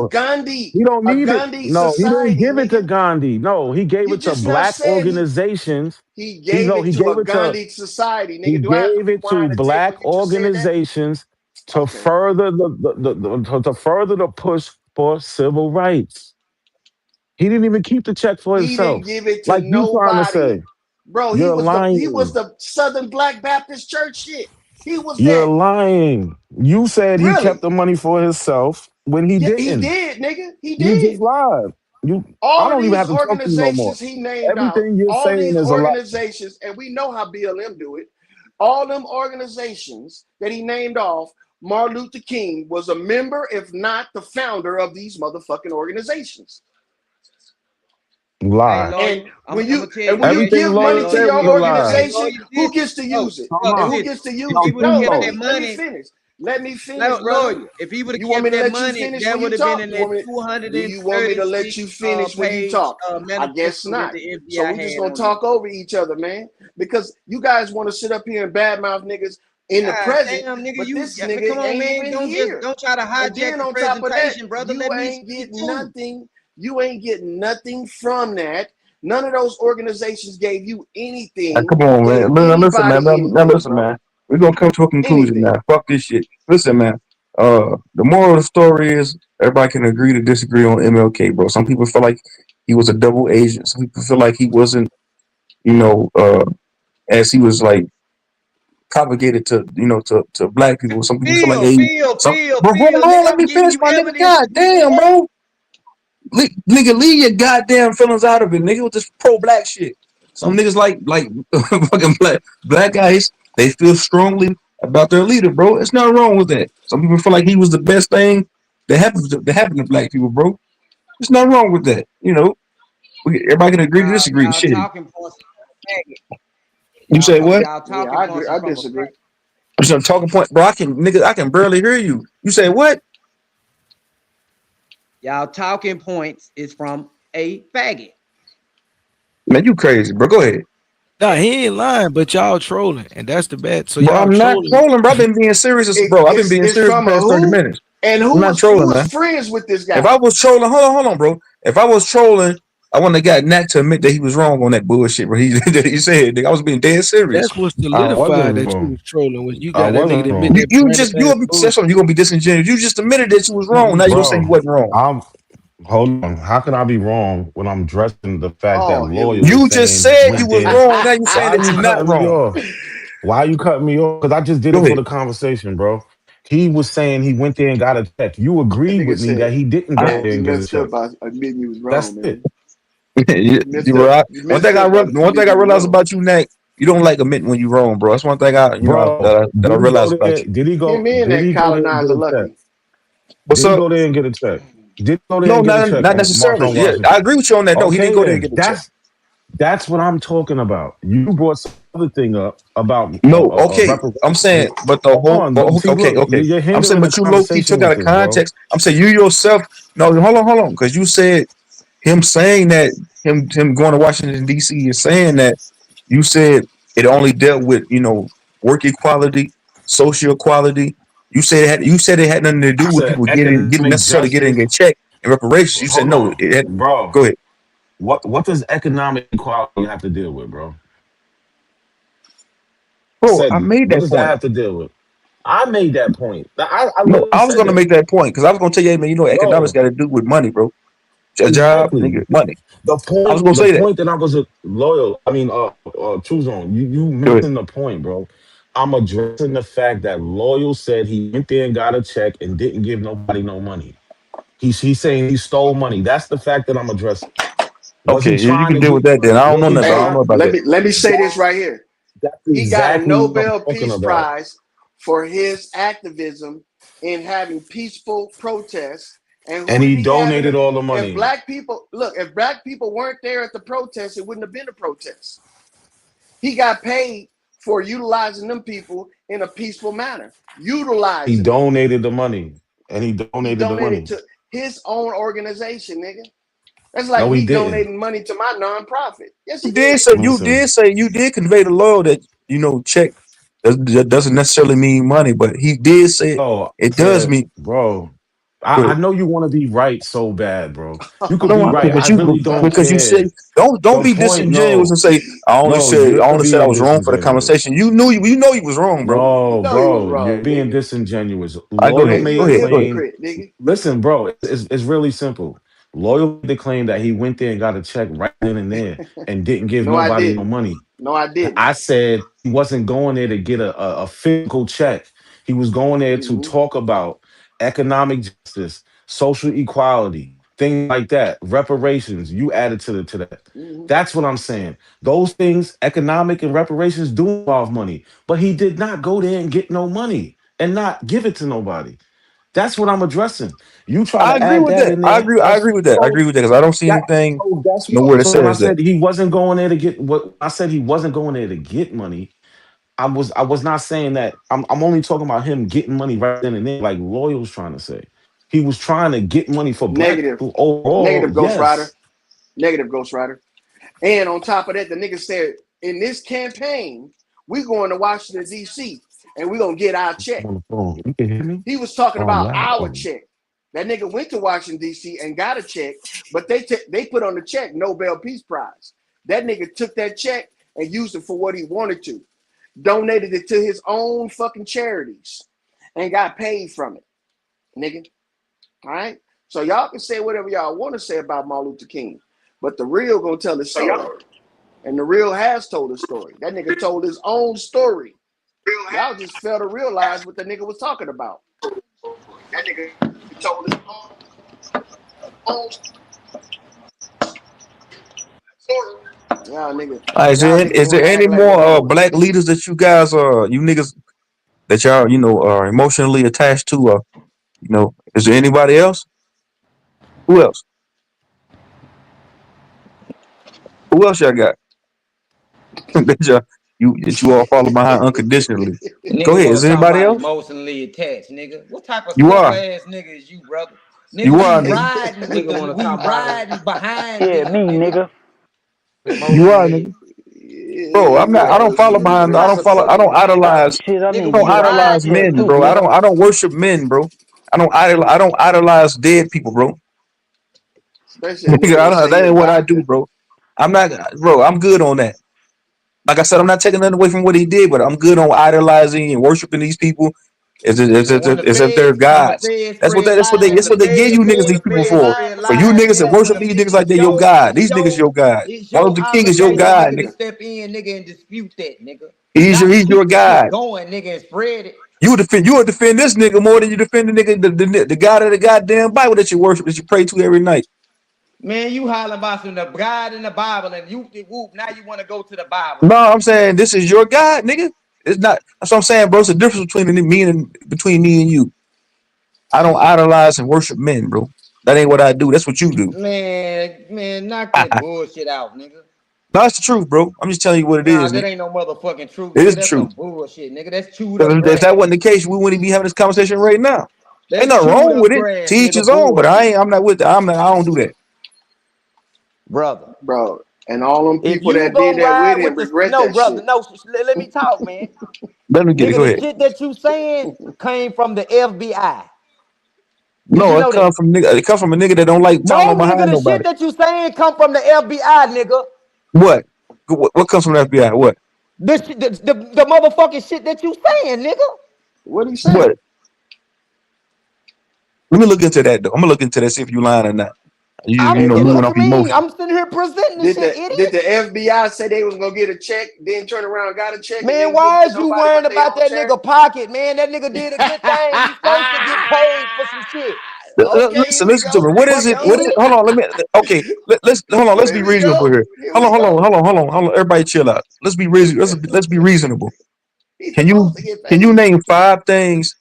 Gandhi, He don't a need it. Gandhi No, he didn't society, give it to nigga. Gandhi. No, he gave You it to just not black said organizations. he He gave no, it he to gave a it to Gandhi society, he nigga. Do I have to gave it to rewind the tape black when you just said that? organizations to Okay. further to further the push for civil rights. He didn't even keep the check for He didn't himself. give it to Like you trying to nobody. say. Bro, he You're was lying. the Southern Black Baptist Church shit. He was You're that. lying. You said he kept Really? the money for himself when he Yeah, he didn't. did, nigga. He You just did. lied. You I All of don't even have these to talk to you no more. organizations he named out, Everything you're all saying these is a lie. organizations, and we know how BLM do it. All them organizations that he named off, Martin Luther King was a member, if not the founder of these motherfucking organizations. Hey, Lie. And loyal. I'm gonna tell you when you this. Everything give Hey, money lawyer to said loyal. your was a lie. Hey, organization, loyal. who This. gets to No, use it? Come look. And This on. who is. gets to If use he it? would have Yo, No, kept let that yo. me let me money, finish. Let me finish, brother. loyal. If he would have You want me kept to that let you money, finish that when would you have been talk? in that Do you want me to let 236 you finish when you page talk? I guess manifesto that not. the So FBI we're just had gonna on it. talk over each other, man. Because you guys want to sit up here and badmouth niggas in the God present, damn, nigga, but this man, nigga come on, ain't man. even here. Don't try to And hijack then the on top of that, presentation, brother. you Let me ain't speak getting too. nothing. You ain't getting nothing from that. None of those organizations gave you anything, Come on, gave man. Listen, man. anybody Now, anything, listen, bro. man. We're gonna come to a conclusion now. Anything. Fuck this shit. Listen, man. The moral of the story is everybody can agree to disagree on MLK, bro. Some people feel like he was a double agent. Some people feel like he wasn't, you know, as he was like propagated to, to black people. Some people feel like, Feel, hey, feel, some, feel, bro, hold feel, on, nigga. let I'm me giving finish, you my nigga. evidence God to prove damn, that. bro. Nigga, leave your goddamn feelings out of it, nigga, with this pro black shit. Some niggas like fucking black guys, they feel strongly about their leader, bro. It's not wrong with that. Some people feel like he was the best thing that happened to black people, bro. It's not wrong with that. Everybody can agree to disagree. Y'all Shit. talking points from a faggot. You say what? Y'all Yeah, talking I points agree. are I from a disagree. faggot. Some talking point, bro. I can barely hear you. You say what? Y'all talking points is from a faggot. Man, you crazy, bro. Go ahead. Nah, he ain't lying, but y'all trolling, and that's the bad. So Bro, y'all I'm not trolling. trolling, bro. I've been being serious, bro. I've been being It's serious the from a past 30 who? minutes. And I'm not who trolling, was man. friends with this If guy? I was trolling, hold on, bro. If I was trolling, I wouldn't have got Nat to admit that he was wrong on that bullshit, bro. That he said, nigga, I was being dead serious. That's what I solidified wasn't that you wrong. was trolling when you I got that nigga wasn't to admit wrong. that Brandon You Pass gonna be said bullshit. something. You gonna be disingenuous. You just admitted that you was No, wrong. he Now you gonna say didn't. you Bro, wasn't wrong. I'm hold on. How can I be wrong when I'm dressing the fact that Oh, here we lawyer go. was You just saying said you went was there? wrong. Now you saying Why are that you you're not cutting me wrong. off? Why you cutting me off? Because I just did Go it for ahead. the conversation, bro. He was saying he went there and got a check. You That agreed nigga with me that said, he didn't go I, "Man, there you and get a messed up check. by admitting you was That's wrong, it. man. you, You messed you up. were, You one messed thing up by one thing admitting I you was realized wrong." about you, Nat, you don't like admitting when you're wrong, bro. That's one thing Bro, that I did he go realized about there? you. Him and Did that he go there and get colonizer a check? lucky. What's Did he up? go there and get a check? Did he go there No, and get a not check not on necessarily. Marthon Yeah, I Washington? agree with you on that. No, he didn't Okay, go there and then. get a check. That's what I'm talking about. You brought some other thing up about No, okay. I'm saying, reparations. but the Hold whole, on. but See, okay, look, okay. you're I'm saying, hindering the but you low key conversation took with out of this, bro. context. I'm saying you yourself. No, hold on, because you said him saying that him going to Washington D.C. is saying that you said it only dealt with work equality, social equality. You said it had nothing to do I with said people getting economic necessarily getting justice. a check and reparations. You said Hold no. on, It had, bro. go ahead. What does economic equality have to deal with, bro? I Bro, I said, made what that does that point. have to deal with? I made that point. I No, literally I was said gonna that. make that point because I was gonna tell you, hey, man, economics No, got to do with money, bro. A job, exactly. nigga, money. The I was point, gonna the say that. point that I was loyal. I mean, True Zone. You Go ahead. missing the point, bro. I'm addressing the fact that Loyal said he went there and got a check and didn't give nobody no money. He's saying he stole money. That's the fact that I'm addressing. Was he Okay, you trying can to deal get? with that then. I don't Was know he nothing. I don't Hey, know trying? about that. let me say this That's right here. that's He got a exactly what I'm Nobel talking Peace about. Prize for his activism in having peaceful protests. And And who did he he have in donated the? all the If money. black people if black people weren't there at the protest, it wouldn't have been a protest. He got paid for utilizing them people in a peaceful manner, He utilizing them. donated the money, and he He donated the donated money. to his own organization, nigga. That's like No, he me didn't. donating money to my nonprofit. Yes, he You did did. say Listen, you did convey the law that check that doesn't necessarily mean money, but he did say bro, I it does said, mean. bro, I know you want to be right so bad, bro. You could be No, right. I but you really don't because you said care. don't The be point, disingenuous and no, say no, you're I only said I being was wrong for the disingenuous. conversation. You know you was wrong, bro. No, No, he was bro, you're wrong, being nigga. disingenuous. I go Loyal ahead, Nigga, made you the a claim. hypocrite, nigga. Listen, bro, it's really simple. Loyal made the claim that he went there and got a check right then and there and didn't give No, I nobody no didn't. money. No, I didn't. I said he wasn't going there to get a physical check. He was going there to Mm-hmm. talk about economic justice, social equality, things like that, reparations. You added to that. Mm-hmm. That's what I'm saying. Those things, economic and reparations, do involve money. But he did not go there and get no money and not give it to nobody. That's what I'm addressing. You trying I to agree add with that that. in there? I agree with that. I agree with that because I don't see That anything so that's what. nowhere that So when I says that. said he wasn't going there to get what I said he wasn't going there to get money, I was not saying that. I'm only talking about him getting money right then and there, like Loyal's trying to say. He was trying to get money for black Negative. people overall. Negative, Ghost Rider. Yes. Negative, Ghost Rider. And on top of that, the nigga said, in this campaign, we going to Washington, D.C., and we going to get our check. On the phone. You can hear me? He was talking Oh, I'm about loud. our Oh, check. That nigga went to Washington, D.C. and got a check, but they put on the check Nobel Peace Prize. That nigga took that check and used it for what he wanted to. Donated it to his own fucking charities and got paid from it, nigga. All right? So y'all can say whatever y'all want to say about Martin Luther King, but the real gonna tell his story. And the real has told his story. That nigga told his own story. Y'all just failed to realize what the nigga was talking about. That nigga told his own story. Y'all niggas Is want there to any act like more that don't. black leaders that you guys you niggas that y'all are emotionally attached to? Is there anybody else? Who else? Who else y'all got that you all follow behind unconditionally? Go Nigga ahead. wanna Is there talk anybody about else? emotionally attached, nigga. What type of You sucker are. ass nigga is you, brother? You Nigga, we are, nigga. riding with Nigga the want to we talk about riding behind Yeah, niggas, me, nigga. nigga. You are, emotionally. nigga. Bro, I'm not. I don't follow behind. I don't follow. I don't idolize. Shit, I Nigga, need I to don't we get a idolize riding. ponytail men, too, bro. nigga. I don't worship men, bro. I don't idolize dead people, bro. Especially a Nigga, nigga that say he that a ain't what I do, doctor. bro. I'm not, bro. I'm good on that. Like I said, I'm not taking nothing away from what he did, but I'm good on idolizing and worshiping these people And when the as if they're gods. feds spread That's lies, what they give you niggas when these the people feds for. spread For you lies, niggas that nigga, worship these niggas like it's they're your your god. it's These niggas your your god. it's Martin your Luther King is your obligation, god, nigga, to nigga. step in, nigga, and dispute that, nigga. Not He's your keep the shit god. going, nigga, and spread it. You would defend this nigga more than you defend the nigga, the God of the goddamn Bible that you worship, that you pray to every night. Man, you hollering about some the God in the Bible, and you whoop. Now you want to go to the Bible. No, I'm saying this is your God, nigga. It's not. That's what I'm saying, bro. It's the difference between me and you. I don't idolize and worship men, bro. That ain't what I do. That's what you do. Man, knock that bullshit out, nigga. No, it's the truth, bro. I'm just telling you what it Nah, is, that nigga. ain't no motherfucking truth, It is nigga. the That's truth. some bullshit, nigga. That's chewed Because up if that grass. wasn't the case, we wouldn't be having this conversation right now. Ain't That's nothing chewed wrong with up it. To grass, each nigga. his own. But Bullshit, I'm not with. I don't do that. brother. Bro. And all them If people you that did go that ride with him with this, regret no, that brother, shit. no. Let me talk, man. Let me get it. Nigga, Go the ahead. shit that you saying came from the FBI. Did you No, know that? it comes from a nigga that don't like No, following nigga, behind the shit nobody. that you saying come from the FBI, nigga. What? What comes from the FBI? What? This the motherfucking shit that you saying, nigga. What'd he What? say? Let me look into that though. I'm gonna look into that, see if you lying or not. I'm Hey, You bro. what went you off mean? emotion. I'm sitting here presenting this Did shit, did idiot. the FBI say they was gonna get a check, then turn around, got a check, and Man, didn't give it why to is you nobody worrying but their about own that charity? nigga pocket, man? That nigga did a good thing. You supposed to get paid for some shit. Okay, here we Listen to go. me. Here What we is it? go. Idiot. Hold on. Let me. Okay. Let's hold on. Let's be Here we reasonable go. here. Here we go. Hold on. Everybody, chill out. Let's be reasonable. Let's be reasonable. He's Can you supposed to get can you paid. name 5 things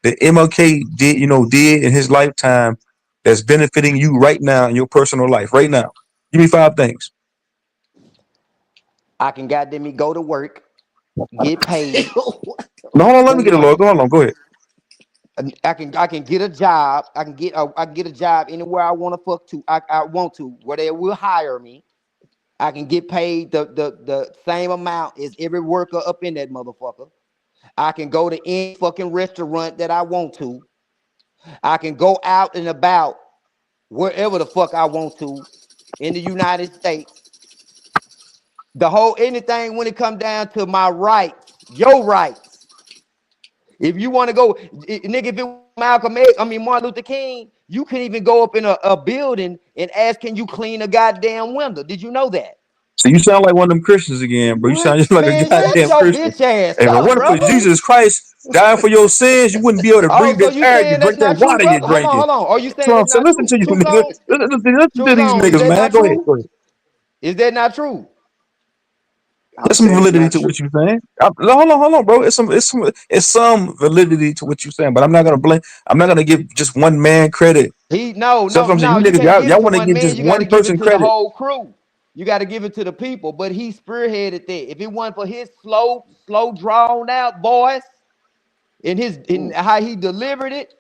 that MLK did in his lifetime that's benefiting you right now in your personal life right now? Give me 5 things. I can goddamn me go to work, get paid What No, hold on. Let for me get a lawyer. money. Hold on. Go ahead. I can get a job. I can get a job anywhere I want to fuck to. I want to where they will hire me. I can get paid the same amount as every worker up in that motherfucker. I can go to any fucking restaurant that I want to. I can go out and about wherever the fuck I want to in the United States. The whole anything when it come down to my rights, your rights. If you want to go, nigga, if it was Malcolm X, I mean Martin Luther King, you can even go up in a building and ask, can you clean a goddamn window? Did you know that? So you sound like one of them Christians again, bro. You sound What? just like a Man, shut goddamn your Christian. bitch ass Hey, man, up, what if brother. Jesus Christ died for your sins? You wouldn't be able to Oh, breathe so that you air. You saying that's drink that not true, water you're brother? drinking. Hold on. Are you That's saying what I'm that's saying. not Listen true? to you, Too nigga. long? Listen Too to these long. Is niggas, that man. not Go ahead. true? Go ahead. Is that not true? I There's would some say it's validity not to true. what you're saying. Hold on, bro. It's some validity to what you're saying. But I'm not gonna blame. I'm not gonna give just one man credit. No, So that's no, what I'm saying. no. You You niggas, can't y'all, give it y'all to want to one give man. just You got one to give it person to the credit. whole crew. You got to give it to the people. But he spearheaded that. If it wasn't for his slow, drawn out voice and his in Mm. how he delivered it,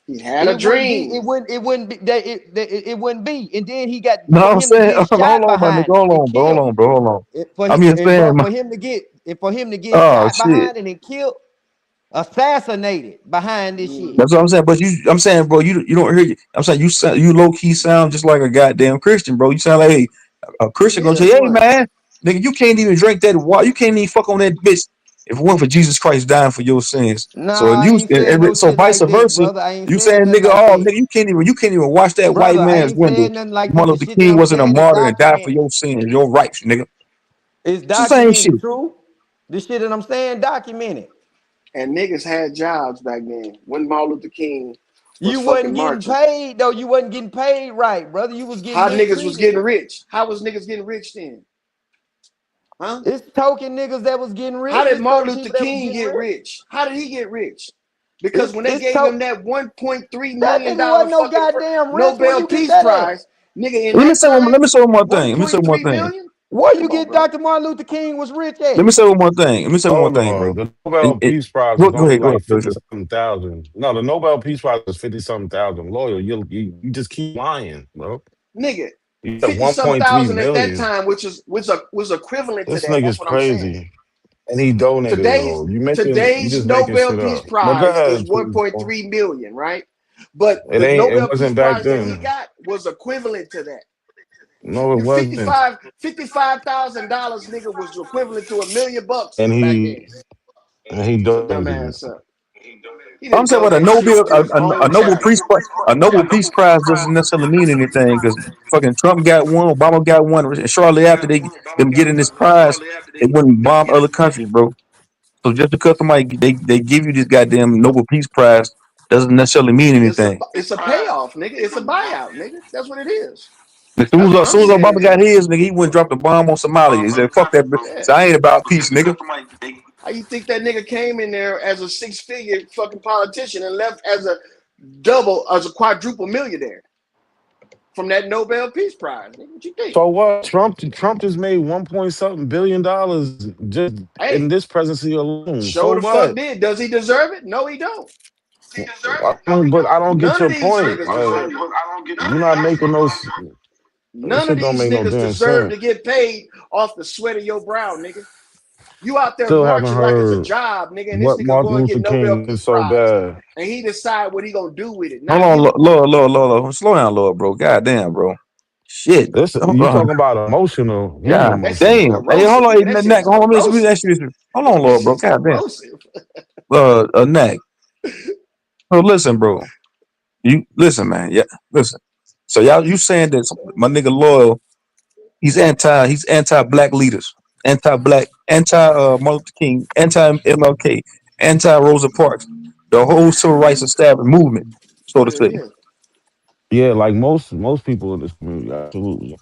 He had a it wouldn't be. dream. It wouldn't be. It wouldn't be. And then he got No, for I'm him to saying, get hold shot on, my nigga. behind it Hold and on, bro. Hold killed. on, bro. Hold on. For I'm him, just saying, for him to get oh shot shit. behind it and killed, assassinated behind this shit. That's Mm-hmm. what I'm saying. But I'm saying, bro, you don't hear. I'm saying you low key sound just like a goddamn Christian, bro. You sound like hey, a He Christian gonna say, is hey one. man, nigga, you can't even drink that water. You can't even fuck on that bitch if it weren't for Jesus Christ dying for your sins. Nah, So and I you ain't saying no so shit vice like that, versa. brother. I ain't You saying saying nothing nigga, like oh that. nigga, you can't even wash that white Brother, I man's ain't window. saying nothing like that. Martin The Luther shit that King I'm wasn't a saying is martyr and died for documented. your sins, your rights, nigga. It's It's the same shit. documented, true. The shit that I'm saying documented. And niggas had jobs back then when Martin Luther King was You fucking wasn't getting marching. paid though. You wasn't getting paid right, brother. You was getting How niggas was mistreated. getting rich? How was niggas getting rich then? Huh? It's token niggas that was getting How rich. did It's Martin certain Luther people that was King getting get rich. rich? How did he get rich? Because It's when they it's gave to him that $1.3 that million nigga wasn't no fucking goddamn rich. Where Nobel you get Peace that at? Prize, nigga, in that Let time, me say one more thing. Let me say one more 1.3 thing. million? Where you Come on, get bro. Dr. Martin Luther King was rich Let at? me say one more thing. Let me say one more Hold thing, bro. on. The Nobel And Peace Prize go, was go only ahead, go ahead, like go 50 ahead. something thousand. No, the Nobel Peace Prize was 50 something thousand. Loyal, you just keep lying, bro. Nigga, You got 50 some 1.3 thousand at that million. time, which was equivalent to This that. That's nigga's what I'm saying. crazy. And he donated it Today's all. You today's just making Nobel shit Peace up. But go Prize is ahead, please, bro. 1.3 million, right? But It the ain't it Nobel Peace wasn't back Prize that he then. got was equivalent to that. No, it wasn't. $55,000, nigga, was equivalent to $1 million And back then. he Shut your donated dumb it. ass up. He I'm didn't saying what donate shit to his A own Nobel charity. A Nobel Peace Prize doesn't necessarily mean anything because fucking Trump got one, Obama got one, and shortly after them getting this prize, they wouldn't bomb other countries, bro. So just because somebody they give you this goddamn Nobel Peace Prize doesn't necessarily mean anything. It's a payoff, nigga. It's a buyout, nigga. That's what it is. As That's what I'm soon as saying Obama it got is. his, nigga, he went and dropped a bomb on Somalia. He said, "Fuck that, bitch. Yeah. So I ain't about peace, nigga." How you think that nigga came in there as a six-figure fucking politician and left as a quadruple millionaire from that Nobel Peace Prize? Nigga, what you think? So what? Trump just made 1 point something billion dollars just in Hey, this presidency alone. So show the fuck what? did. Does he deserve it? No, he don't. But I don't get None of your these point. niggas deserve it. You're not making no. This None of shit don't these make no niggas damn deserve sense. to get paid off the sweat of your brow, nigga. You out there Still haven't marching like it's a heard job, nigga, and this what nigga Martin go and get Luther Nobel King did Peace so Prize, bad. and he decide what he gonna do with it, Hold not on, you. Lord, slow down, Lord, bro. God damn, bro. Shit. This Hold you on. talking about emotional? He God That shit emotional. is damn. Hey, hold corrosive, on. Hey, nigga. That shit Neck, is hold on. Let me corrosive. ask you this. Hold on, That Lord, bro. shit's God damn. corrosive. Neck. So listen, bro. You listen, man. Yeah, listen. So you saying that my nigga Loyal, he's anti black leaders, anti black, anti Martin Luther King, anti MLK, anti Rosa Parks, the whole civil rights establishment movement, so to Hell say. yeah. Yeah, like most people in this community, absolutely.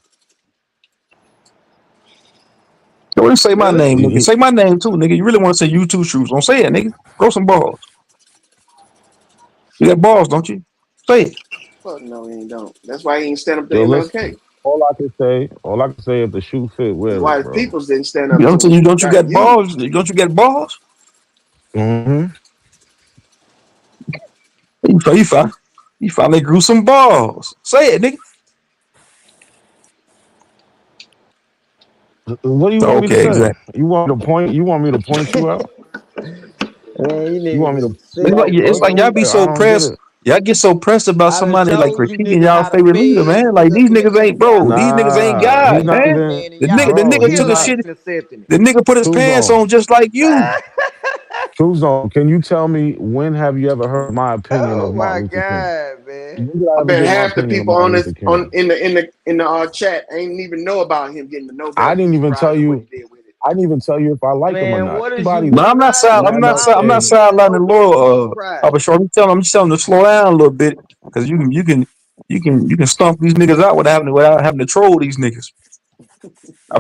Don't say my Really? name, nigga. Say my name too, nigga. You really want to say you two shoes? Don't say it, nigga. Grow some balls. You got balls, don't you? Say it. Fuck no, he don't. That's why he ain't stand up to Yo, listen. MLK. All I can say, if the shoe fit, That's wear why it, his bro. peoples didn't stand up I'm to saying him. you don't you Got got balls? used. Don't you get balls? hmm You finally grew some balls. Say it, nigga. What do you want me to Okay, say? exactly. You want me to point you out? Man, you You want niggas me to is pull sick, out It's like bro. y'all be paperwork? I so don't get pressed. it. Y'all get so pressed about I done somebody like told you critiquing niggas y'all how the favorite leader, feds man. Like look these at the niggas ain't, nigga bro. got These niggas ain't Nah, God, he's not man. accepting, even, man, and y'all The still bro. nigga He's took a not shit. accepting it. The nigga put his true pants zone. on just like you. True zone. Can you tell me when have you ever heard my opinion of Oh Martin my Luther King? god, man. When did I I ever bet give my half the opinion of people Martin on Luther this on King? in the chat ain't even know about him getting the Nobel I didn't Peace even tell Prize and what he you. did with it. I didn't even tell you if I like him or Man, not. what is you Everybody No, doing I'm not riding side. with on I'm not clouds MLK. getting a sidelining the Nobel Peace law. Papa Prize? Short. I'm just telling him to slow down a little bit because you can stomp these niggas out without having to troll these niggas. I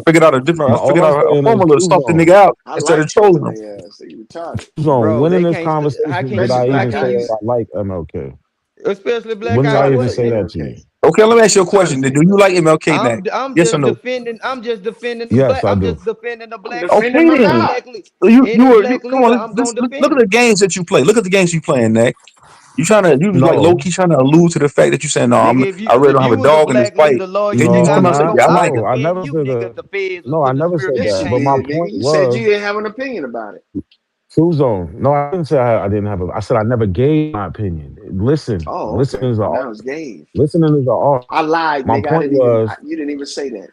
But all figured I'm out a saying is formula to true stomp the zone. nigga out I instead of like trolling trolling them. their ass. They retarded, True zone. Bro, When in they this can't how conversation can did you especially I how even Black say can you that Ice. I like MLK? especially You black When did eyed I even retarded what? hating say that to MLK. you? Okay, let me ask You you a question. retarded Do hating you like MLK. MLK Neck? Yes or no? I'm just defending the Yes, black I I'm do. just defending the I'm black defending Okay my any then. God. black So any you black come on. leader, I'm gonna Look at defend the him. games that you play. Look at the games you playing, Neck. You like low No, key trying to allude to the fact that you saying no. Nigga, I really if don't have a you was a dog in this black fight. leader, lawyer, Then you no, nigga, come I'm out and say, I'm not. yeah, I gonna like start him. No, I defending never you, said nigga, that. if the feds was No, I putting a never said spear in Yes, your that. you But hand. my did, nigga. point You said you was didn't have an opinion about it. true zone. No, I didn't say I didn't have a. I said I never gave my opinion. Listen, Oh, listen okay. is the Well, art. now it's gay. Listening is the art. I lied, My nigga. point was You didn't even say that.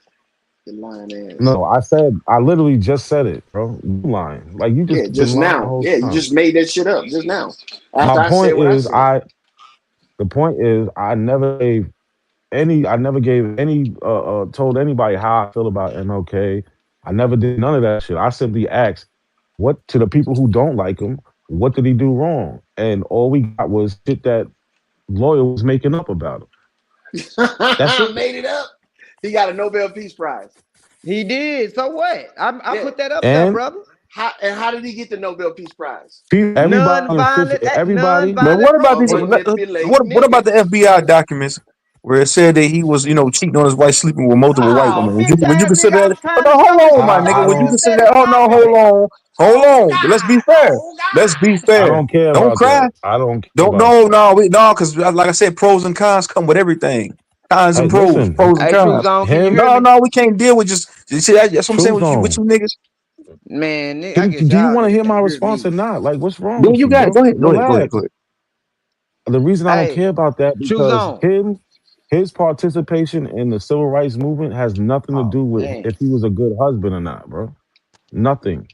You lying ass. no. I said I literally just said it, bro. You lying? Like you Yeah, just been just lying the now. whole Yeah, you time. just made that shit up just now. My After I said point what I is said. I. The point is I never gave any. I never gave any. Told anybody how I feel about MLK. I never did none of that shit. I simply asked what to the people who don't like him. What did he do wrong? And all we got was shit that Lawyer was making up about him. That's it. Made it up. He got a Nobel Peace Prize. He did. So what? I Yeah. put that up there, And brother. How did he get the Nobel Peace Prize? everybody in the fifth, everybody. Man, Non-violent what about For these? protest. manipulating What about the niggas. FBI documents where it said that he was, cheating on his wife, sleeping with multiple white Oh, women? bitch Would you ass nigga, consider I that? was Oh trying no, to show hold on, you. my You nigga. I Would you don't. consider intercepted that? Oh my no, argument. hold Oh on. Let's be God. fair. Oh Let's be God. I fair. don't care Don't about cry. that. I don't care Don't about no that. no we no because like I said, pros and cons come with everything. Cons Hey, and pros, listen, pros and Hey, True cons. Zone, can you him, hear No, me? no, we can't deal with just. You see, that's what I'm saying True with Zone. you niggas. Man, I Can guess do you y'all want to niggas hear my can't hear response or me. not? Like, what's wrong Go, with you you, got it. bro? Go Relax. ahead. The reason I don't Hey, care about that True because Zone. his participation in the civil rights movement has nothing to Oh, do with man. if he was a good husband or not, bro. Nothing.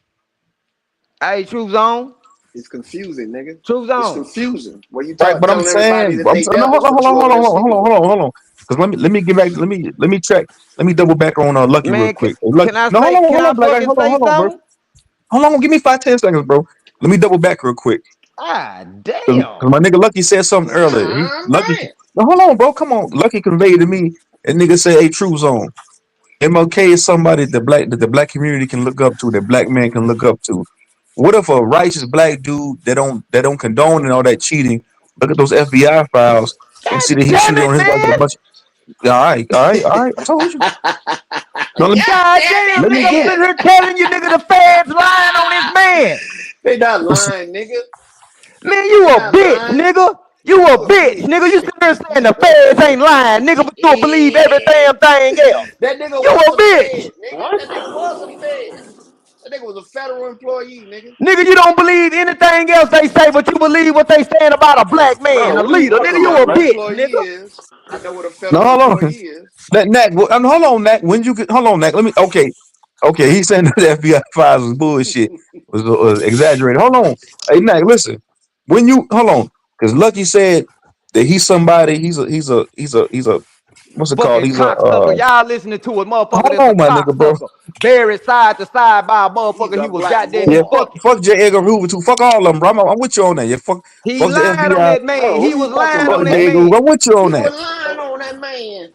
Hey, True Zone. It's confusing, nigga. True It's Zone. confusing. When you Right, talk but I'm telling everybody saying, that they no, devils, but you over there sleeping with them. hold on. Because let me get back. Let me check. Let me double back on Lucky real Man, quick. Hey, Lucky, no, can hold I on, Black guy, fucking say hold on, bro. something? Hold on, give me 5, 10 seconds, bro. Let me double back real quick. Ah, Cause damn. my nigga Lucky said something earlier. Nah, Lucky, man. no, hold on, bro. Come on, Lucky conveyed to me. And nigga say, "Hey, True Zone. MLK is somebody that the black community can look up to, that black man can look up to. What if a righteous black dude that don't condone and all that cheating, look at those FBI files and see that God he damn cheated on it, his wife with a man. bunch of all right. I told you. No, God God damn damn, it, let me nigga, I'm get it. sitting man. here telling you, nigga, the feds lying on this man. They not Listen, lying, nigga. Man, you They a not bitch, lying. nigga. You a You a bitch, nigga. You bitch. sitting there saying the feds ain't lying, nigga, but you'll believe every damn thing else. That nigga You was a a bitch. fed, nigga. That nigga was a fed. That nigga was a federal employee, nigga. Nigga, you don't believe anything else they say, but you believe what they saying about a black man, Bro, a what are you leader. I know what Nigga, a talking you about, a federal man? bitch, employee nigga. is. I know what a no, federal hold employee on. is. Hold on, Nat. When you get, hold on, Nat. Let me. Okay. He's saying that the FBI files was bullshit, was exaggerated. Hold on, hey Nat, listen. When you hold on, because Lucky said that he's somebody. He's a what's it called? Fucking He's a cocksucker. Y'all listening to a motherfucker hold that's a on, my nigga, bro. cocksucker. Buried side to side by a He's motherfucker a he was black goddamn, he Yeah, whore. fucking. fuck J. Edgar Hoover too. Fuck all of them, bro. I'm with you on that. Yeah, He fuck the lied on FBI. that man. Bro, He who you was fucking lying Fuck on with, that J. nigga? Edgar Hoover. man. I'm with you on You that. was lying on that man.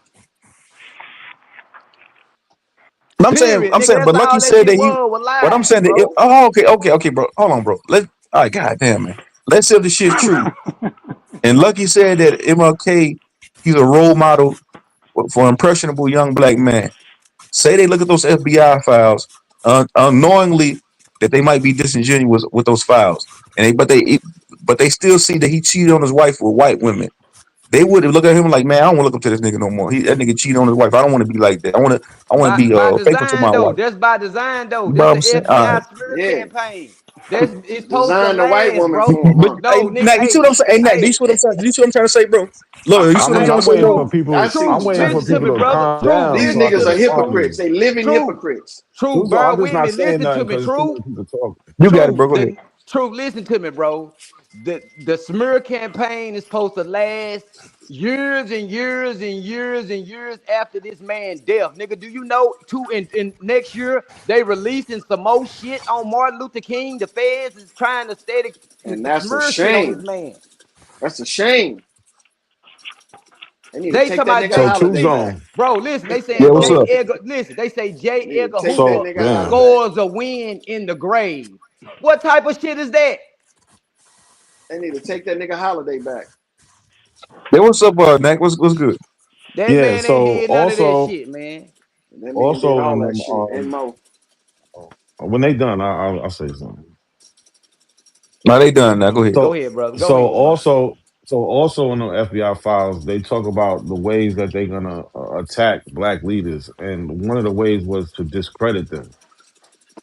But Period, I'm nigga. saying, That's but Lucky all that said shit that he. was But I'm lies, saying that. bro. Okay, bro. Hold on, bro. All right, goddamn, man. Let's see if the shit's true. And Lucky said that MLK, he's a role model for impressionable young black man. Say they look at those FBI files, unknowingly that they might be disingenuous with those files, and but they still see that he cheated on his wife with white women. they would look at him like, man, I don't want to look up to this nigga no more. That nigga cheating on his wife. I don't want to be like that. I want to be By faithful to design my though. wife. That's by design though. But That's I'm the saying, all FBI right. smear Yeah, campaign. That's it's supposed to designed the white last, woman bro. for him, But huh? hey, No, nigga. Nat, you see what I'm saying? Hey, Nat, do you Hey, see what I'm saying? Do you see what I'm trying to say, bro? Lawyer, you see what I'm trying to I'm say, waiting bro? for True, I people. see true. what I'm you're waiting trying for to Listen to say. people me, to brother. calm True, down These so I listen can niggas to are me. respond to True, hypocrites. you. They living true, hypocrites. true. Tuzo, Bro, I'm just with not me. saying Listen to nothing me. because too True. many people talking. You got it, True, bro. Go ahead. true. Listen to me, bro. The smear campaign is supposed to last years and years and years and years after this man death. Nigga, do you know in next year they releasing some more shit on Martin Luther King? The feds is trying to steady And that's a smear shit on this shame. man. That's a shame. They need to They take talking that about nigga So holiday Tuzo, back. bro. Listen, they Yeah, saying what's J. up? Edgar. Listen, they say J. Need Edgar to take that Hoover nigga damn. holiday. scores a win in the grave. What type of shit is that? They need to take that nigga holiday back. Hey, what's up, Nat? What's good? That Yeah. man ain't So did none of that also, shit, man. And that man did also all in that them, shit and more. when they done, I'll say something. Now they done. Now go ahead. Go So, ahead, brother. Go so ahead, bro. also, so also in the FBI files, they talk about the ways that they're gonna attack black leaders, and one of the ways was to discredit them.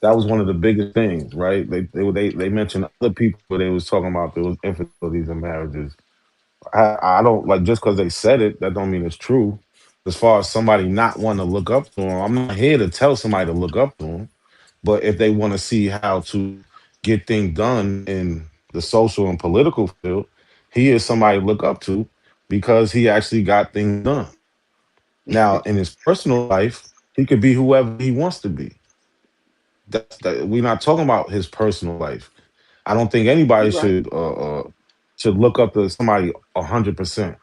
That was one of the biggest things, right? They mentioned other people they was talking about there was infidelities in marriages. I don't like just because they said it, that don't mean it's true. As far as somebody not wanting to look up to him, I'm not here to tell somebody to look up to him. But if they want to see how to get things done in the social and political field, he is somebody to look up to because he actually got things done. Now, in his personal life, he could be whoever he wants to be. We're not talking about his personal life. I don't think anybody You right. should look up to somebody 100%,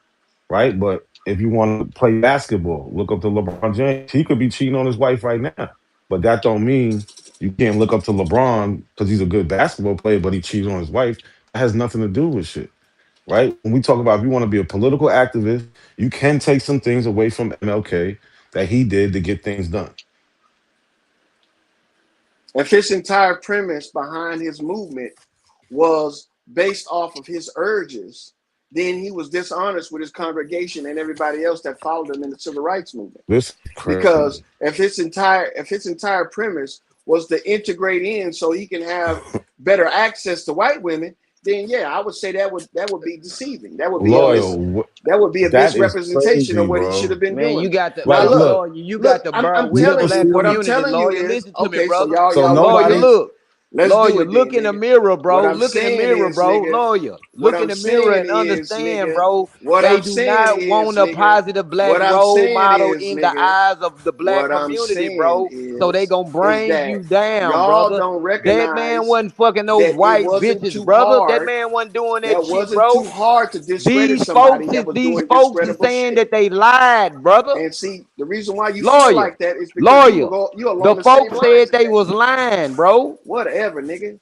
right? But if you want to play basketball, look up to LeBron James. He could be cheating on his wife right now, but that don't mean you can't look up to LeBron because he's a good basketball player, but he cheats on his wife. That has nothing to do with shit, right? When we talk about if you want to be a political activist, you can take some things away from MLK that he did to get things done. If his entire premise behind his movement was based off of his urges, then he was dishonest with his congregation and everybody else that followed him in the civil rights movement. This is Because crazy. if his entire premise was to integrate in so he can have better access to white women, then yeah, I would say that would be deceiving. That would be a Loyal, that would be a that is misrepresentation of crazy, what he should bro. have been Man, doing. you got the Now Like, look, look, lawyer. You look, got the I'm, bro I'm with the telling you, black what I'm community. telling you Lawyer, is listen to me, okay. So brother. y'all so y'all want Lawyer, nobody. violence? look. Let's do Lawyer, it then, look in the nigga. mirror, What bro. I'm Look in the saying mirror, is, bro. nigga. Lawyer, What look in I'm the mirror saying and is, understand, nigga. bro. What They I'm do saying not is, want a nigga. positive black What I'm role saying model is, in the nigga. eyes of the black What I'm community, saying bro. So they gonna is bring that you down, y'all brother. don't That man recognize wasn't fucking no that it white wasn't bitches, too brother. That hard. man wasn't doing that That shit, wasn't too bro. hard to discredit These somebody folks that is was these doing folks is discreditable saying shit. that they lied, brother. And see, the reason why you feel Lawyer, like that is because lawyer. you The along the same folks lines said as they that. was lying, bro. Whatever, nigga.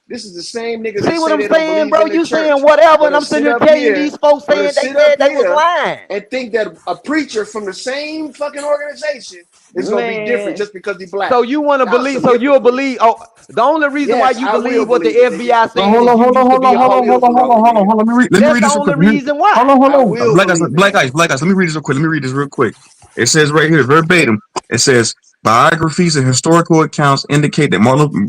This is the same niggas that See what say I'm they don't saying, believe bro? in the You saying church whatever, for and to I'm sitting sit here up telling you these here, folks for to saying they sit said up they was here lying. and think that a preacher from the same fucking organization is gonna be different Man. just because he black. So you want to Y'all believe, some so you'll hypocrites. believe, oh, the only reason why Yes, you I will believe what the believe it, nigga. FBI No, saying is you used to be a I will police, believe bro. it, nigga. Let me That's read the this real only quick. reason why. I will Black guys, believe it, nigga. Let me read this real quick. Let me read this real quick. It says right here, verbatim. It says biographies and historical accounts indicate that Martin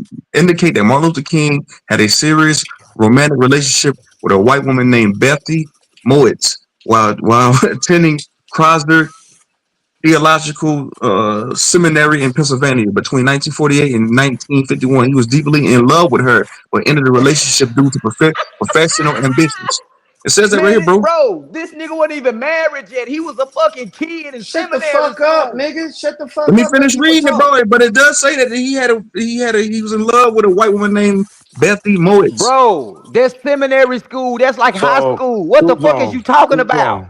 Luther King had a serious romantic relationship with a white woman named Bethy Moitz while attending Crosder Theological Seminary in Pennsylvania between 1948 and 1951. He was deeply in love with her, but ended the relationship due to professional ambitions. It says that right here, Man, bro. bro, this nigga wasn't even married yet. He was a fucking kid in Shut the seminary fuck up, school. nigga. Shut the Let fuck me up. Let finish people reading it, talk. bro. But it does say that he was in love with a white woman named Bethy Moitz. Bro, that's seminary school. That's like high So school. What the fuck is you talking two about? zone.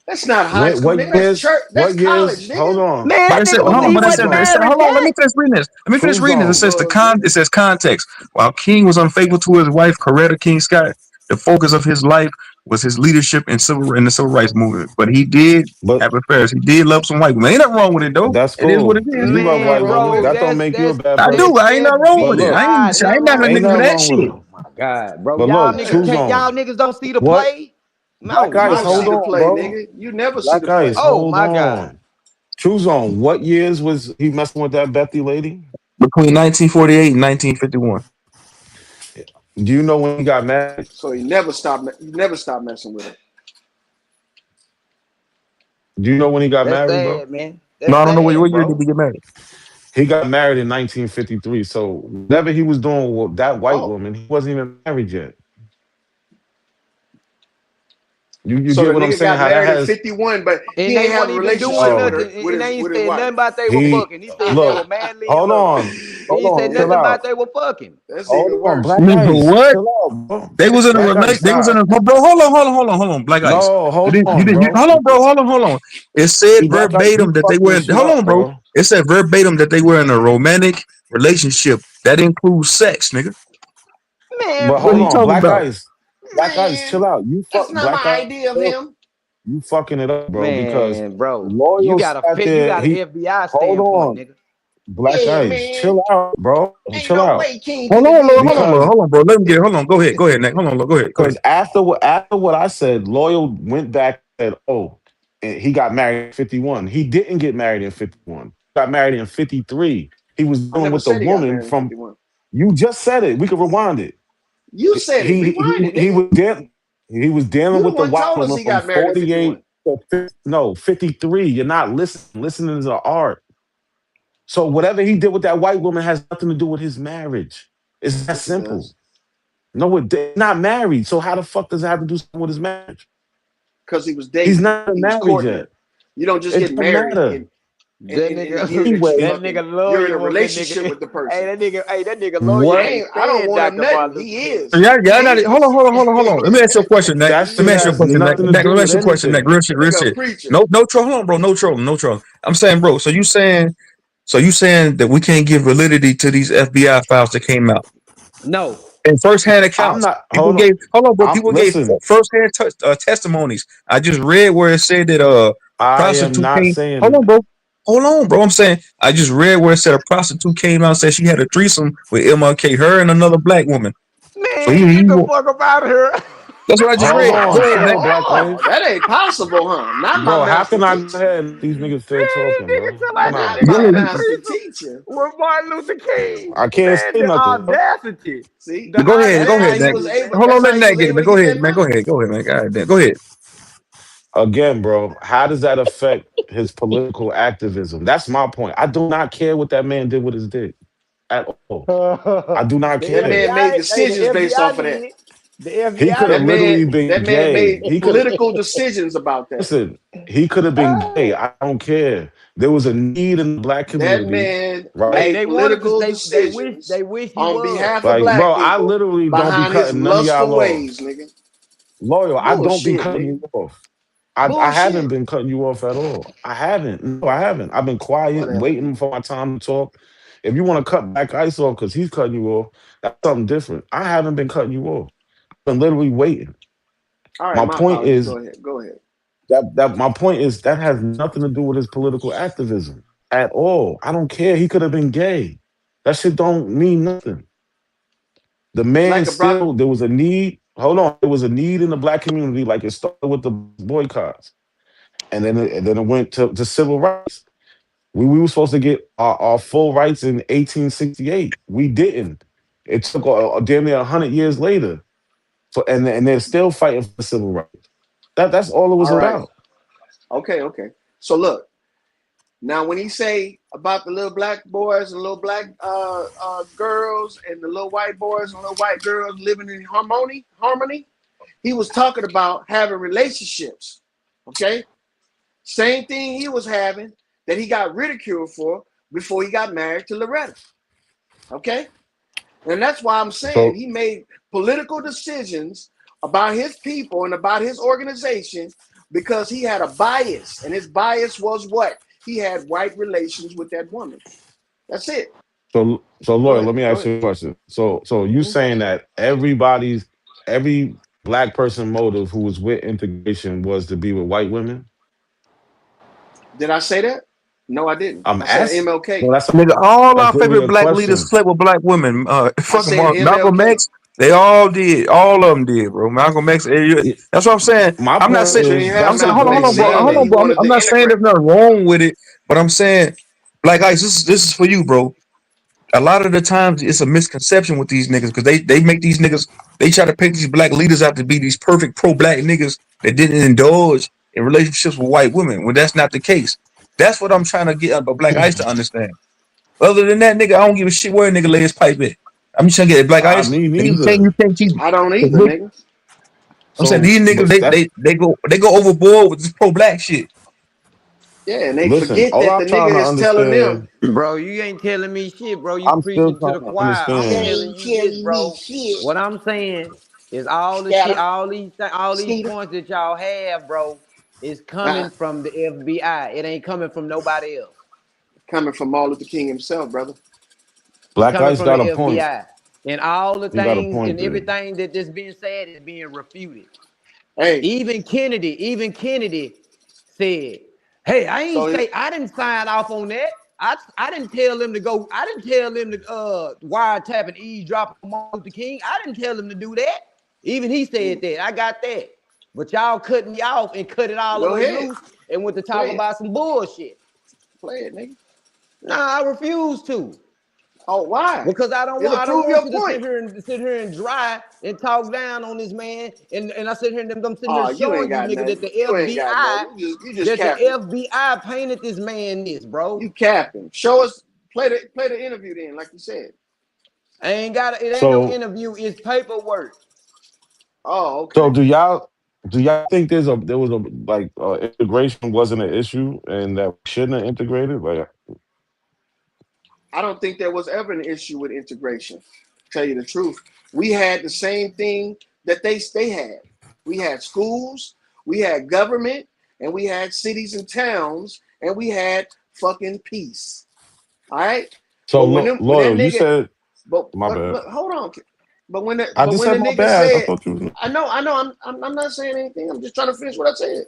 That's not high When school, what nigga. That's years? church. That's What college, years? nigga. Hold on, Man, But that it said, nigga hold was hold on, he but on, it two wasn't said, zone, married hold on, let yet. me finish reading this. Let me finish two reading this. It zone. says Was, nigga. it says context. While King was unfaithful to his wife, Coretta King Scott, the focus of his life was his leadership in the civil rights movement. But he did But have affairs. He did love some white women. Ain't nothing wrong with it though. that's It is what it cool. is. You Ain't love nothing white Man, wrong women. with bro, it. That don't make you a bad I person. do. I ain't nothing wrong But with it. look, FBI. That's I ain't wrong. knocking a ain't nigga for nothing that wrong with shit. it. Oh my God, bro. But Y'all look, niggas two Yeah. can't. Y'all zone. niggas don't see the What play. Black Oh You my Ice, don't see hold the God. on, play, bro. nigga. You never see Black the Ice, play. Oh hold my God. on. Choose on. What years was he messing with that Bethy lady? Between 1948 and 1951. Do you know when he got married? So he never stopped. He never stopped messing with her. Do you know when he got That's married, bro? sad, man. No, That's I don't know sad, what year did bro. he get married. He got married in 1953. So whatever he was doing with that white Oh, woman, he wasn't even married yet. You so the get what I'm nigga saying? got How that married in has 51, but And he they ain't have weren't a even doing relationship with no her nothing. with And they his ain't with his said wife. nothing about they were he fucking. He said they were look, madly in hold love. on, He hold ain't said on, Yeah, nothing chill about out. they were fucking. that's Hold even on, worse. Black Nigga, Ice, what? chill out, bro. They was in a Black Ice, relate. They was in stop. a bro. Hold on, Black Ice. No, You hold didn't. You on, didn't. bro. Hold on, bro. Hold on. It said See, Black Ice, you verbatim that they fucking were. shit Hold up, on, bro. bro. It said verbatim that they were in a romantic relationship that includes sex, nigga. Man, But What are hold you on, please. talking about? Black Ice, chill Man, out. You that's fuck not Black my Ice, idea of bro. him. You fucking it up, bro. Because Man, bro. You Loyal got a sat you there. got an He FBI hold standpoint, on, nigga. Black Yeah, Ice, man. chill out, bro. Ain't Chill no out. way King Hold finna on, give Lord. him. Because Hold on, bro. Let me get. Hold on. Go ahead. Go ahead, Nick. Hold on, Lord. Go ahead. Go because ahead. after what I said, Loyal went back and said, "Oh, and he got married in 51. He didn't get married in 51. He got married in 53. He was I dealing never with the said he got woman married in from 51. you just said it. We can rewind it. You said it. He Rewind he it, he nigga. was he was dealing You the with the one white told us woman he from got married in 48 51. to 50, no 53. You're not listening. Listening is an art. So whatever he did with that white woman has nothing to do with his marriage. It's that Yes, it simple. does. No, they're not married. So how the fuck does it have to do something with his marriage? Because he was He's dating her. not He was married courting her. yet. You don't just It get doesn't married matter. That in the year nigga, that you Anyway, that fucking nigga you're in a lawyer was that relationship nigga. with the person. Hey, that nigga lawyer what? can't I don't stand want him Dr. nothing. Martin Luther He King. is. Yeah, He not. Hold is. on, hold on. Let me ask you a question, Nick. That Let shit me ask you a has question, Nick. nothing to Nick, do let me with ask you a question, Nick. anything. Real shit, That real nigga a shit. preacher. No trolling, hold on, bro. No trolling, no trolling. I'm saying, bro. So you saying that we can't give validity to these FBI files that came out No. and firsthand I'm accounts? not. People Hold on. gave. Hold on, bro. I'm People gave listen. firsthand testimonies. I just read where it said that I am prostitute not came. Hold saying on, bro. Hold on, bro. I'm saying I just read where it said a prostitute came out and said she had a threesome with MLK, her and another black woman. So Man, get the fuck up out of here. that's what I just hold read. Go on, ahead, Nick. chill, Black Ice. That ain't possible, huh? Not my Bro, how master can I go teacher. ahead and these niggas still Man, talking, nigga bro? tell Come my on, Not daddy Go my had ahead. a master threesome teacher. with Martin Luther King. I can't Man, say the nothing. audacity. See, The Go ahead. that's Go how ahead, he Nick. was audacity, able. man. Hold That's on, how let he Nick was get it, able man. to Go get ahead, that man. Go money. ahead. Go ahead, man. God damn. Go ahead. Again, bro, how does that affect his political activism? That's my point. I do not care what that man did with his dick at all. I do not That The care. man made FBI, hey, the decisions based FBI off of did that. it. The He could FBI have That did man, literally it. been that man gay. made political decisions about that. Listen, he could have been gay. I don't care. There was a need in the black That community, man Hey, right? made they wanted to. political They decisions they wish he on was. behalf of Like, black bro, I people literally don't be behind his cutting none of y'all lustful off. ways, nigga. Loyal, I don't be Bullshit, cutting nigga. you off. I haven't Bullshit. been cutting you off at all. I haven't. No, I haven't. I've been quiet, Whatever, waiting nigga. for my time to talk. If you want to cut Black Ice off because he's cutting you off, that's something different. I haven't been cutting you off. I've been literally waiting. All right, My my point apologies. Go is ahead. Go ahead. that my point is that has nothing to do with his political activism at all. I don't care. He could have been gay. That shit don't mean nothing. The man Like a brock. still there was a need. Hold on, there was a need in the black community. Like it started with the boycotts, and then it went to civil rights. We were supposed to get our full rights in 1868. We didn't. It took damn near 100 years later, and they're still fighting for civil rights. That's all it was All right. about. Okay. Okay. So look. Now, when he say about the little black boys and little black girls and the little white boys and little white girls living in harmony, he was talking about having relationships. Okay, same thing he was having that he got ridiculed for before he got married to Loretta. Okay, and that's why I'm saying So he made political decisions about his people and about his organization because he had a bias, and his bias was what? He had white relations with that woman. That's it. so Go Lloyd, let ahead. me Go ask ahead. you a question. So you Mhm. saying that every black person motive who was with integration was to be with white women? Did I say that? No, I didn't. I'm I said asking. MLK. No, Nigga, all that's our literally favorite a black leaders question. slept with black women. I Fucking said Malcolm MLK. X. They all did. All of them did, bro. Malcolm X. It- That's what I'm saying. my I'm not point saying. She didn't is have I'm that's saying. not Malcolm the Hold X on, bro. saying Hold that on, he example. bro. wanted I'm to not saying there's integrate. nothing wrong with it, but I'm saying, Black Ice. This is for you, bro. A lot of the times it's a misconception with these niggas because they make these niggas. They try to paint these black leaders out to be these perfect pro-black niggas that didn't indulge in relationships with white women. When that's not the case. That's what I'm trying to get Black Ice to understand. Other than that, nigga, I don't give a shit where a nigga lay his pipe at. I'm just trying to get Black I Ice. me That neither. you can't keep. I don't either, nigga. I'm saying So, these niggas but that's they go overboard with this pro black shit. Yeah, and they listen. forget All that I'm the nigga trying to is telling them. understand. Bro, you ain't telling me shit, bro. You I'm still preaching to trying the to choir. I'm You understand. telling ain't you this, telling me bro. shit. What I'm saying is all the shit, Scatter, all these Skeeter. points that y'all have, bro, is Uh-uh. coming from the FBI. It ain't coming from nobody else. Coming from Martin Luther King himself, brother. It's Black coming Ice from the got a point. FBI. And all the He got a things point and there. everything that is being said is being refuted. Hey, Even Kennedy said, "Hey, so it, I didn't sign off on that. I didn't tell them to go. I didn't tell them to wiretap and eavesdrop on Martin Luther King. I didn't tell them to do that. Even he said mm, that. I got that. But y'all cut me off and cut it all the go way ahead, loose and went to talk play it, about some bullshit. play it, nigga. Nah, I refuse to. Oh, why? Because It'll I don't prove want your you to point. sit here and dry and talk down on this man. And I sit here and I'm sitting here Oh, you ain't showing you got nigga nothing. that the You ain't got FBI nothing. You just capping. painted this man this, bro. You capping. Show us. Play the interview then, like you said. I ain't got it ain't no So, interview, it's paperwork. Oh, so okay. do y'all think there was a like integration wasn't an issue and that we shouldn't have integrated? Like, I don't think there was ever an issue with integration. Tell you the truth, we had the same thing that they had. We had schools, we had government, and we had cities and towns, and we had fucking peace. All right. so But when that loyal, you nigga, said but my but bad. but hold on. I But just when the said my nigga bad. I said, thought you was I know, I'm not saying anything. I'm just trying to finish what I said.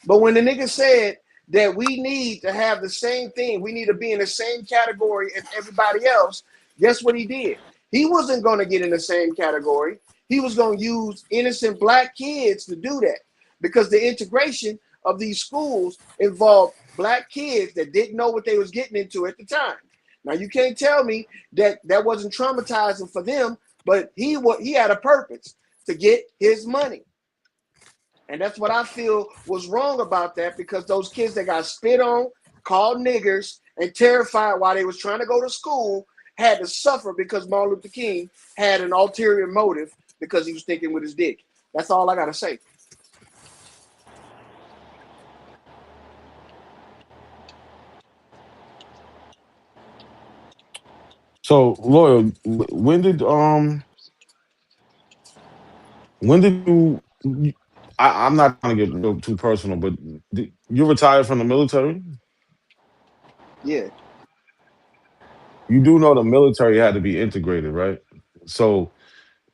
But when the nigga said that we need to have the same thing, we need to be in the same category as everybody else, guess what he did? He wasn't going to get in the same category. He was going to use innocent black kids to do that because the integration of these schools involved black kids that didn't know what they was getting into at the time. Now you can't tell me that that wasn't traumatizing for them, but he had a purpose to get his money. And that's what I feel was wrong about that because those kids that got spit on, called niggers, and terrified while they was trying to go to school had to suffer because Martin Luther King had an ulterior motive because he was thinking with his dick. That's all I gotta say. so loyal. When did I'm not trying to get too personal, but you retired from the military. Yeah. You do know the military had to be integrated, right? So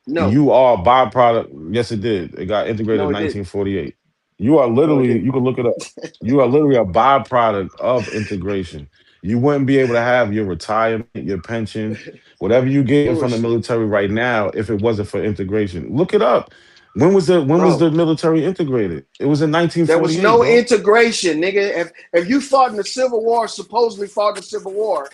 No. you are a byproduct. Yes, it did. It got integrated No, in it didn't. 1948. You are No, it literally, didn't. you can look it up. You are literally a byproduct of integration. You wouldn't be able to have your retirement, your pension, whatever you getting from the Bullshit. military right now if it wasn't for integration. Look it up. When was the Bro. military integrated? It was in There was 1948, no bro. integration, nigga. If you fought in the Civil War, supposedly fought in the Civil War,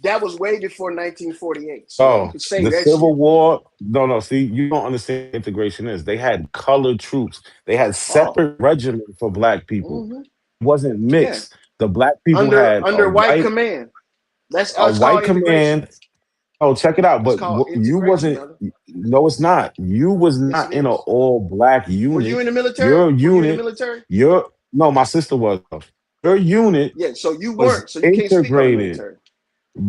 that was way before 1948. So you Oh, could say the that shit. Civil War. No, no. See, you don't understand what integration is. They had colored troops. They had Oh. separate regiments for black people. Mm-hmm. It wasn't Yeah. mixed. The black people Under had under white command. a It's white called integration. command. Oh, check it out. It's But called you integration, wasn't. brother. No, it's not. You was Yes, it not in an is. all black Were you unit. in the military? Your Were you in the unit. military? Your No. My sister was. Your unit Yeah. So you was weren't. So you can't speak on the integrated. military.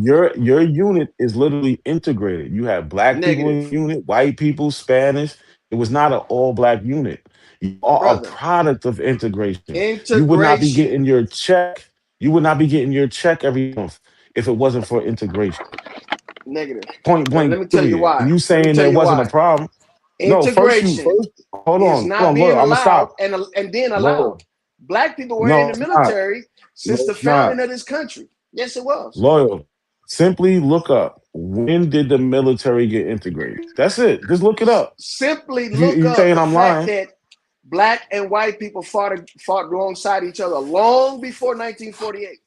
Your unit is literally integrated. You have black people in Negative, the unit, white people, Spanish. It was not an all black unit. You are a brother. product of integration. You would not be Integration. getting your check. You would not be getting your check every month if it wasn't for integration. Negative. Point Let blank me tell you period. And why. you Let me saying tell there you wasn't a why. problem? No, Integration hold is on, hold not on, look, being I'm gonna allowed stop. and then allowed. Loyal. Black people were in No, the it's not. military since No, the it's not. founding of this country. Yes, it was. Loyal. Simply look up when did the military get integrated. That's it. Just look it up. Simply If you look you up saying the I'm fact lying? that black and white people fought alongside each other long before 1948.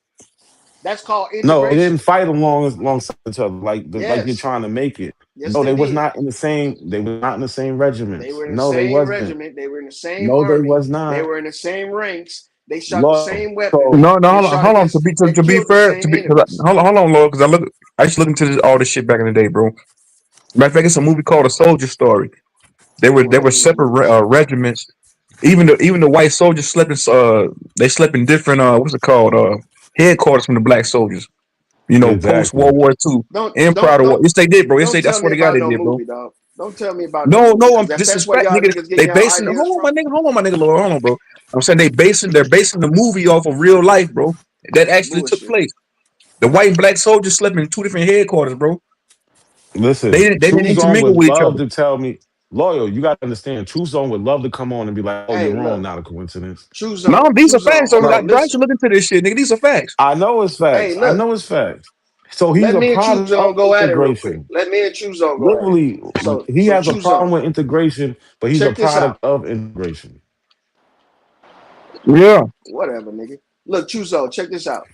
That's called No, they didn't integration. fight alongside each other like you're Yes, trying to make it. yes, No, they they was did. not in the same. They were not in the same They regiments. were in the No, they same wasn't. regiment. They were in the same No, they army. was They not. were in the same ranks. They shot the Loyal. same weapon So No, and hold shot on. To against and be killed the fair, same enemies. hold on, Lord, because I used to look into all this shit back in the day, bro. Matter of fact, it's a movie called A Soldier Story. They Boy, were them separate movies. regiments. Even the white soldiers slept in they slept in different what's it called headquarters from the black soldiers. You know, post exactly. World War II Don't and prior don't to war. don't Yes, they did, bro. Yes, don't they. I tell me swear to God, about they no did, bro. movie, dog. Don't tell me about no No, movie, no, because if that's where disrespect, y'all nigga. niggas getting They y'all basing. ideas Hold on, my from. nigga. Hold on, my nigga. Lord, hold on, bro. I'm saying they're basing the movie off of real life, bro. That actually took Bullshit. place. The white and black soldiers slept in two different headquarters, bro. Listen, They didn't True Zone intermingle would with each love other. to tell me, loyal. You got to understand. True Zone would love to come on and be like, "Oh, you're Hey, wrong. look, Not a coincidence." choose No, on, these are choose on. facts. Hold on, Bro, I listen. should look into this shit, nigga. These are facts. I know it's Hey, facts. I look. know it's facts. So he's Let a me and choose product on of go at it real quick. integration. Let me and choose on go at it. Literally, So he so has a choose problem on. with integration, but he's a Check this product out. of integration. Yeah. Whatever, nigga. Look, choose on. Check this out.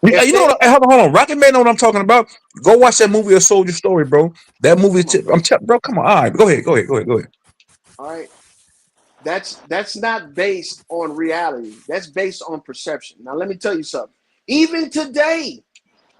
If You know they what? Hold on. Rocket Man know what I'm talking about. Go watch that movie, A Soldier Story, bro. That movie, come on, I'm bro. bro. Come on. All right, go ahead. All right. That's not based on reality. That's based on perception. Now let me tell you something. Even today,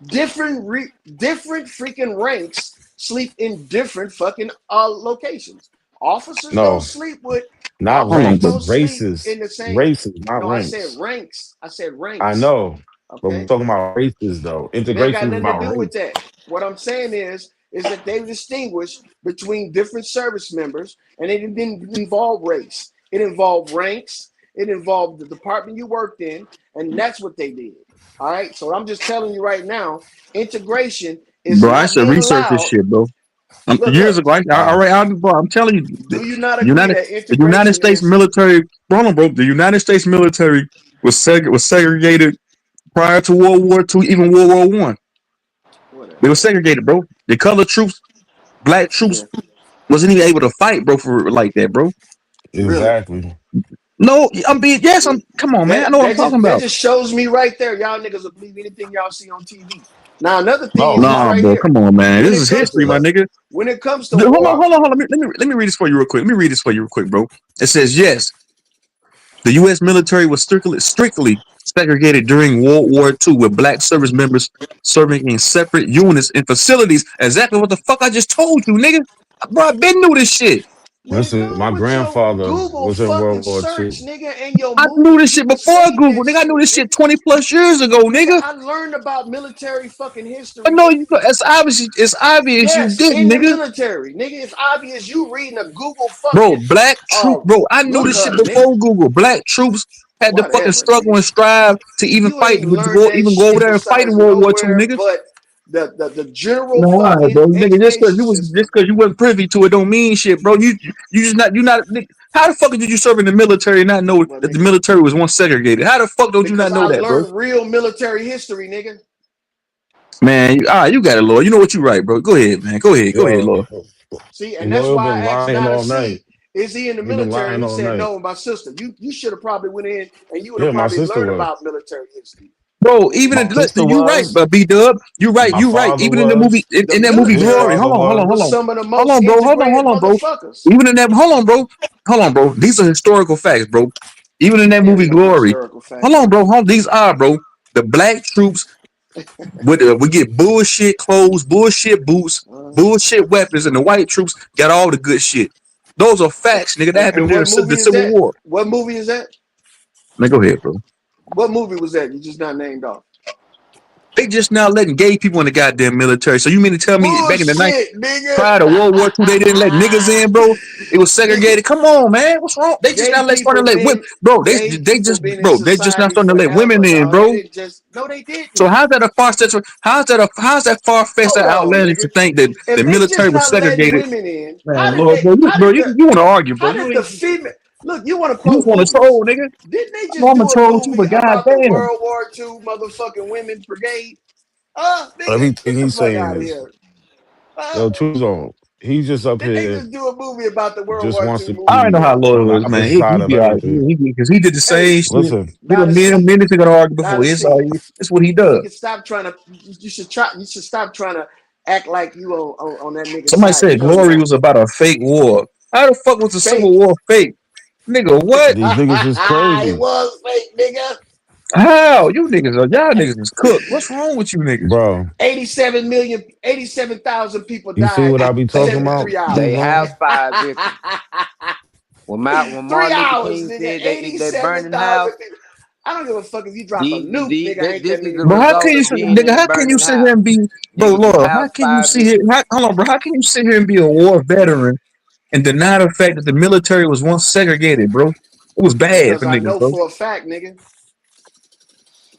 different freaking ranks sleep in different fucking locations. Officers don't No, sleep with not Hold on, officers bro. don't ranks, sleep races, in the same. races, not No, I said ranks. ranks. I said I ranks. know, but we're Okay. talking about races though. It ain't got Integration is nothing to about do with race. that. What I'm saying is that they distinguish between different service members, and it didn't involve race. It involved ranks. It involved the department you worked in, and that's what they did. All right. So I'm just telling you right now, integration is Bro, I not should being research this allowed. shit, bro. Look, Years look. ago, Uh, bro, I'm telling you, Do you not the agree United, that the United integration States is military, bro, the United States military was segregated prior to World War II, even World War One. whatever, They were bro? segregated, bro. The colored troops, black troops Yeah, wasn't even able to fight, bro, for like that, bro. really. exactly. No, I'm being yes, See, come on, man. I that know what I'm talking that about. just shows me right there. Y'all niggas will believe anything y'all see on TV. Now another thing is No, this Nah, right bro, here. come on, man. When This it is comes to history, my look, nigga. when it comes to Hold on, war, Let me read this for you real quick. Let me read this for you real quick, bro. It says yes, the U.S. military was strictly segregated during World War II, with black service members serving in separate units and facilities. Exactly what the fuck I just told you, nigga. Bro, I been knew this shit. nigga, listen, go my with your grandfather Google was in fucking World War search, II. nigga, and your I knew movies. this You shit can before save Google, that nigga. I knew shit, this shit nigga. 20 plus years ago, Nigga, nigga. I learned about military fucking I history, know nigga. you. It's obvious you Yes, didn't, in the nigga. military, nigga. It's obvious you reading a Google Bro, fucking bro, I knew this shit lookup, nigga. before Google. Black troops had to fucking Whatever, struggle nigga. and strive to even You fight, ain't learned that even go over shit there and fight in besides World War II, nowhere nigga. but the general No, all right, fucking bro, nigga, education system. just because you wasn't privy to it don't mean shit, bro. You just not you not. How the fuck did you serve in the military and not know Well, that the nigga, military was once segregated? How the fuck don't you because not I know that, bro? learned real military history, nigga. Man, you got it, Lord. You know what you right, bro. Go ahead, man. Go ahead, Yo, Lord. See, and that's Loyal why been I asked lying Nana all night. C, is he in the He been military? lying He all said, night. no, my sister. You should have probably went in and you would have Yeah, my probably sister learned was. about military history. Bro, Nigga. even My in, sister you right, was. B Dub, My you right. father Even in the movie, was. The in that movie His Glory. military father was was. some of the most Bro. integrated Hold on, bro. motherfuckers. Even in that, hold on, bro. These are historical facts, bro. Even in that There movie ain't no Glory. historical Hold facts, on, bro. nigga. Hold on. These are, bro. The black troops we get bullshit clothes, bullshit boots, Uh, bullshit weapons, and the white troops got all the good shit. Those are facts, nigga. That happened and during what movie the is Civil that? War. What movie is that? Man, go ahead, bro. What movie was that? You just not named off. They just now letting gay people in the goddamn military. So you mean to tell me back in the night Bullshit, nigga. prior to World War II they didn't let niggas in, bro? It was segregated. Come on, man. What's wrong? They just now starting to let women, bro. Gay people been in They just now society starting to let women forever, in, dog. They bro. didn't just no, they So didn't. how's that far fetched Hold or on, outlandish to nigga. think that the If they military just was not letting segregated? women in, how Man, did Lord, they? bro, How did you want to argue, bro? how did the female look? You want to You quote just want to movies? troll, nigga. Didn't they I know just I'm a do a troll too, movie but about the goddamn, World War II motherfucking women's brigade? Nigga, Everything get the he's fuck saying out of is, here. yo, choose on. He's just up Did they here, just do a movie about the World just War wants II to I movie, don't know be how bro? loyal on is, the man. opposite He side of be all right. everything. Because he did the Hey, same shit. Listen, He now done to me and see, many niggas argue now before. to It's all see. right. It's what he You does. can stop trying to. You should try. You should stop trying to act like you on that nigga's Somebody side. You said know Glory you was about a fake war. How the fuck was the Civil fake. War fake? Nigga, what? these niggas is It crazy, was fake, nigga. How? Y'all niggas is cooked. What's wrong with you niggas? bro. 87,000 people You see died what I in be They talking about? 73 they hours. house Choose fire victims. When Three Martin Luther hours, King nigga. said they burning the 87,000 house, people. I don't give a fuck if you drop a nuke, nigga. Ain't this that is many the Bro, how people can result gonna you, of die? being in nigga? a How can you burning sit here house. and be, bro, Niggas was Lord? How house can you fire sit here? victims. Hold on, bro. How can you sit here and be a war veteran and deny the fact that the military was once segregated, bro? It was bad Because for I niggas, know bro. for a fact, nigga.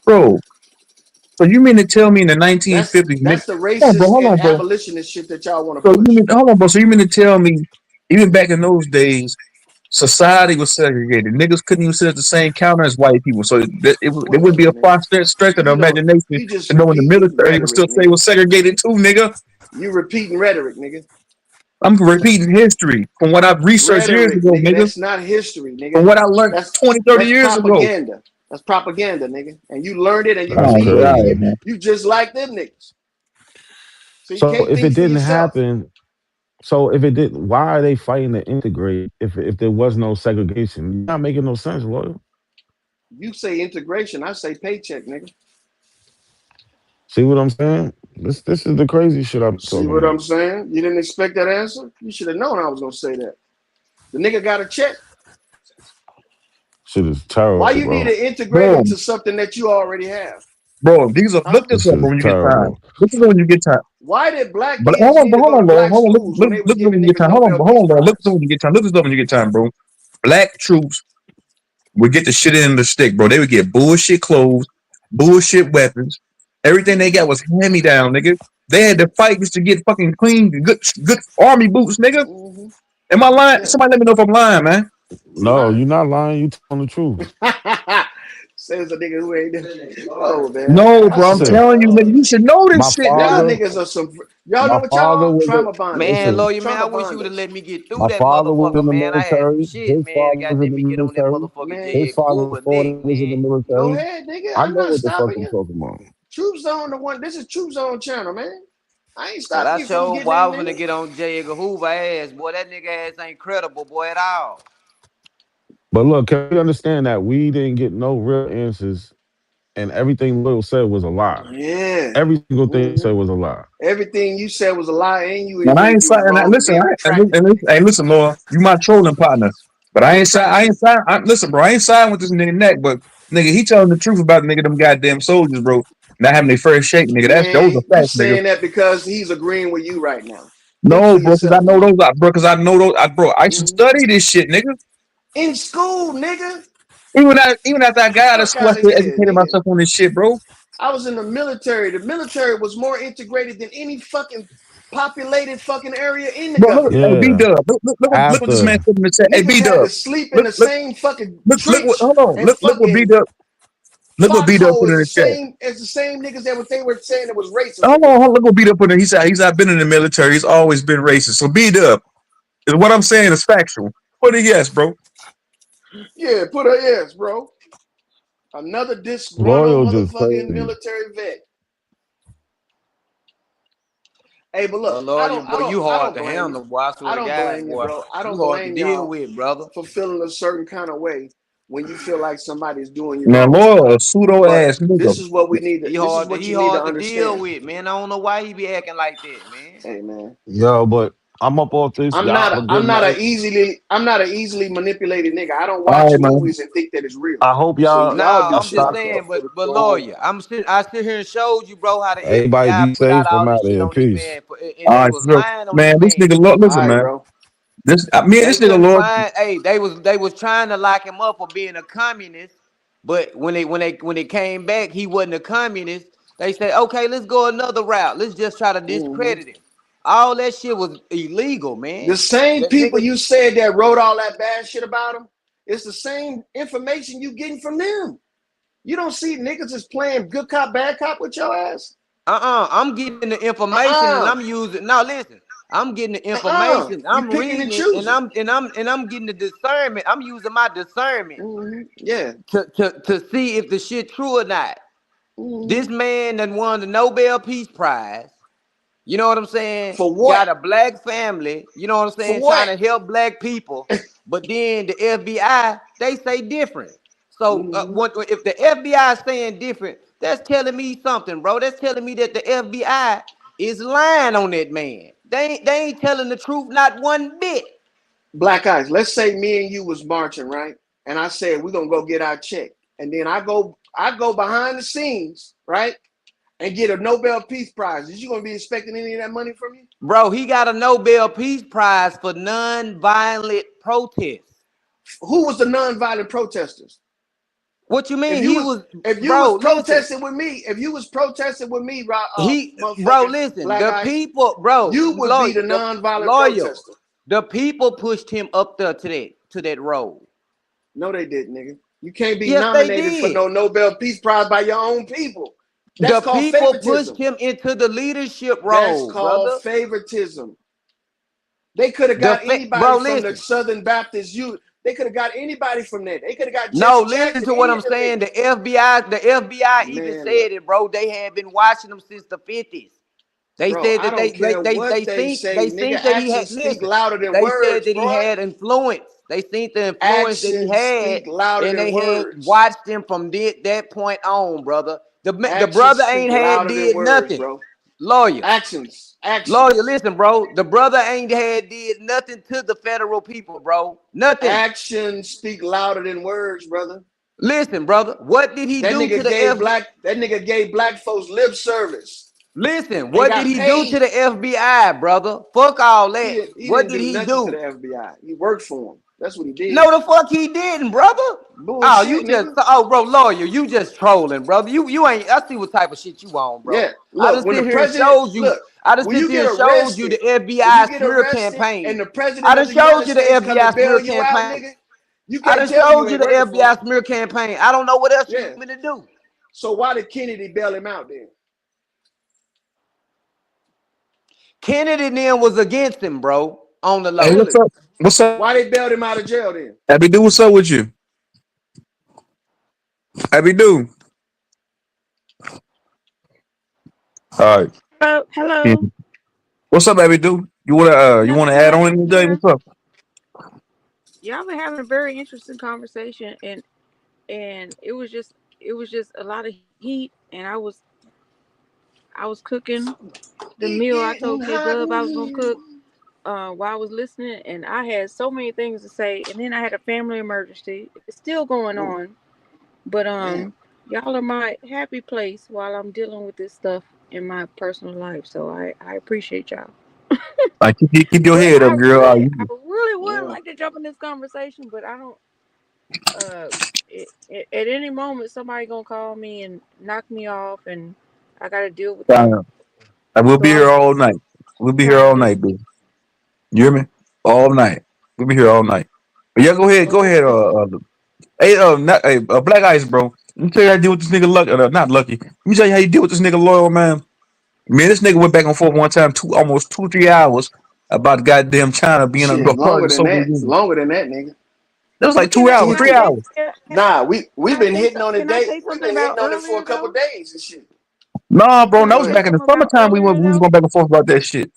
Bro, so you mean to tell me in the That's 1950s, nigga? that's the racist Hold and on, bro. abolitionist shit that y'all want to So push. hold on, bro. So you mean to tell me, even back in those days, society was segregated. Niggas couldn't even sit at the same counter as white people. So it wouldn't be Whatever, a far nigga. stretch of the You don't. imagination You just to know in the repeating military would rhetoric, still say it nigga. was segregated too, nigga. You repeating rhetoric, nigga. I'm repeating history from what I've researched years Rhetoric, ago, nigga. nigga. That's not history, From nigga. what I learned That's 20, 30 that's years ago. propaganda. That's propaganda, nigga. And you learned it and you That's Oh, repeating it, and God, crazy. man. you just like them niggas. So you So can't if it think for didn't yourself. happen, so if it did, why are they fighting to integrate if there was no segregation? You're not making no sense, Loyal. You say integration, I say paycheck, nigga. See what I'm saying? This is the crazy shit I'm See talking what about. I'm saying? You didn't expect that answer? You should have known I was gonna say that. The nigga got a check. Shit is Why terrible, you need bro. to integrate Bro, into something that you already have? Huh? look this This up bro, is when you get time. terrible. Look this up when you get time. Why did black But kids need to hold go to on, bro. black Hold on. schools when they was Look when giving you get niggas time. Nobel Hold Peace on, bro. Look this up Prize? when you get time. Look this up when you get time, bro. Black troops would get the shit in the stick, bro. They would get bullshit clothes, bullshit weapons. Everything they got Mm-hmm. was hand me down, nigga. They had to fight just to get fucking clean, good army boots, nigga. Mm-hmm. Am I lying? Yeah, Somebody let me know if I'm lying, man. you No, lying. you're not lying. You telling the truth. Says a nigga who ain't. Oh man, No, I bro. I'm swear, Listen, telling you, dog. nigga. You should know this my shit, Y'all nigga. father, niggas are some. Y'all know my what y'all father are? was Trauma a Man, bonders. listen. lawyer, man, I Trauma wish you would have bonders. let me get through My that father was motherfucker, in the man. I had some military. shit, His man. father Got was in let the me get on that military. motherfucker Man, His J. father Hoover before neck, that was in the man. go military. ahead, nigga. I I'm know not what the fuck stopping I'm you. talking about. Troop Zone, the one. This is Troop Zone channel, man. I ain't But stopping I you from sure, getting boy, I that, was gonna nigga. get on J. Edgar Hoover ass. Boy, that nigga ass ain't credible, boy, at all. But look, can we understand that we didn't get no real answers, and everything Lil said was a lie. Yeah. Every single thing he Mm-hmm. said was a lie. Everything you said was a lie, and you And I admitted ain't you was saying that. wrong, and Listen, then retracted. hey, listen, Laura, you my trolling partner. But I'm trying to see. listen, bro, I ain't siding with this nigga neck, but nigga, he telling the truth about nigga them goddamn soldiers, bro. Not having their first shake, nigga. Those Man, are you facts, nigga. saying that because he's agreeing with you right now. Think for No, bro, because I yourself, know nigga. those, bro, because I know those, bro. I used to Mm-hmm. study this shit, nigga. In school, nigga. Even after I got out of Fuck school, I out of still here, educated nigga. myself on this shit, bro. I was in the military. The military was more integrated than any fucking populated fucking area in the Bro, look, government. hey, B Yeah. Dub, look what this man After said in the chat. Hey, Niggas B had Dub, to sleep in look, the look, same fucking look what, trench hold on, and look what B fucking Dub, look what B Dub foxhole put as in the the chat. same niggas that what they were saying it was racist Hold on, against. look what B Dub put in. He's I've been in the military. He's always been racist. So B Dub is what I'm saying is factual. Put a yes, bro. Yeah, put a yes, bro. Another disgruntled loyal, just motherfucking crazy. military vet. Hey, but Well, look, lawyer, boy, you I hard don't to blame you. handle, boy. I swear I to don't God, blame you, boy. bro. I You don't hard to blame deal y'all with, brother. for feeling a certain kind of way when you feel like somebody's doing you Man, wrong. Laura, a pseudo But ass nigga. this is what He you need to hard to deal understand. with, man. I don't know why he be acting like that, man. Hey man. Yo, but I'm up off this. Y'all have a good night. I'm not a easily manipulated nigga. I don't All watch right, man. movies and think that it's real. I hope See, y'all No, y'all do y'all I'm shit just stop like that. saying, up for the but storm. lawyer, I sit here and showed you, bro, how the Everybody FBI be put out safe. I'm all this out of shit here. on this Peace. man, and All they right, was so, lying on this man, this man. nigga, All listen, right, man. bro. They This nigga, couldn't Lord, find. Hey, they was trying to lock him up for being a communist, but when they came back, he wasn't a communist. They said, okay, let's go another route. Let's just try to Mm-hmm. discredit him. All that shit was illegal, The man. same That people nigga. you said that wrote all that bad shit about him, it's the same information you getting from them. You don't see niggas is playing good cop, bad cop with your ass. I'm getting the information and Uh-uh. I'm using. Now listen, I'm getting the Uh-uh. information. You I'm picking and reading it, and choosing. I'm getting the discernment. I'm using my discernment Yeah. to see if the shit true or not. This hmm man that won the Nobel Peace Prize. You know what I'm saying? For what? Got a black family, you know what I'm For saying, trying what? to help black people. But then the FBI, they say different. So hmm if the FBI is saying different, that's telling me something, bro. That's telling me that the FBI is lying on that man. They ain't telling the truth, not one bit. Black eyes. Let's say me and you was marching, right? And I said we're gonna go get our check, and then I go behind the scenes, right, and get a Nobel Peace Prize. Is you gonna be expecting any of that money from me? Bro, he got a Nobel Peace Prize for non-violent protests. Who was the nonviolent protesters? What you If mean? you He was was, if you was bro, listen. protesting with me, if you was protesting with me, Bro, motherfucking listen, black the eyes, people, bro, you would be the the nonviolent lawyer, protester. the people pushed him up there to that road. No, they didn't, nigga. You can't be Yes, they nominated for did. no Nobel Peace Prize by your own people. That's The called people pushed favoritism. him into the leadership That's role, called brother. favoritism. They could have got Bro, anybody from the listen. Southern Baptist Youth. They could have got anybody from that. They could have got No, Jesse listen Jackson, to what any I'm of them saying. niggas. The FBI even Man, look, said it, bro. They had been watching him since the 50s. They bro, said I that don't care what they they say, nigga. think that he had, Actions speak listen, louder than they said words, that he bro. had influence. They seen the influence that he Actions had, speak louder and than they had words. watched him from that point on, brother. The Actions brother speak ain't had louder than did words, nothing. bro. Lawyer, Actions, lawyer, actions, listen, bro. The brother ain't had did nothing to the federal people, bro. Nothing. actions speak louder than words, brother. Listen, brother. What did he do to the F? That nigga gave black folks lip service Listen, and what did got he do to paid. the FBI, brother? Fuck all He that. didn't, he What didn't did do he nothing to do? the FBI. He worked for him. That's what he did. No, the fuck he didn't, brother. Oh, Bullshit, you just nigga. bro, lawyer, you just trolling, brother. You ain't. I see what type of shit you on, bro. Yeah. Look, when the president, look, I just when sit you here get and showed you arrested, the when you FBI get smear arrested campaign. and the I president of done the showed United you the States come to FBI bail smear you out, campaign. nigga, you I can't done tell me you showed you ain't the working for him. FBI smear campaign. I don't know what else you Yeah. want me to do. So why did Kennedy bail him out then? Kennedy then was against him, bro, on the Hey, low. what's Really? up? What's up? Why they bailed him out of jail then? Abby do, what's up with you? Abby do. All right. Oh, Yeah. hello. What's up, Abby do? You wanna Nothing add on much. I'm anything? here. What's up? Y'all been having a very interesting conversation, and it was just a lot of heat, and I was cooking the It meal I getting told K hot Bub in I was gonna here. cook while I was listening, and I had so many things to say, and then I had a family emergency. It's still going Ooh, on, but damn. y'all are my happy place while I'm dealing with this stuff in my personal life. So I appreciate y'all. Like keep your But head up, girl. I really would Yeah. like to jump in this conversation, but I don't. Uh, at any moment, somebody gonna call me and knock me off, and I gotta deal with that. Uh, we'll So be here all night. We'll be here trying to all just night, dude. You hear me? All night. We'll be here all night. But yeah, go ahead. Go ahead. Okay. Hey, Black Ice, bro. Let me tell you how you deal with this nigga Lucky. Not Lucky. Let me tell you how you deal with this nigga Loyal, man. Man, this nigga went back and forth one time, almost 2 3 hours about goddamn China being a Shit, part of longer the than Soviet that. Union. Longer than that, nigga. That was like But 2 hours, Two, can I three three. say hours. Nah, we've been hitting on it can I day. say We've something been hitting about on it for a earlier couple though? days and shit. Nah, bro, Can that I Go was say ahead. back in the something about summertime. earlier We was though? going back and forth about that shit.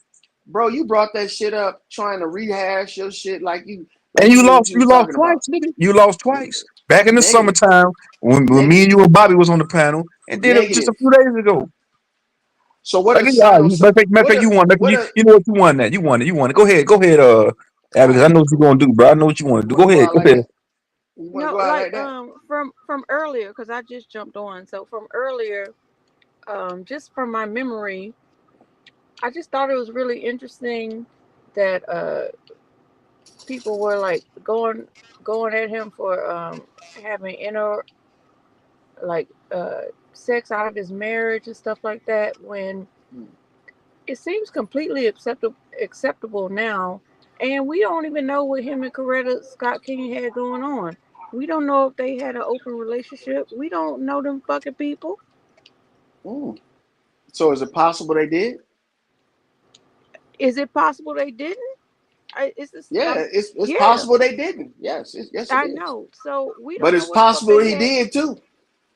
Bro, you brought that shit up trying to rehash your shit like you And knew what you you was lost talking twice, about. nigga. You lost twice. Back in the Negative. summertime when me Negative. and you and Bobby was on the panel, and did it just a Negative. few days ago. So what Like, does yeah, sound so matter of what fact, a you won. what a You know what, you won that. You won it. You won it. Go ahead, Abby, all because I right. know what you're gonna do, bro. I know what you want You to do. wanna Go go ahead, out go like ahead. that? You wanna No, go out like like that? from earlier because I just jumped on. So from earlier, just from my memory, I just thought it was really interesting that people were like going at him for having inner like sex out of his marriage and stuff like that when Hmm. it seems completely acceptable now, and we don't even know what him and Coretta Scott King had going on. We don't know if they had an open relationship. We don't know them fucking people. Mm. So is it possible they did? Is it possible they didn't? It's this, Yeah, it's yeah, possible they didn't. Yes, yes it I is. know. So we But don't know it's what the fuck possible they he had. did too.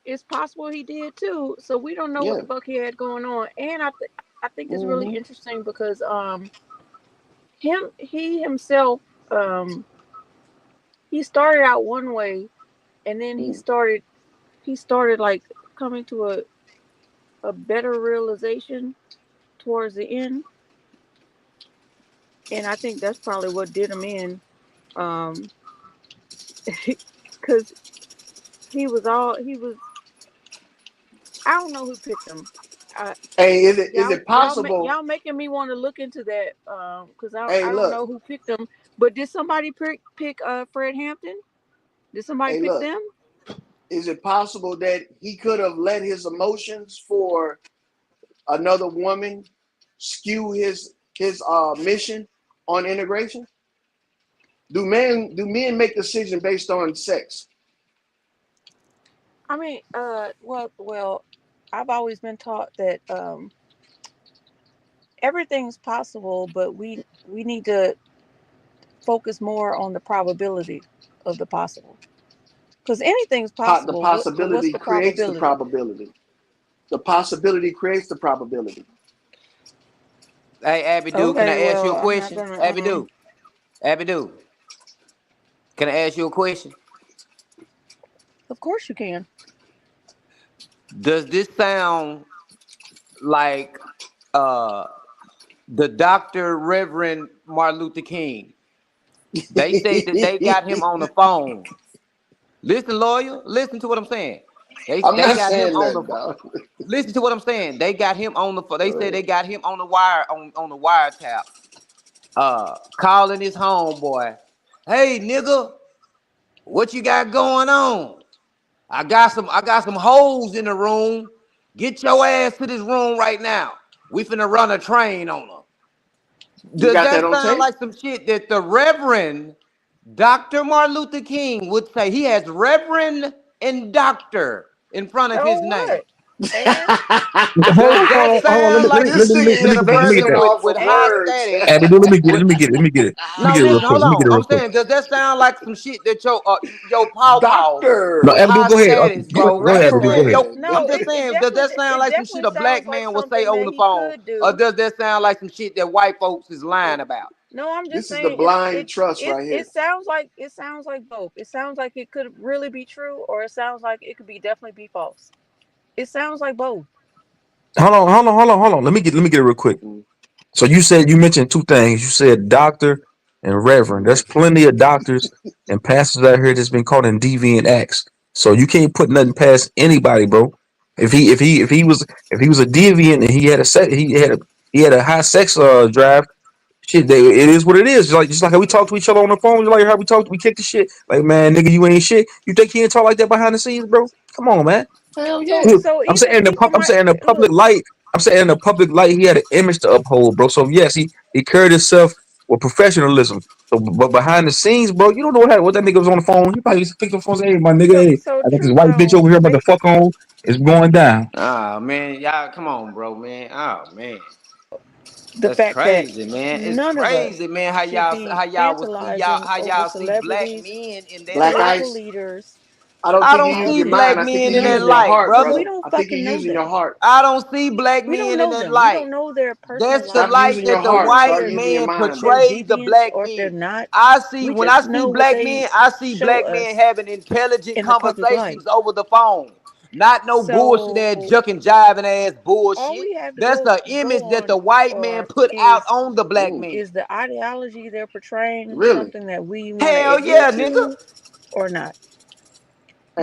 It's possible he did too. So we don't know what Yeah. the fuck he had going on. And I think it's really Hmm. interesting because he himself he started out one way, and then he started like coming to a better realization towards the end, and I think that's probably what did him in, um, because he was. I don't know who picked him. Uh, Hey, is y'all it y'all possible? y'all making me want to look into that because Hey, I don't look. know who picked him. But did somebody pick Fred Hampton? Did somebody Hey, pick look. them? Is it possible that he could have let his emotions for another woman skew his mission on integration? Do men make decisions based on sex? I mean, well, I've always been taught that everything's possible, but we need to focus more on the probability of the possible. Because anything's The possible, but what's possibility the creates the probability? probability. The possibility creates the probability. Hey, Abby, can Okay, I ask you well, a I'm not question? gonna. Abby, can I ask you a question? Of course you can. Does this sound like uh the Dr. Reverend Martin Luther King? They say that they got him on the phone. Listen, lawyer, listen to what I'm saying. They I'm they not got him saying on the that, phone. dog. Listen to what I'm saying. They got him on the phone. They say Uh, they got him on the wire on the wiretap. Calling his homeboy. Hey, nigga, what you got going on? I got some hoes in the room. Get your ass to this room right now. We finna run a train on her. you Does got that that on sound tape? like some shit that the Reverend Dr. Martin Luther King would say? He has Reverend and Doctor in front of So his name. what? And Does Hold that on, hold on. sound like some This nigga shit Let that is a me messing get person that. with with the high words. status Abby, let me get it. would? Let me get it. Let me get it. Let me No, get it real listen, quick. hold Let me get on. it real I'm quick. saying, does that sound like some shit that your pawpaw No, Doctor with Abby, high go ahead. status, get bro? Go ahead, Abby. Go ahead. Yo, Reverend. I'm no, just it saying, does definitely that sound it like some shit definitely a black sounds like man would say something on that the he phone, could or do. does that sound like some shit that white folks is lying about? No, I'm just This is the saying blind trust it right it here. sounds like both. It sounds like it could really be true, or it sounds like it could be definitely be false. It sounds like both. Hold on. Let me get it real quick. Mhm. So you mentioned two things. You said doctor and reverend. There's plenty of doctors and pastors out here that's been caught in deviant acts. So you can't put nothing past anybody, bro. If he was a deviant and he had a high sex drive. Shit, it is what it is. Just like how we talk to each other on the phone, just like how we kick the shit. Like, man, nigga, you ain't shit. You think he ain't talk like that behind the scenes, bro? Come on, man. Hell So yeah. so I'm saying even even I'm my saying in the public look. light. I'm saying in the public light, he had an image to uphold, bro. So yes, he carried himself with professionalism. So, but behind the scenes, bro, you don't know what that nigga was on the phone. He probably just picked up the phone and say, "Hey, my nigga, So hey, so I got this truth white bitch over zone. here, about to fuck on. It's going down." Ah, man, y'all, come on, bro, man. Oh, man, The that's fact that crazy, man. It's none of us crazy, man. How should y'all be how y'all would see y'all fantasizing how over y'all see black celebrities, men in that Black light. political ice. leaders, I don't I think you don't use see your black mind. I politicians, think men you're in that using your anything. light, heart, Because we brother. brother. don't I think you're fucking know using your them. heart. I don't see black We don't men in know that them. We light. don't know their personal That's the Stop lives. light using that your the We heart. don't know Start white using your man mind, they're brother. portrays the deviants black or if they're men. not. I see We when I just see know what black they men, I see show black men us having intelligent in the public light. conversations over the phone. Not no bullshit ass So juck and jiving ass all bullshit. we have to That's go the go image that on the white man for put out on the black Mm, man. is the ideology they're portraying really? something that we want to Hell adhere yeah, nigga. to or not?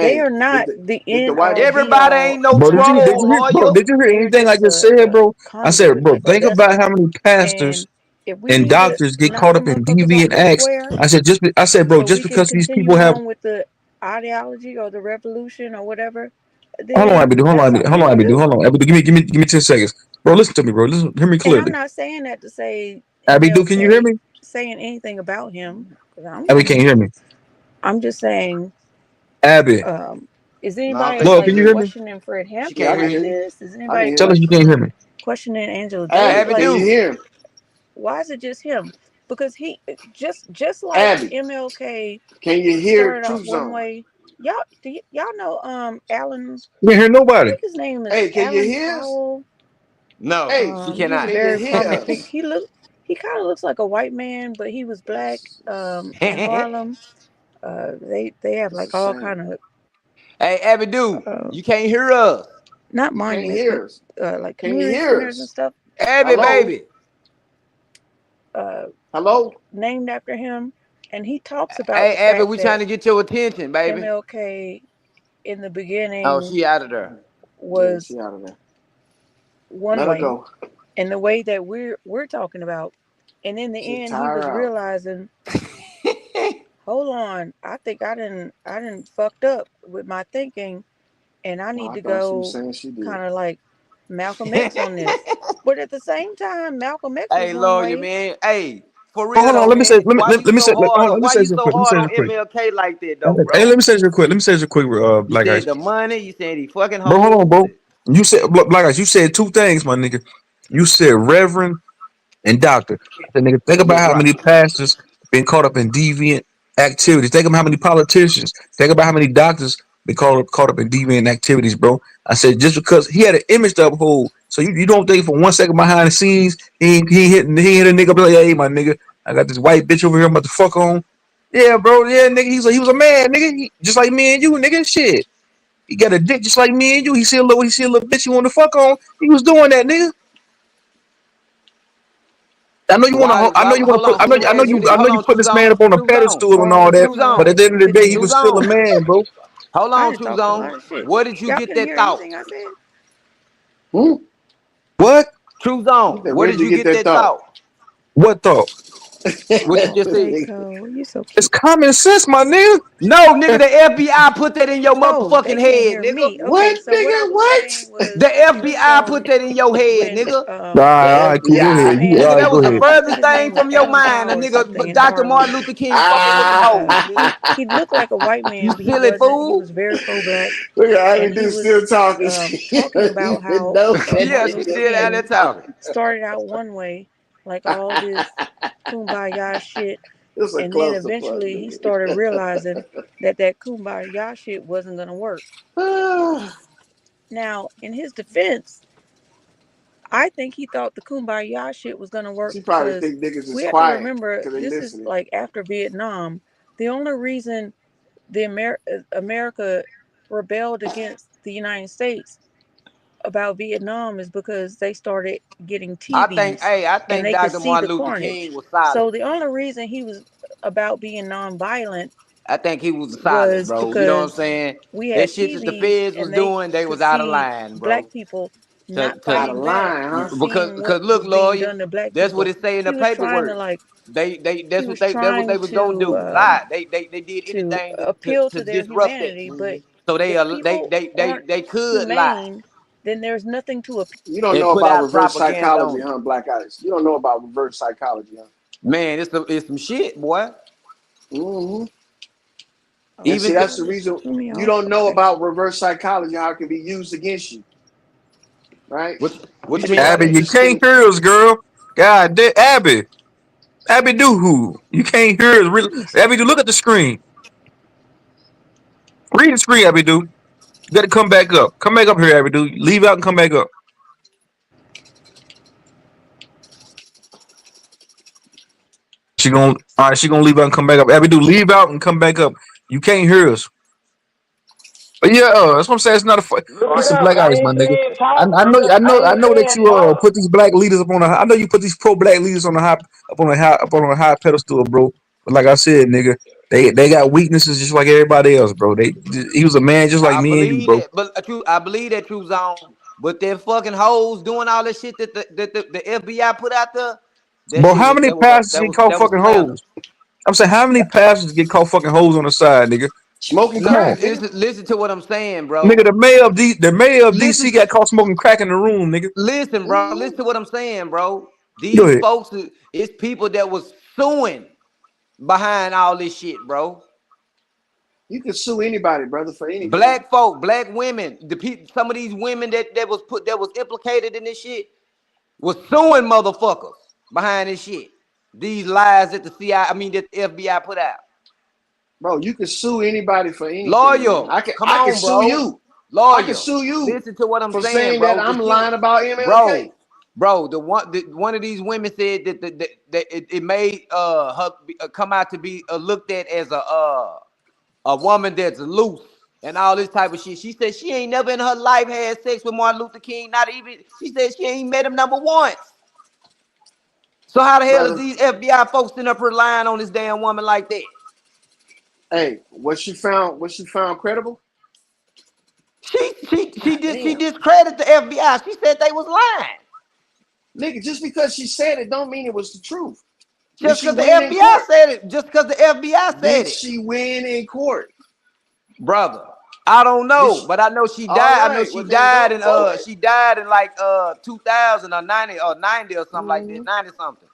They Hey, are not the did the end white all be Everybody all ain't no Bro, did you of did troll, you us. hear, bro? lawyer. Did you hear They're anything I just just said, a bro? I said, conduit, bro, a think about how vessel. many pastors And if we and need to doctors get knock caught up them in motherfuckers off deviant the acts. square I said, bro, so just we can because these continue people have. on with the ideology or the revolution or whatever, Hold on, then Abby, hold that's on, Abby, something hold they're on, gonna Abby, do. hold on, Abby, give me 10 seconds, bro. Listen to me, bro. Listen, hear me And I'm clearly. not saying that to say Abby, hell can you hear say me? saying anything about him because I don't Abby, know can't him. hear me. I'm just saying Abby, um Is No, I anybody think Lord, she can like you do. hear me? questioning Fred She Yeah, Hampton I can't can hear like hear you. you. this? Is I can anybody hear Tell you. us you can't hear me. questioning Angela Davis? Abby, Like, can you Abby do. hear him? why is it just him? Because he just like Abby, MLK can you hear started off Truth one Zone? way. Y'all know Alan? You can't hear I nobody. think his name is Hey, can you Alan hear us? Powell. No, Hey, she He's a cannot. can you very hear prominent us? figure. He kind of looks like a white man, but he was black in Harlem. They have It's a like all shame. kind of Hey, Abby do. uh, You can't hear us. not You can't monuments, but hear us. like Can you community hear centers and us? stuff Abby, Hello? baby. uh, Hello? named after him. And he talks about Hey, the Abby, fact we trying that to get your attention, baby. MLK in the Oh, beginning she out of there. Yeah, was she out of there. one Let her way, go. and the way that we're talking about, and in She the end, he tire was out. realizing, hold on, I didn't fucked up with my thinking, and I Oh, need I to thought she was go saying she did. kind of like Malcolm X on this. But at the same time, Malcolm X was Hey, one lawyer, way. man. Hey, for Oh, real hold on. though, Let me say. man. Let me Why let, you let me say. so hard? Hold on, let me Why say you this real so quick. Let me say hard this on real quick. MLK like that, though, Hey, let bro? me say this real quick. Let me say this real quick. You Black said guys, the money. You said he fucking bro. Hold on, hoes. bro. You said Black guys. You said two things, my nigga. You said Reverend and doctor. I said, nigga, think about how Right. many pastors been caught up in deviant activities. Think about how many politicians. Think about how many doctors been caught up in deviant activities, bro. I said just because he had an image to uphold, so you don't think for 1 second behind the scenes he hit a nigga be like, hey my nigga, I got this white bitch over here I'm about to fuck on. Yeah, bro. Yeah, nigga. He was a man, nigga. Just like me and you, nigga. Shit. He got a dick just like me and you. He see a little bitch he want to fuck on. He was doing that, nigga. I know you want to. I know you want to Hold put. on. So let me ask you this. I know Hold you on, put True this man Zone. up on a True Zone. pedestal and all that. True But Zone. at the end of the day, he True was still a Zone. man, bro. Hold I on, done True talked a Zone. lot of shit. Where did you Y'all get couldn't that hear thought? anything I said. Hmm? What? True Zone. He said, Where where'd did you you get get that that thought? thought? What thought? What you Oh, just said? Draco, you so It's cute. common sense, my nigga. No, nigga, the FBI put that in your Oh, they motherfucking can't head, hear nigga. me. Okay, What, so what I nigga? was What? saying The was True FBI put Zone that in your head, when nigga. All The right, cool. Go this ahead. FBI. You Nigga, man all right? that was Go the ahead. I think furthest his thing name was from your Alan mind, a Powell or nigga. something in Dr. Martin Harlem. Luther King fucking with them hoes, nigga. He looked like a white You man, but he silly wasn't. He fool. was very pro-black, Look at and Ivy he Dude was still talking. She talking don't about even how know Yeah, Martin she Luther that. still out there King talking. started out one way, like all this kumbaya shit, It's a and then clusterfuck, eventually he started realizing that that kumbaya shit wasn't gonna work. nigga. Now, in his defense, I think he thought the kumbaya shit was gonna work She probably because think niggas is we have to quiet remember because they this is listening. like after Vietnam. The only reason America rebelled against the United States about Vietnam is because they started getting TVs I and think they could Dr. see the Martin Luther carnage. King was solid. So the only reason he was about being nonviolent I think he was solid, was bro. You know what I'm because saying? we That had shit that the TVs feds was and they doing, they could was out of see line, bro. black people To not to Out of fighting back line, and huh? seeing because what look, was being lawyer, done to black that's what people. it say in the He was trying to paperwork. like That's he what was they trying was gonna do. Lie. They did to anything appeal to to their disrupt that. humanity, but So if people aren't they could lie humane, then there's nothing to appeal. You don't and know put about out reverse propaganda psychology, on it. huh, Black Ice? You don't know about reverse psychology, huh? Man, it's some shit, boy. Mm-hmm. Oh, And see, Even okay, that's I the guess it reason threw me you off. don't know Okay. about reverse psychology, how it can be used against you, right? what You you just mean? thought Abby, you you just can't couldn't. hear us, girl. God damn, Abby. Abby, do who? You can't hear us. Really. Let me see. Abby, do look at the screen. Read the screen, Abby, do. You got to come back up. Come back up here, Abby, do. Leave out and come back up. She gonna all right. She gonna leave out and come back up. Abby, do leave out and come back up. You can't hear us. But yeah, that's what I'm saying. It's not a fight. Look it Listen, up. Black I Ice, my ain't nigga. saying talk, nigga. I I ain't know that saying you talk. put these black leaders up on a. I know you put these pro black leaders on a high up on a high pedestal, bro. But like I said, nigga, they got weaknesses just like everybody else, bro. He was a man just like I me and you, believe bro. that, but I believe that true zone. But them fucking hoes doing all that shit that the FBI put out there, that Bro, shit how was many pastors get caught that was fucking slander. hoes? I'm saying, how many pastors get caught fucking hoes on the side, nigga? Smoking No, Come on, crack, nigga. listen to what I'm saying, nigga. bro. The mayor of DC Listen, got caught smoking crack in the room, nigga. listen, bro. Mm-hmm. Listen to what I'm saying, bro. Go These ahead. folks, it's people that was suing behind all this shit, bro. You can sue anybody, brother, for anything. Black folk, black women, some of these women that was implicated in this shit was suing motherfuckers behind this shit. These lies that that the FBI put out. Bro, you can sue anybody for anything. Loyal, Man. come I on, can bro. sue you. Loyal. I can sue you. Listen to what I'm for saying, that bro. I'm lying about MLK. Bro, one of these women said that it made her come out to be looked at as a woman that's loose and all this type of shit. She said she ain't never in her life had sex with Martin Luther King. Not even, she said she ain't met him number once. So how the hell is these FBI folks sitting up here lying on this damn woman like that? Hey, was she found credible? She discredited the FBI. She said they was lying. Nigga, just because she said it don't mean it was the truth. Just because the FBI said it. Just because the FBI said it. Did she win in court? Brother, I don't know, but I know she died. Right, I know she died in she died in like 2000 or 90 or something like that. 90 something.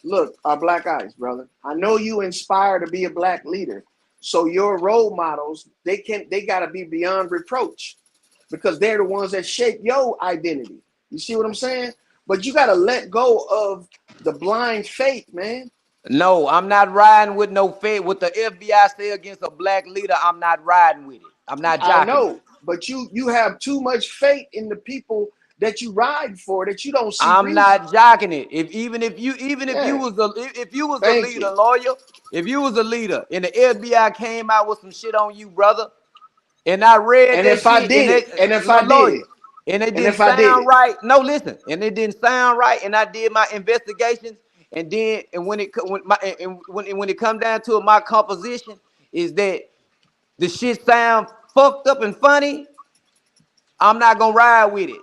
Look, Black Ice, brother. I know you inspire to be a black leader. So your role models, they gotta be beyond reproach because they're the ones that shape your identity. You see what I'm saying? But you gotta let go of the blind faith, man. No, I'm not riding with no faith. What the FBI say against a black leader, I'm not riding with it. I'm not jocking. I know, but you have too much faith in the people that you ride for that you don't see. I'm not jocking it. If you was a leader, lawyer, if you was a leader and the FBI came out with some shit on you, brother, and I read and that if I did it, and if I did it, and it didn't sound right. No, listen, and it didn't sound right, and I did my investigations, and then when it come down to it, my composition is that the shit sound fucked up and funny. I'm not gonna ride with it.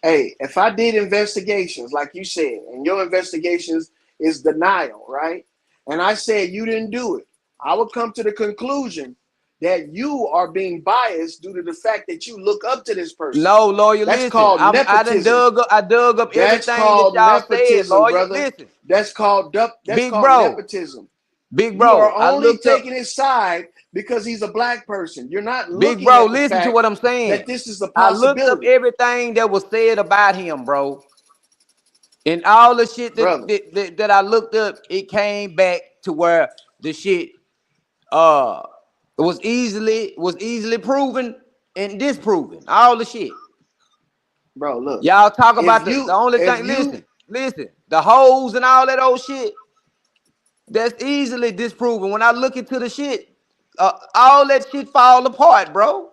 Hey, if I did investigations like you said, and your investigations is denial, right? And I said you didn't do it, I would come to the conclusion that you are being biased due to the fact that you look up to this person. No, lawyer, that's listen. Called nepotism. I dug up that's everything called that y'all nepotism, said, lawyer. brother. Listen. That's called big bro. Nepotism. Big bro, you are only taking his side because he's a black person. You're not looking big bro, at the listen fact to what I'm saying. That this is a possibility. I looked up everything that was said about him, bro. And all the shit that I looked up, it came back to where the shit was easily proven and disproven. All the shit. Bro, look. Y'all talk about the only thing. Listen. The hoes and all that old shit. That's easily disproven. When I look into the shit, all that shit fall apart, bro.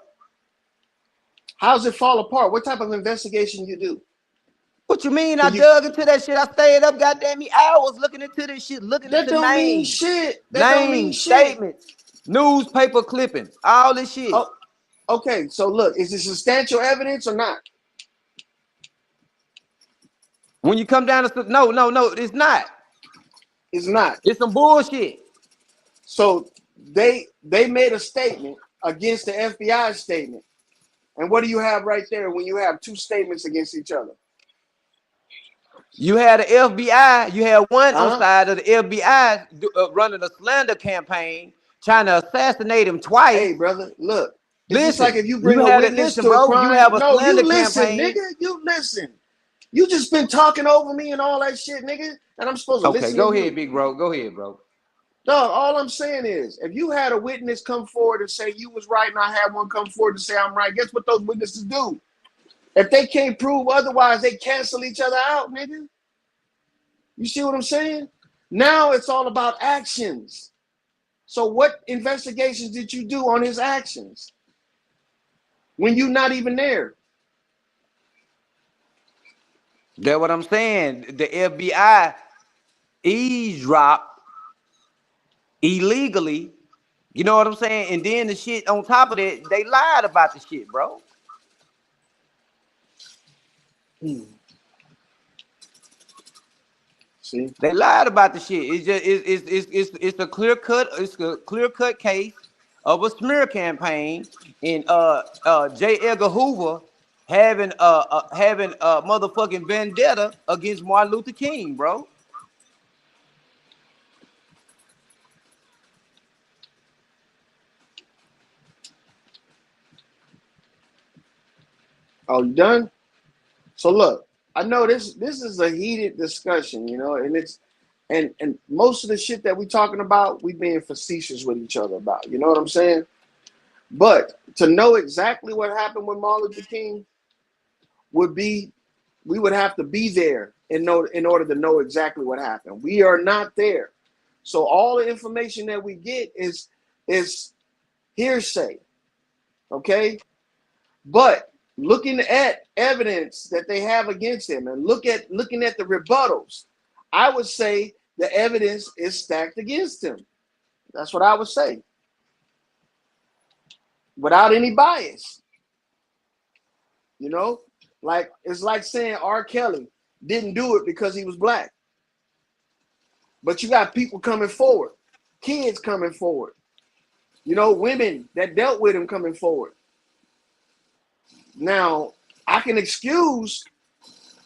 How's it fall apart? What type of investigation you do? What you mean? I dug into that shit. I stayed up, goddamn me, hours looking into this shit, looking into names. That don't mean shit. Names, statements, newspaper clippings, all this shit. Oh, okay, so look, is it substantial evidence or not? When you come down to no, it's not. It's not. It's some bullshit. So they made a statement against the FBI statement. And what do you have right there when you have two statements against each other? You had the FBI. You had one on side of the FBI running a slander campaign, trying to assassinate him twice. Hey, brother, look. It's just like if you bring a witness to a crime. You have a slander listen, campaign. Nigga. You listen. You just been talking over me and all that shit, nigga. And I'm supposed to listen. Okay, go ahead, big bro. Go ahead, bro. Dog, all I'm saying is, if you had a witness come forward and say you was right, and I had one come forward to say I'm right, guess what those witnesses do? If they can't prove otherwise, they cancel each other out, nigga. You see what I'm saying? Now it's all about actions. So what investigations did you do on his actions when you're not even there? That's what I'm saying. The FBI eavesdropped illegally. You know what I'm saying? And then the shit on top of that, they lied about the shit, bro. See, they lied about the shit. It's just it's a clear cut case of a smear campaign, and J. Edgar Hoover having a motherfucking vendetta against Martin Luther King, bro. Oh, you done? So look, I know this is a heated discussion, and and most of the shit that we talking about, we being facetious with each other about. You know what I'm saying? But to know exactly what happened with Martin Luther King would be, we would have to be there in order to know exactly what happened. We are not there. So all the information that we get is hearsay. Okay? But looking at evidence that they have against him and looking at the rebuttals, I would say the evidence is stacked against him. That's what I would say. Without any bias. You know? Like it's like saying R. Kelly didn't do it because he was black. But you got people coming forward, kids coming forward, women that dealt with him coming forward. Now, I can excuse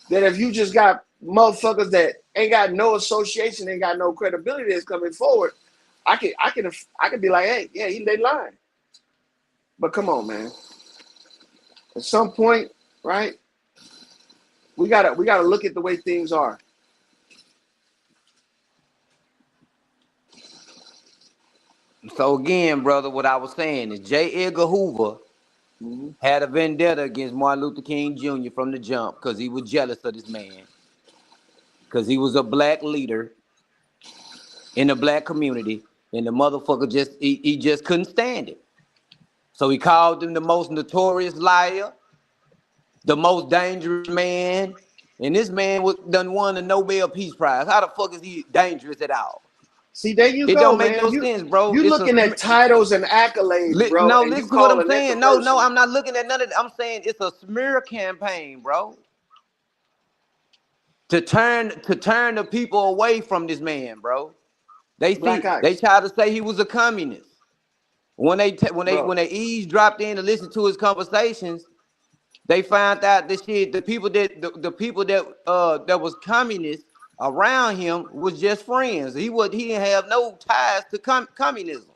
that if you just got motherfuckers that ain't got no association, ain't got no credibility that's coming forward, I can be like, hey, yeah, they lying. But come on, man. At some point, right? We gotta look at the way things are. So again, brother, what I was saying is J. Edgar Hoover had a vendetta against Martin Luther King Jr. from the jump because he was jealous of this man. Because he was a black leader in the black community, and the motherfucker he just couldn't stand it. So he called him the most notorious liar, the most dangerous man, and this man done won the Nobel Peace Prize. How the fuck is he dangerous at all? See, there you It go, don't make no man. sense, bro. You It's a looking at titles and accolades, bro, no. and you Listen to what I'm calling that the saying. No, person. I'm not looking at none of that. I'm saying it's a smear campaign, bro, to turn the people away from this man, bro. Black They Ice, tried to say he was a communist. When bro. they eavesdropped in to listen to his conversations, they found out that shit. The people that was communists around him was just friends. He didn't have no ties to communism.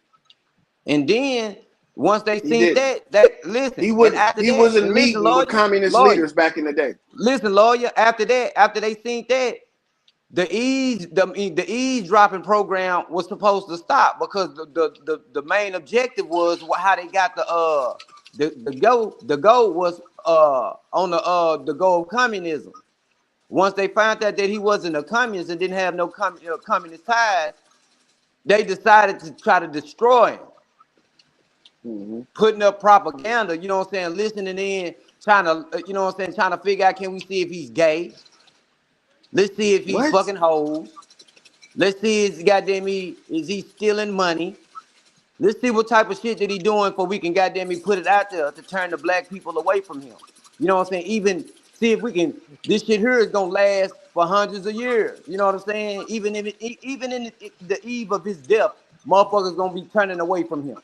And then once they He seen didn't. that listen, and after He that, wasn't and listen, meeting with communist lawyer, leaders back in the day. listen, lawyer. After they seen that, the eavesdropping program was supposed to stop because the main objective was how they got the goal was on the goal of communism. Once they found out that he wasn't a communist and didn't have no communist ties, they decided to try to destroy him, putting up propaganda. You know what I'm saying? Listening in, trying to trying to figure out, can we see if he's gay? Let's see if he's What? fucking hoes. Let's see is he stealing money? Let's see what type of shit that he doing for we can put it out there to turn the black people away from him. You know what I'm saying? Even see if we can. This shit here is gonna last for hundreds of years. You know what I'm saying? Even in the eve of his death, motherfuckers gonna be turning away from him.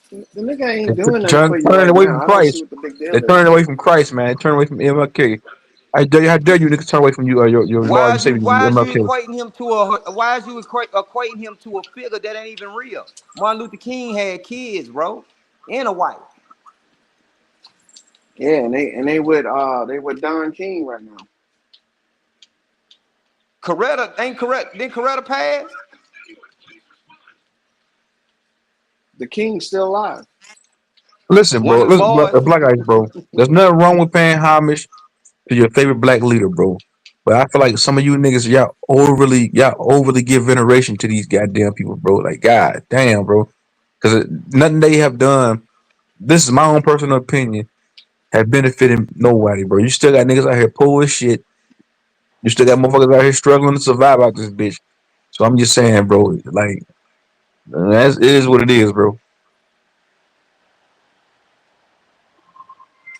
The nigga They ain't doing nothing turn for you turning right away now. from I don't see Christ. what the big They deal is. turning away from Christ, man. Turn away from MLK. How dare you niggas turn away from you, your Lord and Savior MLK. Why is you equating him to a figure that ain't even real? Martin Luther King had kids, bro, and a wife. Yeah, and they with Don King right now. Didn't Coretta pass? The King's still alive. Listen, One bro. of the Listen, boys. black guys, bro. There's nothing wrong with paying homage to your favorite black leader, bro. But I feel like some of you niggas, y'all overly give veneration to these goddamn people, bro. Like, god damn, bro. Because nothing they have done, this is my own personal opinion, have benefited nobody, bro. You still got niggas out here poor as shit. You still got motherfuckers out here struggling to survive out this bitch. So I'm just saying, bro, like, it is what it is, bro.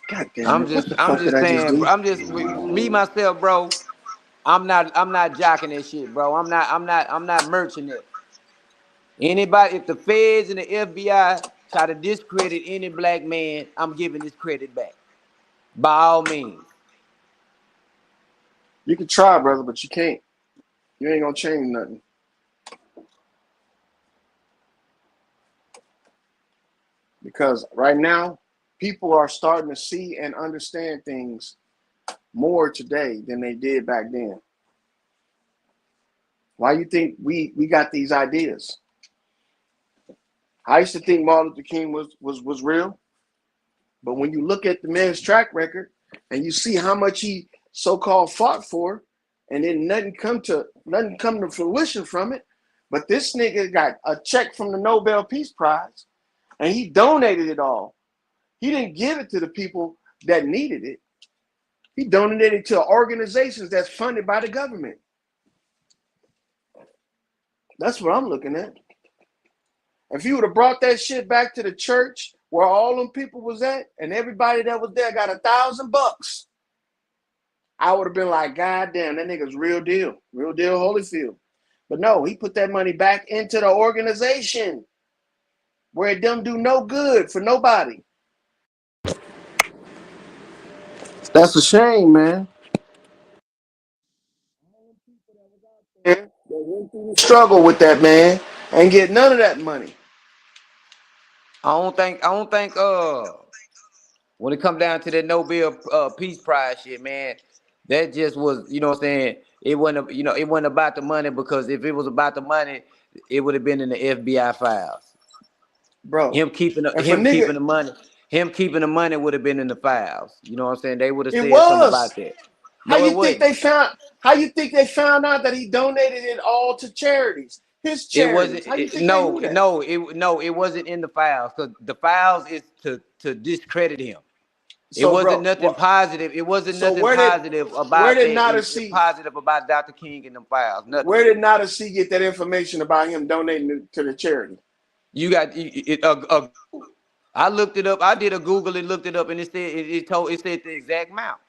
God damn it! What the I'm fuck did just I just saying, do? I'm just me myself, bro. I'm not jocking that shit, bro. I'm not merching it. Anybody, if the feds and the FBI try to discredit any black man, I'm giving this credit back. By all means. You can try, brother, but you can't. You ain't gonna change nothing because right now people are starting to see and understand things more today than they did back then. Why you think we got these ideas? I used to think Martin Luther King was real, but when you look at the man's track record and you see how much he so-called fought for, and then nothing come to fruition from it. But this nigga got a check from the Nobel Peace Prize, and he donated it all. He didn't give it to the people that needed it. He donated it to organizations that's funded by the government. That's what I'm looking at. If he would have brought that shit back to the church where all them people was at, and everybody that was there got $1,000, I would have been like, God damn, that nigga's real deal Holyfield. But no, he put that money back into the organization where it don't do no good for nobody. That's a shame, man. They went through the struggle with that, man, and get none of that money. I don't think when it come down to that Nobel Peace Prize shit, man, that just was, you know what I'm saying? It wasn't about the money, because if it was about the money, it would have been in the FBI files. Bro. Him keeping the money would have been in the files. You know what I'm saying? They would have said something about that. How you think they found out that he donated it all to charities? His charities. It wasn't in the files, because the files is to discredit him. So, it wasn't nothing positive. It wasn't nothing positive about Dr. King in the files. Nothing. Where did Nada C get that information about him donating to the charity? You got I looked it up. I did a Google and looked it up, and it said the exact amount.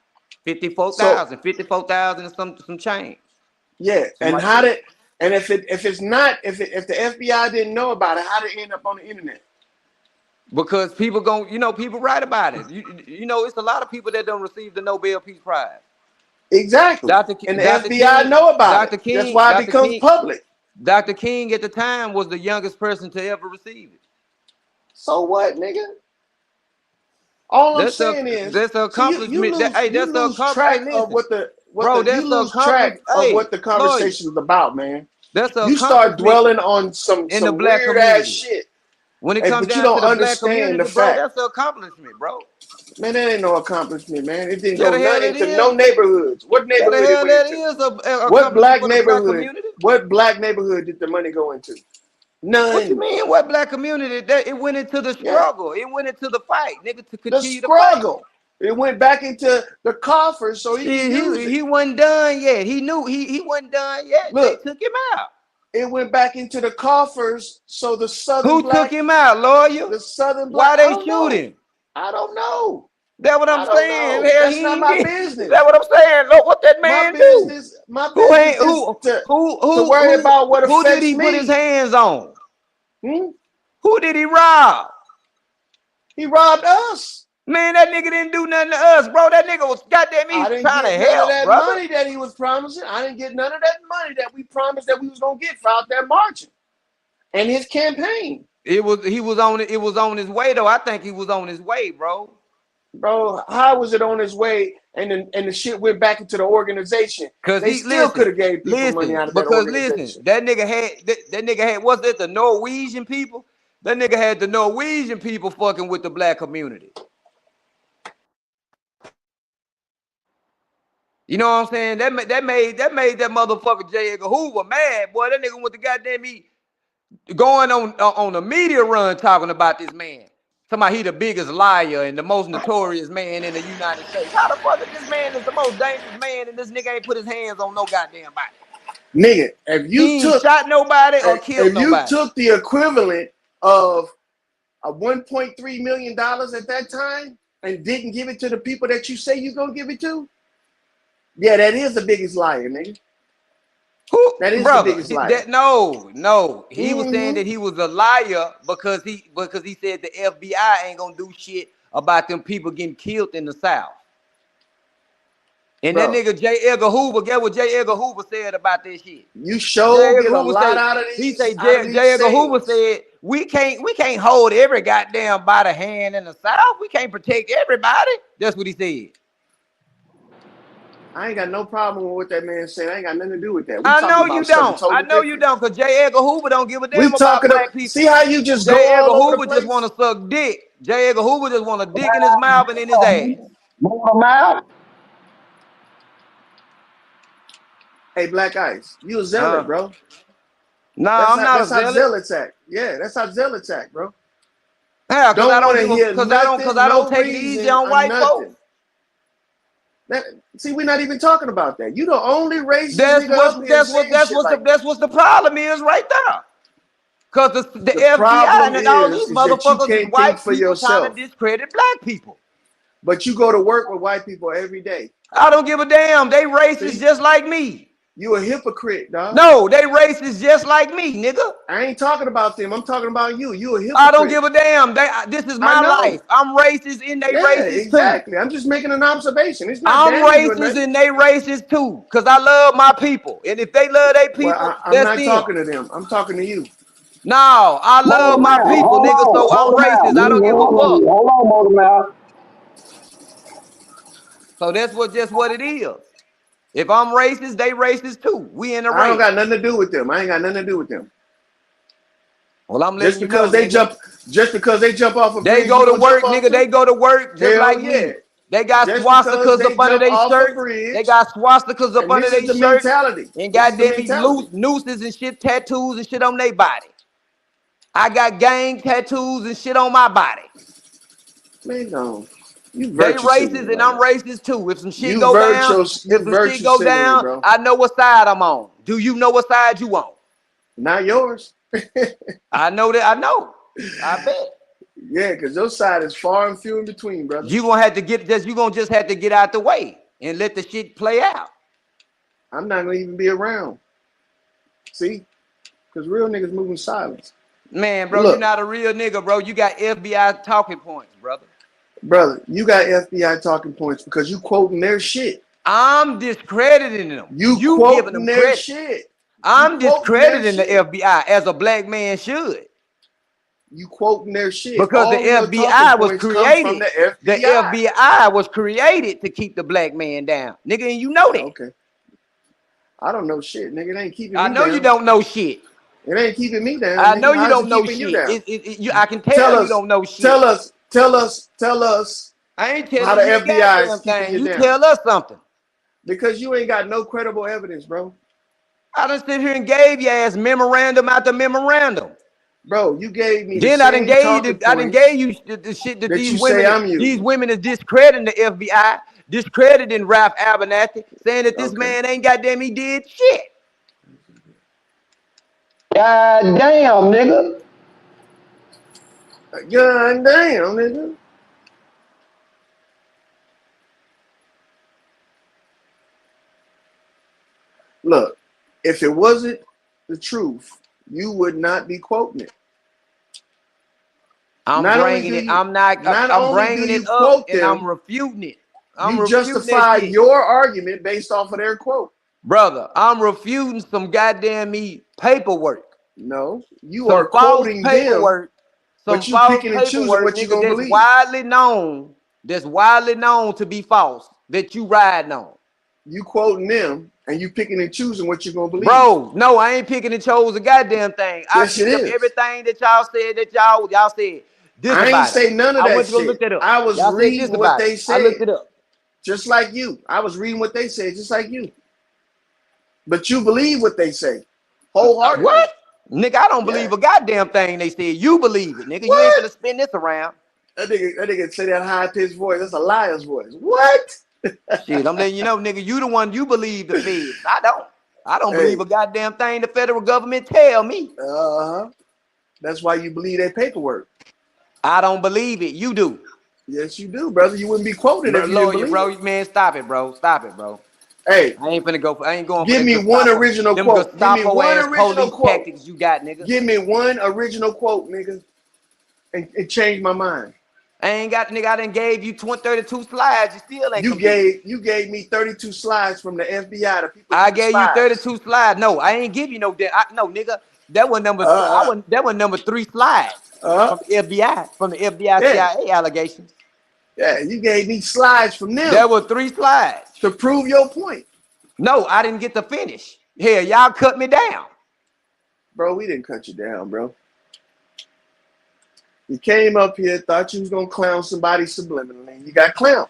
54,000 and some change. Yeah, and if the FBI didn't know about it, how did it end up on the internet? Because people people write about it. You know, it's a lot of people that don't receive the Nobel Peace Prize. Exactly. And the FBI know about it. That's why it becomes public. Dr. King at the time was the youngest person to ever receive it. So what, nigga? All I'm saying is that's an accomplishment. You lose track of what the conversation is about, man. You start dwelling on some weird ass shit. When it comes down to the black community, bro, that's an accomplishment, bro. Man, that ain't no accomplishment, man. It didn't go nothing to no neighborhoods. What neighborhood it went into? What black neighborhood? What black neighborhood did the money go into? None. What you mean? What black community? That it went into the struggle. It went into the fight, nigga, to continue the struggle. It went back into the coffers, so he wasn't done yet. He knew he wasn't done yet. Look, they took him out. It went back into the coffers, so the southern Who took him out, lawyer? The southern black. Why they shooting? I don't know. That's what I'm saying. That's not my business. That's what I'm saying. Look what that man do. My business is to worry about what affects me. Who did he put his hands on? Who did he rob? He robbed us. Man, that nigga didn't do nothing to us, bro. That nigga was goddamn trying to help, that money that he was promising. I didn't get none of that money that we promised that we was gonna get for out there marching and his campaign. He was on his way though. I think he was on his way, bro. Bro, how was it on his way? And the shit went back into the organization. Because they still could have gave people money out of that organization. Listen, that nigga had what's that? The Norwegian people. That nigga had the Norwegian people fucking with the black community. You know what I'm saying? That made that motherfucker J. Edgar Hoover mad, boy. That nigga went to goddamn going on a media run talking about this man. Talking about he the biggest liar and the most notorious man in the United States. How the fuck is this man is the most dangerous man and this nigga ain't put his hands on no goddamn body? Nigga, if you shot nobody or killed nobody. If you took the equivalent of a $1.3 million at that time and didn't give it to the people that you say you're gonna give it to, yeah, that is the biggest liar, nigga. That is the biggest liar. No. He was saying that he was a liar because he said the FBI ain't gonna do shit about them people getting killed in the South. And that nigga J. Edgar Hoover, guess what J. Edgar Hoover said about this shit? You sure get a lot out of these. He said J. Edgar Hoover said We can't hold every goddamn by the hand in the South. We can't protect everybody. That's what he said. I ain't got no problem with what that man said. I ain't got nothing to do with that. We I talking know you about something don't. I totally know you different. don't, because J. Edgar Hoover don't give a We damn about talking black about, people. see how you just J. go Edgar all over the Hoover just place? want to suck dick. J. Edgar Hoover just want a dick in his mouth and in his ass. Hey, Black Ice, you a zealot, bro. Nah, I'm not a That's how zealot. zealots act. Yeah, that's how zealots act, bro. Yeah, because I Don't don't want to give a hear because I nothing, don't no take it easy reason on or white folks. nothing. See, we're not even talking about that. You the only racist That's nigga up here saying shit like that. that's what the problem is right there. Because the The FBI problem and all these is that you motherfuckers is can't think white for people trying to yourself. discredit black people. But you go to work with white people every day. I don't give a damn. They racist See? just like me. You a hypocrite, dog. No, they racist just like me, nigga. I ain't talking about them. I'm talking about you. You a hypocrite. I don't give a damn. This is my life. I'm racist and they Yeah, racist exactly. too. I'm just making an observation. It's not I'm damning you or racist nothing. and they racist too. Because I love my people. And if they love their people, Well, I'm that's not them. talking to them. I'm talking to you. No, I love my people, nigga, so I'm racist. I don't give a fuck. Hold on, Motor Mouth. So that's just what it is. If I'm racist, they racist too. We in a race. I don't got nothing to do with them. I ain't got nothing to do with them. Well, I'm Just letting you because know, they nigga. jump off of They bridge, go you to gonna work, jump off nigga. They too? go to work just Hell like yeah. me. They got Just because swastikas they up under jump their off a shirts. They bridge, got swastikas up and under this is their the shirts. mentality. And This is the goddamn me, mentality. nooses and shit, tattoos and shit on their body. I got gang tattoos and shit on my body. Man, no. You They virtue signaling racist and right I'm now. racist too. If some shit You go down, virtue signaling, bro. I know what side I'm on. Do you know what side you on? Not yours. I know that. I know. I bet. Yeah, because your side is far and few in between, brother. You gonna have to just have to get out the way and let the shit play out. I'm not gonna even be around. See? Because real niggas move in silence. Man, bro, Look, you're not a real nigga, bro. You got FBI talking points, brother. brother, you got FBI talking points because you quoting their shit. I'm discrediting them. You giving quoting them their credit. shit. I'm discrediting the FBI as a black man should. You quoting their shit. Because All the your FBI was points come from created. the FBI. The FBI was created to keep the black man down. Nigga, and you know that. Okay. I don't know shit, nigga. It ain't keeping me I know down. you don't know shit. It ain't keeping me down. I nigga. know you How's don't know keeping shit. You down? I can tell you don't know shit. Tell us. I ain't How telling the you a FBI is goddamn keeping thing. you You down. tell us something. Because you ain't got no credible evidence, bro. I done sit here and gave your ass memorandum after memorandum. Bro, you gave me Then I done gave you the shit that you say I'm using. these women is discrediting the FBI, discrediting Ralph Abernathy, saying that this man ain't goddamn he did shit. God damn, nigga. God damn, nigga. Look, if it wasn't the truth, you would not be quoting it. I'm bringing it up and I'm refuting it. You justify your argument based off of their quote. Brother, I'm refuting some goddamn paperwork. No, you are quoting paperwork. But you picking and choosing what you're gonna believe. That's widely known to be false, that you riding on. You quoting them and you picking and choosing what you're gonna believe. Bro, no, I ain't picking and chose a goddamn thing. Yes, I picked up everything that y'all said y'all said. I ain't say none of that shit. Look that up. I was reading what they said. I looked it up. Just like you. I was reading what they said, just like you. But you believe what they say. Wholeheartedly. What? Nigga, I don't believe a goddamn thing they said. You believe it, nigga. What? You ain't gonna spin this around. That nigga say that high-pitched voice. That's a liar's voice. What? Shit, I'm letting you know, nigga, you the one you believe the feds. I don't believe a goddamn thing the federal government tell me. That's why you believe that paperwork. I don't believe it. You do. Yes, you do, brother. You wouldn't be quoted if you didn't believe it. Man, stop it, bro. Stop it, bro. Hey, I ain't going. Give me one original quote. Give me one original quote. Tactics you got, nigga. Give me one original quote, nigga, and it changed my mind. I ain't got, nigga. I done gave you 32 slides. You still ain't. You gave me 32 slides from the FBI. The people. I gave you 32 slides. No, I ain't give you no. No, nigga. That was number. I Uh, was that was number 3 slides uh, from the FBI, from the FBI yeah, CIA allegations. yeah. You gave me slides from There them were 3 slides. to prove your point, No, I didn't get to finish. Hell, y'all cut me down. bro. We didn't cut you down, bro. You came up here, thought you was gonna clown somebody subliminally. You got clowned.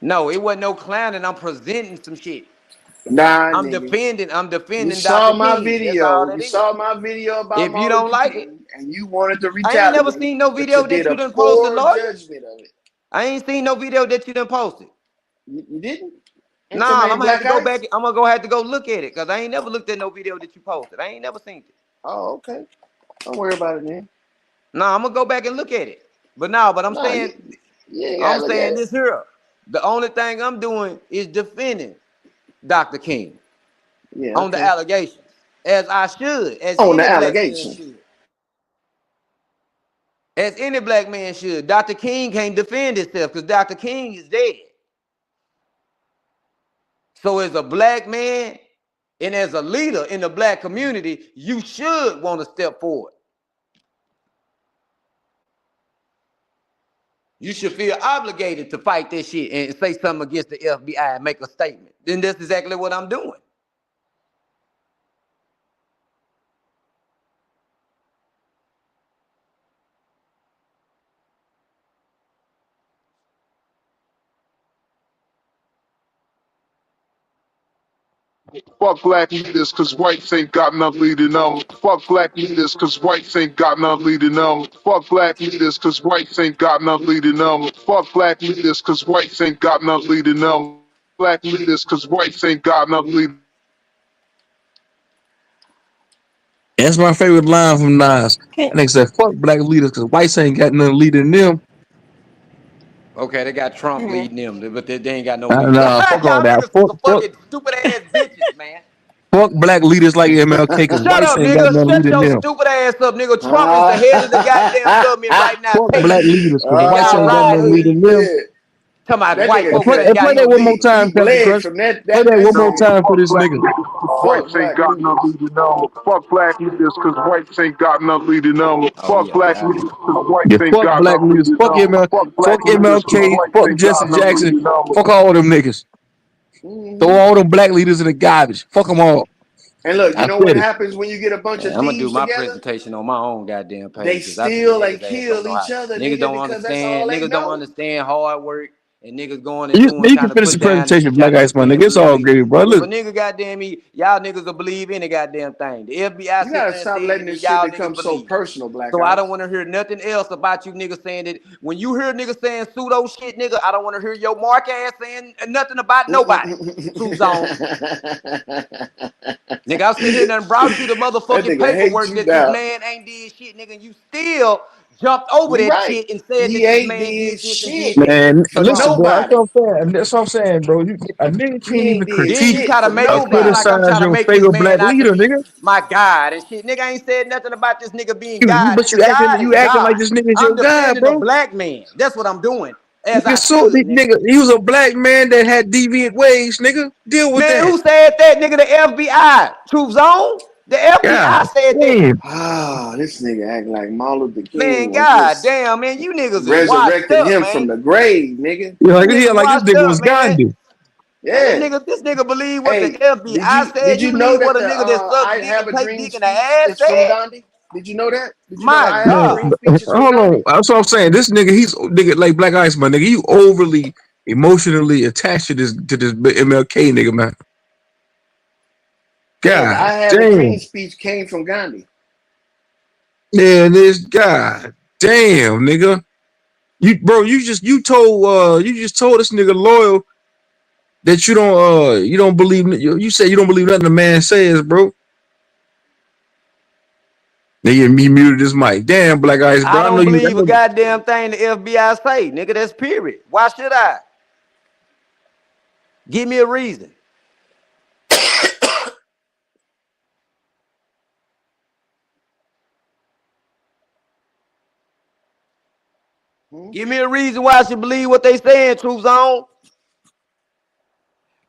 No, it wasn't no clowning. I'm presenting some shit. Nah, I'm nigga. defending. I'm You defending saw Dr. my King. That's all video. that You is. saw my video about If you Martin don't Luther like it, King, and you wanted to I ain't never retaliate, seen no but you video that did you a done posted, poor lawyer. judgment of it. I ain't seen no video that you done posted. You didn't? Ain't your Nah, I'm name gonna have to Black go Ice? back. I'm gonna have to go look at it because I ain't never looked at no video that you posted. I ain't never seen it. Oh, okay. Don't worry about it, man. Nah, I'm gonna go back and look at it. But I'm Nah, saying, you ain't gotta look at it. this here. The only thing I'm doing is defending Dr. King Yeah, on the okay. allegations, as I should, as On the any black man allegation. should. As any black man should. Dr. King can't defend himself because Dr. King is dead. So as a black man and as a leader in the black community, you should want to step forward. You should feel obligated to fight this shit and say something against the FBI and make a statement. Then that's exactly what I'm doing. Fuck black leaders, cause whites ain't got nothing leading them. Fuck black leaders, cause whites ain't got nothing leading them. Fuck black leaders, cause whites ain't got nothing leading them. Fuck black leaders, cause whites ain't got nothing leading them. Black leaders, cause whites ain't got nothing leading. That's my favorite line from Nas. Can, And they said, "Fuck black leaders, cause whites ain't got nothing leading them." Okay, they got Trump mhm. leading them, but they ain't got no lead. Nah, fuck all Y'all that. niggas some fucking stupid ass bitches, man. Fuck black leaders like MLK, cause Shut whites up, ain't got nigga. nothing Shut leading your them. stupid ass up, nigga. Trump is the head of the goddamn government Ah, right now, Fuck paying black these leaders, cause and whites y'all ain't got riding nothing with him. leading them. yeah. Talking about That white nigga, And folks play, ain't and got play no that one more lead. he time, Captain bled Crush. from that Play that that that one more song. time for Fuck this black nigga. leaders, cause Fuck whites ain't black got nothing leaders. leading them. Fuck black leaders, cause whites ain't got nothing leading them. Oh Fuck yeah, black got it. leaders, cause whites Yeah, ain't fuck got black nothing leaders. leading Fuck them. ML, Fuck fuck black leaders, cause MLK. whites Fuck ain't Jesse got nothing Jackson. leading them. Fuck all them niggas. Throw Hmm. all them black leaders in the garbage. Fuck them all. And look, you I know what said it. happens when you get a bunch Man, of I'm gonna do thieves my together? presentation on my own goddamn They page because I figure steal and niggas ass don't kill know how. each other, Niggas nigga, don't because that's all understand. they Niggas don't know. understand hard work and niggas going and You, doing you can trying to finish the put down and presentation, trying Black to Ice, my defend nigga. some It's nigga all lead. good, bro. If a Look, nigga goddamn me, y'all niggas will believe any goddamn thing. The FBI You sit gotta there and stop said letting it, and this shit y'all become niggas so believe it. personal, Black So I don't Ice. want to hear nothing else about you niggas saying that. When you hear niggas saying pseudo shit, nigga, I don't want to hear your mark ass saying nothing about nobody. True zone. Nigga, I sit here and done brought you the That motherfucking nigga hates paperwork you that this now. man ain't did shit, nigga. And you still jumped over You that right. shit and said He that this ain't man did did this and shit did that man, for for listen, Trump. bro. That's nobody. what I'm saying. That's what I'm saying, bro. A nigga He can't even ain't did Then you critique shit try to for make or it seem nobody. like I'm criticize trying to your make this favorite black man out to leader, be nigga. my God and shit. Nigga ain't said nothing about this nigga being You, God. but Nigga, God is you acting like God. this nigga is your I'm guy, defending a bro. black man. That's what I'm doing. As Nigga, I so should, nigga. nigga, he was a black man that had deviant ways, nigga. Deal with Man, that. who said that, nigga? The FBI. Truth Zone? The God FBI said that. damn. Ah, this nigga act like Martin Luther Man, King was god just damn, man. You niggas is washed resurrected up, him from man. the grave, nigga. You You like, niggas like this washed nigga up, was man. Gandhi. Man, Yeah. this nigga believe what the Hey, FBI did said. You you know believe that what a the nigga that suck I dick Have and a take Dream dick in the speech ass is from said? Gandhi? Did you know that? Did you know the My I Have a Man, Dream God. speech is from hold on. Gandhi? That's what I'm saying. This nigga, he's nigga like Black Ice, my nigga. You overly emotionally attached to this MLK nigga, man. Yeah, the I God Have a Dream damn. speech came from Gandhi. Yeah, this God damn, nigga. You just told this nigga loyal that you don't believe you say you don't believe nothing the man says, bro. Nigga, he muted his mic. Damn, Black Ice, bro. I I know don't you. I believe a know. goddamn thing the FBI say, nigga. That's period. Why should I? Give me a reason. Hmm? Give me a reason why I should believe what they saying, Truth Zone.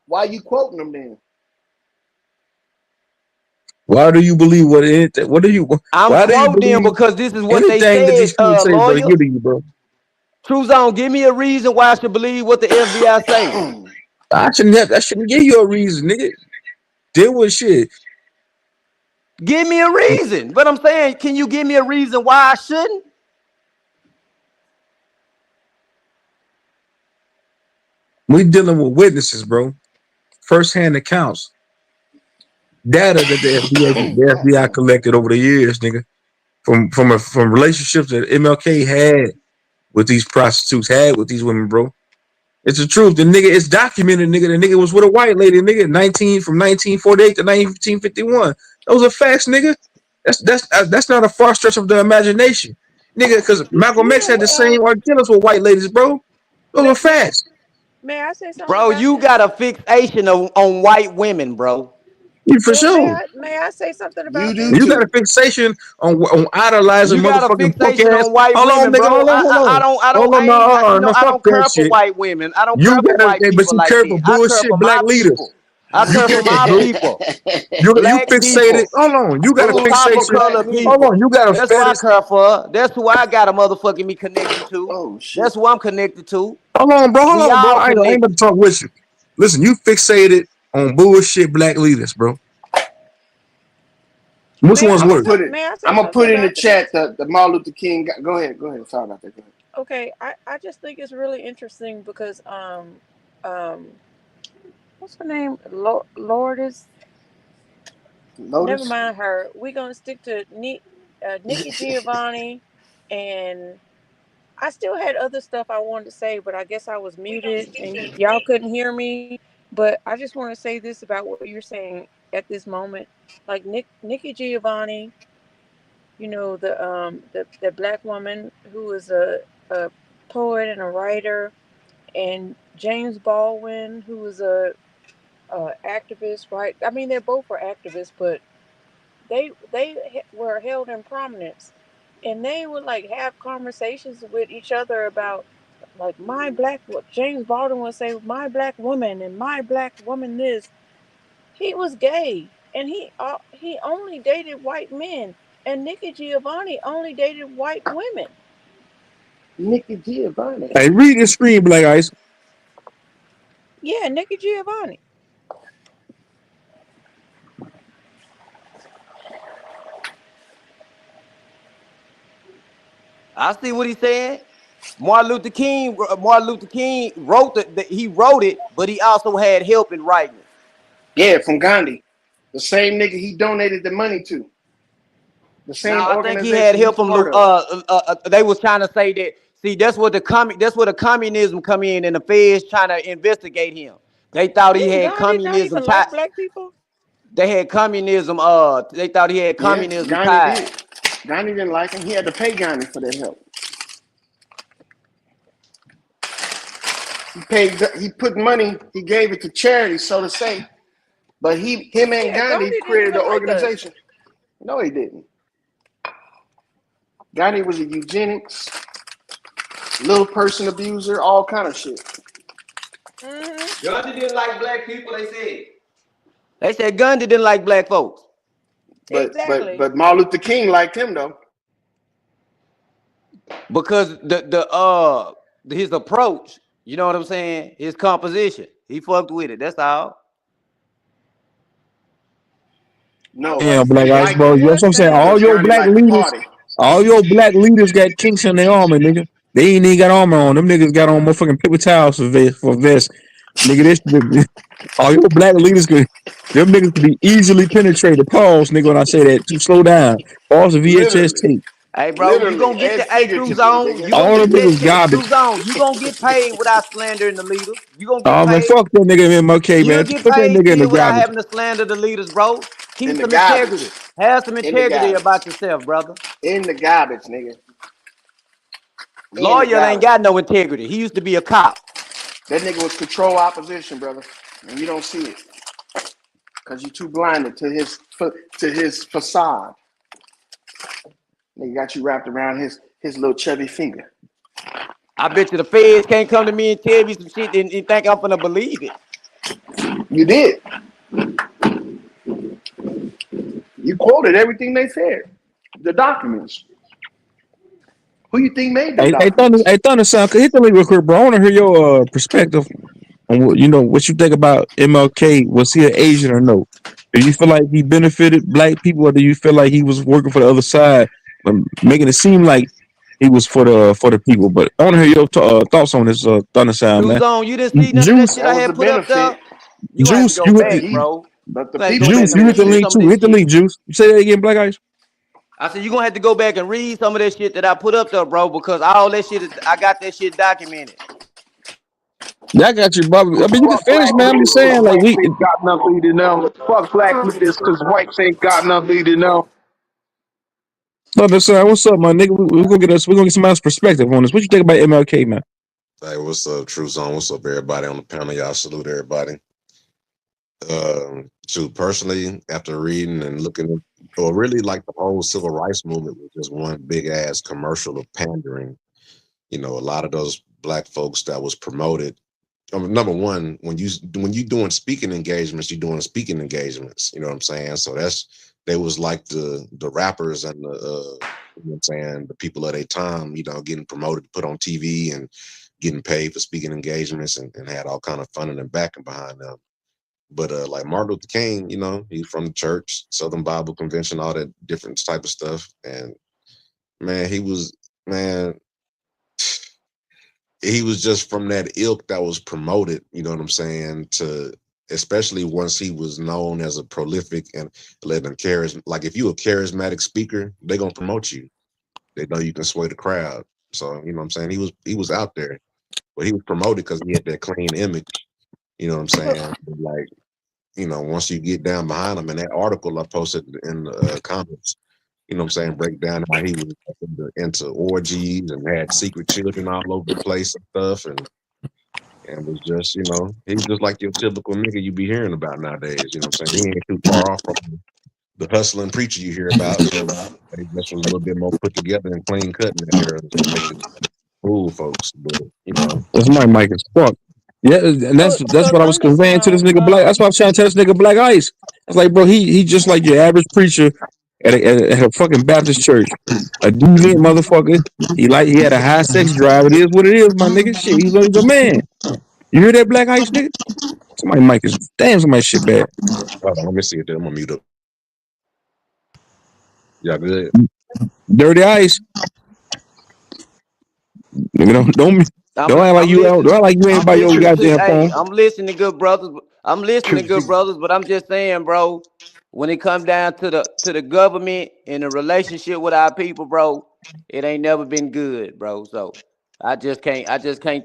Why you quoting them then? Why do you believe what anything? What do you? I'm Why do you quoting them believe because this is what they anything that said, these people say is gonna lawyer. get to you, bro? True Zone, give me a reason why I should believe what the FBI say. I shouldn't give you a reason, nigga. Deal with shit. Give me a reason. But I'm saying, can you give me a reason why I shouldn't? We dealing with witnesses, bro. First hand accounts, data that the FBI collected over the years, nigga. From relationships that MLK had with these prostitutes, had with these women, bro. It's the truth. The nigga is documented, nigga. The nigga was with a white lady, nigga, 1948 to 1951. Those are facts, nigga. That's not a far stretch of the imagination, nigga. Because Malcolm X had Yeah. the same ordeals with white ladies, bro. Those are May may facts. may I say something Bro, about you that? got a fixation on white women, bro. Yeah, for Well, sure. may I say something You about do this? You got a too. fixation on idolizing You got a motherfucking punk fixation ass. on white Hold on, women, nigga. bro. Hold on, hold on. I don't, Hold on, I no, ain't, I, no, I fuck don't that care for shit. white women. I don't You care for gotta, white but people you like care for that. I care bullshit for black my leaders. people. I You care care for for my bull. people, You black fixated. people, Hold on. You got a blue oh top of shit, fixation. black color Hold people. on. people. You got a That's who I fetish. care for. That's who I got a motherfucking me connected to. Oh That's shit. who I'm connected to. Hold on, bro. We Hold on, bro. all I ain't about to connected. talk with you. Listen, you fixated on bullshit black leaders, bro. Which one's I'm gonna worse? put it. May I say I'm gonna something put in the about chat this? the Martin Luther King. Go ahead. Go ahead. Sorry about that. Go ahead. Okay, I just think it's really interesting because um what's her name? Lourdes. Never Lotus. mind her. We're gonna stick to Nikki Giovanni, and I still had other stuff I wanted to say, but I guess I was muted and y'all couldn't hear me. But I just want to say this about what you're saying at this moment. Like Nikki Giovanni, the black woman who is a poet and a writer, and James Baldwin who is a activist, right? I mean, they're both were activists, but they were held in prominence, and they would like have conversations with each other about like my black. What James Baldwin would say, my black woman and my black woman. This he was gay, and he only dated white men, and Nikki Giovanni only dated white women. Nikki Giovanni. Hey, read the screen, Black Ice. Yeah, Nikki Giovanni. I see what he's saying. Martin Luther King wrote he wrote it, but he also had help in writing it. Yeah, from Gandhi, the same nigga he donated the money to, the same Now I think he had organization he's help from part of. they was trying to say that. See, that's where the communism come in, and the feds trying to investigate him. They thought he Didn't had Gandhi not communism even tied. like black people? They had communism. They thought he had Yeah, communism Gandhi tied. did. Gandhi didn't like him. He had to pay Gandhi for that help. He paid. He put money. He gave it to charity, so to say. But him and Yeah, Gandhi Gandhi didn't created even an like us. organization. No, he didn't. Gandhi was a eugenics, little person abuser, all kind of shit. Hmm. Gandhi didn't like black people. They said Gandhi didn't like black folks Exactly. But Martin Luther King liked him though. because his approach. You know what I'm saying? His composition. He fucked with it. That's all. I No, Damn, was Black he Ice, liked I bro. him You know what was I'm saying? saying All because that. your Gandhi black liked to leaders, party. got kinks in their armor, nigga. They ain't even got armor on. Them niggas got on motherfucking paper towels for vest. Nigga, all your black leaders could, them niggas could be easily penetrated. Pause, nigga, when I say that. To slow down. Pause the VHS Literally, tape. Hey, bro, you literally gonna get and the True figuratively, Zone. nigga. You gonna All get them niggas True garbage. Zone. You gonna get paid without slandering the leaders. You gonna get Oh man, paid. fuck that nigga MLK, You'll man. get Put that paid nigga in the still without garbage. having to slander the leaders, bro. In Keep the some garbage, integrity. Have some in the integrity garbage, about yourself, brother. in the garbage, nigga, in the Lawyer ain't garbage. got no integrity. He used to be a cop. That nigga was control opposition, brother, and you don't see it because you're too blinded to his facade. Nigga got you wrapped around his little chubby finger. I bet you the feds can't come to me and tell me some shit and think I'm gonna believe it. You did. You quoted everything they said. The documents. Who you think made them documents? Hey, Thunder Sound, hit the link real quick, bro. I want to hear your perspective on what what you think about MLK. Was he an Asian or no? Do you feel like he benefited black people, or do you feel like he was working for the other side, making it seem like he was for the people? But I want to hear your thoughts on this Thunder Sound, True man. Zone, you didn't see none of that Juice, shit That I was a had put up there. benefit. You gonna have to Juice, go you hit back, the He, bro. but the You gonna have to go people back Juice, and you hit the read link some of too. this Hit the shit. link, Juice. Say that again, Black Ice. I said you gonna have to go back and read some of that shit that I put up there, bro, because all that shit I got that shit documented. Yeah, I got you, Bobby. I mean, you can Fuck finish, black man. I'm just leaders, cause saying, like whites ain't got nothing leading them. Fuck black leaders, cause whites ain't got nothing leading them. Thunder Sound, what's up, my nigga? We're gonna get some else perspective on this. What you think about MLK, man? Hey, what's up, True Zone? What's up, everybody on the panel? Y'all salute everybody. Personally, after reading and looking at, or really like the whole civil rights movement was just one big ass commercial of pandering. You know, a lot of those black folks that was promoted. Number one, when you doing speaking engagements, you're doing speaking engagements. You know what I'm saying? So they was like the rappers and the you know what I'm saying, the people of their time, getting promoted, put on TV and getting paid for speaking engagements and had all kind of funding and backing behind them. But like Martin Luther King, he's from the church, Southern Bible Convention, all that different type of stuff. And man, man, he was just from that ilk that was promoted, you know what I'm saying, to especially once he was known as a prolific and letting charismatic, like if you a charismatic speaker, they're gonna promote you. They know you can sway the crowd. So, you know what I'm saying? He was out there, but he was promoted because he had that clean image, you know what I'm saying? Like, once you get down behind him, in that article I posted in the comments, you know what I'm saying, break down how he was into orgies and had secret children all over the place and stuff, and was just, he's just like your typical nigga you be hearing about nowadays. You know what I'm saying? He ain't too far off from the hustling preacher you hear about. He just was a little bit more put together and clean cut in that era, so they could fool folks. But That's my mic is fucked. Yeah, and that's So what I was conveying to this Thundersound, nigga Black. That's what I was trying to tell this nigga Black Ice. It's like, bro, he just like your average preacher at a fucking Baptist church, a deviant motherfucker. He had a high sex drive. It is what it is, my nigga. Shit, he's a man. You hear that, Black Ice, nigga? Somebody mic is damn. Somebody shit bad. hold on, let me see it. I'm gonna mute up. Yeah, good. Dirty Ice, nigga. I'm Don't act like I'm you listening. ain't I'm by your listening to goddamn hey, phone. I'm listening, good brothers. I'm listening, good brothers, but I'm just saying, bro, when it comes down to the government and the relationship with our people, bro, it ain't never been good, bro. So I just can't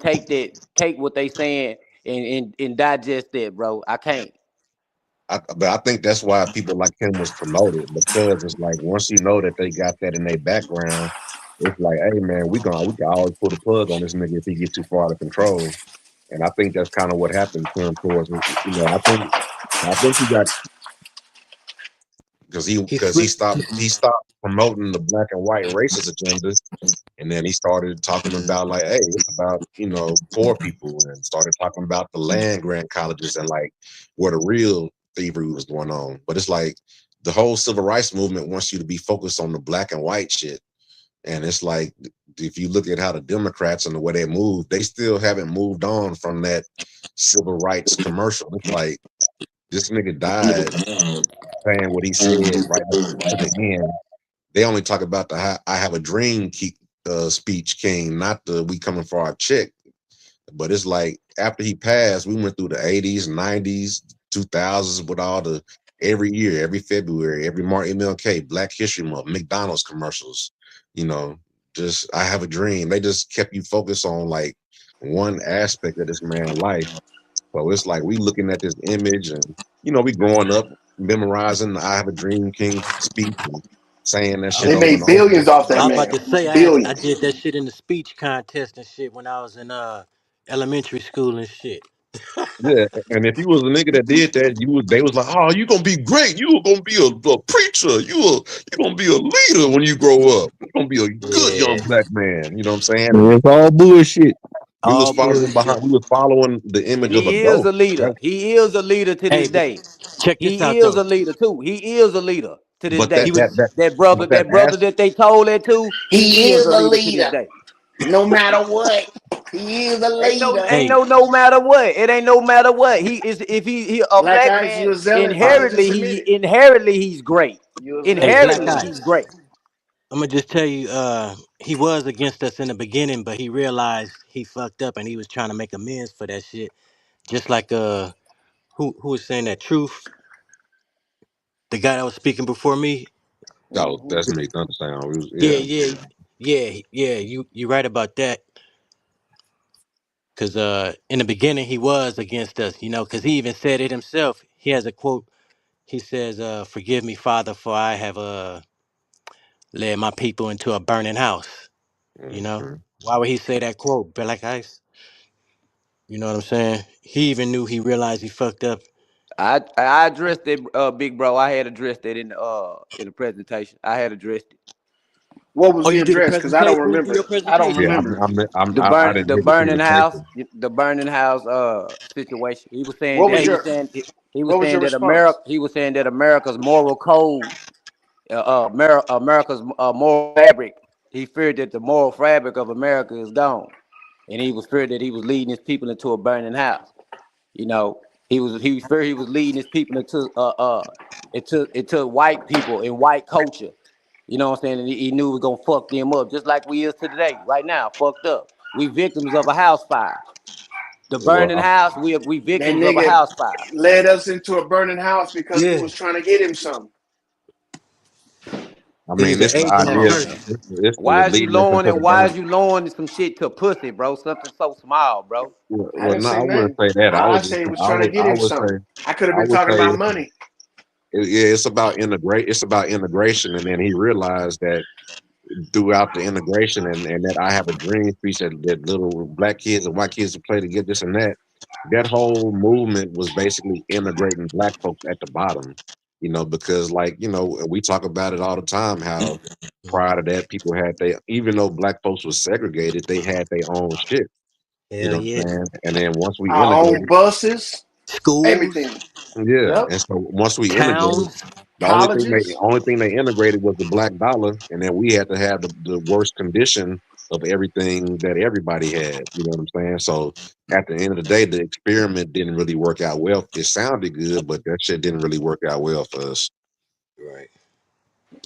take what they saying and digest it, bro. I can't. But I think that's why people like him was promoted, because it's like once you know that they got that in their background, it's like, hey man, we can always pull the plug on this nigga if he get too far out of control. And I think that's kind of what happened to him towards, I think he got, because he He because he switched. stopped promoting the black and white racist agenda, and then he started talking about like, hey, it's about poor people, and started talking about the land grant colleges and like where the real thievery was going on. But it's like the whole civil rights movement wants you to be focused on the black and white shit, and it's like if you look at how the Democrats and the way they move, they still haven't moved on from that civil rights commercial. It's like this nigga died saying what he said right to the end. They only talk about the "I have a dream" speech king, not the "we coming for our check." But it's like after he passed, we went through the '80s, '90s, 2000s with all the every year, every February, every Martin MLK, Black History Month, McDonald's commercials. You know, just "I have a dream." They just kept you focused on like one aspect of this man's life. So it's like we looking at this image, and we growing up memorizing the "I have a dream" king speech and saying that shit They over and made over. billions off I that was about man. to say I Billions. did that shit in the speech contest and shit when I was in elementary school and shit. Yeah, and if you was a nigga that did that, they was like, "Oh, you gonna be great. You gonna be a preacher. You gonna be a leader when you grow up. You gonna be a good young Yeah, black man." You know what I'm saying? And It's all bullshit. all bullshit. we was following the image of a He is ghost. a leader. He is a leader to Hey, this but day. check this out He is though. a leader too. He is a leader. to this But day. He was but that That brother ass that they told that to, He he is is a a leader to this leader, day. no matter what. He is a leader. hey No matter what. It ain't no matter what. He is if he a Black black Ice, man you a zealot, bro. Just admit it. inherently he's great. You a hey zealot, Black Inherently bro. he's Ice. great. I'm gonna just tell you, he was against us in the beginning, but he realized he fucked up and he was trying to make amends for that shit. Just like who was saying that truth? The guy that was speaking before me. oh, Hmm. that's me understand. Yeah, Yeah. yeah. You right about that. Cause in the beginning he was against us, you know, cause he even said it himself. He has a quote. He says, "Forgive me, Father, for I have led my people into a burning house." You know, Mhm. why would he say that quote? Black Ice. You know what I'm saying? He even knew he realized he fucked up. I addressed it, big bro. I had addressed it in the presentation. I had addressed it. What was Oh, the you did a address? Because I don't presentation. You do remember your it. I don't presentation. Yeah, remember it. I didn't The hear the burning house, presentation. situation. He was saying What that was Hey, your he was What was saying your that response? America's moral code, America's moral fabric. He feared that the moral fabric of America is gone, and he was feared that he was leading his people into a burning house. You know, he feared he was leading his people into white people and white culture. You know what I'm saying? And he knew it was gonna fuck them up, just like we is today, right now, fucked up. We victims of a house fire. The Well, burning house, we That victims of a nigga house fire. led us into a burning house because we yeah. was trying to get him some. I He mean, was an it's the agent at idea. Uh, first. It's the leading us into the why burn. is you lowering some shit to pussy, bro? Something so small, bro. I Well, didn't no, say I wouldn't nothing. say that. All I said was trying to get I him would some. say, I could have I been would talking say, about money. yeah, it's about integrate. It's about integration, and then he realized that throughout the integration, and that I have a dream speech that little black kids and white kids to play to get this and that. That whole movement was basically integrating black folks at the bottom, because like we talk about it all the time how prior to that people had they even though black folks was segregated, they had their own shit. You Hell know what yeah. I'm saying? And then once we Our own integrated, buses, Schools, everything. yeah. Yep. And so once we integrated, towns. the Colleges. only thing they integrated was the black dollar, and then we had to have the worst condition of everything that everybody had. You know what I'm saying? So at the end of the day, the experiment didn't really work out well. It sounded good, but that shit didn't really work out well for us. Right.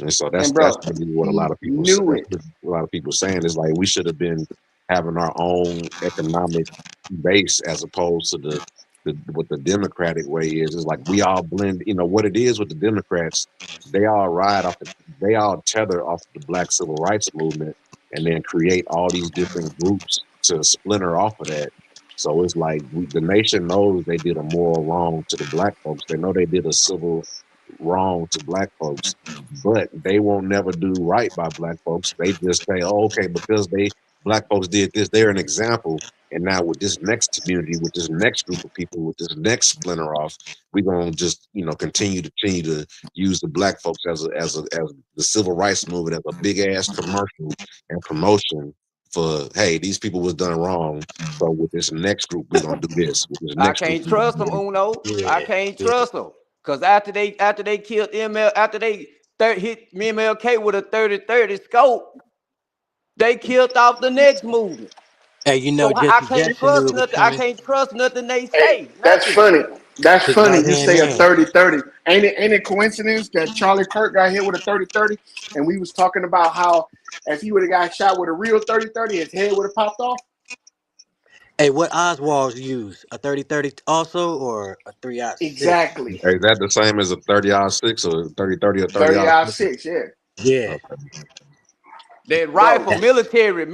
And so And that's bro, really what a lot he of people knew that's it. what a lot of people saying is like we should have been having our own economic base as opposed to the what the Democratic way is like we all blend. What it is with the Democrats, they all they all tether off the Black Civil Rights Movement and then create all these different groups to splinter off of that. So it's like the nation knows they did a moral wrong to the black folks. They know they did a civil wrong to black folks, but they won't never do right by black folks. They just say, oh, okay, because black folks did this, they're an example. And now with this next community, with this next group of people, with this next splinter off, we're gonna just continue to use the black folks as the civil rights movement as a big ass commercial and promotion for hey, these people was done wrong. So with this next group, we're gonna do this. With this I next group, can't we're gonna trust do them, this. Uno. I Yeah. can't Yeah. trust them. Cause after they killed ML, after they hit me MLK with a 30-30 scope, they killed off the next movement. Hey, you know So I Jesse can't Jackson knew trust it was nothing. I coming. can't trust nothing they Hey, say. that's Nothing. funny. That's His funny. right You hand say a man. 30-30. Ain't it coincidence that Charlie Kirk got hit with a 30-30? And we was talking about how if he would have got shot with a real 30-30, his head would have popped off? Hey, what Oswald's use? A 30-30 also or a 3-6? Exactly. Is that the same as a 30-06 or 30-30 or 30 30 out 6, yeah. Yeah. Okay. That rifle, Bro, military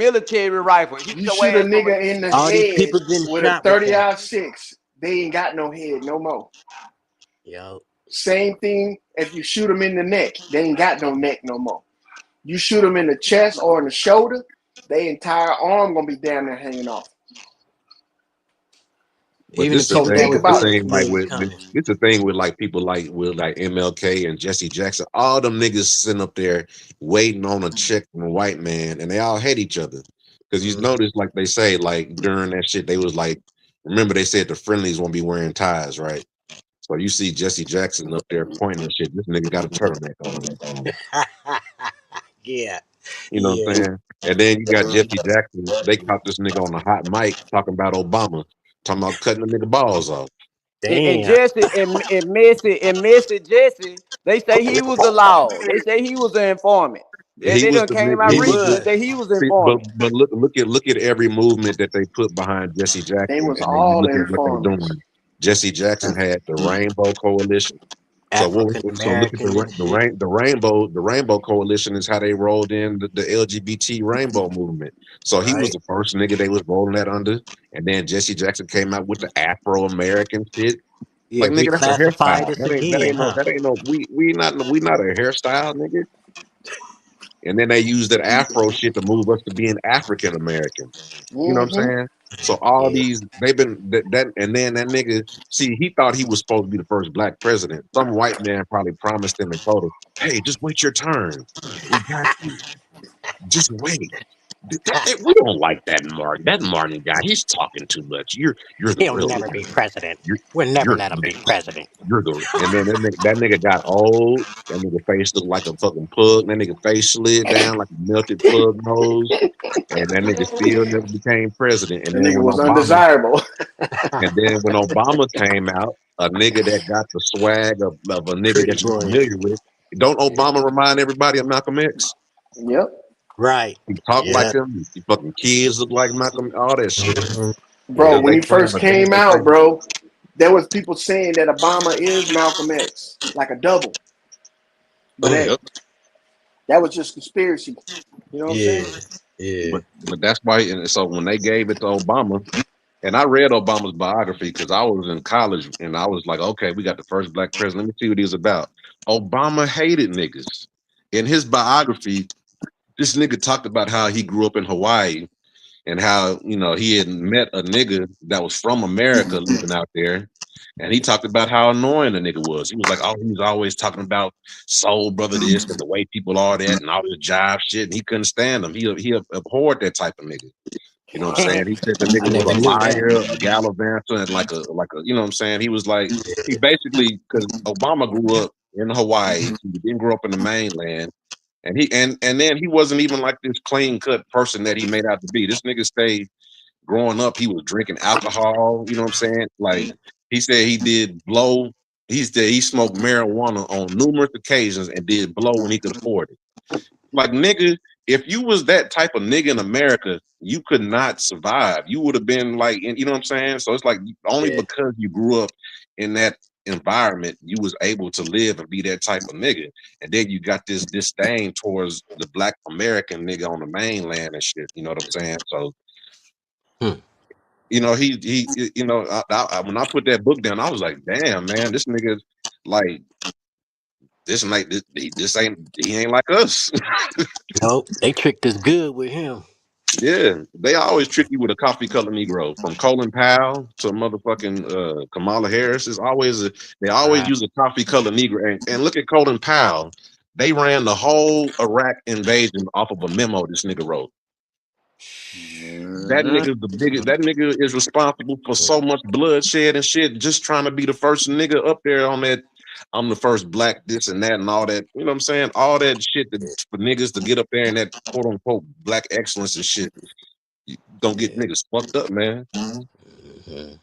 rifle, hit you your shoot a ass from a nigga in the All these head people getting with a shot with 30 that. out 6, they ain't got no head no more. Yo. Same thing if you shoot them in the neck, they ain't got no neck no more. You shoot them in the chest or in the shoulder, their entire arm gonna be damn near hanging off. But Even the So people that think was about with it. us knew it was coming. this the thing with like people like MLK and Jesse Jackson. All them niggas sitting up there waiting on a check from a white man, and they all hate each other. Because you Mhm. notice, like they say, like during that shit, they was like, remember they said the friendlies won't be wearing ties, right? So you see Jesse Jackson up there pointing and shit. This nigga got a turtleneck on. Yeah, You know what I'm yeah. saying? And then you got Jesse Jackson. They caught this nigga on the hot mic talking about Obama, talking about cutting the nigga balls off. And Damn. Jesse and Missy Jesse, they say he was the law. They say he was an informant. They, He they was done the came nigga. out He He was recently the. and was. say he was the See, but informant. but look at every movement that they put behind Jesse They Jackson, was and then you all look at what they informants. doing. Jesse Jackson had the Rainbow Coalition. So African so look at American and shit. the Rainbow Coalition is how they rolled in the LGBT Rainbow movement. So he was Right. the first nigga they was rolling that under, and then Jesse Jackson came out with the Afro American shit. Yeah, Like nigga, that's a reclassified hairstyle. this That again, ain't no huh? we not a hairstyle, nigga. And then they used that Afro shit to move us to being African American. You know what I'm Mm-hmm. saying? So all Yeah. these they've been that and then that nigga see he thought he was supposed to be the first black president. Some white man probably promised him and told him, "Hey, just wait your turn. We got you. Just wait." We don't like that Martin. That Martin guy, he's talking too much. You're the He'll real never one. be president. You're We'll never you're let him be president. you're the and then that nigga got old. That nigga face looked like a fucking plug. That nigga face slid down like a melted plug nose. And that nigga still never became president. The nigga was undesirable. And then when Obama came out, a nigga that got the swag of a nigga Pretty that you're boy. familiar with. Don't Obama remind everybody of Malcolm X? Yep. Right. He talked like Yeah. him. His fucking kids look like Malcolm. All that shit Mhm. Bro, because when they he playing first the game. came They out, playing. bro, there was people saying that Obama is Malcolm X, like a double. But Mm. hey, Yep. that was just conspiracy. You know what I'm Yeah. saying? Yeah. But that's why. And so when they gave it to Obama, and I read Obama's biography because I was in college and I was like, okay, we got the first black president. Let me see what he's about. Obama hated niggas. In his biography, this nigga talked about how he grew up in Hawaii and how, he had met a nigga that was from America living out there. And he talked about how annoying the nigga was. He was like, oh, he was always talking about soul brother this and the way people are that and all this jive shit. And he couldn't stand him. He abhorred that type of nigga. You know what I'm saying? He said the nigga I was never a knew that. liar, a gallivanter, and like a you know what I'm saying? He was like he basically because Obama grew up in Hawaii, he didn't grow up in the mainland, and and then he wasn't even like this clean cut person that he made out to be. This nigga stayed growing up, he was drinking alcohol, you know what I'm saying? Like he said he did blow, he said he smoked marijuana on numerous occasions and did blow when he could afford it. Like nigga, if you was that type of nigga in America, you could not survive. You would have been like, you know what I'm saying? So it's like only Yeah. because you grew up in that environment, you was able to live and be that type of nigga. And then you got this disdain towards the black American nigga on the mainland and shit. You know what I'm saying? So Hmm. when I put that book down, I was like, damn man, this nigga like he ain't like us. Nope. They tricked us good with him. Yeah, they always trick you with a coffee colored Negro, from Colin Powell to motherfucking Kamala Harris. They always Right. use a coffee colored Negro. And look at Colin Powell. They ran the whole Iraq invasion off of a memo this nigga wrote. That Mhm. nigga's the biggest. That nigga is responsible for so much bloodshed and shit, just trying to be the first nigga up there on that. I'm the first black this and that and all that. You know what I'm saying? All that shit for niggas to get up there and that quote unquote black excellence and shit. You don't get Yeah. niggas fucked up, man. Mhm.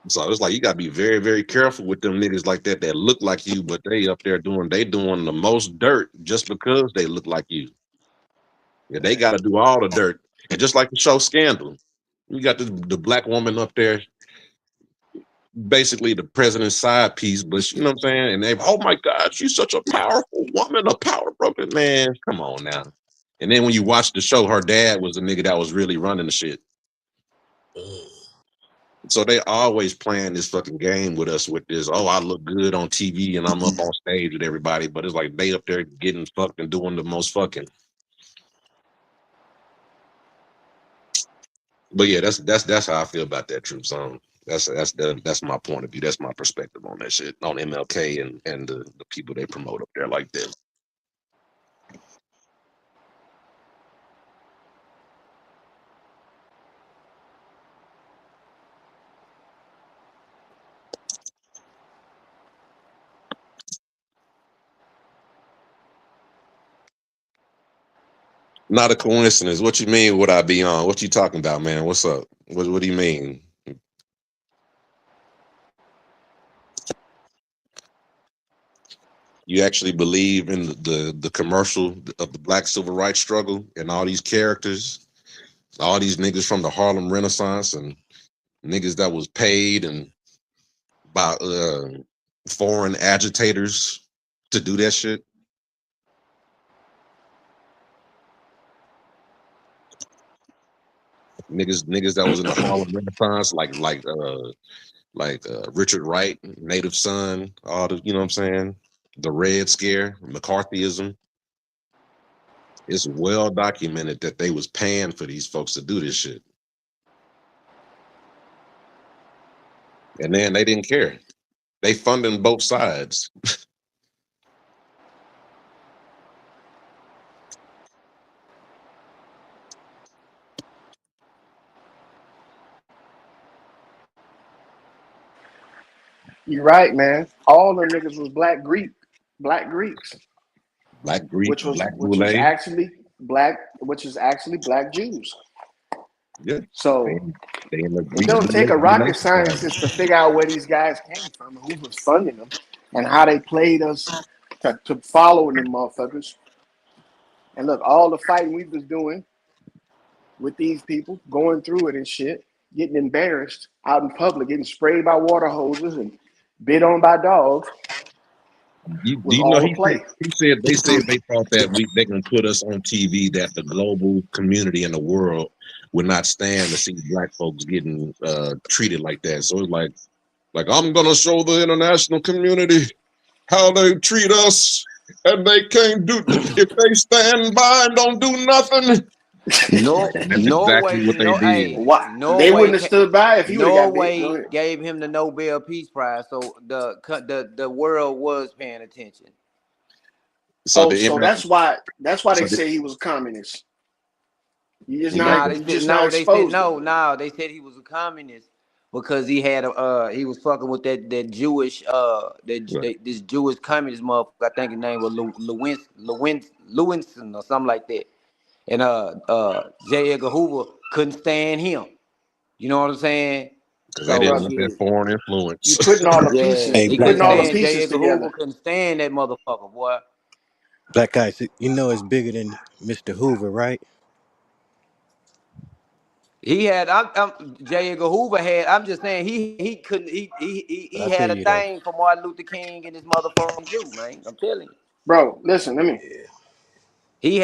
So it's like you gotta be very, very careful with them niggas like that look like you, but they up there doing the most dirt just because they look like you. Yeah, they gotta do all the dirt. And just like the show Scandal, you got the black woman up there, basically the president's side piece, but you know what I'm saying? And they, oh my God, she's such a powerful woman, a power broken man. Come on now. And then when you watch the show, her dad was the nigga that was really running the shit. So they always playing this fucking game with us with this. Oh, I look good on TV and I'm up on stage with everybody, but it's like they up there getting fucked and doing the most fucking. But yeah, that's how I feel about that Truth Zone. That's my point of view. That's my perspective on that shit on MLK and the people they promote up there like that. Not a coincidence. What you mean? Would I be on? What you talking about, man? What's up? What do you mean? You actually believe in the commercial of the Black Civil Rights struggle and all these characters, all these niggas from the Harlem Renaissance and niggas that was paid and by foreign agitators to do that shit. Niggas that was in the Harlem Renaissance, like Richard Wright, Native Son, all the, you know what I'm saying? The Red Scare, McCarthyism. It's well documented that they was paying for these folks to do this shit. And then they didn't care. They funding both sides. You're right, man. All them niggas was black Greeks, Black Greek, which was Black which was Boule. actually black, which is actually black Jews. Yeah. They, So they in the it Greek don't take a rocket Renaissance scientist time. to figure out where these guys came from and who was funding them and how they played us to follow them motherfuckers. And look, all the fighting we was doing with these people, going through it and shit, getting embarrassed out in public, getting sprayed by water hoses and bit on by dogs Do was you know all a play. he said they thought that they gonna put us on TV, that the global community in the world would not stand to see black folks getting treated like that. So it's like I'm gonna show the international community how they treat us, and they can't do if they stand by and don't do nothing. No, And that's exactly Norway, what they no, did. hey, Why they wouldn't have stood by if he would have got bit? Go Norway ahead. gave him the Nobel Peace Prize, so the world was paying attention. So Oh, the so that's why they so the, say he was a communist. You just not Nah, exactly. they you said just not no. They said exposed it. no. No, they said he was a communist because he had a he was fucking with that Jewish Right. this Jewish communist motherfucker. I think his name was Lewinson or something like that. And J. Edgar Hoover couldn't stand him. You know what I'm saying? Because they didn't So Brother, want that foreign you influence. putting all the yeah, pieces, Hey, he you Black couldn't putting all the Ice, stand J. pieces Edgar Hoover together. couldn't stand that motherfucker, boy. Black Ice, you know it's bigger than Mr. Hoover, right? He had J. Edgar Hoover had. I'm just saying he couldn't But he I feel had a you though. thing for Martin Luther King and his motherfucking Jew, man. I'm telling you. Bro, listen, let me Yeah. He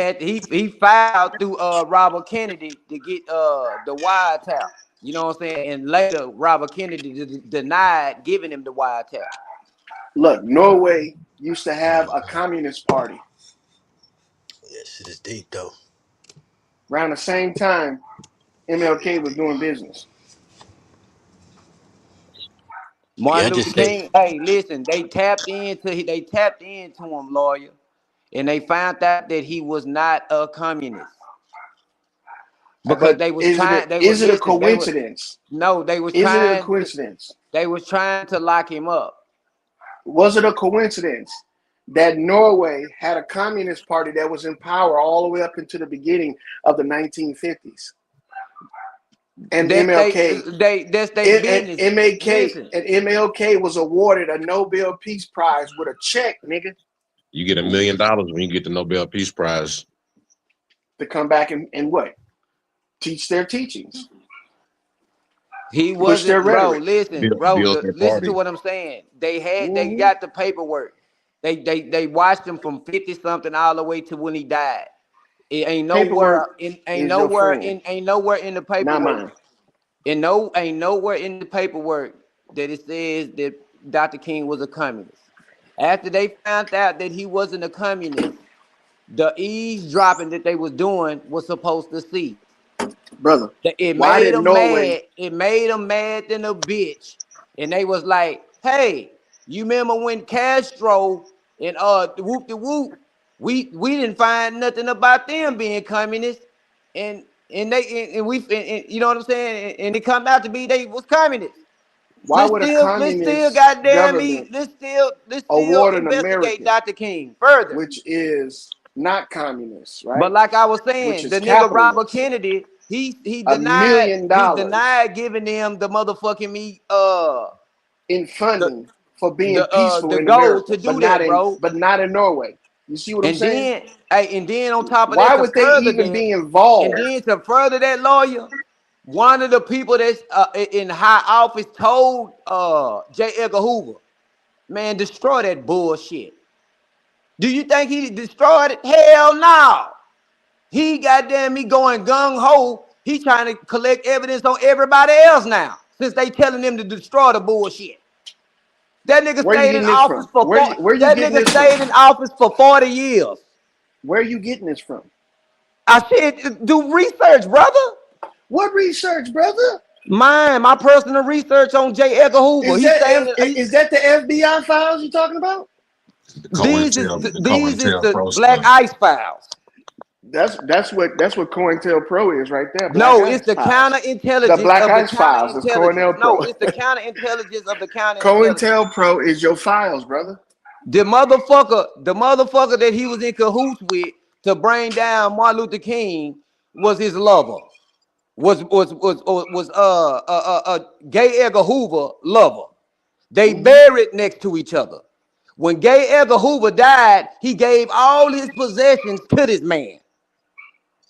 filed through Robert Kennedy to get the wiretap. You know what I'm saying? And later Robert Kennedy denied giving him the wiretap. look. Norway used to have a communist party Yeah, shit is deep though. around the same time MLK was doing business. Yeah, I Martin Luther just say King, hey, listen, they tapped into him, lawyer, and they found out that he was not a communist because But they was trying. They were is it a listen. They were coincidence? no. They was Is it a trying. coincidence? They was trying to lock him up. Was it a coincidence that Norway had a communist party that was in power all the way up into the beginning of the 1950s? And MLK That's they and business. MLK Listen, and MLK was awarded a Nobel Peace Prize with a check, nigga, You get $1 million when you get the Nobel Peace Prize. to come back and what? Teach their teachings, he push their wasn't, bro. rhetoric. Listen, bro. Build their Listen to party. what I'm saying. They Hmm. got the paperwork. They watched him from 50 something all the way to when he died. It Paperwork is your friend, ain't nowhere in the not paperwork. mine. Ain't nowhere in the paperwork that it says that Dr. King was a communist. After they found out that he wasn't a communist, the eavesdropping that they was doing was supposed to cease. Brother, It why made did them Norway, mad. It made them mad than a bitch. And they was like, "Hey, you remember when Castro and the whoop the whoop? We didn't find nothing about them being communists, and they and we and you know what I'm saying? And it come out to be they was communists. why would a Let's still communist goddamn me. government Let's still award an investigate American, Dr. King further. which is not communists, But right? like I was Which saying, is the nigga Robert capitalists. Kennedy, he $1 denied million he denied giving them the motherfucking in the funding for being peaceful the in goal to America, do that, bro. but not in Norway. You see what I'm And saying? then, hey, and then on top of Why that, to would they further even that, be and involved? then to further that lawyer, one of the people that's in high office told J. Edgar Hoover, man, destroy that bullshit. Do you think he destroyed it? Hell no. He goddamn me going gung ho. He trying to collect evidence on everybody else now, since they telling him to destroy the bullshit. That nigga Where you stayed in getting this office from? for Where you that getting nigga this from? stayed in office for 40 years. Where are you getting this from? I said, do research, brother. What research, brother? My personal research on J. Edgar Hoover. Is He that stayed in. is that the FBI files you talking about? The the These is the COINTELPRO Black stuff. Ice files. That's what COINTELPRO is right there. Black No, it's Ice the files. The counterintelligence Black of the Ice files is counterintelligence. No, COINTELPRO. it's the counterintelligence of the counterintelligence. COINTELPRO is your files, brother. The motherfucker that he was in cahoots with to bring down Martin Luther King was his lover. Was Gay Edgar Hoover lover. They Mm-hmm. buried next to each other. When Gay Edgar Hoover died, he gave all his possessions to this man.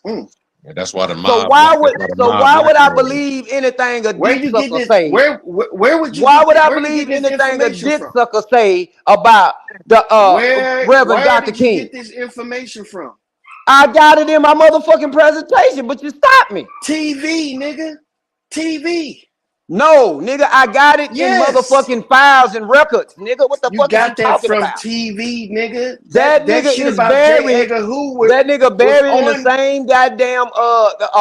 Mm. And that's why the So mob why would that's why the so mob why would I blackmailed him. believe anything a Where dick you getting sucker this? say? Where would you Why get would this? I Where you believe getting this anything a information dick from? sucker say about the Reverend Where Dr. did you King? get this information from? I got it in my motherfucking presentation, but you stopped me. TV, nigga. TV. No, nigga, I got it in Yes. motherfucking files and records, nigga. What the You fuck is you got that talking from about? TV, nigga. That That nigga shit is about J. buried. Edgar Hoover That nigga was buried in the on, same goddamn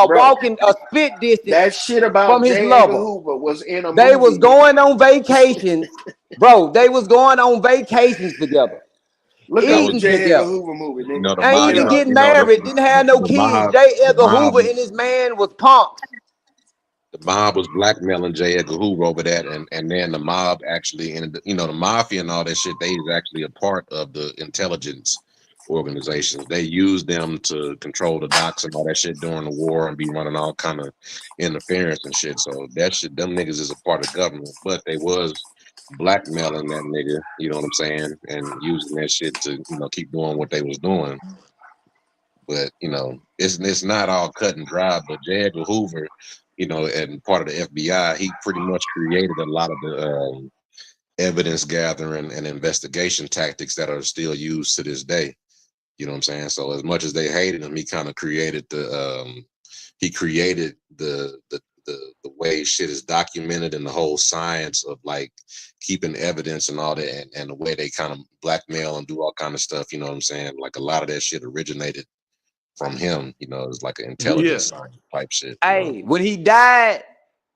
bro. walking spit distance That shit from about his J. Edgar lover. Hoover was in a They was movie, nigga. going on vacations, bro. They was going on vacations together, Look That up the was eating J. Edgar together. Hoover movie, nigga. the Ain't Look it even mob, up. getting married. Didn't have no kids. J. the Edgar mob Hoover and his man was punks. the mob was blackmailing J. Edgar Hoover over that, and then the mob actually, and the mafia and all that shit, they is actually a part of the intelligence organizations. They used them to control the docks and all that shit during the war and be running all kind of interference and shit. So that shit, them niggas is a part of government, but they was blackmailing that nigga, you know what I'm saying, and using that shit to keep doing what they was doing. But it's not all cut and dry. But J. Edgar Hoover, and part of the FBI, he pretty much created a lot of the evidence gathering and investigation tactics that are still used to this day. You know what I'm saying? So as much as they hated him, he kind of created the way shit is documented and the whole science of like keeping evidence and all that, and the way they kind of blackmail and do all kind of stuff. You know what I'm saying? Like a lot of that shit originated from him. It's like an Yeah. intelligence science type shit. Hey, when he died,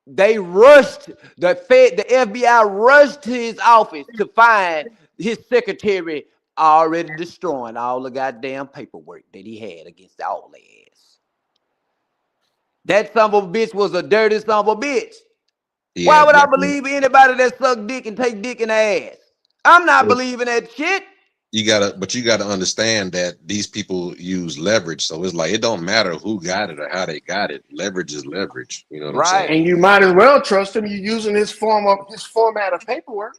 they rushed the FBI rushed to his office to find his secretary already destroying all the goddamn paperwork that he had against all their ass. That son of a bitch was a dirty son of a bitch. Yeah, Why would I definitely. believe anybody that suck dick and take dick in the ass? I'm not But believing that shit. you gotta understand that these people use leverage. So it's like it don't matter who got it or how they got it. Leverage is leverage. You know what I'm Right. saying? And you might as well trust him. You're using his format of paperwork.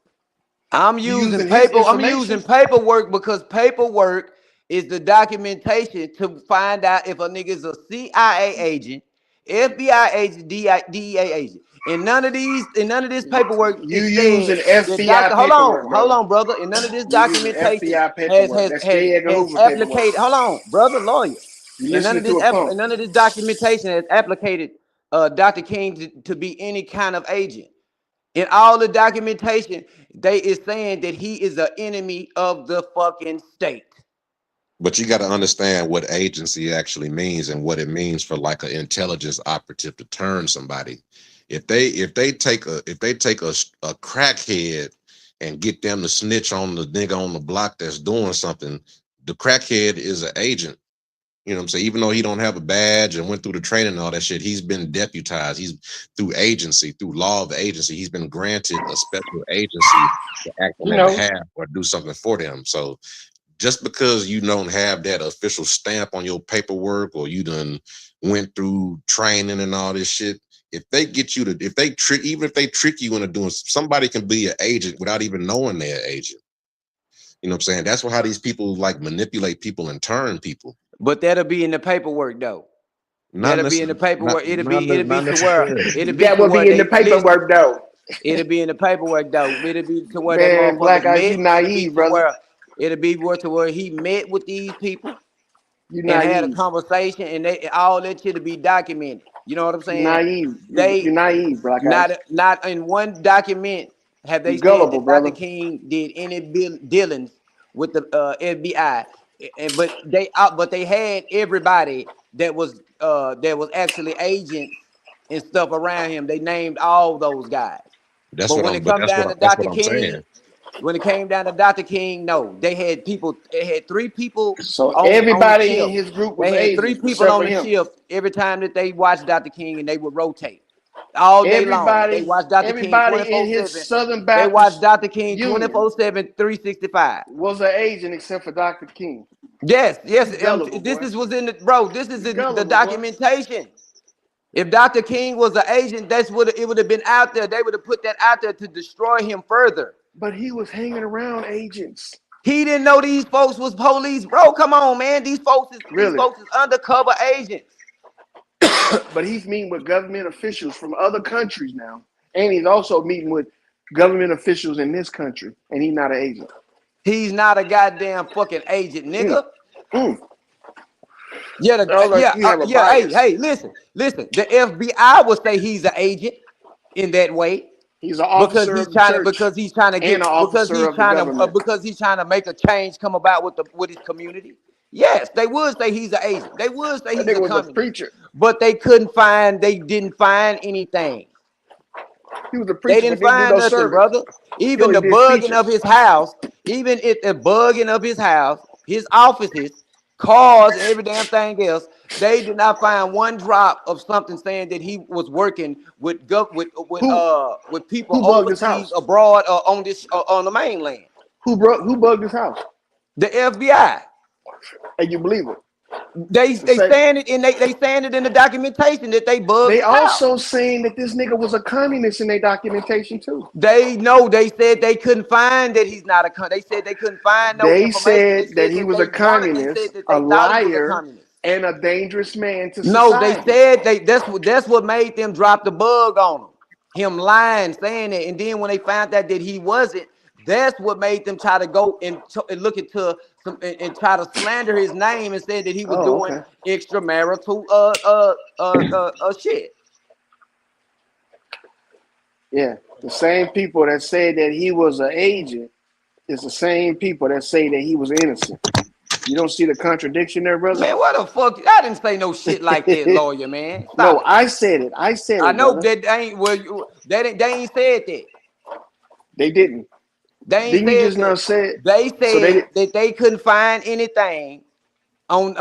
I'm You're using using his paper. I'm using information. paperwork because paperwork is the documentation to find out if a nigga is a CIA agent, FBI agent, DEA agent. And none of this paperwork You is saying using that FBI doctor. paperwork, Hold brother. on, brother. And none of this You using documentation FBI paperwork. That's J. Edgar has Hoover paperwork. applicated. Hold on, brother, lawyer. You And listening to a punk. none of this documentation has applicated Dr. King to be any kind of agent. In all the documentation, they is saying that he is an enemy of the fucking state. But you got to understand what agency actually means and what it means for like an intelligence operative to turn somebody. If they take a crackhead and get them to snitch on the nigga on the block that's doing something, the crackhead is an agent. You know what I'm saying? Even though he don't have a badge and went through the training and all that shit, he's been deputized. He's through agency, through law of agency. He's been granted a special agency to act on You their know, behalf or do something for them. So just because you don't have that official stamp on your paperwork or you done went through training and all this shit, if they get you to, even if they trick you into doing, somebody can be an agent without even knowing they're an agent. You know what I'm saying? That's how these people like manipulate people and turn people. But that'll be in the paperwork though. Not That'll be in the necessarily. paperwork. It'll be Not to where necessarily. That would be in the listen. paperwork though. It'll be in the paperwork though. It'll be to where they Man, Black motherfuckers Ice, you met. naive, brother. It'll be where to where he met with these people You and had a naive. conversation, and they all that shit to be documented. You know what I'm You saying? naive. You're They naive, Black Ice. not in one document have You they said gullible, that Dr. brother. King did any dealings with the FBI, but they had everybody that was actually agents and stuff around him. They named all those guys. But when it come down to That's what Dr. I'm saying. King, when it came down to Dr. King, no, they had people. They had 3 people So on the everybody in shift. his group was They had 3 agents people except on for the him. shift every time that they watched Dr. King, and they would rotate all day long. They watched Dr. King Everybody in his 24/7. Southern They watched Baptist Dr. King Union 24/7, 365. was an agent except for Dr. King. Yes, yes. You gullible, This boy. is was in the bro. This is You in the gullible, boy. documentation. If Dr. King was an agent, it would have been out there. They would have put that out there to destroy him further. But he was hanging around agents. He didn't know these folks was police, bro. Come on, man. These folks Really? is undercover agents. But he's meeting with government officials from other countries now. And he's also meeting with government officials in this country. And he's not an agent. He's not a goddamn fucking agent, nigga. Mm. Yeah, You have a yeah. bias. Hey, listen. The FBI would say he's an agent in that way. He's an officer of the church Because he's trying to and an officer of the government. because he's trying to make a change come about with his community. Yes, they would say he's an agent. They would say That he's nigga a was a communist. preacher. But they didn't find anything. He was a They preacher, didn't but didn't do find no nothing, service. brother. Even the He did bugging speeches. of his house, his offices, cars, and every damn thing else, they did not find one drop of something saying that he was working with people Who bugged his overseas, house? abroad, on the mainland. Who bugged his house? The FBI. And you believe it? They stand it in the documentation that they bugged. They his house. also saying that this nigga was a communist in their documentation too. They said they couldn't find that he's not a. They said they couldn't find no They information. said that he was a communist, a liar, and a dangerous man to society. No, they said that's what made them drop the bug on him. Him lying, saying it, and then when they found out that he wasn't, that's what made them try to go and look into some and try to slander his name and say that he was doing extramarital shit. Yeah, the same people that say that he was an agent is the same people that say that he was innocent. You don't see the contradiction there, brother? Man, what the fuck? I didn't say no shit like that, lawyer, man. Stop No, it. I said it. I know brother. that they ain't said that. They didn't. They ain't Didn't said you just that. now say it? They said So that they couldn't find anything on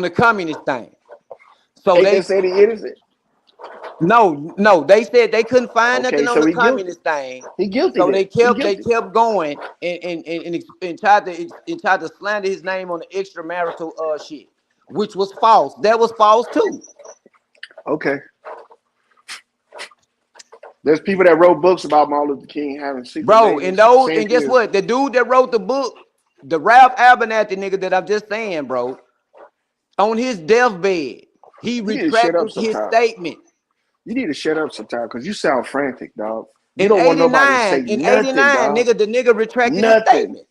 the communist thing. So they said he innocent. No, they said they couldn't find nothing on the communist thing. He guilty. So then. they kept going and tried to slander his name on the extramarital shit, which was false. That was false too. Okay. There's people that wrote books about Martin Luther King having secret babies. And guess what? The dude that wrote the book, the Ralph Abernathy nigga that I'm just saying, bro, on his deathbed, he retracted his statement. You need to shut up sometime because you sound frantic, dog. You don't want nobody to say in nothing, 89, dog. nigga, the nigga retracted his statement.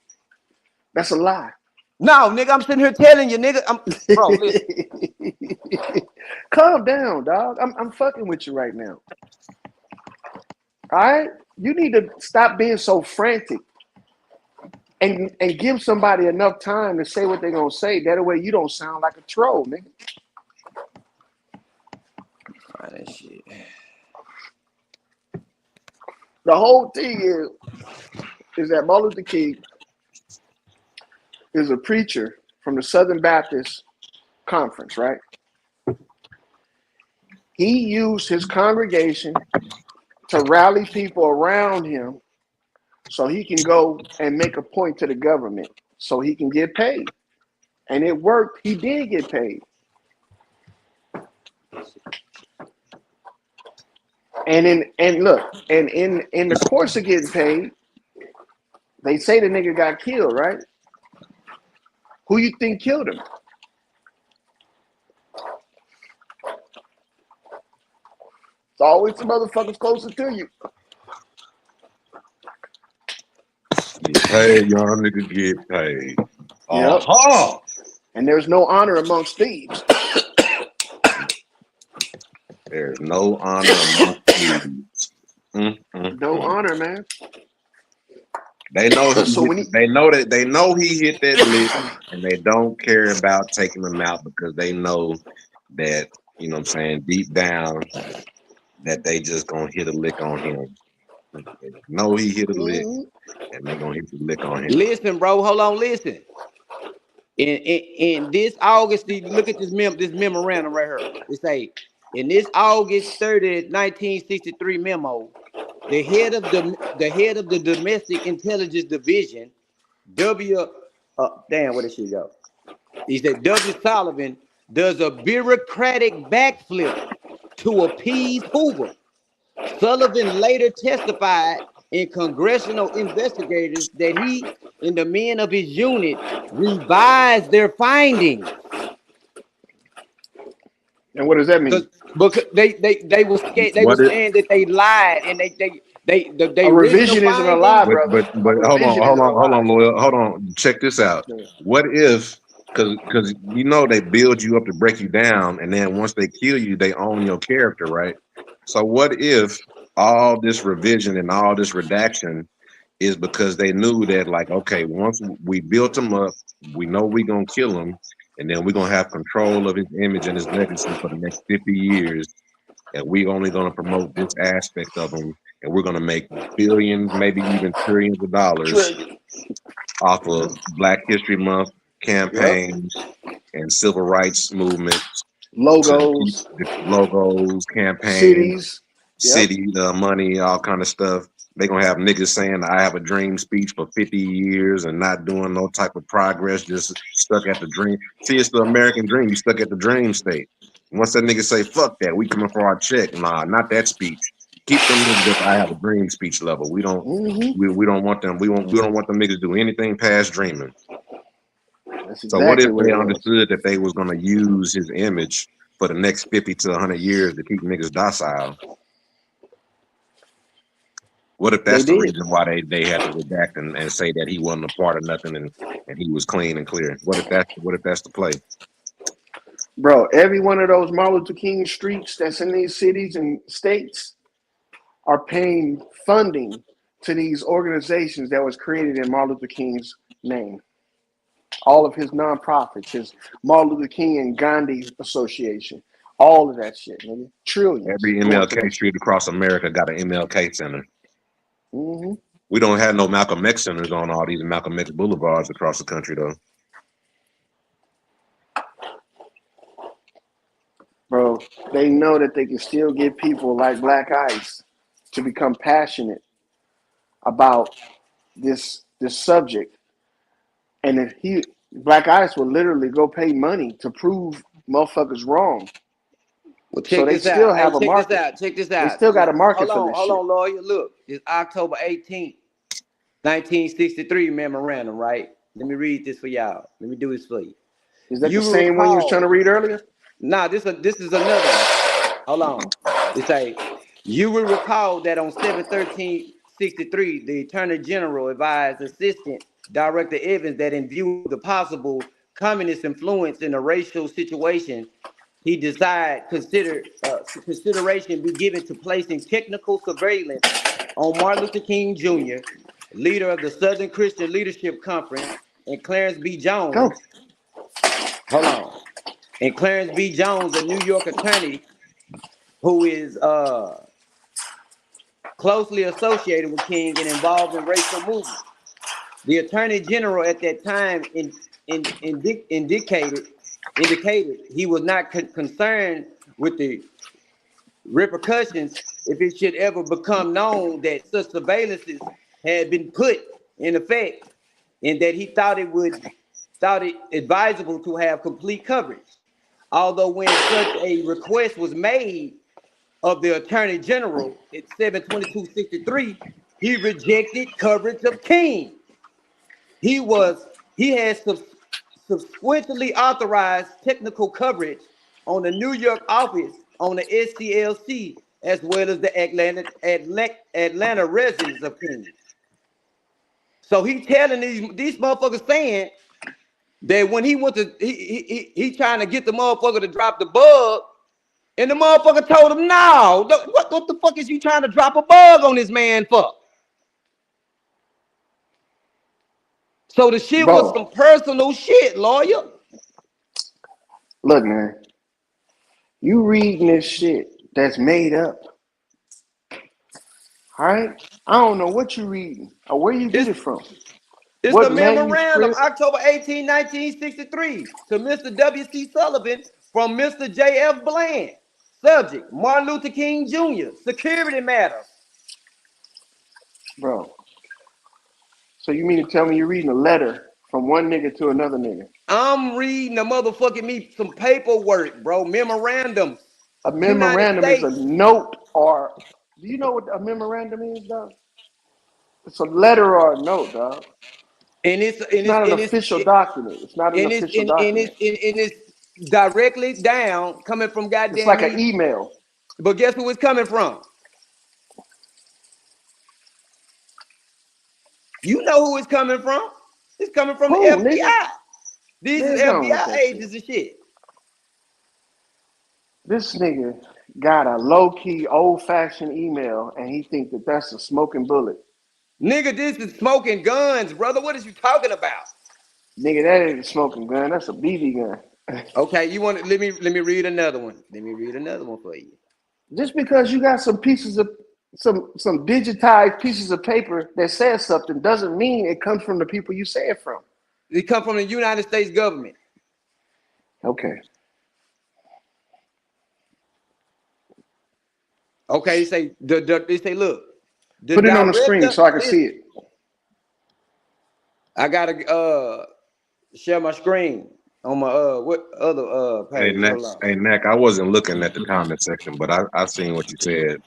That's a lie. No, nigga, I'm sitting here telling you, nigga. Bro, listen. Calm down, dog. I'm fucking with you right now. All right? You need to stop being so frantic and give somebody enough time to say what they're going to say. That way you don't sound like a troll, nigga. That shit. The whole thing is that Martin Luther King is a preacher from the Southern Baptist Conference, right? He used his congregation to rally people around him so he can go and make a point to the government so he can get paid. And it worked. He did get paid. And look, and in the course of getting paid, they say the nigga got killed, right? Who you think killed him? It's always the motherfuckers closer to you. Get paid, y'all niggas get paid. Yep. And there's no honor amongst thieves. There's no honor among thieves. No honor, man. They know So when he, they know he hit that lick, and they don't care about taking him out because they know that, you know what I'm saying, deep down that they just gonna hit a lick on him. They know he hit a lick, and they gonna hit the lick on him. Listen, bro, hold on, listen. In this August, look at this memorandum right here. It say, in this August 30th, 1963 memo, the head of the Domestic Intelligence Division, where did she go? He said W. Sullivan does a bureaucratic backflip to appease Hoover. Sullivan later testified in congressional investigators that he and the men of his unit revised their findings. and what does that mean? Because they were scared. They were saying that they lied, and they a revision isn't a lie, brother. But hold on, Loyal. Hold on. Check this out. What if, because you know they build you up to break you down, and then once they kill you, they own your character, right? So what if all this revision and all this redaction is because they knew that, like, okay, once we built him up, we know we're gonna kill him, and then we're gonna have control of his image and his legacy for the next 50 years, and we're only gonna promote this aspect of him, and we're gonna make billions, maybe even trillions of dollars off of Black History Month campaigns and civil rights movements, logos, campaigns, city money, all kind of stuff. They're gonna have niggas saying I have a dream speech for 50 years and not doing no type of progress, just stuck at the dream. See, it's the American dream. You stuck at the dream state. Once that nigga say fuck that, we coming for our check. Nah, not that speech. Keep them niggas at I have a dream speech level. We don't we don't want them. We don't want them niggas to do anything past dreaming. That's so what if they understood that they was gonna use his image for the next 50 to 100 years to keep niggas docile? What if that's the reason why they had to redact and say that he wasn't a part of nothing and he was clean and clear? What if that's the play? Bro, every one of those Martin Luther King streets that's in these cities and states are paying funding to these organizations that was created in Martin Luther King's name. All of his nonprofits, his Martin Luther King and Gandhi Association, all of that shit, nigga. Trillions. Every MLK street across America got an MLK center. We don't have no Malcolm X centers on all these Malcolm X boulevards across the country, though. Bro, they know that they can still get people like Black Ice to become passionate about this subject. And if Black Ice will literally go pay money to prove motherfuckers wrong. Well, check this out. Check this out. They still got a market for this shit. Hold on, lawyer. Look, it's October 18th, 1963 memorandum, right? Let me read this for y'all. Let me do this for you. Is that the same one you was trying to read earlier? Nah, this is another one. Hold on. It say, you will recall that on 7/13/63, the Attorney General advised Assistant Director Evans that in view of the possible communist influence in the racial situation, he desired consideration be given to placing technical surveillance on Martin Luther King Jr., leader of the Southern Christian Leadership Conference, and Clarence B. Jones. Hold on. And Clarence B. Jones, a New York attorney who is closely associated with King and involved in racial movements. The Attorney General at that time indicated he was not concerned with the repercussions if it should ever become known that such surveillances had been put in effect, and that he thought it advisable to have complete coverage. Although when such a request was made of the Attorney General at 7/22/63, he rejected coverage of King. He has subsequently authorized technical coverage on the New York office on the SCLC as well as the Atlanta residence of King. So he telling these motherfuckers saying that when he went to he trying to get the motherfucker to drop the bug, and the motherfucker told him, no, what the fuck is you trying to drop a bug on this man for? So the shit was some Bro, personal shit, lawyer. look, man, you reading this shit that's made up, all right? I don't know what you reading or where you get It's it from. it's the What memorandum, manuscript? October 18, 1963, to Mr. W.C. Sullivan from Mr. J.F. Bland. Subject, Martin Luther King Jr., security matters. Bro, so you mean to tell me you're reading a letter from one nigga to another nigga? I'm reading the motherfucking me some paperwork, bro, memorandums. A United memorandum is a States. note, or do you know what a memorandum is, dog? It's a letter or a note, dog. And it's It's and it's not an and it's official document. It's not an and it's official and, and document. it's and it's directly down coming from It's goddamn like an me. email. But guess who it's coming from? You know who it's coming from. It's coming from the Who, nigga? FBI. These is Man, go on with FBI that shit. agents and shit. This nigga got a low-key, old-fashioned email, and he think that that's a smoking bullet. Nigga, this is smoking guns, brother. What is you talking about? Nigga, that ain't a smoking gun. That's a BB gun. Okay, you want to let me read another one. Let me read another one for you. Just because you got some pieces of some digitized pieces of paper that says something doesn't mean it comes from the people you say it from. It come from the United States government. Okay. Okay, they say look, the Put it on the screen director. so I can see Listen, it. I gotta share my screen on my what other Hey, page. Neck. Hold on. Hey, Neck. I wasn't looking at the comment section, but I seen what you said.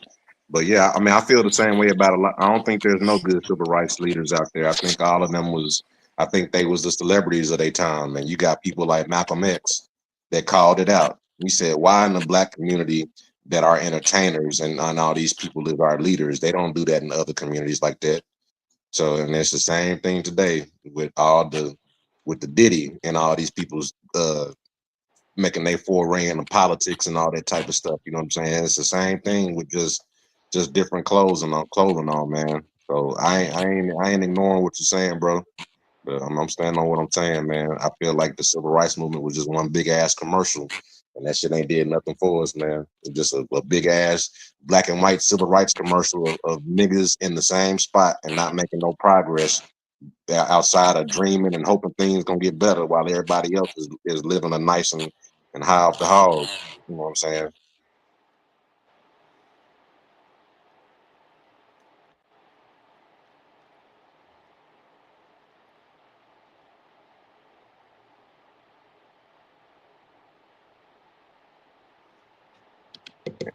But yeah, I mean, I feel the same way about a lot. I don't think there's no good civil rights leaders out there. I think all of them was. I think they was the celebrities of their time, and you got people like Malcolm X that called it out. He said, "Why in the black community that are entertainers and all these people is our leaders? They don't do that in other communities like that." So, and it's the same thing today with all the with the Diddy and all these people's making their foray into politics and all that type of stuff. You know what I'm saying? It's the same thing with just different clothing on, man. So I ain't ignoring what you're saying, bro. But I'm standing on what I'm saying, man. I feel like the civil rights movement was just one big ass commercial, and that shit ain't did nothing for us, man. It's just a big ass black and white civil rights commercial of niggas in the same spot and not making no progress. They're outside of dreaming and hoping things gonna get better while everybody else is living a nice and high off the hog. You know what I'm saying?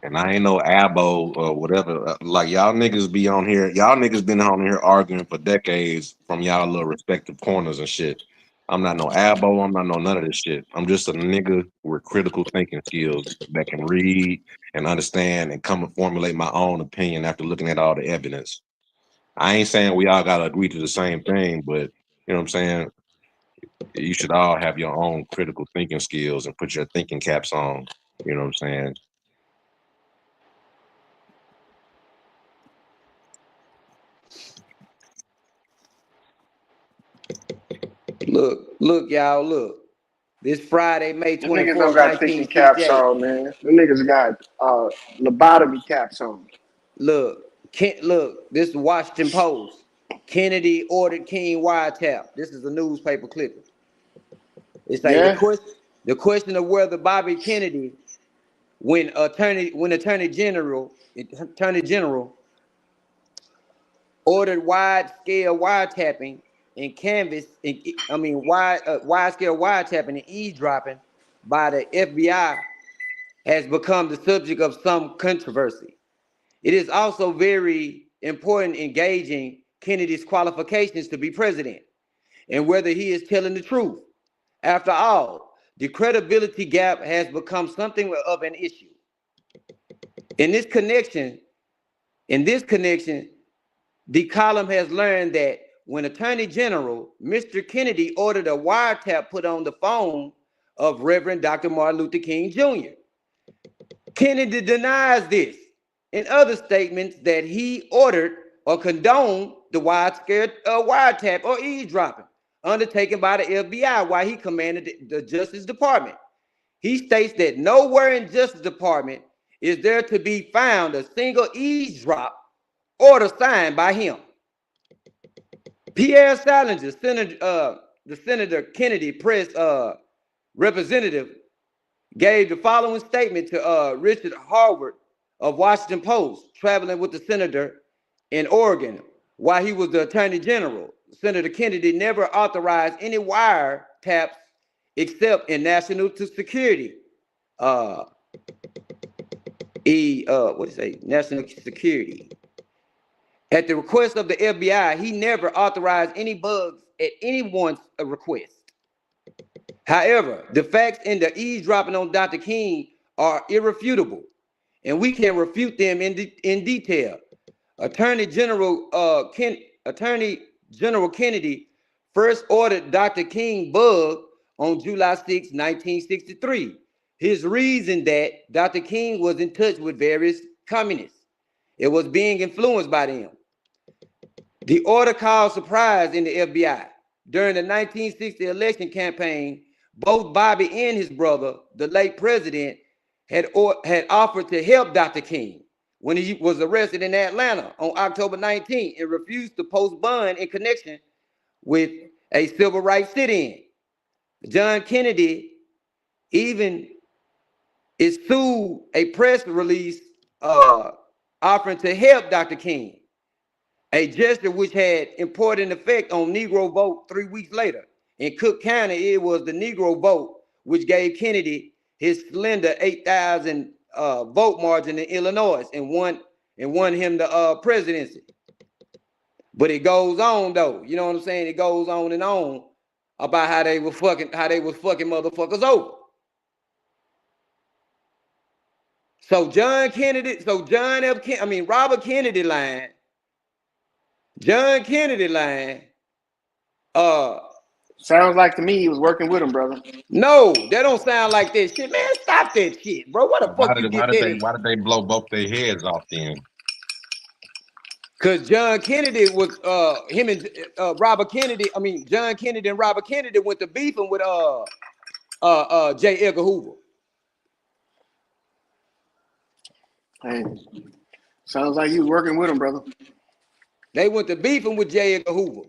And I ain't no abo or whatever. Like y'all niggas be on here. Y'all niggas been on here arguing for decades from y'all little respective corners and shit. I'm not no abo. I'm not no none of this shit. I'm just a nigga with critical thinking skills that can read and understand and come and formulate my own opinion after looking at all the evidence. I ain't saying we all gotta agree to the same thing, but you know what I'm saying? You should all have your own critical thinking skills and put your thinking caps on. You know what I'm saying? Look, y'all, look. This Friday, May The niggas don't 24th, got thinking caps 1968. on, man. The niggas got lobotomy caps on. Look, this is Washington Post. Kennedy ordered King wiretap. This is a newspaper clipping. It say Yeah? the question of whether Bobby Kennedy, when Attorney General ordered wide-scale wiretapping and wide-scale wiretapping and eavesdropping by the FBI has become the subject of some controversy. It is also very important in gauging Kennedy's qualifications to be president and whether he is telling the truth. After all, the credibility gap has become something of an issue. In this connection, the column has learned that when Attorney General Mr. Kennedy ordered a wiretap put on the phone of Reverend Dr. Martin Luther King Jr., Kennedy denies this in other statements that he ordered or condoned the widespread wiretap or eavesdropping undertaken by the FBI while he commanded the Justice Department. He states that nowhere in Justice Department is there to be found a single eavesdrop order signed by him. Pierre Salinger, the Senator Kennedy press representative, gave the following statement to Richard Harvard of Washington Post, traveling with the senator in Oregon while he was the Attorney General. Senator Kennedy never authorized any wiretaps except in national security. National security. At the request of the FBI, he never authorized any bugs at anyone's request. However, the facts in the eavesdropping on Dr. King are irrefutable, and we can refute them in detail. Attorney General Kennedy first ordered Dr. King bugged on July 6, 1963. His reason that Dr. King was in touch with various communists. It was being influenced by them. The order caused surprise in the FBI. During the 1960 election campaign, both Bobby and his brother, the late president, had offered to help Dr. King when he was arrested in Atlanta on October 19 and refused to post bond in connection with a civil rights sit-in. John Kennedy even issued a press release offering to help Dr. King, a gesture which had important effect on Negro vote 3 weeks later. In Cook County, it was the Negro vote which gave Kennedy his slender 8,000 vote margin in Illinois and won him the presidency. But it goes on though, you know what I'm saying? It goes on and on about how they was fucking motherfuckers over. So Robert Kennedy lying. John Kennedy lying. Sounds like to me he was working with him, brother. No, that don't sound like that shit, man. Stop that shit, bro. What the fuck you get that? Why did they blow both their heads off then? Cause John Kennedy was him and Robert Kennedy. I mean, John Kennedy and Robert Kennedy went to beefing with J. Edgar Hoover. Hey, sounds like he was working with him, brother. They went to beefing with J. Edgar Hoover.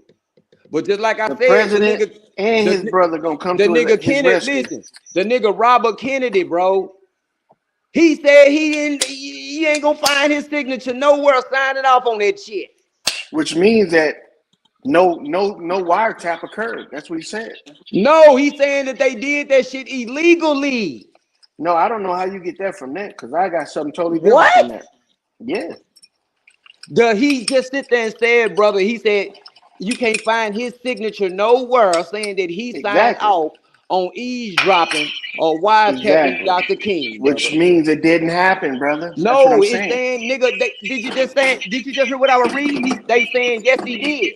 But just like I said, president the nigga, and his brother gonna come to nigga his Kennedy. rescue. Listen, the nigga Robert Kennedy, bro. He said he ain't gonna find his signature nowhere signing off on that shit. Which means that no wiretap occurred. That's what he said. No, he's saying that they did that shit illegally. No, I don't know how you get that from that, because I got something totally different from that. Yeah. He just sit there and said, brother, he said you can't find his signature nowhere saying that he signed off on eavesdropping or wiretapping Dr. King. Which means it didn't happen, brother. No, it's saying, nigga, did you just hear what I was reading? They saying yes, he did.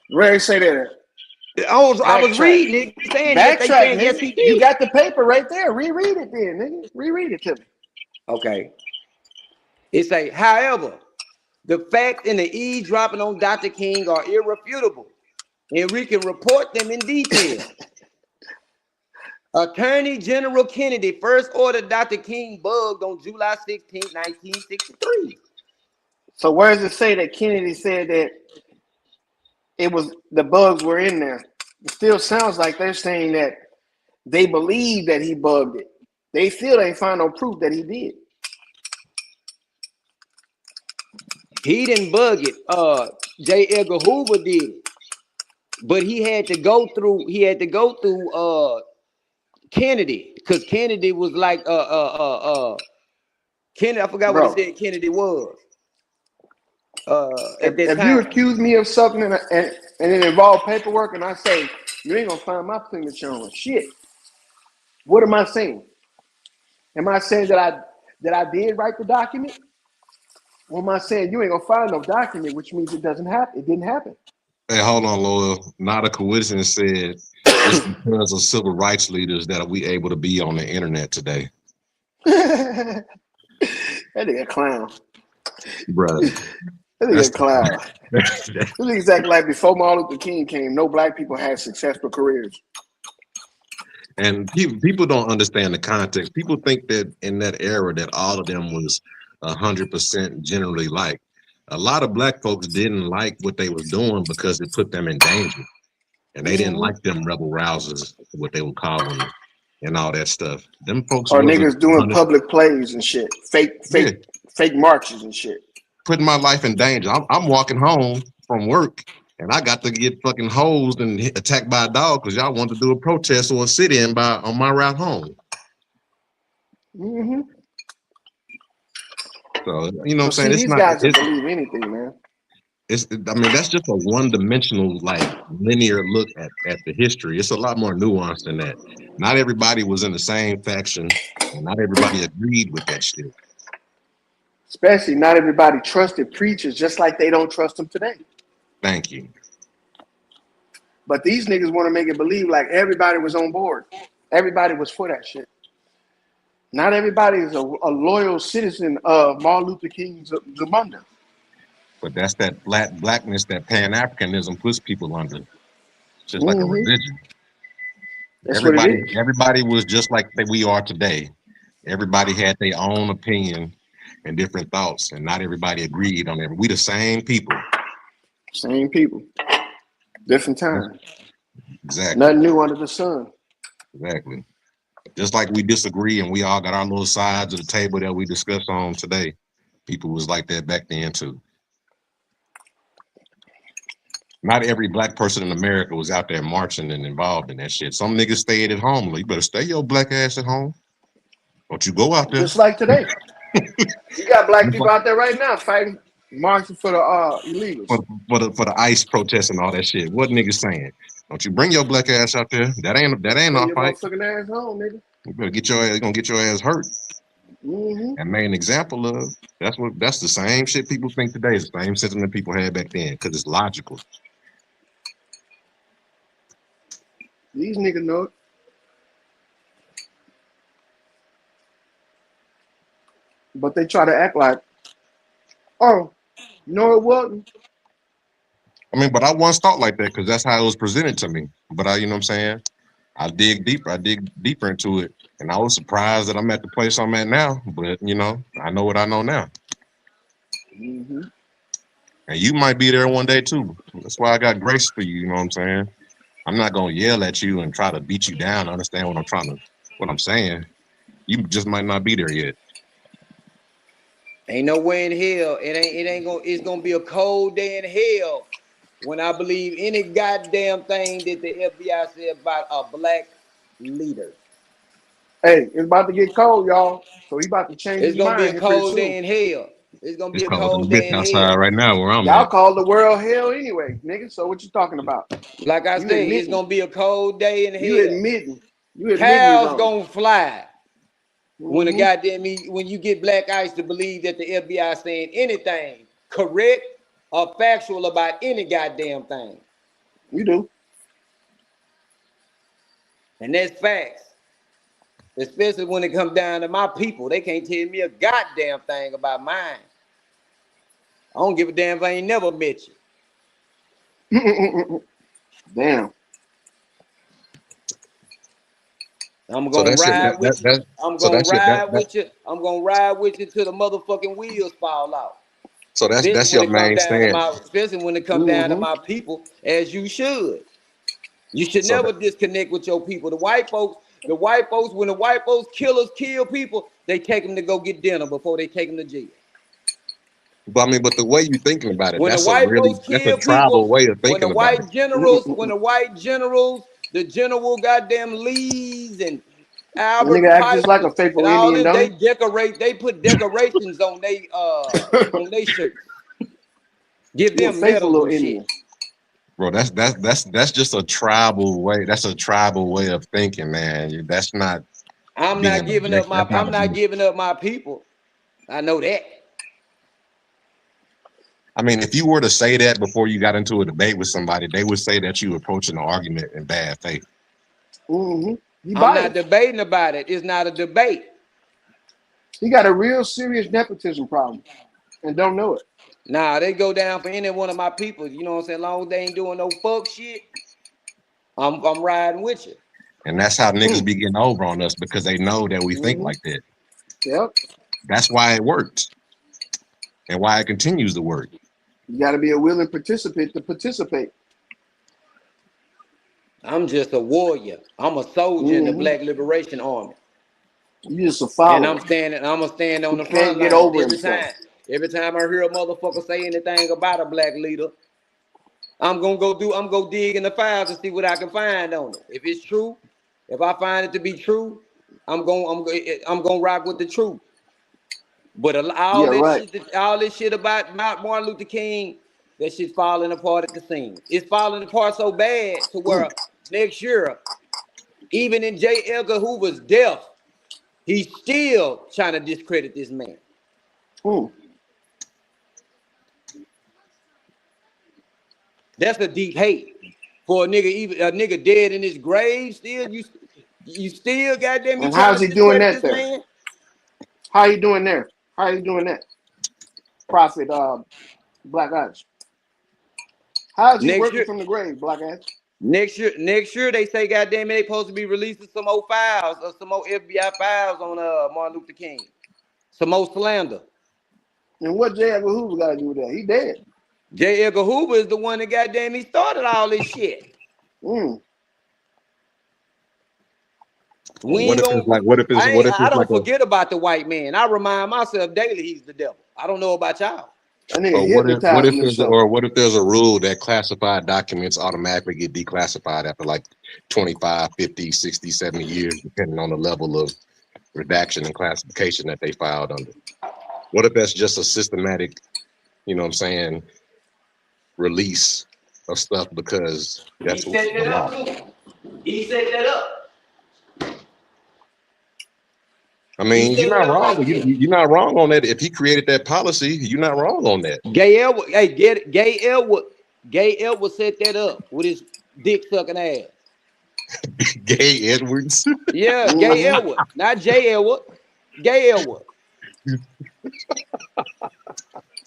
Where they say that? I was reading it saying that they saying yes, he did. You got the paper right there. Reread it then, nigga. Reread it to me. Okay. It say, however, the facts in the eavesdropping on Dr. King are irrefutable, and we can report them in detail. Attorney General Kennedy first ordered Dr. King bugged on July 16, 1963. So where does it say that Kennedy said that it was the bugs were in there? It still sounds like they're saying that they believe that he bugged it. They still ain't find no proof that he did. He didn't bug it. J. Edgar Hoover did it, but he had to go through. Kennedy, because Kennedy was like Kennedy. I forgot what he bro. said. Kennedy was at that If you time. accuse me of something and it involves paperwork, and I say you ain't gonna find my signature on shit, what am I saying? Am I saying that I did write the document? Or am I saying you ain't gonna find no document, which means it doesn't happen? It didn't happen. Hey, hold on, Loyal. Not a coincidence said it's because of civil rights leaders that we able to be on the internet today. That nigga a clown. Brother. That nigga That's a clown. This nigga's acting like before Martin Luther King came, no black people had successful careers. and people don't understand the context. People think that in that era that all of them was 100% generally like. A lot of black folks didn't like what they was doing because it put them in danger. And they didn't Mm-hmm. like them rebel rousers, what they would call them, and all that stuff. Them folks Or wasn't niggas doing 100. public plays and shit, Yeah, fake marches and shit. putting my life in danger. I'm walking home from work, and I got to get fucking hosed and attacked by a dog because y'all wanted to do a protest or a sit-in on my route home. Mm-hmm. So you know what So I'm saying? see, It's these not. guys will believe anything, man. I mean, that's just a one-dimensional, like linear look at the history. It's a lot more nuanced than that. Not everybody was in the same faction, and not everybody agreed with that shit. Especially not everybody trusted preachers, just like they don't trust them today. Thank you. But these niggas want to make it believe like everybody was on board. Everybody was for that shit. Not everybody is a loyal citizen of Martin Luther King's Zamunda. But that's that blackness, that Pan-Africanism puts people under. It's just like a Mm-hmm. religion. That's what it Everybody, is. everybody was just like we are today. Everybody had their own opinion and different thoughts, and not everybody agreed on it. We the same people. Same people, different time. Exactly. Nothing new under the sun. Exactly. Just like we disagree and we all got our little sides of the table that we discuss on today. People was like that back then too. Not every black person in America was out there marching and involved in that shit. Some niggas stayed at home. Like, you better stay your black ass at home. Don't you go out there. Just like today. You got black people out there right now fighting, marching for the illegals. For the ICE protests and all that shit. What niggas saying? Don't you bring your black ass out there. That ain't Stay our your fight. motherfucking ass home, nigga. You better get your ass, you're gonna get your ass hurt. Mm-hmm. And made an example of. That's the same shit people think today. It's the same sentiment people had back then, because it's logical. These niggas know it. But they try to act like, oh, no, it wasn't. I mean, but I once thought like that because that's how it was presented to me. But you know what I'm saying? I dig deeper. I dig deeper into it. And I was surprised that I'm at the place I'm at now. But, I know what I know now. Mm-hmm. And you might be there one day too. That's why I got grace for you, you know what I'm saying? I'm not gonna yell at you and try to beat you down. Understand what I'm saying. You just might not be there yet. Ain't no way in hell. It's gonna be a cold day in hell when I believe any goddamn thing that the FBI said about a black leader. Hey, it's about to get cold, y'all. So he about to change It's his gonna be mind a here pretty cold soon. day in hell. It's gonna It's be a cold as a cold bitch day in outside hell. right now where I'm Y'all at. call the world hell anyway, nigga. So what you talking about? Like I You say, it's admitting. gonna be a cold day in You hell. admitting. You admitting you Cows wrong. gonna fly when a Mm-hmm. goddamn when you get black ice to believe that the FBI saying anything correct or factual about any goddamn thing. You do. And that's facts. Especially when it comes down to my people. They can't tell me a goddamn thing about mine. I don't give a damn if I ain't never met you. Damn. I'm So gonna that shit ride with you. I'm so gonna that shit ride with you. I'm gonna ride with you till the motherfucking wheels fall out. so Especially that's when your it comes main down to stand. Mm-hmm. my people, as you should. You should So never that disconnect with your people. When the white folks killers kill people, they take them to go get dinner before they take them to jail. But I mean, but the way you thinking about it, When the white folks that's a kill tribal people, way of when the thinking about it. white generals, the general goddamn Lees and The Albert nigga act just Pike like a faithful and all Indian, them, don't they put decorations on they shirts. Give he? He a them faithful medals little and shit. Indian. Bro, that's just a tribal way. That's a tribal way of thinking, man. That's not I'm being not giving up objective. my That's not objective. people. I know that. I mean, if you were to say that before you got into a debate with somebody, they would say that you approaching the argument in bad faith. Mm-hmm. He I'm not biased. debating about it. It's not a debate. He got a real serious nepotism problem and don't know it. Nah, they go down for any one of my people. You know what I'm saying? As long as they ain't doing no fuck shit, I'm riding with you. And that's how niggas be getting over on us because they know that we think Mm-hmm. like that. Yep. That's why it worked and why it continues to work. You got to be a willing participant to participate. I'm just a warrior. I'm a soldier in the Mm-hmm. Black Liberation Army. You just a And follower. I'm gonna stand on He the can't front get lines over himself. Every time I hear a motherfucker say anything about a black leader, I'm gonna dig in the files and see what I can find on it. If it's true, if I find it to be true, I'm gonna rock with the truth. But Yeah, right. all this shit about Martin Luther King, that shit's falling apart at the seams. It's falling apart so bad to where next year, even in J. Edgar Hoover's death, he's still trying to discredit this man. Mm. That's a deep hate for a nigga, even a nigga dead in his grave. Still, you still goddamn you And trying how's to he doing discredit that this there? man? How you doing there? How you doing that? Prophet Black Eyes. How is he Next working year, from the grave, Black Eyes? next year they say goddamn it, they supposed to be releasing some more files or some more FBI files on Martin Luther King. Some more slander. And what J. Edgar Hoover got to do with that? He dead. J. Edgar Hoover is the one that goddamn he started all this shit. Mm. Or We ain't gonna. what if I it's like don't forget about the white man. I remind myself daily he's the devil. I don't know about y'all. That nigga hypnotizing himself. what if there's a rule that classified documents automatically get declassified after like 25, 50, 60, 70 years, depending on the level of redaction and classification that they filed under? What if that's just a systematic, you know what I'm saying, release of stuff because He that's set the that law? up too. He set that up. I He mean, set it up like this. you're not wrong on that. If he created that policy, you're not wrong on that. Gay Elwood set that up with his dick sucking ass. Gay Edwards. Yeah, Gay Mm-hmm. Elwood, not Jay Elwood. Gay Elwood.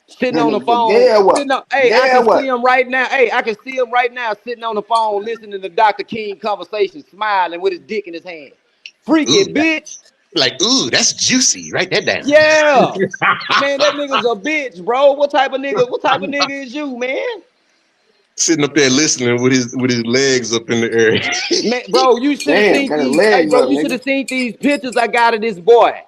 Sitting on the phone. Yeah, what? Hey, I Yeah, can what? see him right now. Hey, I can see him right now sitting on the phone listening to Dr. King conversation, smiling with his dick in his hand. Freaky Ooh, bitch. ooh, that's juicy. Write that down. Yeah. Man, that nigga's a bitch, bro. What type of nigga is you, man? Sitting up there listening with his legs up in the air. Man, bro, you should have Damn, seen got his these. Hey, legs bro, up, you should nigga. have seen these pictures I got of this boy.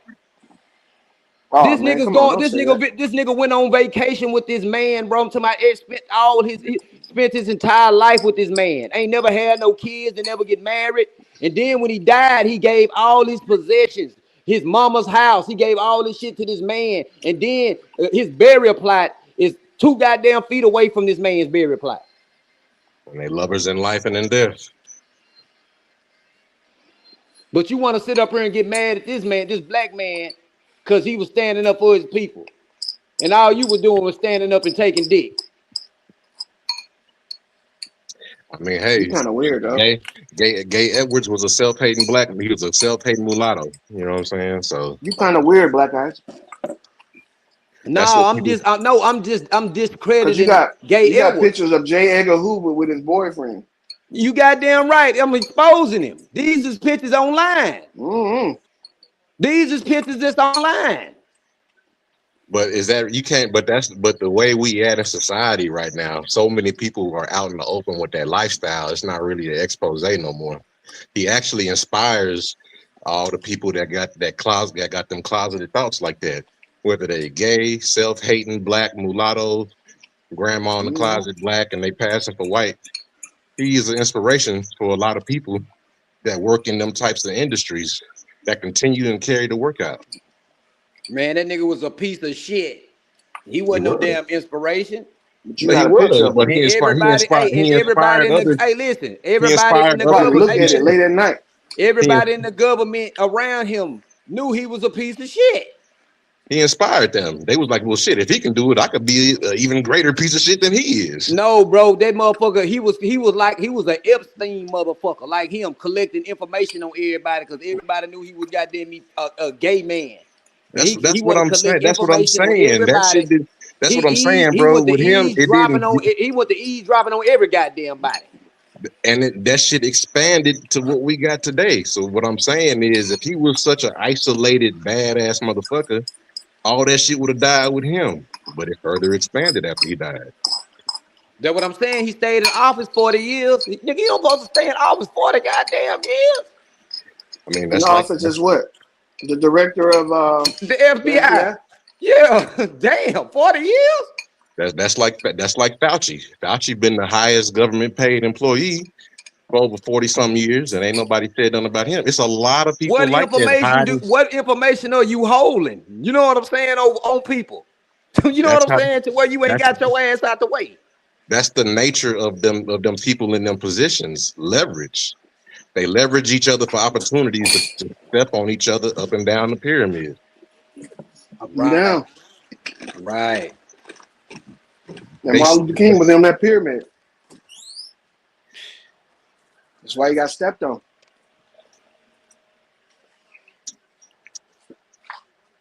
Oh man, come on, don't say that. This nigga went on vacation with this man, bro. To my ex spent his entire life with this man. Ain't never had no kids and never get married. And then when he died, he gave all his possessions, his mama's house. He gave all this shit to this man. And then his burial plot is 2 goddamn feet away from this man's burial plot. And they lovers in life and in death. But you want to sit up here and get mad at this man, this black man, because he was standing up for his people. And all you were doing was standing up and taking dick. I mean, hey, Kind of weird though. Gay Edwards was a self-hating black. He was a self-hating mulatto. You know what I'm saying? So You kind of weird, Black Eyes. No, I'm Cause discrediting you Gay got Edwards. pictures of J. Edgar Hoover with his boyfriend. You goddamn right. I'm exposing him. These is pictures online. Mm-hmm. These is pictures that's online. but is that you can't? But the way we at in society right now. So many people are out in the open with that lifestyle. It's not really an expose no more. He actually inspires all the people that got them closeted thoughts like that. whether they gay, self-hating, black, mulattoes, grandma in the Mm-hmm. closet, black, and they passing for white. He is an inspiration for a lot of people that work in them types of industries that continue and carry the work out. Man, that nigga was a piece of shit. He He wasn't no was. damn inspiration. But you But he got a picture was, of but him. And he inspired he everybody, inspired hey, and he everybody inspired in the, other hey, listen, he everybody in inspired the other Probably looked government, hey, at it musicians. listen, late at night. He everybody in the government around him knew he was a piece of shit. he inspired them. They was like, well, shit, if he can do it, I could be an even greater piece of shit than he is. No, bro, that motherfucker, he was an Epstein motherfucker, like him, collecting information on everybody because everybody knew he was goddamn a gay man. And he That's what wanted to I'm saying. collect That's what I'm information on saying. That everybody. shit did. That's what I'm saying, He bro. went to With him, it eavesdropping didn't, on every goddamn body. and that shit expanded to what we got today. So what I'm saying is, if he was such an isolated badass motherfucker, all that shit would have died with him. But it further expanded after he died. That's what I'm saying. He stayed in office 40 years. Nigga, you don't supposed to stay in office 40 goddamn years. I mean, In the that's like office is what? The director of The the FBI. FBI? Yeah, damn, 40 years? that's like Fauci. Fauci been the highest government paid employee for over 40 some years, and ain't nobody said nothing about him. It's a lot of people like that hiding. What information are you holding? You know what I'm saying? On people. You know what That's I'm how saying? To where you ain't that's got your ass out the way. that's the nature of them people in them positions. Leverage. They leverage each other for opportunities to step on each other up and down the pyramid. Right, Down. right. And They Martin Luther King was in that pyramid. That's why he got stepped on.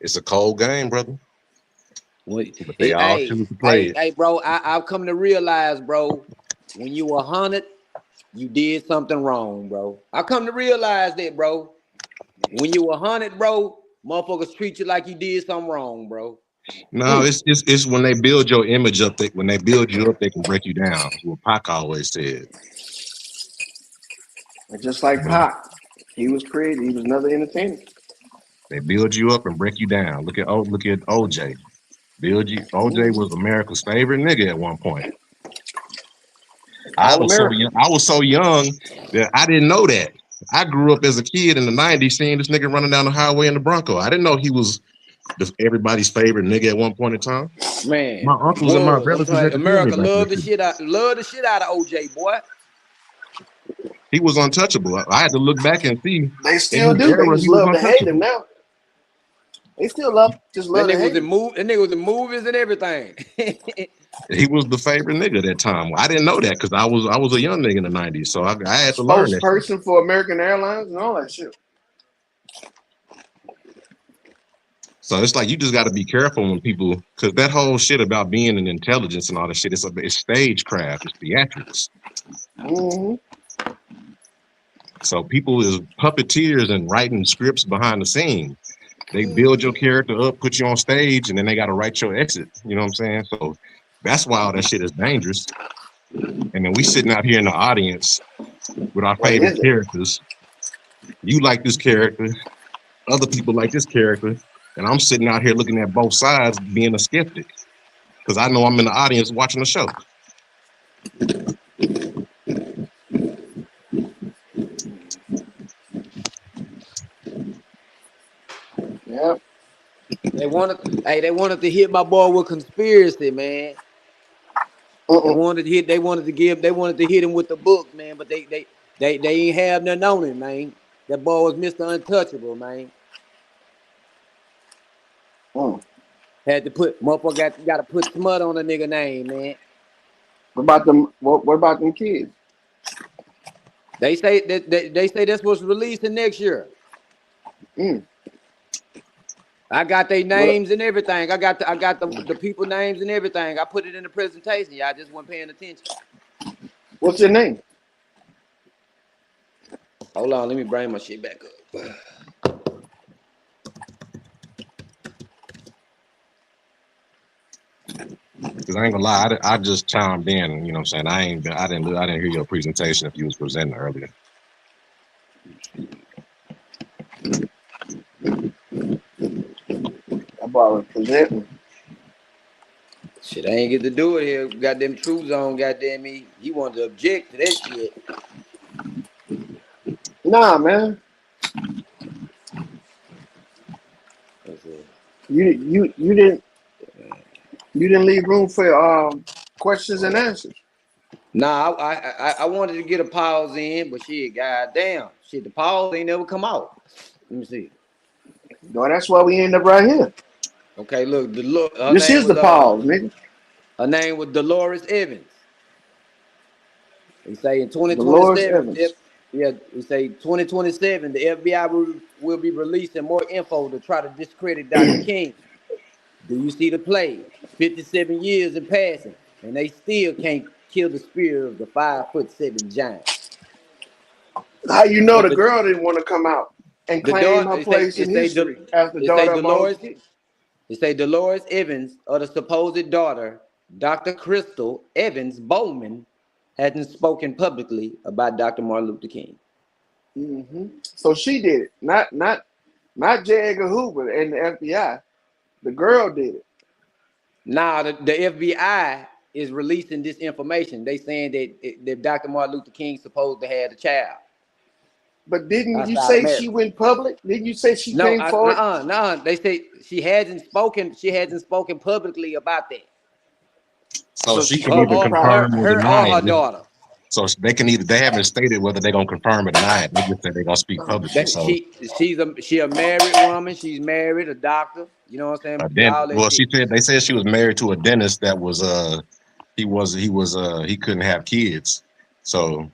it's a cold game, brother. What? But they all choose to play it. Hey, bro. I've come to realize, bro, when you 100, you did something wrong, bro. I come to realize that, bro. When you 100, bro, motherfuckers treat you like you did something wrong, bro. No, it's when they build your image up. When they build you up, they can break you down. What Pac always said. And just like Pac, he was created. He was another entertainer. They build you up and break you down. Look at OJ. Build you. OJ Mm-hmm. was America's favorite nigga at one point. All American. I was so young that I didn't know that. I grew up as a kid in the '90s seeing this nigga running down the highway in the Bronco. I didn't know he was everybody's favorite nigga at one point in time. Man, My uncles and my was. I'm relatives had like, to tell me America about this love the shit. shit out, OJ, boy. He was untouchable. I had to look back and see They in still his do. They era just he was love to hate him untouchable. now. They still That love to nigga was hate in him. that nigga was in movies and everything. He was the favorite nigga at that time. I didn't know that because I was a young nigga in the '90s, so I had to learn that shit. Spokesperson for American Airlines and all that shit. So it's like you just got to be careful when people, because that whole shit about being an intelligence and all that shit, it's stagecraft, it's theatrics. Mm-hmm. So people is puppeteers and writing scripts behind the scene. They build your character up, put you on stage, and then they got to write your exit. You know what I'm saying? So that's why all that shit is dangerous. And then we sitting out here in the audience with our What favorite is it? characters. You like this character, other people like this character, and I'm sitting out here looking at both sides, being a skeptic because I know I'm in the audience watching the show. Yeah. They wanted to hit my boy with conspiracy, man. Uh-uh. They wanted to hit him with the book, man, but they ain't have nothing on him, man. That boy was Mr. Untouchable, man. Had to put motherfucker got to put smut on a nigga name, man. What about them? What about them kids? They say that's what's releasing next year. Mm. I got their What? names and everything. I got the people names and everything. I put it in the presentation. Y'all just weren't paying attention. What's your name? Hold on, let me bring my shit back up. Because I ain't gonna lie, I just chimed in. You know what I'm saying? I didn't hear your presentation if you was presenting earlier. about presenting. Shit, I ain't get to do it here. Goddamn True Zone, goddamn me. He wanted to object to that shit. Nah, man. What's up? You didn't leave room for questions and answers. Nah, I wanted to get a pause in, but shit, goddamn, shit, the pause ain't never come out. Let me see. No, that's why we end up right here. Okay, look, her This name is was the pause, nigga. Dolores Evans. He say in Dolores 2027, Evans. he say 2027, the FBI will be releasing more info to try to discredit Dr. King. Do you see the play? 57 years in passing, and they still can't kill the spirit of the 5'7" giant. How you know But the girl didn't want to come out and the claim daughter, her place in history as the it say daughter of Martin Dolores, Luther King? it say Dolores Evans, or the supposed daughter, Dr. Crystal Evans Bowman, hasn't spoken publicly about Dr. Martin Luther King. So she did it, not J. Edgar Hoover and the FBI. The girl did it. Now the FBI is releasing this information. They saying that Dr. Martin Luther King supposed to have a child But didn't you outside of say marriage. she went public? Didn't you say she No, came forward? no. They say she hasn't spoken. She hasn't spoken publicly about that. So So she she can kept either it private. confirm or Her or deny her it. daughter. So they can either, they haven't stated whether they're gonna confirm or deny it. They just said they're gonna speak publicly. That So she a married woman. She's married, a doctor. You know what I'm saying? All that well, she shit. said they said she was married to a dentist that was he couldn't have kids. So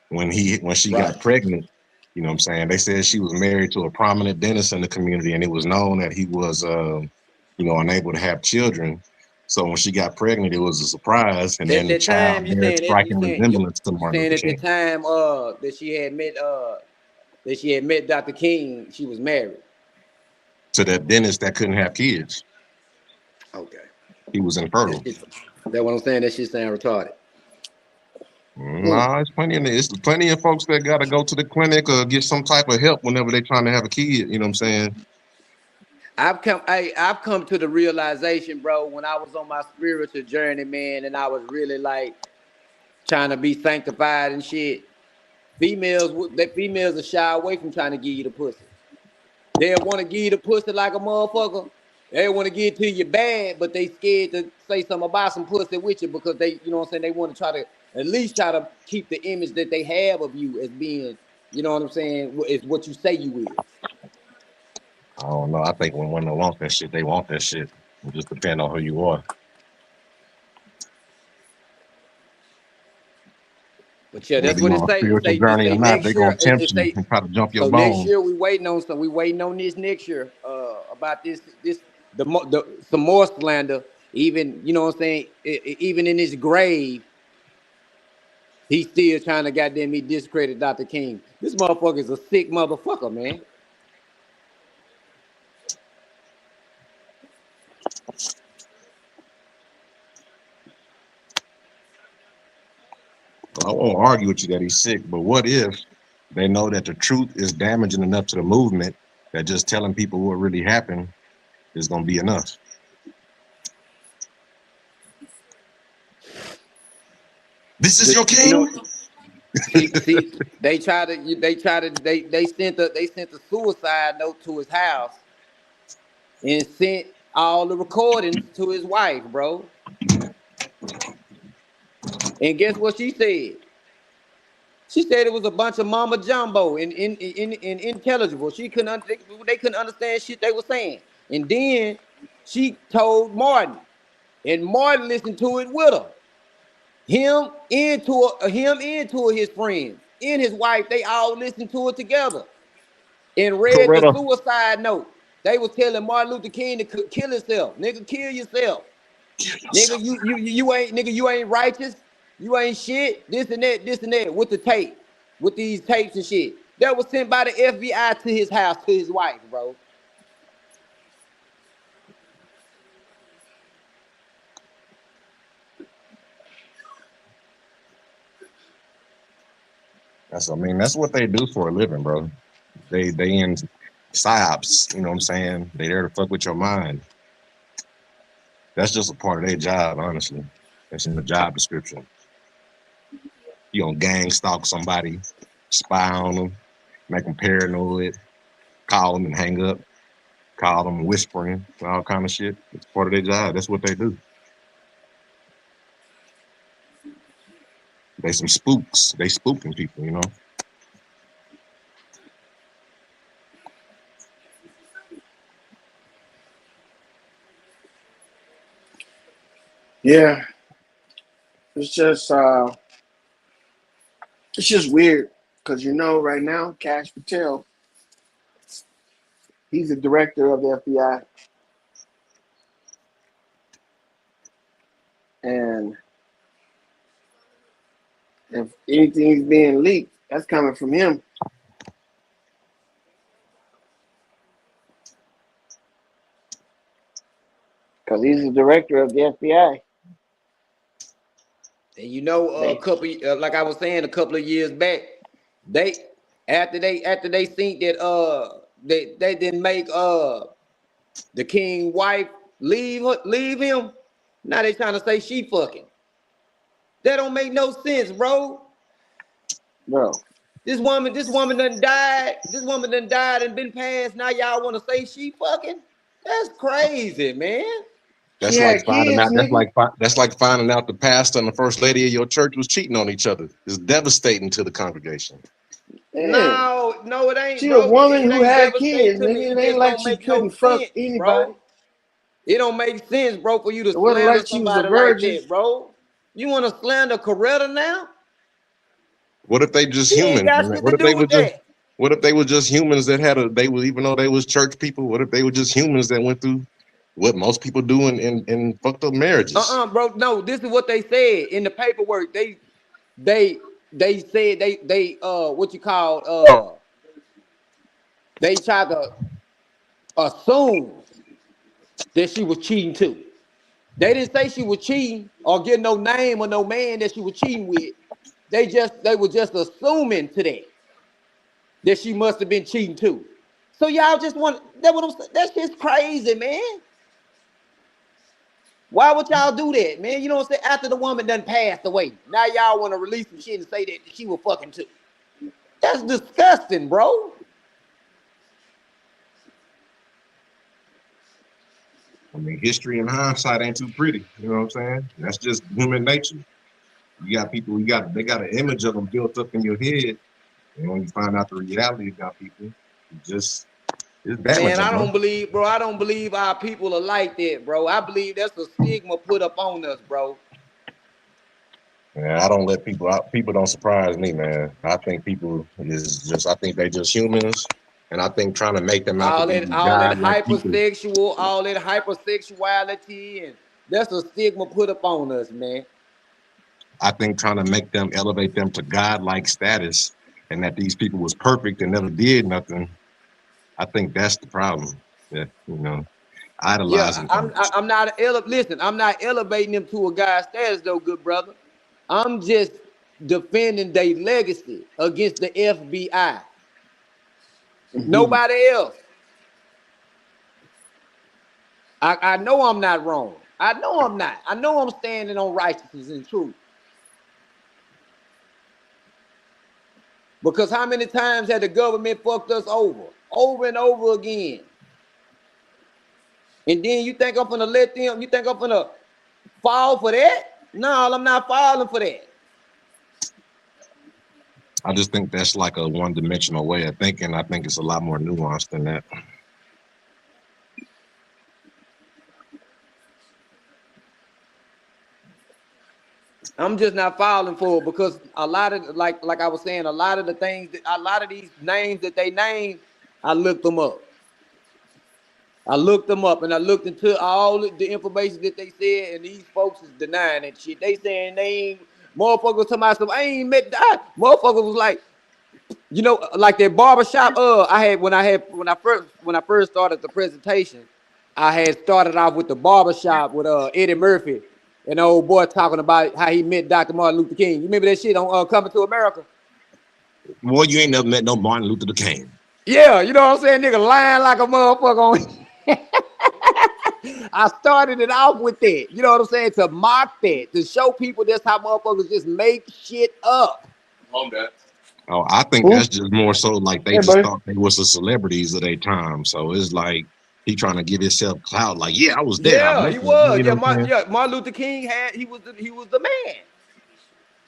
when she Right. got pregnant, you know what I'm saying, they said she was married to a prominent dentist in the community, and it was known that he was unable to have children. So when she got pregnant, it was a surprise, and At then the that child time, bears striking resemblance to you Martin saying Luther at the King. time that she had met Dr. King, she was married. To that dentist that couldn't have kids. Okay. He was That infertile. shit, that what I'm saying. That shit sound retarded. Nah, it's plenty of folks that gotta go to the clinic or get some type of help whenever they're trying to have a kid. You know what I'm saying? I've come to the realization, bro, when I was on my spiritual journey, man, and I was really like trying to be sanctified and shit. Females are shy away from trying to give you the pussy. They want to give you the pussy like a motherfucker. They want to give it to you bad, but they scared to say something about some pussy with you because they, you know what I'm saying, they want to try to at least try to keep the image that they have of you as being, you know what I'm saying, is what you say you is. I don't know. I think when women want that shit, they want that shit. It just depends on who you are. But yeah, that's Whether you're what it on a say. spiritual It journey or say not, next they're year. gonna tempt you and try to jump your So next bone. year we waiting on some. We waiting on this next year. About this some more slander. Even you know what I'm saying. Even in his grave, he's still trying to goddamn me discredit Dr. King. This motherfucker is a sick motherfucker, man. I won't argue with you that he's sick, but what if they know that the truth is damaging enough to the movement that just telling people what really happened is gonna be enough? This is your You king. know, see, they sent a suicide note to his house and sent all the recordings to his wife, bro. And guess what she said? She said it was a bunch of mama jumbo and intelligible. They couldn't understand shit they were saying. And then she told Martin, and Martin listened to it with her. Him into his friends, and his wife, they all listened to it together and read the Coretta. suicide note. They was telling Martin Luther King to kill himself. Nigga, kill yourself. Nigga, you ain't righteous. You ain't shit. This and that with the tape, with these tapes and shit. That was sent by the FBI to his house, to his wife, bro. That's what they do for a living, bro. They in psyops. You know what I'm saying? They there to fuck with your mind. That's just a part of their job, honestly. That's in the job description. You gonna gang stalk somebody, spy on them, make them paranoid, call them and hang up, call them whispering, all kind of shit. It's part of their job. That's what they do. They some spooks. They spooking people, you know. Yeah, it's just weird because right now Cash Patel, he's the director of the FBI, and if anything's being leaked, that's coming from him. Because he's the director of the FBI. And a couple, like I was saying, a couple of years back, they after they seen that they didn't make the king wife leave him. Now they trying to say she fucking. That don't make no sense, bro. Bro, This woman done died. This woman done died and been passed. Now y'all want to say she fucking? That's crazy, man. she That's like had finding kids, out. nigga. That's like finding out the pastor and the first lady of your church was cheating on each other. It's devastating to the congregation. Yeah. No, it ain't, She a bro. woman It who ain't had devastating kids, to me. nigga. It It ain't just like don't she make no couldn't fuck sense, anybody. bro. It don't make sense, bro, for you to It wasn't slander like she was a somebody like virgin. that, bro. You want to slander Coretta now? What if they just She ain't humans? got shit What to if they do were with just that. what if they were just humans that had a they were even though they was church people? What if they were just humans that went through what most people do in fucked up marriages? Bro. No, this is what they said in the paperwork. They they said they what you call they tried to assume that she was cheating too. They didn't say she was cheating or get no name or no man that she was cheating with. They were just assuming to that she must have been cheating too. So y'all just want that what I'm saying? That's just crazy, man. Why would y'all do that, man? You know what I'm saying? After the woman done passed away, now y'all want to release some shit and say that she was fucking too. That's disgusting, bro. I mean, history and hindsight ain't too pretty. You know what I'm saying? That's just human nature. You got people. They got an image of them built up in your head, and when you find out the reality about people, it's Man, damaging, bro. I don't believe our people are like that, bro. I believe that's a stigma put up on us, bro. Yeah, I don't let people out. People don't surprise me, man. I think people is just. I think they just humans, and I think trying to make them out to be these All that godlike people. hypersexual, all that hypersexuality, and that's a stigma put up on us, man. I think trying to make them elevate them to godlike status, and that these people was perfect and never did nothing. I think that's the problem. Yeah, Yeah, idolizing folks. I'm not listen, I'm not elevating them to a guy's status though, good brother. I'm just defending their legacy against the FBI. Mhm. Nobody else. I know I'm not wrong. I know I'm not. I know I'm standing on righteousness and truth. Because how many times had the government fucked us over and over again? And then you think I'm gonna let them, you think I'm gonna fall for that? No, I'm not falling for that. I just think that's like a one-dimensional way of thinking. I think it's a lot more nuanced than that. I'm just not falling for it because a lot of like I was saying, a lot of the things a lot of these names that they name, I looked them up. I looked them up and I looked into all the information that they said, and these folks is denying that shit. They saying they ain't motherfuckers talking about stuff. I ain't met that. Motherfuckers was like, like that barbershop. When I first started the presentation, I had started off with the barbershop with Eddie Murphy, an old boy talking about how he met Dr. Martin Luther King. You remember that shit on Coming to America? Well, you ain't never met no Martin Luther King. Yeah, you know what I'm saying? Nigga lying like a motherfucker on. I started it off with that. You know what I'm saying? To mock that, to show people that's how motherfuckers just make shit up. Oh, I think Who? that's just more so like they Hey, just buddy. thought they was the celebrities of their time. So it's like he trying to give himself clout. Like, yeah, I was there. I Yeah, met he them. was. You know what I'm saying? Yeah, Martin Luther King he was the man.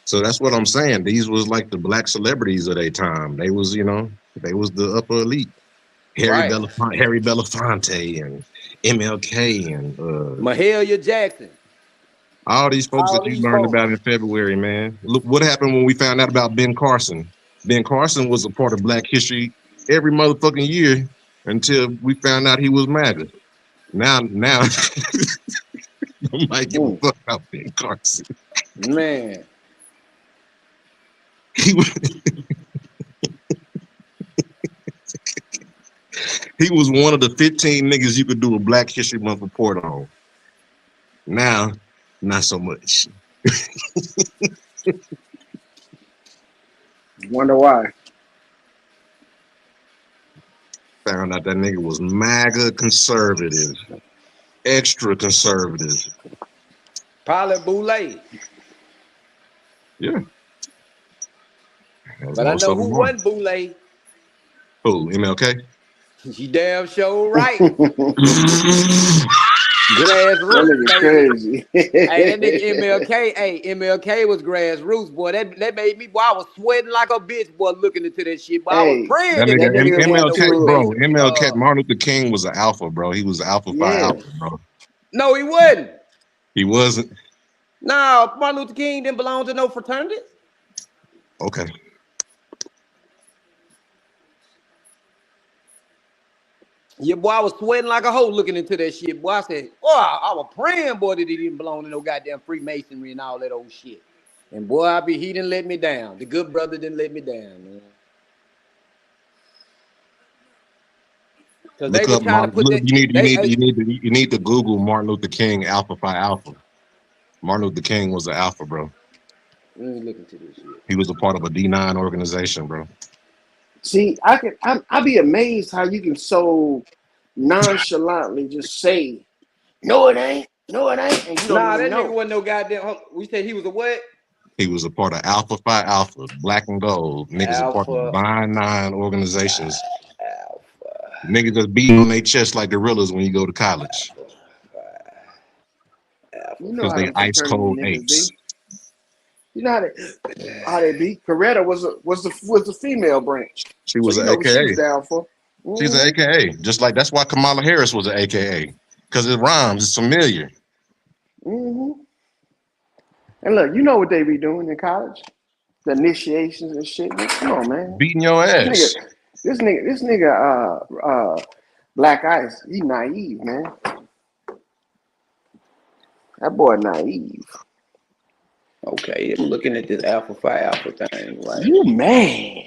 So that's what I'm saying. These was like the black celebrities of their time. They was, they was the upper elite. Right. Harry Belafonte and MLK and Mahalia Jackson. all these folks that All you these learned folks. about in February, man. Look what happened when we found out about Ben Carson. Ben Carson was a part of Black history every motherfucking year until we found out he was MAGA. Now, I might give a Mm. fuck about Ben Carson. Man. He was, he was one of the 15 niggas you could do a Black History Month report on. Now, not so much. Wonder why. Found out that nigga was MAGA conservative, extra conservative. Probably Boulay. Yeah. But I Most know of who them are. wasn't Boulay. Who, MLK? She damn sure right. That Grassroots, nigga baby. crazy. Hey, that nigga MLK, MLK was grassroots, boy. That made me, boy, I was sweating like a bitch, boy, looking into that shit. Boy, I was Hey, praying That that that nigga that nigga nigga didn't went have no MLK, bro. to Freemason. MLK, Martin Luther King was an alpha, bro. He was an alpha Phi yeah. alpha, bro. No, he wasn't. He wasn't. No, Martin Luther King didn't belong to no fraternity. Okay. Yeah, boy, I was sweating like a hoe looking into that shit. Boy, I said, boy, I was praying, boy, that he didn't belong to no goddamn Freemasonry and all that old shit. And boy, he didn't let me down. The good brother didn't let me down, man. Cause they Look was up trying to Martin. put Look, that they you need to Google Martin Luther King Alpha Phi Alpha. Martin Luther King was an alpha, bro. let me look into this shit. He was a part of a D9 organization, bro. See, I'd be amazed how you can so nonchalantly just say, no, it ain't, and you don't Nah, even that nigga know. wasn't no goddamn. We said he was a what? He was a part of Alpha Phi Alpha, Black and Gold. Niggas a part of Alpha Divine Nine organizations. Alpha. Niggas just beating on their chest like gorillas when you go to college. You know Because how they them ice fraternity cold niggas apes. be. You know how they be. Coretta was the female branch, She so was you an know she was AKA. down for. She's an Mm-hmm. AKA. Just like that's why Kamala Harris was an AKA. Because it rhymes, it's familiar. Mm-hmm. And look, you know what they be doing in college? The initiations and shit. Man, come on, man. Beating your This nigga, ass. this nigga, Black Ice. He naive, man. That boy naive. Okay, I'm looking at this Alpha Phi Alpha thing, right? You mad?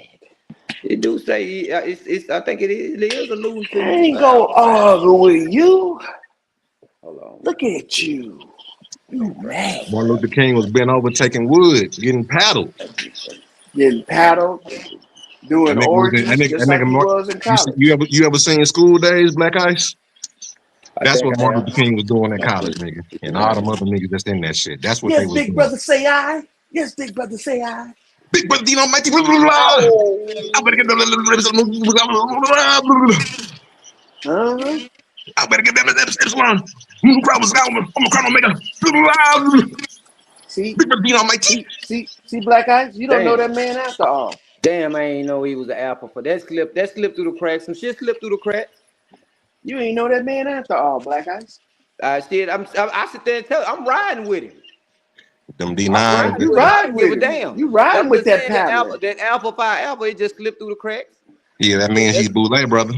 It do say it's I think it is alluding I to ain't gonna Alpha Phi Alpha. argue with you. Hold on. Look at you. You mad? Martin Luther King was bent over taking wood, getting paddled. Getting paddled, That doing nigga was orgies just that nigga like he was in college. you ever seen School Days, Black Ice? I That's think what I Martin have. Luther King was doing in college, nigga. And all them other niggas that's in that shit. That's what they Yes, was big doing. brother, say I. Yes, big brother, say I. Big brother, you know, mighty blah, blah, blah. I better get Uh-huh. I better get them Epsilon. Crowd was down. I'm a crown omega. See, Big brother, you know, mighty. see, Black Eyes. You don't know Damn. that man after all. Damn, I ain't know he was an alpha for that slip. That slipped through the cracks. Some shit slipped through the cracks. You ain't know that man after all, Black Eyes. I sit there and tell I'm riding with him. Them I'm D9s. riding You with him. I riding don't give with a him. damn. You But riding I'm with just that saying paddling. that Alpha Phi Alpha, it just slipped through the cracks. Yeah, that means he's Boulay, brother.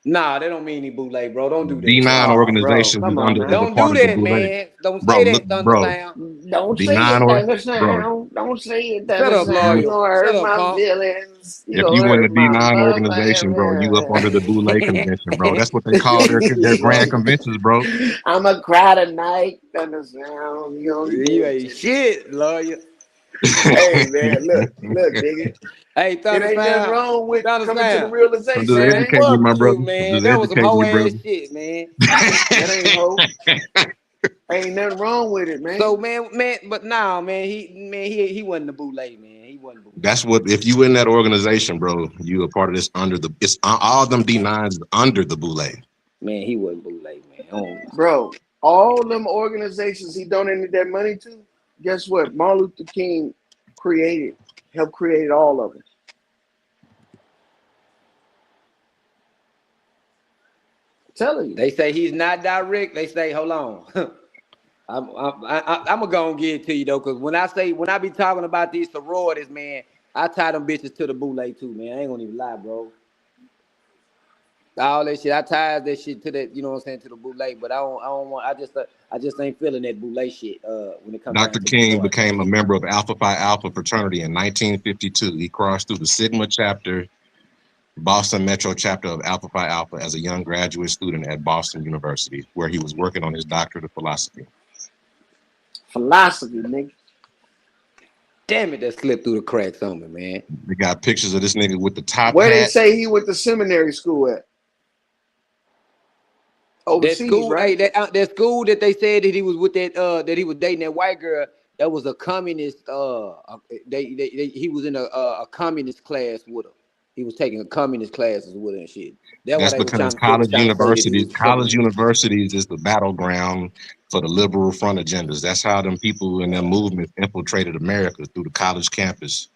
Nah, that don't mean he bootleg, bro. Don't do that, bro. D9 Oh, bro, organizations come is on under is a now. Don't part do of the that, Boulay. man. Don't Bro, say look, that, bro. Thundersound. Don't say D9 it, or Thunder bro. Sound. Don't say it, Shut Thunder up, Sound. You lawyer. gonna Shut hurt up, my punk. feelings. You If gonna you in the hurt my D9 organization, bro, you up under the Boulay motherfucking convention, bro. That's what they call their grand conventions, bro. I'm a cry tonight, Thunder Sound. You gonna You get it ain't to me. shit, lawyer. Hey man, look, nigga. Hey, It Thunder ain't nothing Sam. wung with Thunder coming to the Sam. I'm realization, just Man, man. educating you, fuck my you, brother. I'm man. just That was some educating hoe you, ass brother. shit, man. That ain't hoe. Ain't nothing wrong with it, So man. man, but nah, man, he wasn't the bootleg, man. He wasn't bootleg. That's what if you in that organization, bro, you a part of this under the it's all them D9s under the boule. Man, he wasn't bootleg, man. Oh no. Bro, all them organizations he donated that money to, guess what? Martin Luther King helped create all of them. I'm telling you. They say he's not direct. They say, hold on. I'm gonna go and get it to you though, cause when I be talking about these sororities, man, I tie them bitches to the boule too, man. I ain't gonna even lie, bro. All that shit, I ties that shit to that, you know what I'm saying, to the boule. But I don't want. I just ain't feeling that boule shit. When it comes down Dr. to the King sorority. became a member of Alpha Phi Alpha fraternity in 1952. He crossed through the Sigma chapter, Boston Metro chapter of Alpha Phi Alpha as a young graduate student at Boston University, where he was working on his doctorate of philosophy. Philosophy, nigga. Damn it, that slipped through the cracks on me, man. We got pictures of this nigga with the top Where they hat. say he went to seminary school at? That Overseas, school, hey, right? that school that they said that he was with that he was dating that white girl. That was a communist. He was in a communist class with her. He was taking a communist classes with her and shit. That's why That's they was because they was trying to say that he was fucking college with his sister. universities is the battleground for the liberal front agendas. That's how them people and them movements infiltrated America through the college campus.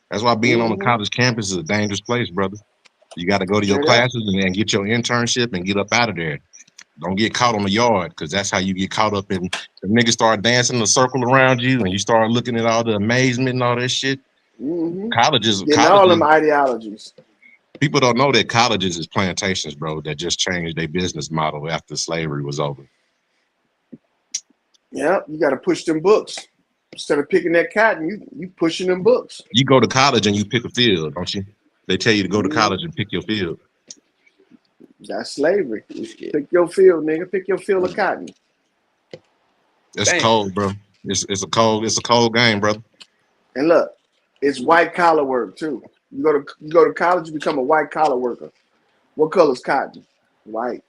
That's why being on a Mm-hmm. college campus is a dangerous place, brother. You got to go to your Straight up. classes and get your internship and get up out of there. Don't get caught on the yard because that's how you get caught up in the niggas start dancing in a circle around you and you start looking at all the amazement and all that shit. Mm-hmm. Colleges, Getting all colleges, them ideologies. people don't know that colleges is plantations, bro, that just changed their business model after slavery was over. Yep, you got to push them books. Instead of picking that cotton, you pushing them books. You go to college and you pick a field, don't you? They tell you to go to Mm-hmm. college and pick your field. That's slavery. Pick your field, nigga. Pick your field of cotton. It's Damn. cold, bro. It's a cold game, brother. And look, it's white collar work too. You go to college, you become a white collar worker. What color's cotton? White.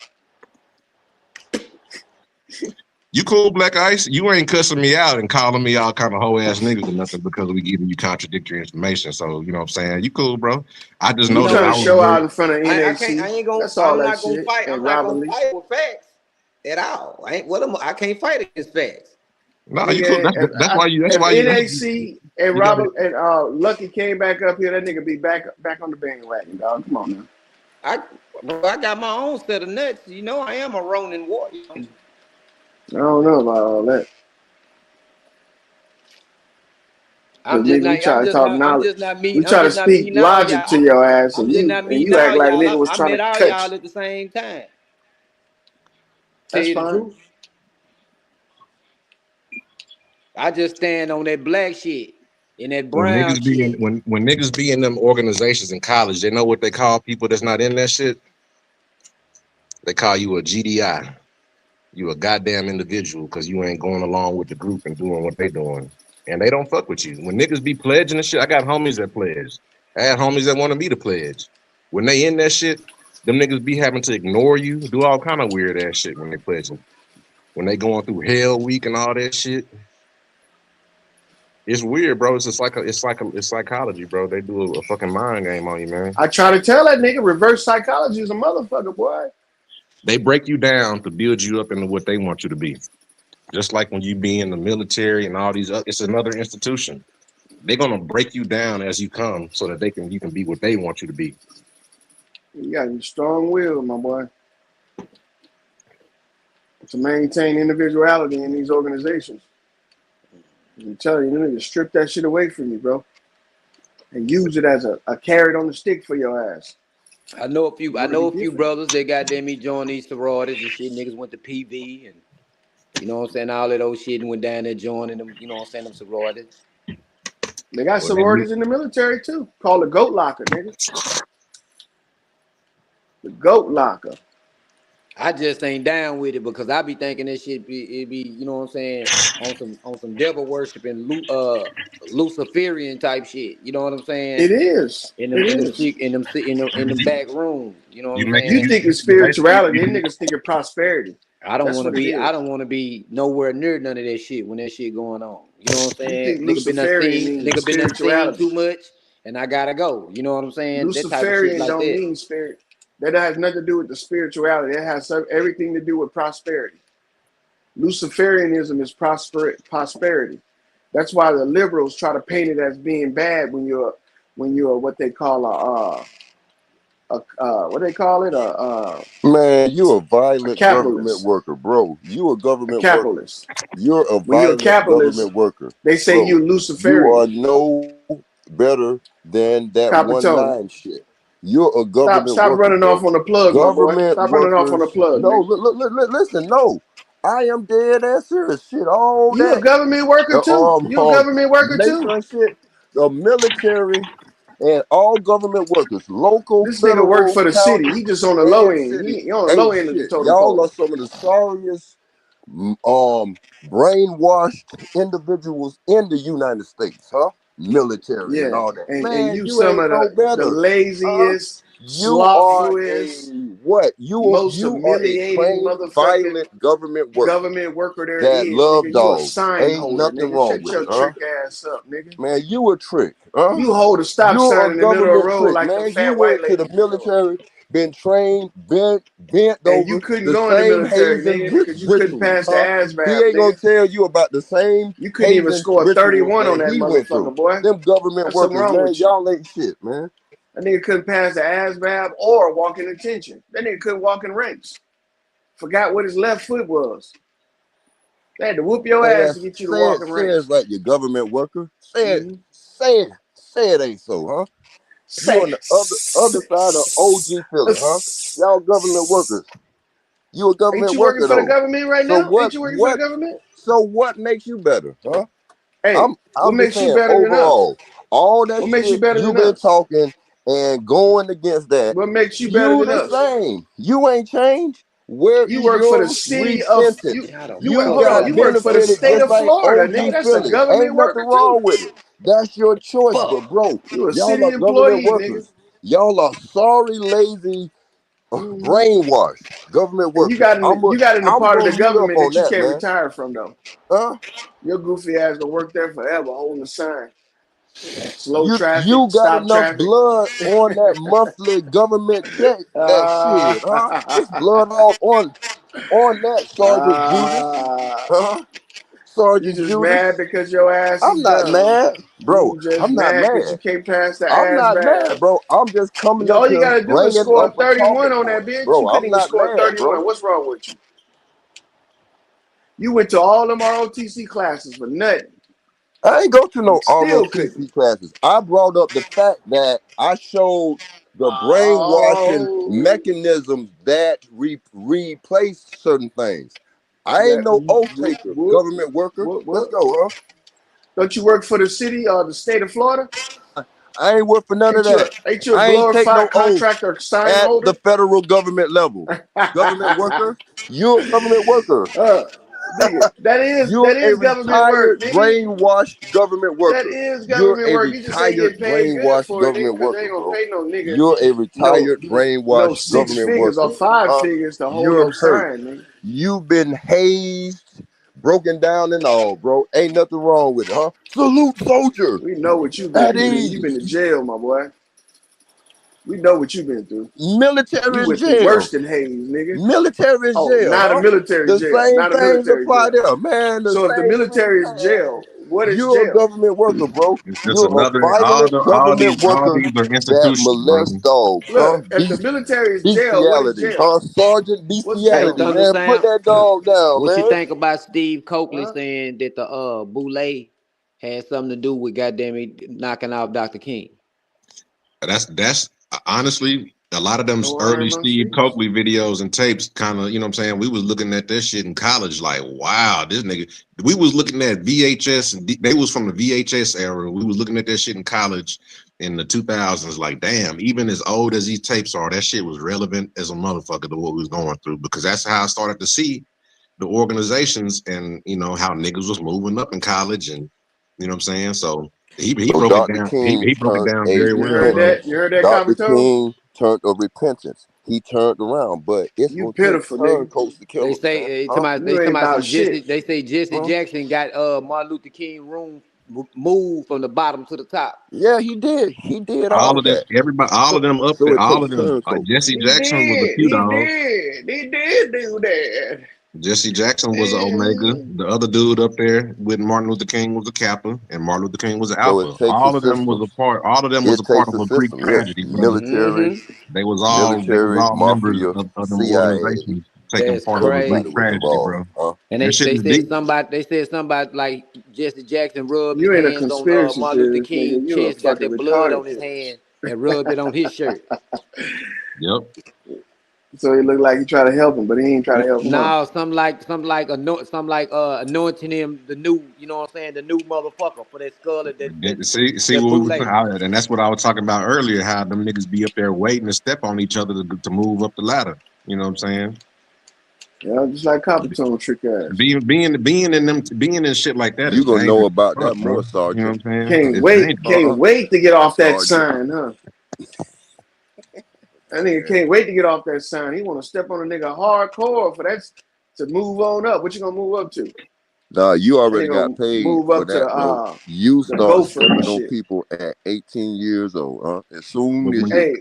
You cool, Black Ice? You ain't cussing me out and calling me all kind of hoe ass niggas or nothing because we giving you contradictory information. So you know what I'm saying? You cool, bro. I just You You know that know, trying I to was show very out in front of I can't. I NAC. ain't gonna. That's all I'm that not gonna shit. fight. I'm And not gonna Robert Lee. fight with facts at all. I can't fight against facts. no, you cool. Nigga, That's if why NAC and you gotta Robert and Lucky came back up here, that nigga be back on the bandwagon, dog. Come on now. I got my own set of nuts. You know, I am a Ronin warrior. I don't know about all that. Cause nigga, we try to talk knowledge. We I'm try to just not speak meeting all logic to y'all. your ass, I'm and just not meeting you act all like a y'all. nigga was I trying to met all cut you. y'all at the same time. Tell That's you the fine. truth. I just stand on that black shit and that when brown niggas be in shit. when niggas be in them organizations in college, they know what they call people that's not in that shit. They call you a GDI. You a goddamn individual because you ain't going along with the group and doing what they doing. And they don't fuck with you. When niggas be pledging and shit, I got homies that pledge. I had homies that wanted me to pledge. When they in that shit, them niggas be having to ignore you, do all kind of weird ass shit when they pledging. When they going through hell week and all that shit. It's weird, bro. It's psychology, bro. They do a fucking mind game on you, man. I try to tell that nigga reverse psychology is a motherfucker, boy. They break you down to build you up into what they want you to be. Just like when you be in the military and all these other, it's another institution. They're gonna break you down as you come so that you can be what they want you to be. You got a strong will, my boy, to maintain individuality in these organizations. I'm telling you, you need to strip that shit away from you, bro, and use it as a carrot on the stick for your ass. I know a few. You I want to know be a few different. brothers that goddamn me joined these sororities and shit. Niggas went to PV and you know what I'm saying, all of those shit and went down there joining them. You know what I'm saying, them sororities. They got Well, they, sororities in the military too, called the Goat Locker, nigga. The Goat Locker. I just ain't down with it because I be thinking this shit it be, you know what I'm saying, on some devil worshiping Luciferian type shit. You know what I'm saying? It is. It In them is. sick in them back rooms. You know what You I'm make You saying? thinking you basically spirituality, them niggas thinking prosperity. That's what it I is. don't want to be nowhere near none of that shit when that shit going on. You know what I'm You saying? think Luciferian means Nigga been done seen spirituality. too much, and I gotta go. You know what I'm saying? That type of shit Luciferian like don't that. mean spirit. That has nothing to do with the spirituality. It has everything to do with prosperity. Luciferianism is prosperity. That's why the liberals try to paint it as being bad when you're what they call what they call it Man, you a a violent government capitalist. worker, bro. You a A government worker. capitalist. You're a When you're a violent capitalist, government worker, they say bro. you You are Luciferian. no better than that Copper one tone. nine shit. You're a Stop government stop worker, running off bro. on the plug, my boy. Government Stop running off on the workers. plug, No, nigga. listen, no. I am dead ass serious. Shit, all You a that. government worker too? You a government worker too? Nation shit. The military and all government workers, local, This nigga work federal, for the city. county, He just on the low and end. city. He on the Ain't low end of the shit. totem Y'all are pole. some of the sorriest, brainwashed individuals in the United States, huh? Military and Yeah. all that. And Man, you you some ain't of no the better, huh? laziest, You are a slothfulest, what? most You are a humiliating trained, motherfucking violent government worker government worker there that is, love nigga. You a dogs. sign Ain't holder, nothing nigga. wrong Shut with it, your huh? trick ass up, nigga. Man, you a trick, huh? You hold a stop You're sign a in the middle of the government road trick, like them man. You fat white went to the ladies be doing. military, been trained, bent And you over couldn't the go in the same military, hazing nigga, because you couldn't rituals, pass the huh? He ASVAB, ain't gonna nigga. tell you about the same You couldn't even hazing score rituals 31 on that that he went motherfucker, through. boy. Them government That's something workers, wrong man, with you. y'all ain't shit, man. That nigga couldn't pass the ASVAB or walk in attention. That nigga couldn't walk in ranks. Forgot what his left foot was. They had to whoop your ass Man, to get you to walk in say it ranks. right, you government worker. Mm-hmm. Say it ain't so, huh? You Say, on the other side of OG Philly, huh? Y'all government workers. You a ain't government you working worker for the though. government right So now? Ain't what you working for the what government? so what makes you better, huh? Hey, what I'm just makes you saying better than us? overall, all that What makes you shit better you than been us? talking and going against that, What makes you better you than the us? same. You ain't changed. Where You is work for the your city of repentance? How the you You hold fuck on. I got You work get for the benefited state fucked of just like up? Florida, nigga. OG That's a Philly. government Ain't nothing worker too. wrong with it. That's your choice. But Fuck. bro, You a y'all city are government employee, nigga. workers. Y'all are sorry, lazy, Hmm. brainwashed government And workers. you got in the I'm part of gonna the mute up government on that you that, can't man. retire from though. Huh? Your goofy ass gonna work there forever, holding a sign. Slow You traffic, got stop enough traffic. blood on that monthly government check that shit, huh? It's blood all on that, Sergeant Judas. uh, Huh? you Sergeant just mad Judas. because your ass is I'm not dumb. mad, bro. You just I'm not mad because you mad. can't pass the I'm not ASVAB. mad, bro. I'm just coming up All you here gotta do is bringing score up a a 31 talking on that point, bitch. You bro. couldn't I'm even not score a mad, 31. bro. What's wrong with you? You went to all them ROTC classes for nothing. I ain't go to You no still couldn't. ROTC classes. I brought up the fact that I showed the brainwashing Oh, mechanisms that replace certain things. I ain't that no oath taker, government worker. Let's what? go, huh? Don't you work for the city or the state of Florida? I ain't work for none of that. Ain't you a I ain't take no glorified oaths contractor sign at the holder? federal government level. Government worker, you're a government worker. Nigga, that You're a is government work, retired, nigga. brainwashed government That worker. is You're government a work. You just ain't retired, get paid good brainwashed for it, nigga, government because they worker, ain't gonna bro. pay no nigga You're a no retired, no brainwashed six government figures or worker. five Huh? figures to hold You're your hurt. sign, nigga. You've been hazed, broken down and all, bro. Ain't nothing wrong with it, huh? Salute, soldier. We know what you've been At through, nigga. You've been to ease. jail, my boy. We know what you've been through. You Military is went through jail. worse than Hayes, nigga. Military is Oh, jail, not a huh? military The jail. same Not a things military apply jail. there, man. The So if the same things, military is man. jail, what is You're a jail? government worker, bro. It's just You're a another violent government all worker these are that institutions, bro. molest dogs, huh? Look, if the military is jail, what is Bestiality, jail? huh? Sergeant What's Hey, jail? bestiality, Thunder man. Put Sam, that dog down, what you man. think about Steve Coakley Huh? saying that the Boulay had something to do with goddamn it knocking off Dr. King? That's honestly a lot of them No early arm, no Steve streets. Coakley videos and tapes kind of, you know what I'm saying? We was looking at this shit in college like, wow, this nigga. We was looking at VHS, and they was from the VHS era. We was looking at that shit in college in the 2000s like, damn, even as old as these tapes are, that shit was relevant as a motherfucker to what we was going through, because that's how I started to see the organizations and, you know, how niggas was moving up in college, and you know what I'm saying? So he So broke it Dr. down. King He broke it turned down a very You well, heard bro. repentance. that? You heard that, Dr. Capito? King turned a repentance. He turned around, but it's You gonna take pitiful, turn nigga. coach to kill They him, man. say Huh? You ain't about some Jesse. shit. They say Jesse Huh? Jackson got Martin Luther King room moved from the bottom to the top. Yeah, he did. He did All all of them, that. everybody, all of So them up so there, it all takes of them. turncoats. Jesse He Jackson was a did. Q He dog. did. He did do that. Jesse Jackson was an Omega. And The other dude up there with Martin Luther King was a Kappa, and Martin Luther King was an So it Alpha. takes a All of them was system. a part. All of them was It a part takes of a a Greek system, yeah. tragedy, brother. Military, They was all members mafia, of them CIA. organizations taking That's part of a Greek Everybody crazy. was tragedy, involved. bro. Huh? And That shit is deep. they said somebody like Jesse Jackson rubbed his you ain't a hands on conspiracy Martin Luther theorist, King nigga. You a chest, got fucking that blood on retarded his theorist. hand, and rubbed it on his shirt. Yep. So he looked like he tried to help him, but he ain't try to help him out. No, some like anointing him the new, you know what I'm saying, the new motherfucker for that skull See that what we was bootleg. and that's what I was talking about earlier. How them niggas be up there waiting to step on each other to move up the ladder. You know what I'm saying? Yeah, just like Coppertone trick ass. Being in shit like that You is gonna know dangerous as about fuck, that bro. more, You know Sergeant. what I'm saying? Can't It's wait, dangerous. can't wait to get off that Sergeant. sign, huh? That nigga Man. can't wait to get off that sign. He want to step on a nigga hardcore for that to move on up. What you gonna move up to? Nah, you That already nigga got gonna paid move for up to that, bro. You the start Beaufort and stepping on shit. people at 18 years old, huh? As soon But as you, Hey,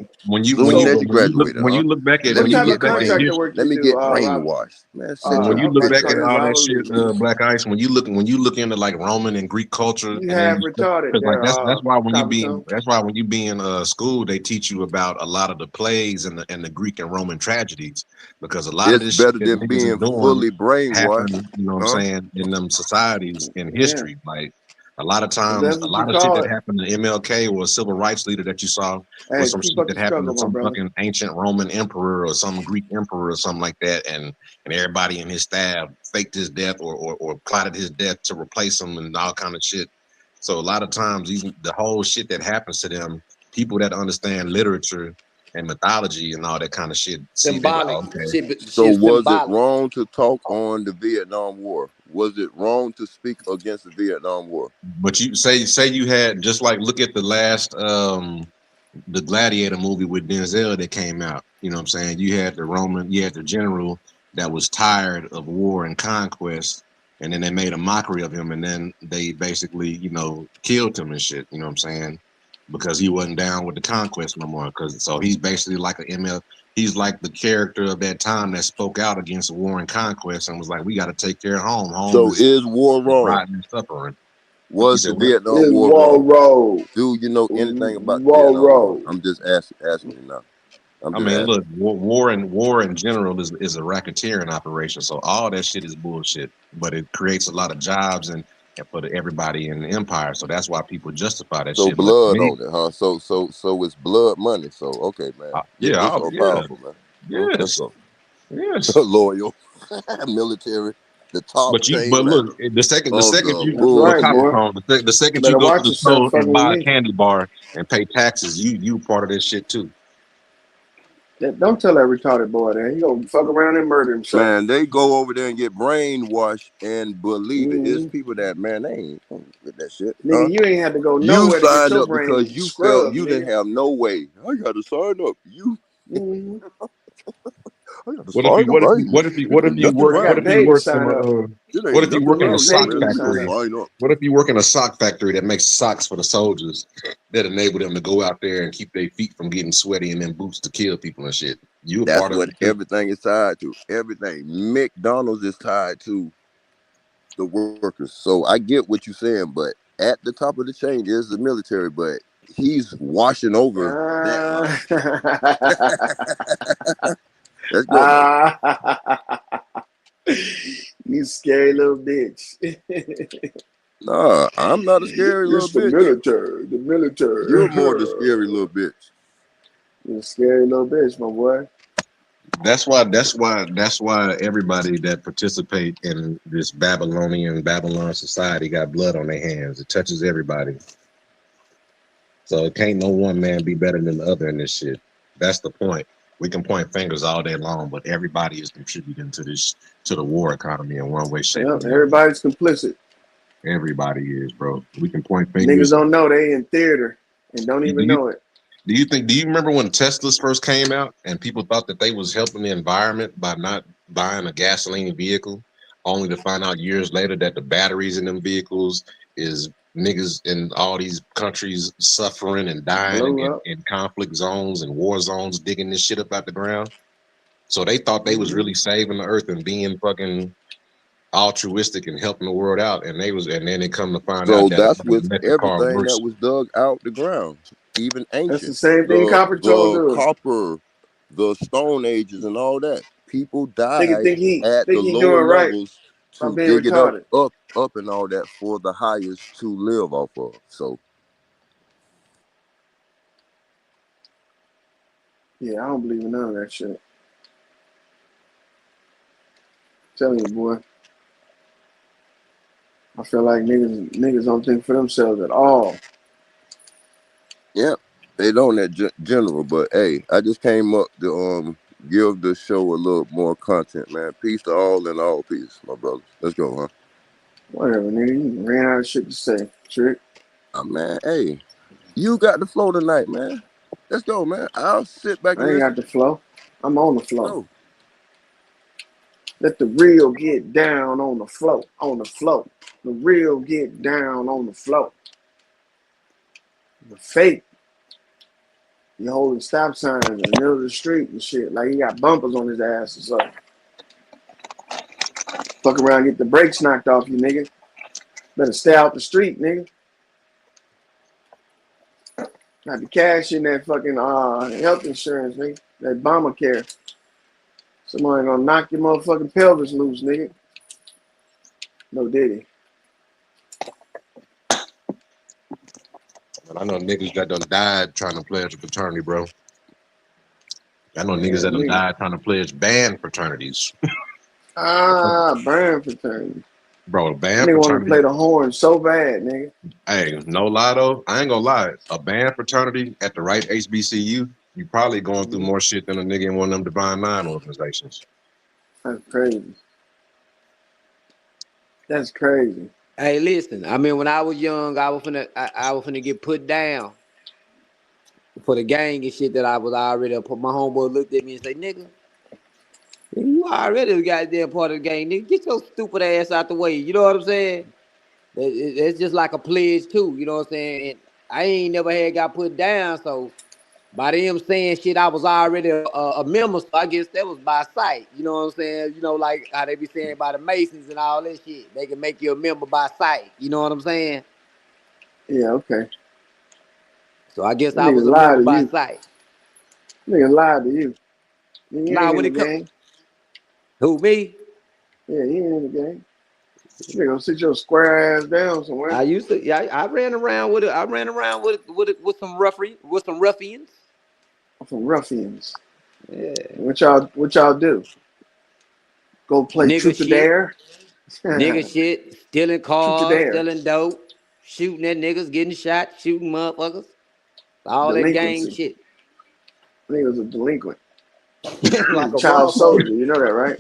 soon so as you graduated, when huh? you look back at Let what when me you type look of get back at contractor brain. work history, you Let me do, get Robert? brainwashed, man. Shut when your I you was look about to back call at you bitch all that ass. Robert shit, Lee. Black Ice, when you look into like Roman and Greek culture, You and then have you retarded because like there, that's why when you be in Coppertone. school, they teach you about a lot of the plagues and the Greek and Roman tragedies, because a lot of It's this shit better that than niggas is being doing fully brainwashed, happened, you know what I'm huh? saying, in them societies in Yeah, history. Like a lot of if times, that's a what you lot of shit call that it. happened to MLK or a civil rights leader that you saw was Hey, some keep shit up the that happened to struggle, my some brother. fucking ancient Roman emperor or some Greek emperor or something like that, and everybody in his staff faked his death or plotted his death to replace him and all kind of shit. So a lot of times, the whole shit that happens to them, people that understand literature and mythology and all that kind of shit see that, Symbolic oh, okay. So shit was it symbolic. wrong to talk on the Vietnam War? Was it wrong to speak against the Vietnam War? But you say you had, just like, look at the last the Gladiator movie with Denzel that came out. You know what I'm saying? You had the general that was tired of war and conquest, and then they made a mockery of him, and then they basically, killed him and shit. You know what I'm saying? Because he wasn't down with the conquest no more. Because so he's basically like a ML. He's like the character of that time that spoke out against war and conquest and was like, "We got to take care of home. Home So is is war wrong? rotten and suffering." You Was said the what? Vietnam It's War Wall wrong? Road. Do you know anything about the Wall Vietnam War? Road. I'm just asking you now. I'm I just mean, asking. look, war in general is a racketeering operation. So all that shit is bullshit, but it creates a lot of jobs and for everybody in the empire. So that's why people justify that So shit. But to blood me, on it, huh? So it's blood money. So okay, man. It's all yeah, powerful, man. Let's yes, go. yes. Loyal, military, the top But chain look, letter the of second the you That's look, right, bullshit. boy. Coppertone, the second you Better go to watch the yourself store fucking and with buy a me. candy bar and pay taxes, you part of this shit too. Don't tell that retarded boy that. He gonna fuck around and murder himself. Man, they go over there and get brainwashed and believe it. It's Mm-hmm. people that, man, they ain't with that shit, huh? Nigga, you ain't had to go You nowhere to get signed your up because brain you felt scrubbed, you didn't nigga. have no way. I got to sign up. Mm-hmm. I got to sign up. It ain't nothing I around got here. paid to sign up. It What ain't if you nothing work in I a around here, sock paid man. you to Let me go sign factory? up. sign up. What if you work in a sock factory that makes socks for the soldiers that enable them to go out there and keep their feet from getting sweaty and then boots to kill people and shit? You a That's part of what it too. everything is tied to. Everything. McDonald's is tied to the workers. So I get what you're saying, but at the top of the chain is the military, but he's washing over that line. Let's go, man. You scary little bitch. Nah, I'm not a scary little It's the bitch. military. The military. You're more the scary little bitch. You're a scary little bitch, my boy. That's why everybody that participate in this Babylon society got blood on their hands. It touches everybody. So it can't no one man be better than the other in this shit. That's the point. We can point fingers all day long, but everybody is contributing to the war economy in one way, shape, or Yep, another. everybody's complicit. Everybody is, bro. We can point Niggas fingers. don't know they in theater and don't Do even you know it. do you remember when Teslas first came out and people thought that they was helping the environment by not buying a gasoline vehicle, only to find out years later that the batteries in them vehicles is niggas in all these countries suffering and dying Blow up. in conflict zones and war zones digging this shit up out the ground. So they thought they was Mm-hmm. really saving the earth and being fucking altruistic and helping the world out, and then they come to find So out that that's an with electric car everything that works. was dug out the ground, even That's the ancient. same thing Copper Patrol The do. copper, the Stone Ages, and all that. People Nigga died think he at the think he lower doing right levels by to being dig it retarded. up, and all that for the highest to live off of. So Yeah, I don't believe in none of that shit. I'm telling you, boy. I feel like niggas don't think for themselves at all. yeah, they don't that general. But hey, I just came up to give the show a little more content, man. Peace to all and all peace, my brothers. Let's go, huh? Whatever, nigga. You ran out of shit to say. Trick. Man, hey, you got the flow tonight, man. Let's go, man. I'll sit back I and ain't listen. got the flow. I'm on the flow. Go. Let the real get down on the flow. On the flow. The real get down on the flow. The fake. You holding stop signs in the middle of the street and shit. Like he got bumpers on his ass or something. Fuck around, get the brakes knocked off you, nigga. Better stay out the street, nigga. Got to cash in that fucking health insurance, nigga. That Obamacare. Somebody gonna knock your motherfucking pelvis loose, nigga. No diddy. And I know niggas that done died trying to pledge a fraternity, bro. I know niggas Yeah, that done nigga. died trying to pledge banned fraternities. Burn fraternity. Bro, banned Nigga want to fraternity. play the horn so bad, nigga. Hey, no lie though. I ain't gonna lie. A banned fraternity at the right HBCU, you probably going through more shit than a nigga in one of them Divine Nine organizations. That's crazy. That's crazy. Hey, listen. I mean, when I was young, I was finna get put down for the gang and shit that I was already. Put my homeboy looked at me and say, "Nigga, you already a goddamn part of the gang. Nigga, get your stupid ass out the way." You know what I'm saying? It's just like a pledge too. You know what I'm saying? And I ain't never had got put down, so by them saying shit, I was already a member. So I guess that was by sight. You know what I'm saying? You know, like how they be saying by the Masons and all that shit. They can make you a member by sight. You know what I'm saying? Yeah, okay. So I guess I Nigga was a lied member to by you. sight. Nigga lied to you. You Now ain't in when the it come, game. who me? Yeah, you ain't in the game. You gonna sit your square ass down somewhere. I used to. Yeah, I ran around with it. I ran around with some ruffians. Some ruffians. Yeah, What y'all do? Go play nigga truth or shit, dare? nigga Truth shit, stealing or cars, dare. selling dope, shooting at niggas, getting shot, shooting motherfuckers, all that gang Delinquency. shit. Nigga was a delinquent. He was Like a a child motherfucker. soldier. You know that, right?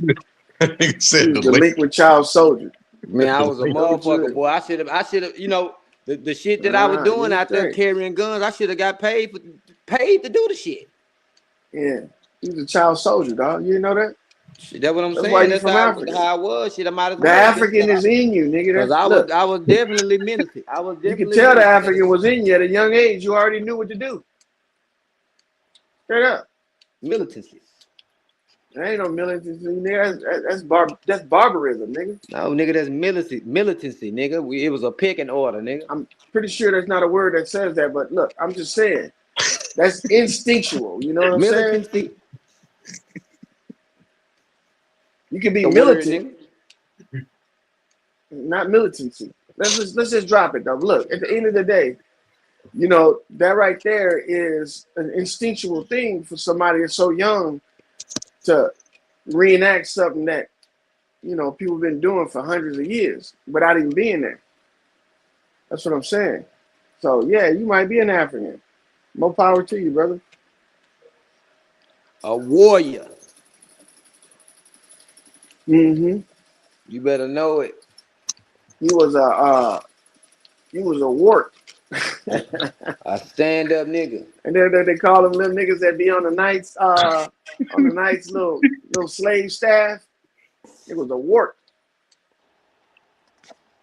Nigga He said was a delinquent child soldier. Man, I was a Know what you motherfucker, is. boy. I should have, the shit that I was You doing was out there straight. carrying guns, I should have got paid to do the shit. Yeah. He was a child soldier, dog. You didn't know that? Shit, that's what I'm That's why saying. you That's from how Africa. I was. Shit, I might as The well been African is in you, nigga. because That's look. I was definitely militant. I was You could definitely tell the militant at African was in you at a young age. You already knew what to do. Straight up. militancy. There ain't no militancy, nigga. That's barbarism, nigga. No, nigga, that's militancy, nigga. It was a picking order, nigga. I'm pretty sure there's not a word that says that, but look, I'm just saying. That's instinctual. You know what I'm saying? Militancy, You can be a word, militant, nigga. not militancy. Let's just drop it though. Look, at the end of the day, You know, that right there is an instinctual thing for somebody that's so young to reenact something that, you know, people have been doing for hundreds of years without even being there. That's what I'm saying. So yeah, you might be an African. More power to you, brother. A warrior. Mm-hmm. You better know it. He was a wart. A stand-up nigga. And then they call them little niggas that be on the night's little slave staff. It was a wart.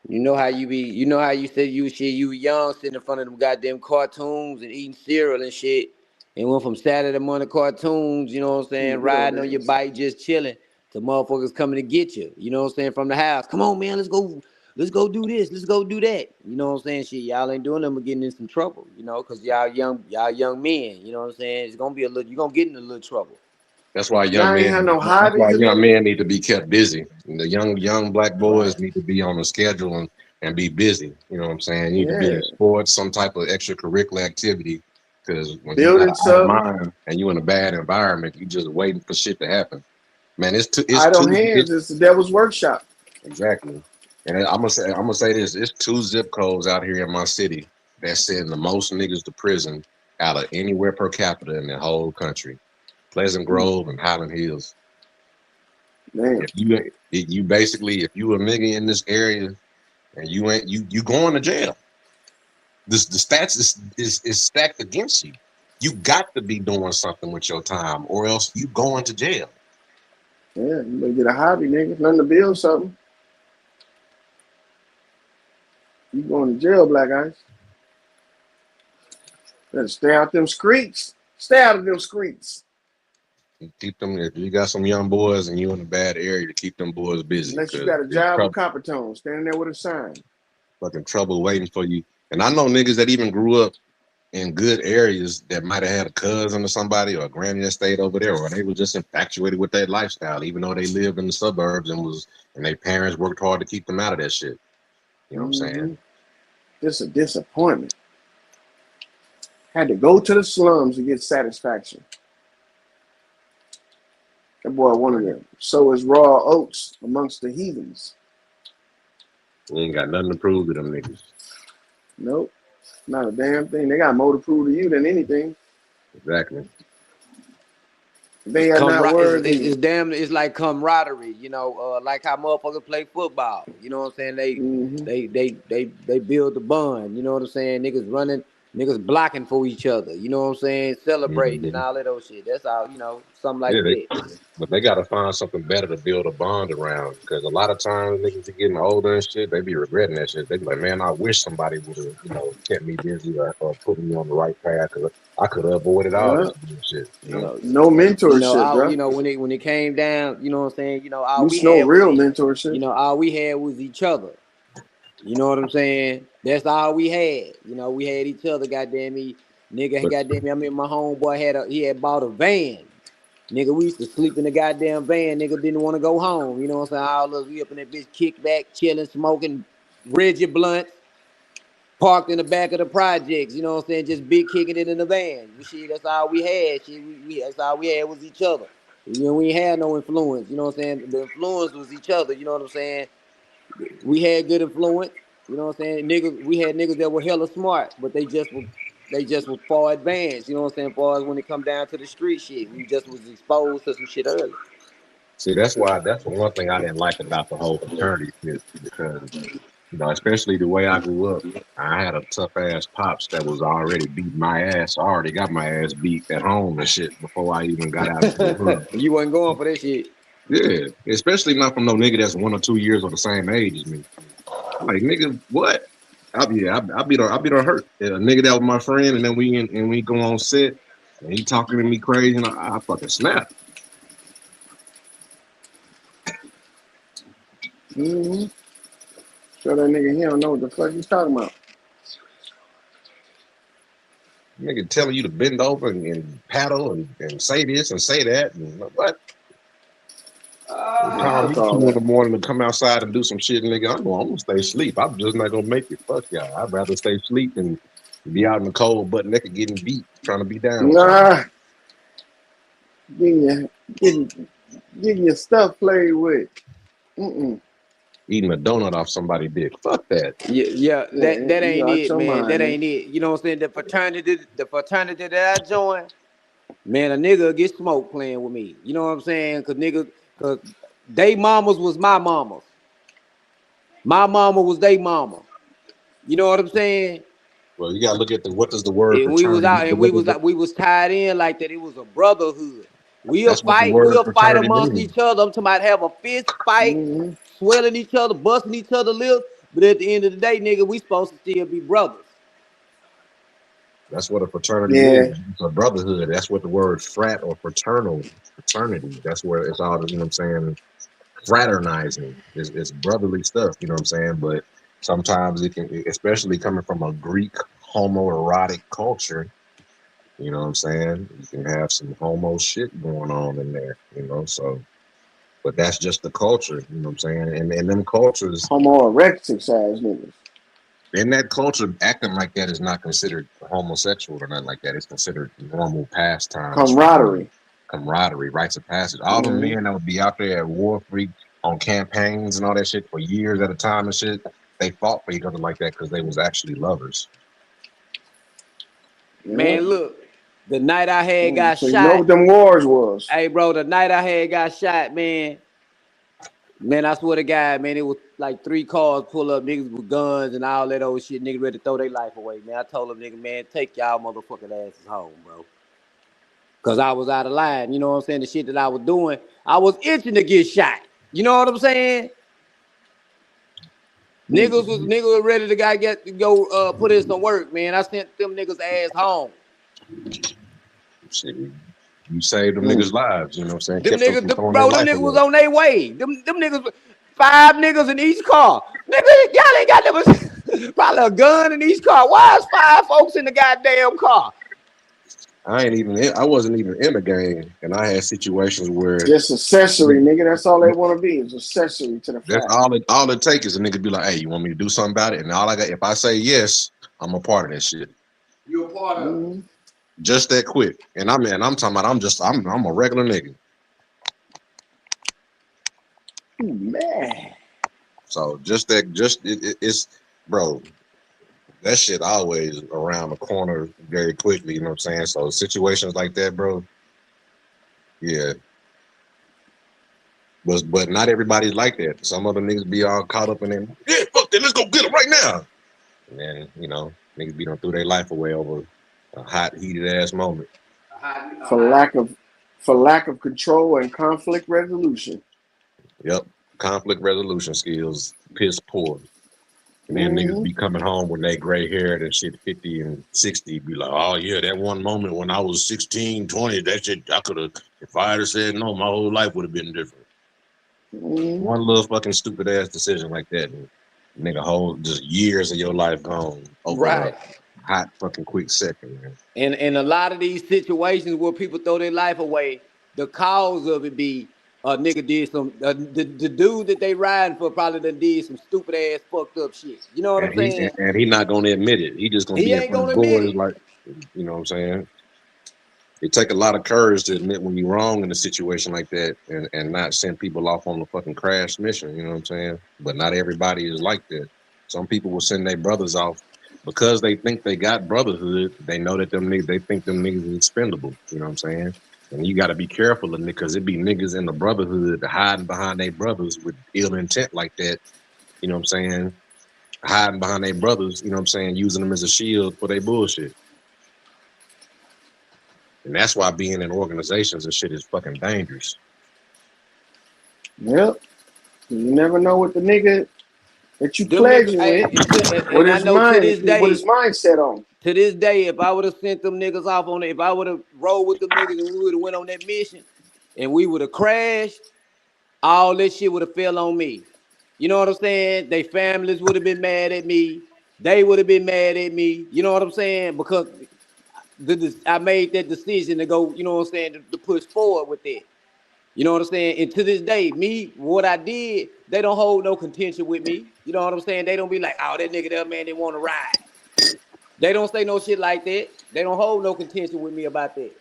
You know how you be. You know how you said you shit. You were young, sitting in front of them goddamn cartoons and eating cereal and shit. And went from Saturday morning cartoons, you know what I'm saying, You little riding on your niggas. bike, just chilling, to motherfuckers coming to get you. You know what I'm saying, from the house. Come on, man, let's go do this, let's go do that. You know what I'm saying? Shit, y'all ain't doing them, but getting in some trouble. You know, cause y'all young men. You know what I'm saying? It's gonna be a little. You are gonna get in a little trouble. That's why Y'all young ain't men. have no That's why hobbies or young nothing. men need to be kept busy. And the young black Right. boys need to be on a schedule and be busy. You know what I'm saying? You need to be Yeah. in sports, some type of extracurricular activity. Because when you got Building an idle something. mind and you in a bad environment, you just waiting for shit to happen. Man, it's Idle too hands is the devil's workshop. exactly. And I'm gonna say this: it's 2 zip codes out here in my city that send the most niggas to prison out of anywhere per capita in the whole country. Pleasant Mm, Grove and Highland Hills. damn. If you basically if you a nigga in this area and you ain't you going to jail. The stats is stacked against you. You got to be doing something with your time, or else you going to jail. Yeah, you better get a hobby, nigga. Nothing to build something. You going to jail, Black Ice. Better stay out them streets. Stay out of them streets. You keep them if you got some young boys and you in a bad area to keep them boys busy Unless you because got a there's job with trouble, copper tone, standing there with a sign. fucking trouble waiting for you. And I know niggas that even grew up in good areas that might have had a cousin or somebody or a granny that stayed over there, or they were just infatuated with that lifestyle, even though they lived in the suburbs and their parents worked hard to keep them out of that shit. You know what I'm saying? Mm-hmm. Just a disappointment. Had to go to the slums to get satisfaction. That boy wanted Man, to sow his raw oats amongst the heathens. we ain't got nothing to prove to them niggas. Nope, not a damn thing. They got more to prove to you than anything. Exactly. They are not worthy. It's damn. It's like camaraderie. You know, like how motherfuckers play football. You know what I'm saying? Mm-hmm. They build the bond. You know what I'm saying? Niggas running, niggas blocking for each other. You know what I'm saying? Celebrating and Mhm. all that old shit. That's all. You know, something Yeah, like that. but they gotta find something better to build a bond around. Because a lot of times niggas be getting older and shit, they be regretting that shit. They be like, man, I wish somebody would have, kept me busy or put me on the right path because I could have avoided all Yeah. this bullshit. No mentorship, All bro. you know when it came down. You know what I'm saying? You know, all we There's no had was real mentorship. each other. You know what I'm saying? That's all we had. You know, we had each other. Goddamn me, nigga. But Goddamn me. I mean, my homeboy he had bought a van. Nigga, we used to sleep in the goddamn van. Nigga didn't want to go home. You know what I'm saying? All of us, we up in that bitch, kick back, chilling, smoking rigid blunts, parked in the back of the projects. You know what I'm saying? Just big kicking it in the van. Shit, that's all we had. Shit, that's all we had was each other. You know, we ain't had no influence. You know what I'm saying? The influence was each other. You know what I'm saying? We had good influence. You know what I'm saying? Niggas, we had niggas that were hella smart, but they just was far advanced. You know what I'm saying? Far as when it come down to the street shit, we just was exposed to some shit early. see, that's the one thing I didn't like about the whole fraternity shit because especially the way I grew up. I had a tough ass pops that was already beating my ass. I already got my ass beat at home and shit before I even got out into the hood. You wasn't going for that shit. Yeah, especially not from no nigga that's 1 or 2 years or the same age as me. I'm like, nigga, what? I be done hurt. Yeah, a nigga that was my friend, and then we go on set, and he talking to me crazy, and I fucking snap. Mm-hmm. Show that nigga he don't know what the fuck he's talking about. Nigga telling you to bend over and paddle and say this and say that, and what? Yeah, Call fuck me all 2 in that. the morning to come outside and do some shit, nigga. I'm gonna stay asleep. I'm just not gonna make it. Fuck y'all. I'd rather stay asleep than Be out in the cold, butt naked, getting beat, trying to be down with y'all. Nah, getting your stuff played with. Mm-mm. Eating a donut off somebody's dick. Fuck that. Yeah, Yeah, that you ain't out it, your man. That mind, man. ain't it. You know what I'm saying? The fraternity that I joined, man, a nigga get smoked playing with me. You know what I'm saying? Cause they mamas was my mamas. My mama was they mama. You know what I'm saying? Well, you gotta look at what does the word And we was fraternity. out, and we was like, we was tied in like that. It was a brotherhood. That's what the word We'll fight fraternity amongst means. each other. I'm talking about have a fist fight, Mm-hmm. swelling each other, busting each other lips. But at the end of the day, nigga, we supposed to still be brothers. That's what a fraternity is. Yeah. It's a brotherhood. That's what the word frat or fraternity. That's where it's all, you know what I'm saying, fraternizing. It's brotherly stuff, you know what I'm saying? But sometimes it can, especially coming from a Greek homoerotic culture, you know what I'm saying? You can have some homo shit going on in there, you know, so but that's just the culture, you know what I'm saying? And them cultures, Homo erectus ass niggas. in that culture, acting like that is not considered homosexual or nothing like that. It's considered normal pastimes for men. Camaraderie. Camaraderie, rites of passage. All the Mm-hmm. men that would be out there at war freak on campaigns and all that shit for years at a time and shit, they fought for each other like that because they was actually lovers. Yeah. Man, look, the night I had got So you know shot, what them wars was. hey bro, the night I had got shot, man, I swear to God, man, it was like 3 cars pull up, niggas with guns and all that old shit, niggas ready to throw their life away, man. I told them, nigga, man, take y'all motherfucking asses home, bro. Cause I was out of line, you know what I'm saying? The shit that I was doing, I was itching to get shot. You know what I'm saying? Niggas was ready to go put in some work, man. I sent them niggas ass home. Shit, you saved them Mm. niggas' lives, you know what I'm saying? Them Kept them niggas, from throwing their them life niggas was away. on their way. Them niggas, 5 niggas in each car. Nigga, y'all ain't got them, probably a gun in each car. Why is 5 folks in the goddamn car? I wasn't even in the game, and I had situations where Just accessory, nigga. That's all they want to be is accessory to the that's fact. all it takes is a nigga be like, hey, you want me to do something about it? And all I got, if I say yes, I'm a part of that shit. You a part of it. Mm-hmm. Just that quick. And I'm talking about I'm a regular nigga. Ooh, man. So it's bro, that shit always around the corner very quickly, you know what I'm saying? So situations like that, bro, yeah. But not everybody's like that. Some other niggas be all caught up in them, yeah, fuck that, let's go get them right now. And then, you know, niggas be done threw their life away over a hot, heated ass moment. For lack of for lack of control and conflict resolution. Yep. Conflict resolution skills, piss poor. And then niggas Mm-hmm. be coming home when they gray haired and shit 50 and 60, be like, oh yeah, that one moment when I was 16, 20, that shit, I could have, if I had said no, my whole life would have been different. Mm-hmm. One little fucking stupid ass decision like that, and nigga, whole just years of your life gone over a Right. hot fucking quick second, man. And a lot of these situations where people throw their life away, the cause of it be a nigga did some the dude that they riding for probably done did some stupid ass fucked up shit. You know what I'm And he saying? and he not gonna admit it. He just gonna He be in ain't front of gonna admit boys it. like, you know what I'm saying? It take a lot of courage to admit when you're wrong in a situation like that and not send people off on a fucking crash mission, you know what I'm saying? But not everybody is like that. Some people will send their brothers off because they think they got brotherhood. They know that them niggas, they think them niggas is expendable, you know what I'm saying? And you got to be careful of because it be niggas in the brotherhood hiding behind their brothers with ill intent like that, you know what I'm saying? Hiding behind their brothers, you know what I'm saying? Using them as a shield for their bullshit. And that's why being in organizations and shit is fucking dangerous. Yep. You never know what the nigga that you Them niggas, pledging hey, with, and I know what his mindset on. to this day, if I would have sent them niggas off on it, if I would have rolled with them niggas and we would have went on that mission and we would have crashed, all that shit would have fell on me. You know what I'm saying? They families would have been mad at me. They would have been mad at me. You know what I'm saying? Because I made that decision to go, you know what I'm saying, to push forward with that. You know what I'm saying? And to this day, me, what I did, they don't hold no contention with me. You know what I'm saying? They don't be like, oh, that nigga there, man, they want to ride. They don't say no shit like that. They don't hold no contention with me about that.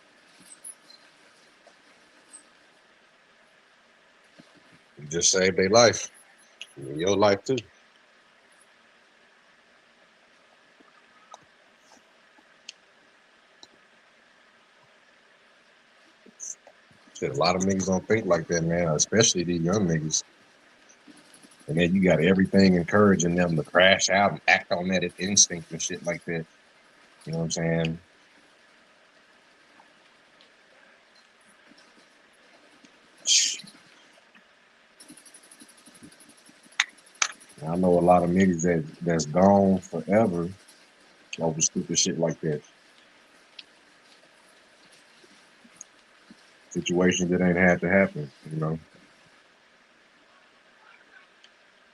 You just saved their life. Your life too. Shit, a lot of niggas don't think like that, man. Especially these young niggas. And then you got everything encouraging them to crash out and act on that instinct and shit like that. You know what I'm saying? I know a lot of niggas that's gone forever over stupid shit like that. Situations that ain't had to happen, you know.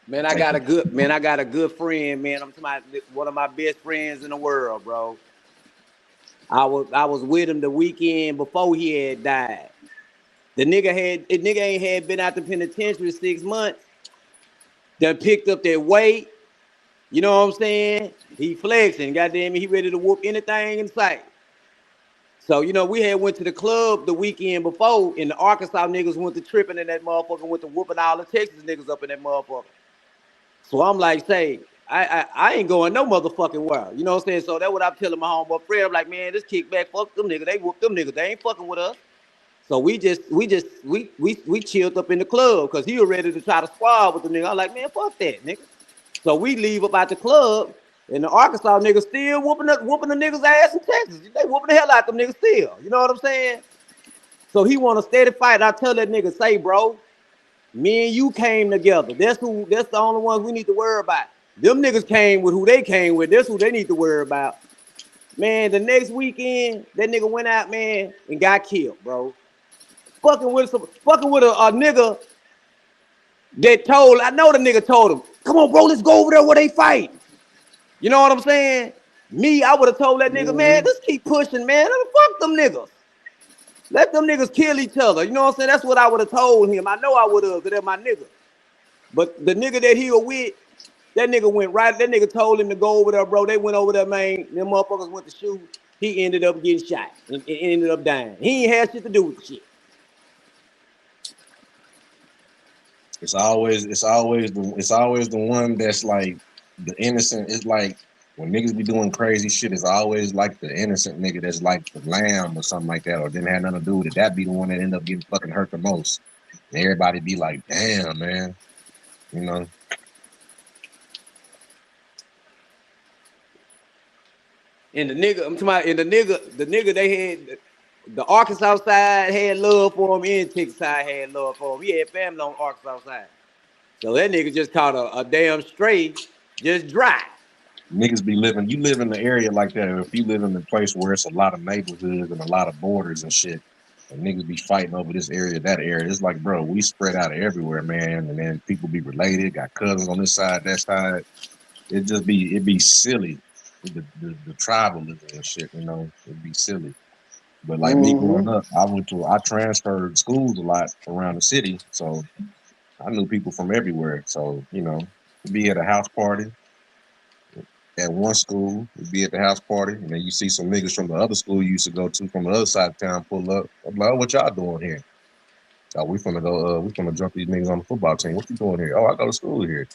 Man, I got a good friend, man. I'm talking about one of my best friends in the world, bro. I was with him the weekend before he had died. The nigga ain't had been out the penitentiary 6 months. Done picked up that weight. You know what I'm saying? He flexing. Goddamn it, he ready to whoop anything in sight. So, we had went to the club the weekend before, and the Arkansas niggas went to tripping in that motherfucker, went to whooping all the Texas niggas up in that motherfucker. So I'm like, say, I ain't going no motherfucking where. You know what I'm saying? So that's what I'm telling my homeboy Fred. I'm like, man, this kickback, fuck them niggas. They whoop them niggas. They ain't fucking with us. So we chilled up in the club because he was ready to try to squad with the nigga. I'm like, man, fuck that, nigga. So we leave up out the club, and the Arkansas niggas still whooping the niggas ass in Texas. They whooping the hell out them niggas still. You know what I'm saying? So he want a steady fight. I tell that nigga, say, bro, me and you came together. That's the only ones we need to worry about. Them niggas came with who they came with. That's who they need to worry about. Man, the next weekend, that nigga went out, man, and got killed, bro. Fucking with a nigga I know the nigga told him, come on, bro, let's go over there where they fight. You know what I'm saying? Me, I would have told that nigga, man, let's keep pushing, man. Fuck them niggas. Let them niggas kill each other. You know what I'm saying? That's what I would have told him. I know I would have, because they're my nigga. But the nigga that he was with, that nigga went right. That nigga told him to go over there, bro. They went over there, man. Them motherfuckers went to shoot. He ended up getting shot and ended up dying. He ain't had shit to do with the shit. It's always the one that's like the innocent. It's like when niggas be doing crazy shit, it's always like the innocent nigga that's like the lamb or something like that, or didn't have nothing to do with it. That be the one that end up getting fucking hurt the most. And everybody be like, damn, man. You know. And the nigga, I'm talking about, and the nigga they had, the Arkansas side had love for him, and Texas side had love for him. He had family on Arkansas side. So that nigga just caught a damn stray, just dry. Niggas be living, you live in the area like that. If you live in a place where it's a lot of neighborhoods and a lot of borders and shit, and niggas be fighting over this area, that area, it's like, bro, we spread out everywhere, man. And then people be related, got cousins on this side, that side. It be silly. The tribalism and shit, you know, it'd be silly. But like me growing up, I transferred schools a lot around the city, so I knew people from everywhere. So, you know, be at a house party at one school, we'd be at the house party, and then you see some niggas from the other school you used to go to from the other side of town pull up. I'm like, oh, what y'all doing here? Oh, we finna jump these niggas on the football team. What you doing here? Oh, I go to school here.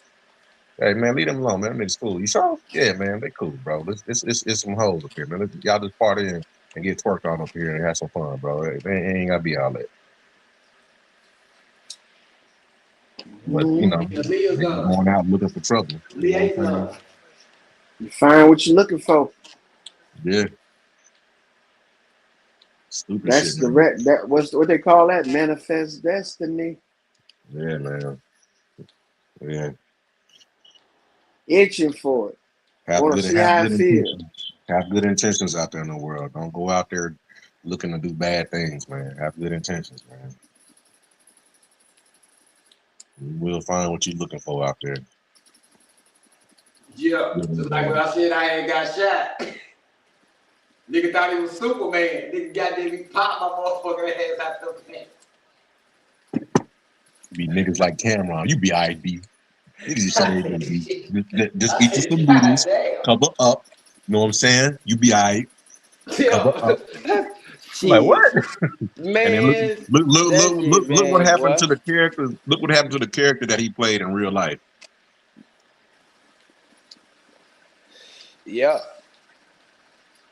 Hey man, leave them alone, man. Them niggas cool. You sure? Yeah, man, they cool, bro. It's some hoes up here, man. Y'all just party and get twerked on up here and have some fun, bro. It ain't gotta be all that. But you know, niggas going out looking for trouble. You know what I'm saying? You find what you're looking for. Yeah. Stupid That's shit, the man. that what's what they call that, manifest destiny. Yeah, man. Yeah. Itching for it. Want to see how it feels. Have good intentions out there in the world. Don't go out there looking to do bad things, man. Have good intentions, man. You will find what you're looking for out there. Yeah, just like when I said I ain't got shot. Nigga thought he was Superman. Nigga goddamn, he popped my motherfucking ass out the pants. Be niggas like Cameron. You be IB. Niggas just say just eat you some noodles, cover up, You know what I'm saying? You be all right. Yeah. Like what? Shit. And then Man, that shit, look what man, happened boy. to the character. Look what happened to the character that he played in real life. Yeah.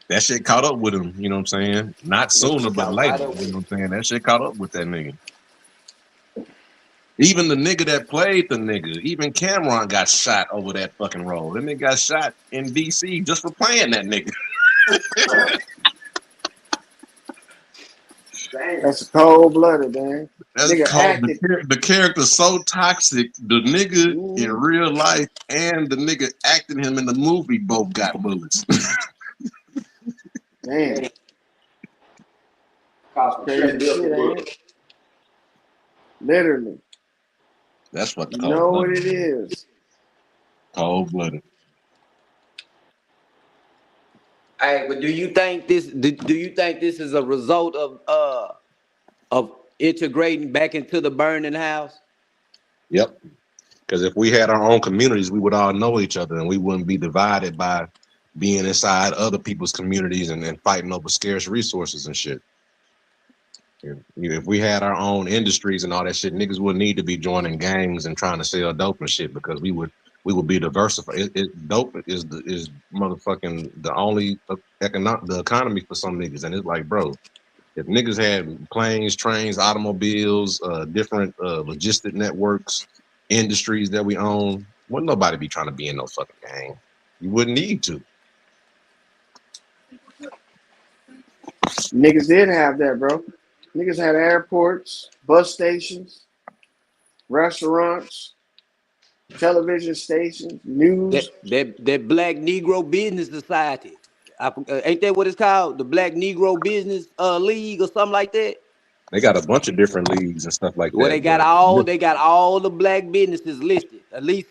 That shit caught up with him. You know what I'm saying? Not That sooner, shit but got later. right up You with know him. what I'm saying? That shit caught up with that nigga. Even the nigga that played the nigga, even Cameron got shot over that fucking role. That nigga got shot in DC just for playing that nigga. That's cold blooded, man. That's Nigga called acted. the character so toxic. The nigga in Mm, real life and the nigga acting him in the movie both got bullets. damn, Cause it's some crazy straight shit, up ain't blood. it? Literally. That's fucking You cold know what blooded. it is. Cold blooded. Hey, but do you think this is a result of integrating back into the burning house? Yep. Because if we had our own communities, we would all know each other and we wouldn't be divided by being inside other people's communities and fighting over scarce resources and shit. If we had our own industries and all that shit, niggas wouldn't need to be joining gangs and trying to sell dope and shit because we would be diversified. Dope is motherfucking the only the economy for some niggas, and it's like, bro, if niggas had planes, trains, automobiles, different logistic networks, industries that we own, wouldn't nobody be trying to be in no fucking gang. You wouldn't need to. Niggas did have that, bro. Niggas had airports, bus stations, restaurants, television stations, news. That Black Negro Business Society. Ain't that what it's called? The Black Negro Business League or something like that? They got a bunch of different leagues and stuff like Well, that, but they got all the black businesses listed. At least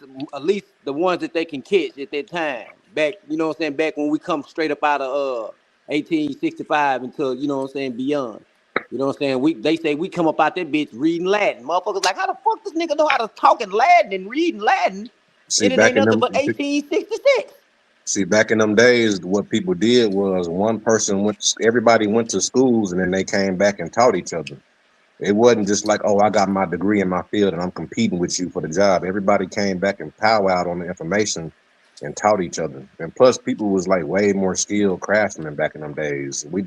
the ones that they can catch at that time. Back, you know what I'm saying, back when we come straight up out of 1865 until, you know what I'm saying, beyond. You know what I'm saying? They say we come up out that bitch reading Latin. Motherfuckers like, how the fuck this nigga know how to talk in Latin and reading Latin? see And it ain't back in nothing them but 1866. See, back in them days, what people did was one person everybody went to schools and then they came back and taught each other. It wasn't just like, oh, I got my degree in my field and I'm competing with you for the job. Everybody came back and powwowed on the information and taught each other. And plus, people was like way more skilled craftsmen back in them days. We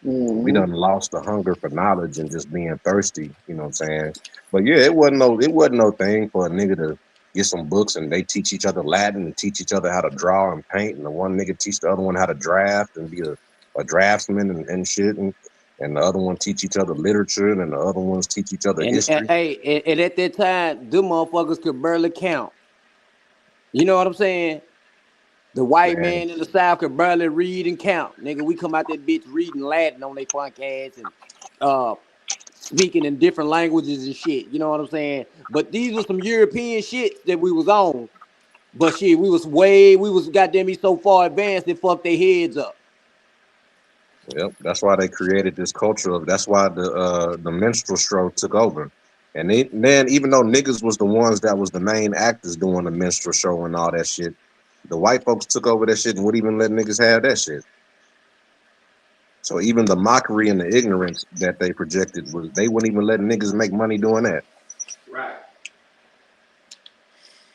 Mm-hmm. done lost the hunger for knowledge and just being thirsty, you know what I'm saying? But yeah, it wasn't no thing for a nigga to get some books and they teach each other Latin and teach each other how to draw and paint, and the one nigga teach the other one how to draft and be a draftsman and shit, and the other one teach each other literature and the other ones teach each other And history. hey, and at that time, them motherfuckers could barely count. You know what I'm saying? The white Man, man in the South could barely read and count. Nigga, we come out that bitch reading Latin on they funk ass and uh speaking in different languages and shit. You know what I'm saying? But these were some European shits that we was on. But shit, we was goddamn me so far advanced it fucked their heads up. yep, that's why they created this culture of. That's why the minstrel show took over, and then even though niggas was the ones that was the main actors doing the minstrel show and all that shit, the white folks took over that shit and wouldn't even let niggas have that shit. So even the mockery and the ignorance that they projected was they wouldn't even let niggas make money doing that. Right.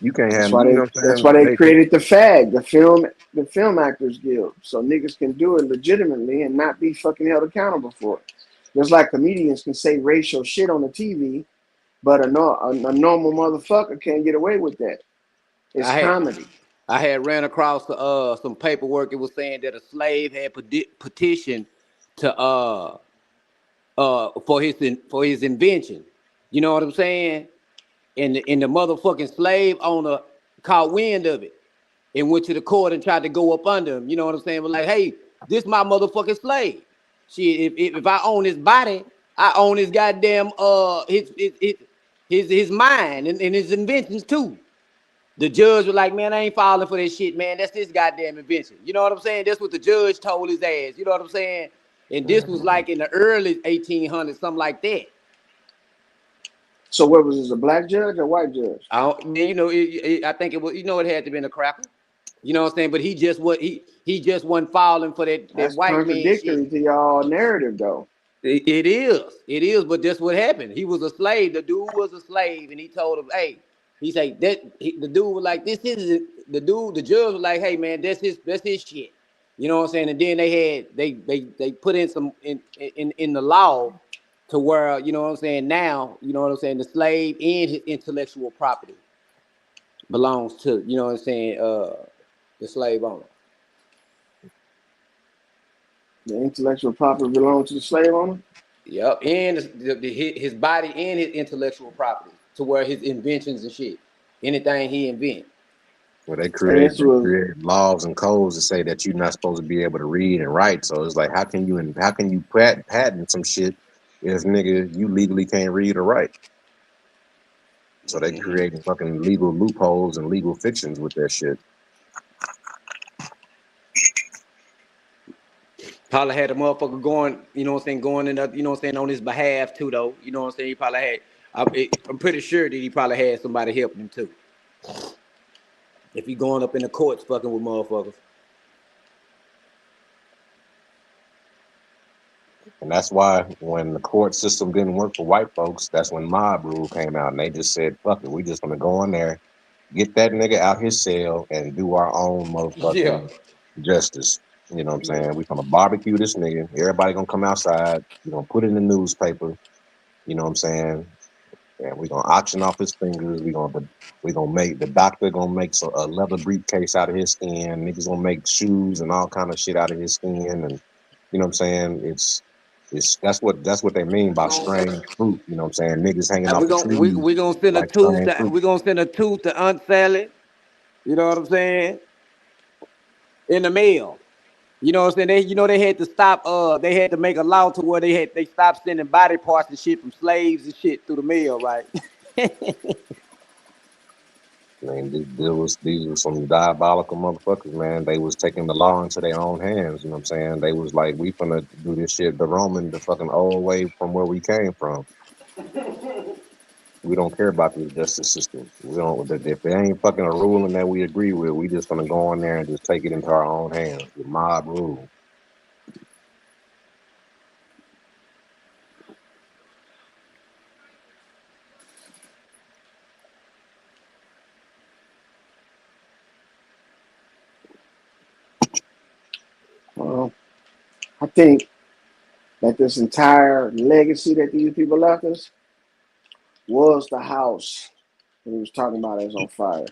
You can't have, That's why you they know what that's I'm why they saying? created the FAG, the film actors guild. So niggas can do it legitimately and not be fucking held accountable for it. Just like comedians can say racial shit on the TV, but a normal motherfucker can't get away with that. It's I had comedy. I had ran across some paperwork. It was saying that a slave had petitioned to for his invention. You know what I'm saying? And the motherfucking slave owner caught wind of it and went to the court and tried to go up under him. You know what I'm saying? But like, hey, this my motherfucking slave. Shit, if I own his body, I own his goddamn his mind and his inventions too. The judge was like, man, I ain't falling for this shit, man. That's his goddamn invention. You know what I'm saying? That's what the judge told his ass. You know what I'm saying? And this was like in the early 1800s, something like that. So what was this, a black judge or white judge? Man, I think it was. It had to been a cracker. You know what I'm saying? But he just wasn't falling for that That's white man shit. contradictory to y'all narrative, though. It is, but that's what happened. He was a slave. The dude was a slave, and he told him, "Hey," he said the dude was like, "This is the dude." The judge was like, "Hey, man, that's his shit." You know what I'm saying? And then they put in some in the law to where you know what I'm saying. Now you know what I'm saying. The slave and his intellectual property belongs to you know what I'm saying. The slave owner. The intellectual property belongs to the slave owner. Yep, and his body and his intellectual property to where his inventions and shit, anything he invent. Well, they And create this was laws and codes to say that you're not supposed to be able to read and write. So it's like, how can you patent some shit if nigga you legally can't read or write? So they creating fucking legal loopholes and legal fictions with their shit. Probably had a motherfucker going, you know what I'm saying, going in, you know what I'm saying, on his behalf too, though. You know what I'm saying? He probably had. I'm pretty sure that he probably had somebody helping him too. If he going up in the courts fucking with motherfuckers. And that's why when the court system didn't work for white folks, that's when mob rule came out, and they just said, "Fuck it, we just gonna go in there, get that nigga out his cell, and do our own Yeah. motherfucking justice." You know what I'm saying? We gonna barbecue this nigga. Everybody gonna come outside. We gonna put it in the newspaper. You know what I'm saying? And we gonna auction off his fingers. We gonna make the doctor gonna make a leather briefcase out of his skin. Niggas gonna make shoes and all kind of shit out of his skin. And you know what I'm saying? It's that's what they mean by strange fruit. You know what I'm saying? Niggas hanging And off the trees we gonna send a like tooth strange to fruit. we gonna send a tooth to Aunt Sally. You know what I'm saying? In the mail. You know what I'm saying? They had to stop. They had to make a law to where they stopped sending body parts and shit from slaves and shit through the mail, right? Man, these were some diabolical motherfuckers, man. They was taking the law into their own hands. You know what I'm saying? They was like, we finna do this shit the fucking old way from where we came from. We don't care about this justice system. We don't. If there ain't fucking a ruling that we agree with, we just gonna go in there and just take it into our own hands. The mob rule. I think that this entire legacy that these people left us was the house that he was talking about is on fire.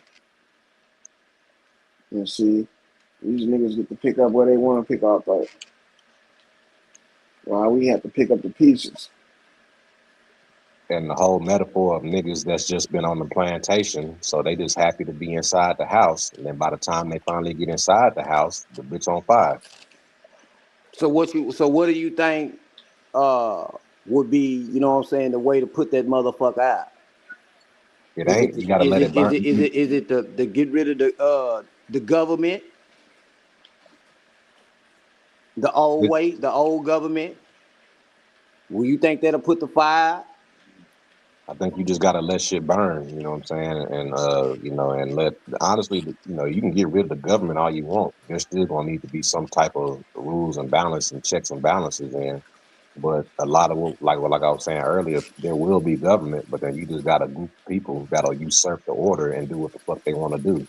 And see, these niggas get to pick up where they want to pick up, but while we have to pick up the pieces. And the whole metaphor of niggas that's just been on the plantation, so they just happy to be inside the house, and then by the time they finally get inside the house, the bitch on fire. So what do you think uh would be, you know what I'm saying, the way to put that motherfucker out? It ain't. You gotta let it burn. Is it the get rid of the government, the old way, the old government? Will you think that'll put the fire out? I think you just gotta let shit burn. You know what I'm saying? And you know, and let honestly, you know, you can get rid of the government all you want. There's still gonna need to be some type of rules and balance and checks and balances in. But a lot of like I was saying earlier, there will be government, but then you just got a group of people that'll usurp the order and do what the fuck they want to do.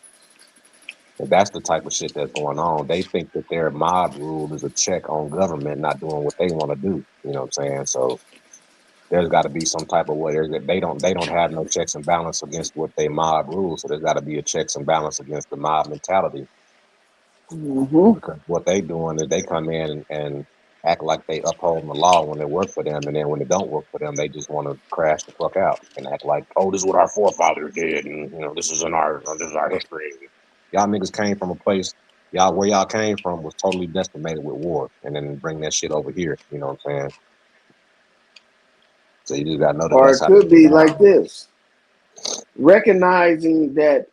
And that's the type of shit that's going on. They think that their mob rule is a check on government not doing what they want to do. You know what I'm saying? So there's got to be some type of way. They don't have no checks and balance against what they mob rules. So there's got to be a checks and balance against the mob mentality. Mm-hmm. Because what they doing is they come in and act like they uphold the law when it work for them, and then when it don't work for them, they just want to crash the fuck out and act like, oh, this is what our forefathers did, and you know, this is our history. Y'all niggas came from a place, y'all where y'all came from was totally decimated with war, and then bring that shit over here. You know what I'm saying? So you just gotta know that Or that's it how they could get be like down. this, recognizing that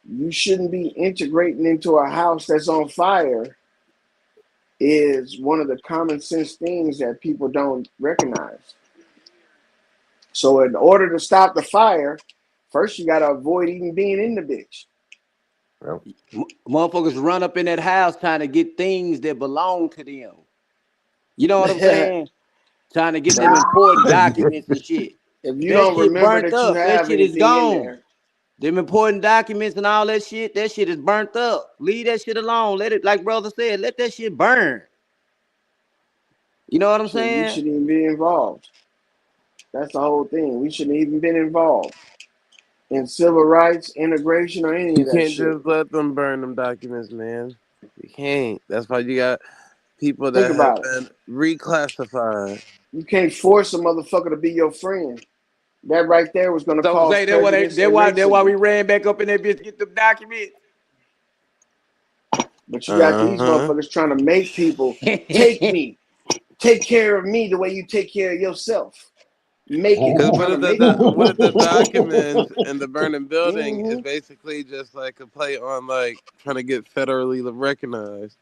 you shouldn't be integrating into a house that's on fire is one of the common sense things that people don't recognize. So in order to stop the fire, first you gotta avoid even being in the bitch. Well, Motherfuckers run up in that house trying to get things that belong to them. You know what I'm saying? Trying to get them important documents and shit. If you That don't shit remember burnt that you up. That have shit is anything in gone. there, Them important documents and all that shit is burnt up. Leave that shit alone. Let it, like brother said, let that shit burn. You know what I'm shit, we saying? shouldn't even be involved. That's the whole thing. We shouldn't even been involved in civil rights, integration, or any You of that can't shit. just let them burn them documents, man. You can't. That's why you got people Think that have about it. been reclassified. You can't force a motherfucker to be your friend. That right there was going to So cause say that what prejudice and that why we racism. ran back up in that bitch to get them documents. But you got these Uh-huh. motherfuckers trying to make people take care of me the way you take care of yourself. Because Trying to make what if the documents and the burning building is mm-hmm. basically just like a play on like trying to get federally recognized?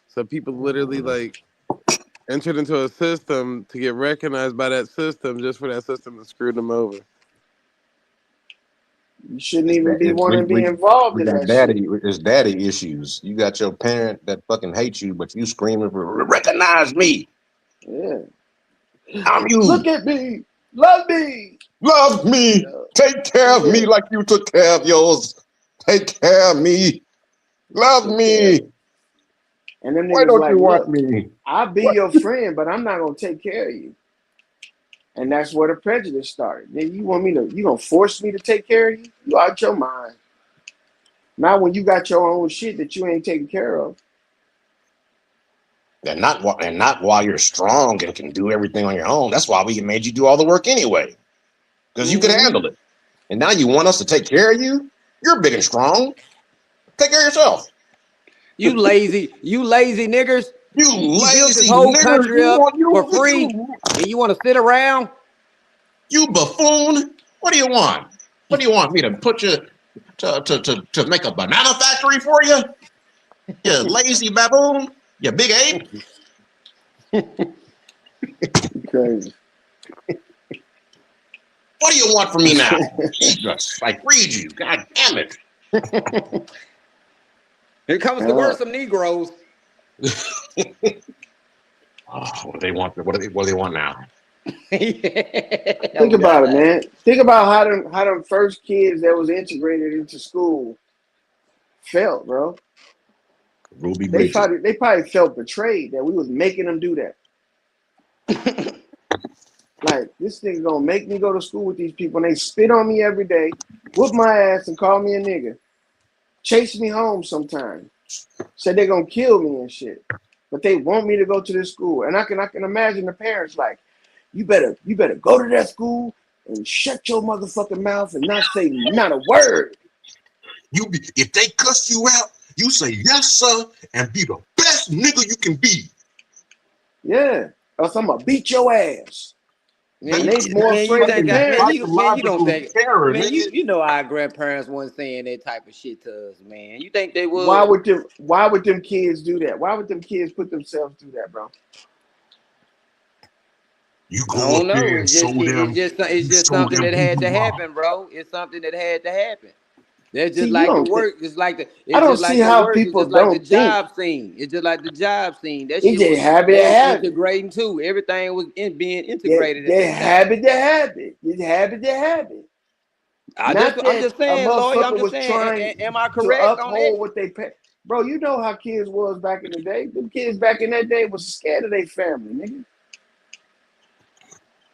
So people literally like entered into a system to get recognized by that system just for that system to screw them over. You shouldn't it's even that be wanting to be involved we in got that shit. daddy issues. You got your parent that fucking hates you, but you screaming for recognize me. Yeah. I'm Look you. at me. Love me. Love me. Yeah. Take care of me Yeah. like you took care of yours. Take care of me. Love Take care of me. me. And them Why niggas don't like, you want look, me? I'll be What? your friend, but I'm not gonna take care of you. And that's where the prejudice started. Then you gonna force me to take care of you? You out your mind. Not when you got your own shit that you ain't taking care of. And not while you're strong and can do everything on your own. That's why we made you do all the work anyway, because you could Mm-hmm. handle it. And now you want us to take care of you? You're big and strong. Take care of yourself. You lazy niggers. You You built this lazy whole nigger. country up for free, You and you want to sit around? you buffoon. What do you want? What do you want me to put you to make a banana factory for you? You lazy baboon. You big ape. Crazy. What do you want from me now? Jesus, I read you. God damn it. Here comes the Uh, worst of Negroes. Oh, what do they want? What do they want now? think Oh about it, God. man. Think about how them first kids that was integrated into school felt, bro. Ruby Bridges. They probably felt betrayed that we was making them do that. Like this nigga gonna make me go to school with these people, and they spit on me every day, whoop my ass, and call me a nigga, chase me home sometime. Said they gonna kill me and shit, but they want me to go to this school, and I can imagine the parents like, you better go to that school and shut your motherfucking mouth and not say not a word. If they cuss you out, you say yes, sir, and be the best nigga you can be. Yeah, else I'm gonna beat your ass. Man, And you, they more man, you afraid than think parents. you don't Psychological think, terror, man, nigga. you know our grandparents weren't saying that type of shit to us, man. You think they Why would? would them kids do that? Why would them kids put themselves through that, bro? You I go don't up know. there and show them, It's you just show something them that who had to you are. happen, bro. It's something that had to happen. That's See, just you like the don't think. work. I It's don't just see like the how work. It's people just like the don't think. job scene. It's just like the job scene. That It's shit just was habit they to was habit. integrating too. Everything was being They integrated at they that time. habit to habit. It's habit to habit. Not I'm that just a saying, Lloyd. I'm motherfucker just was saying. trying Am I to correct on that? uphold what they pay. Bro, you know how kids was back in the day. Them kids back in that day was scared of their family, nigga.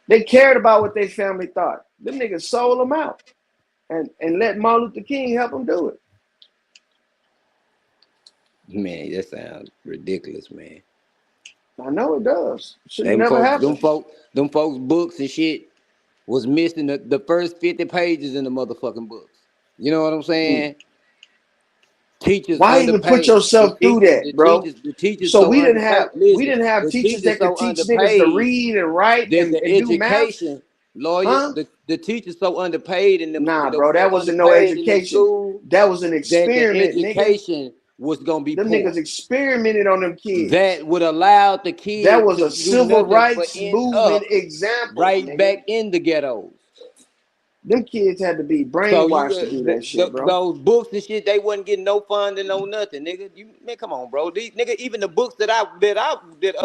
They cared about what their family thought. Them niggas sold them out and let Martin Luther King help them do it. Man, that sounds ridiculous, man. I know it does. Should have never happened. Them folks books and shit was missing the first 50 pages in the motherfucking books. You know what I'm Mm. saying? Teachers Why even put underpaid. yourself through that, bro? The teachers So so we didn't underpaid. have we Listen, didn't have the teachers teachers that could so teach niggas to underpaid read and write that and do math, lawyer, huh? the teachers so underpaid and them Nah, those bro, so that wasn't no underpaid in the education. school That was an that the experiment, nigga. education was gonna be Them poor. niggas experimented on them kids. That would allow the That kids was to a do civil nothing but rights end movement up example, right nigga. back in the ghettos. Them kids had to be So you brainwashed to do that shit, bro. those books and shit, they wasn't getting no funding, no nothing, nigga. You man, come on, bro. These nigga, even the books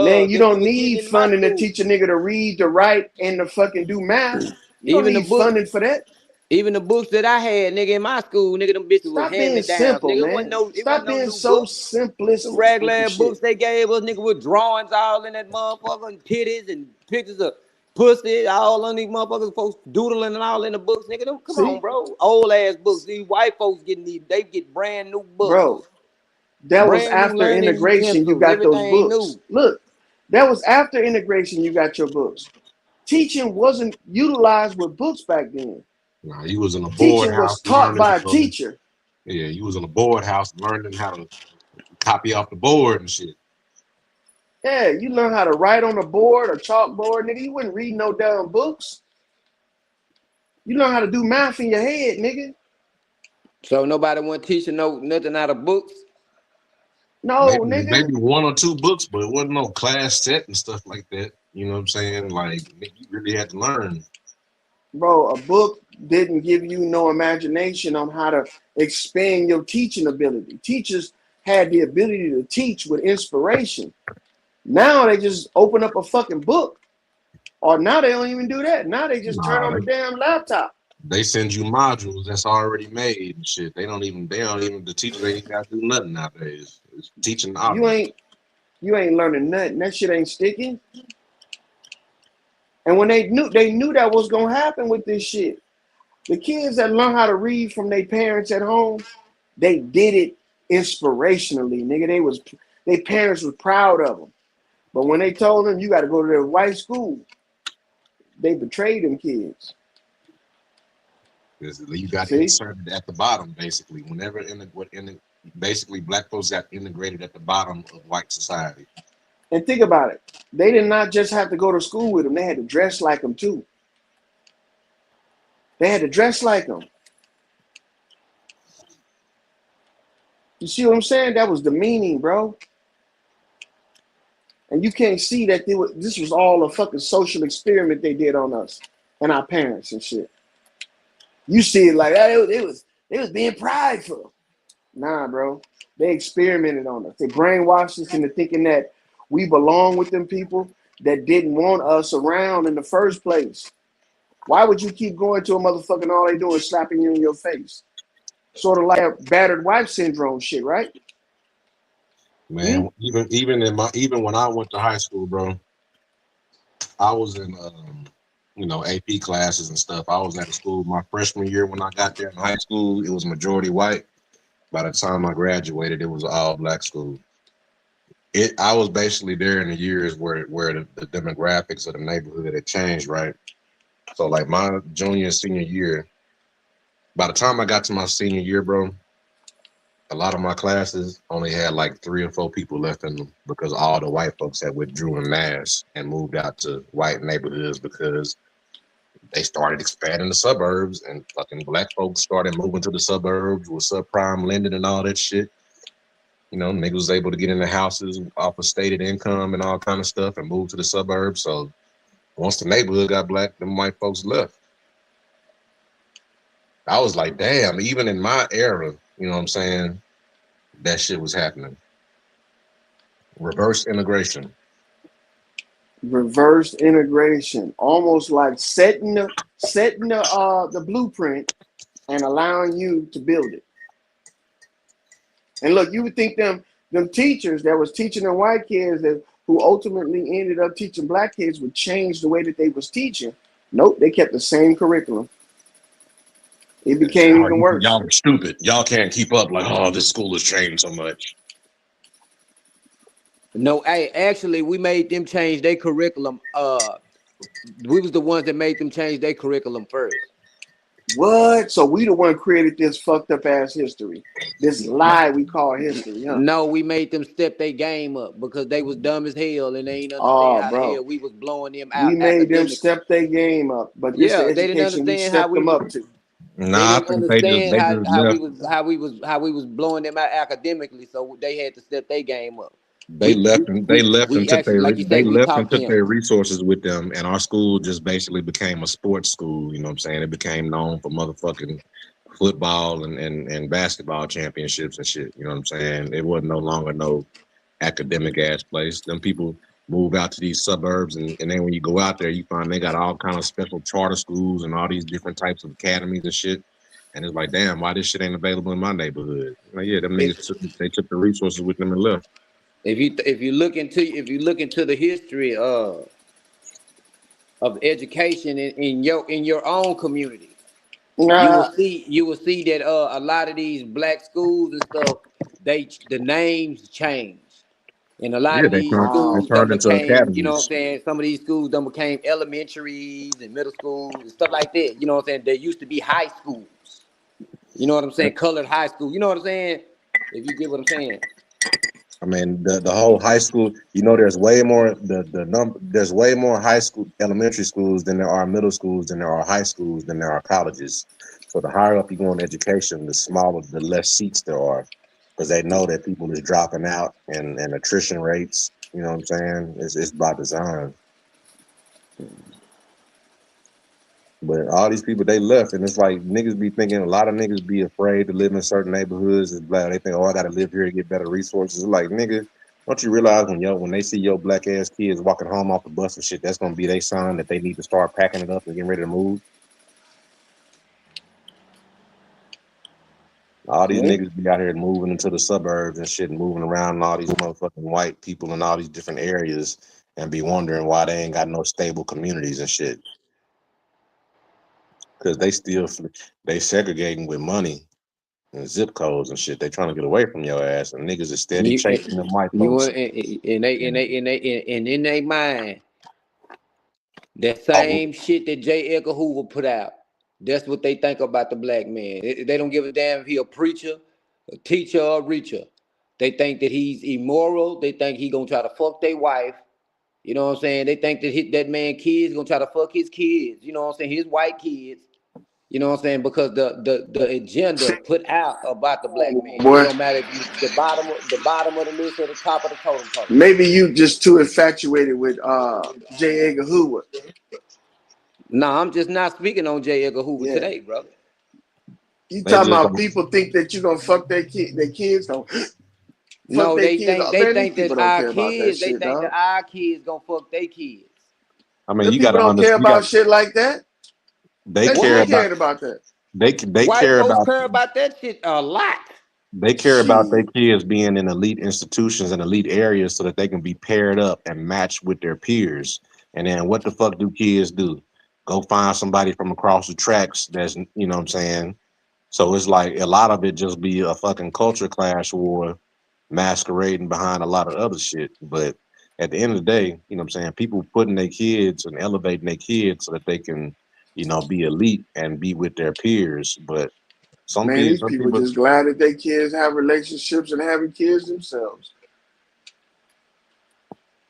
Man, you that we don't was getting need in my funding to school, teach a nigga to read, to write, and to fucking do math. You don't even the need books, funding for that. even the books that I had, nigga, in my school, nigga, them bitches was Stop hand me being downs, simple, nigga. man. It wasn't Stop no being new so books. Them simplistic with the regular books shit. they gave us, nigga, with drawings all in that motherfucker and titties and pictures of pussy all on these motherfuckers, folks doodling and all in the books, nigga. Them, come on, See, bro. Old ass books. These white folks getting these, they get brand new books, bro, that was brand new after learning integration. You utensils, got those everything books. new. Look, that was after integration. You got your books. Teaching wasn't utilized with books back then. Nah, you was in a board Teaching house was taught learning. by a teacher. Yeah, you was in a board house learning how to copy off the board and shit. Yeah, you learn how to write on a board or chalkboard, nigga. You wouldn't read no damn books. You learn how to do math in your head, nigga. So nobody want teaching nothing out of books. No, Maybe nigga. one or two books, but it wasn't no class set and stuff like that. You know what I'm saying? Like you really had to learn. Bro, a book didn't give you no imagination on how to expand your teaching ability. Teachers had the ability to teach with inspiration. Now they just open up a fucking book. Or now they don't even do that. Now they just turn Nah, on the damn laptop. they send you modules that's already made and shit. The teachers ain't got to do nothing nowadays. It's teaching You automate. ain't you ain't learning nothing. That shit ain't sticking. And when they knew that was gonna happen with this shit. The kids that learn how to read from their parents at home, they did it inspirationally, nigga. Their parents was proud of them. But when they told them you got to go to their white school, they betrayed them kids. You got See? inserted at the bottom, basically. Basically black folks got integrated at the bottom of white society. And think about it. They did not just have to go to school with them. They had to dress like them too. They had to dress like them. You see what I'm saying? That was the meaning, bro. And you can't see that this was all a fucking social experiment they did on us and our parents and shit. You see it like they was being prideful. Nah, bro. They experimented on us. They brainwashed us into thinking that we belong with them people that didn't want us around in the first place. Why would you keep going to a motherfucker and all they doing is slapping you in your face? Sort of like a battered wife syndrome shit, right? Hmm? Man, even when I went to high school, bro, I was in AP classes and stuff. I was at a school my freshman year when I got there in high school. It was majority white. By the time I graduated, it was an all black school. I was basically there in the years where the demographics of the neighborhood had changed, right? So like my junior and senior year, by the time I got to my senior year, bro, a lot of my classes only had like 3 or 4 people left in them because all the white folks had withdrew en masse and moved out to white neighborhoods because they started expanding the suburbs and fucking black folks started moving to the suburbs with subprime lending and all that shit. You know, niggas was able to get into houses off of stated income and all kind of stuff and move to the suburbs. So once the neighborhood got black, them white folks left. I was like, damn, even in my era, you know what I'm saying? That shit was happening. Reverse integration. Reverse integration, almost like setting the blueprint and allowing you to build it. And look, you would think them teachers that was teaching the white kids who ultimately ended up teaching black kids would change the way that they was teaching. Nope, they kept the same curriculum. It became even worse. Y'all are stupid. Y'all can't keep up. Like, oh, this school has changed so much. No, hey, actually, we made them change their curriculum. We was the ones that made them change their curriculum first. What? So we the one created this fucked up ass history, this lie we call history, huh? No, we made them step their game up because they was dumb as hell and they ain't understand Oh, how the hell bro, we was blowing them out we made them academically. step their game up, but this the Yeah, they didn't education we understand how stepped we them was. up to. They Nah, I didn't think they just understand how left. we was blowing them out academically. So they had to step their game up. They left and We actually, like you say, we talked to took him. their resources with them, and our school just basically became a sports school. You know what I'm saying? It became known for motherfucking football and basketball championships and shit. You know what I'm saying? It wasn't no longer no academic ass place. Them people move out to these suburbs, and then when you go out there, you find they got all kind of special charter schools and all these different types of academies and shit. And it's like, damn, why this shit ain't available in my neighborhood? Like, yeah, them If niggas they took the resources with them and left. if you look into the history of education in your own community, Nah, you will see that a lot of these black schools and stuff, the names changed. And a lot Yeah, of these they schools done turned into became, you know what I'm academies. saying? Some of these schools done became elementaries and middle schools and stuff like that. You know what I'm saying? There used to be high schools. You know what I'm saying? Colored high school. You know what I'm saying? If you get what I'm saying. I mean, the whole high school. You know, there's way more there's way more high school elementary schools than there are middle schools than there are high schools than there are colleges. So the higher up you go in education, the smaller, the less seats there are, because they know that people is dropping out and attrition rates. You know what I'm saying? It's by design. But all these people they left, and it's like niggas be thinking. A lot of niggas be afraid to live in certain neighborhoods. Is black. They think, oh, I got to live here to get better resources. It's like, nigga, don't you realize when they see your black ass kids walking home off the bus and shit, that's gonna be their sign that they need to start packing it up and getting ready to move. All these Yeah. niggas be out here moving into the suburbs and shit, and moving around in all these motherfucking white people in all these different areas, and be wondering why they ain't got no stable communities and shit. Because they segregating with money and zip codes and shit. They trying to get away from your ass, and niggas is steady You, chasing them white you folks. and in their mind, that Oh, same shit that J. Edgar Hoover put out. That's what they think about the black man. They don't give a damn if he a preacher, a teacher, or a reacher. They think that he's immoral. They think he gonna try to fuck their wife. You know what I'm saying? They think that that man kids gonna try to fuck his kids. You know what I'm saying? His white kids. You know what I'm saying? Because the agenda put out about the black man. It boy. don't matter if you the bottom of the list or the top of the totem pole. Maybe you just too infatuated with J. Edgar Hoover. No, I'm just not speaking on J. Edgar Hoover Yeah. today, brother. You they talking just about don't. people think that you gonna fuck their kids? Don't fuck No, their kids. Oh, they man, these think people that don't our care about that kids, they shit, think dog. that our kids gonna fuck their kids. I mean, The you got people to don't care understand. You got about shit like that. they They should care be What? about caring about that. they White care folks about care about that shit a lot. they care about their Shit. kids being in elite institutions and elite areas so that they can be paired up and matched with their peers. And then what the fuck do kids do? Go find somebody from across the tracks that's, you know what I'm saying? So it's like a lot of it just be a fucking culture clash war masquerading behind a lot of other shit. But at the end of the day, you know what I'm saying, people putting their kids and elevating their kids so that they can, be elite and be with their peers. But Man, these some people people just glad that their kids have relationships and having kids themselves.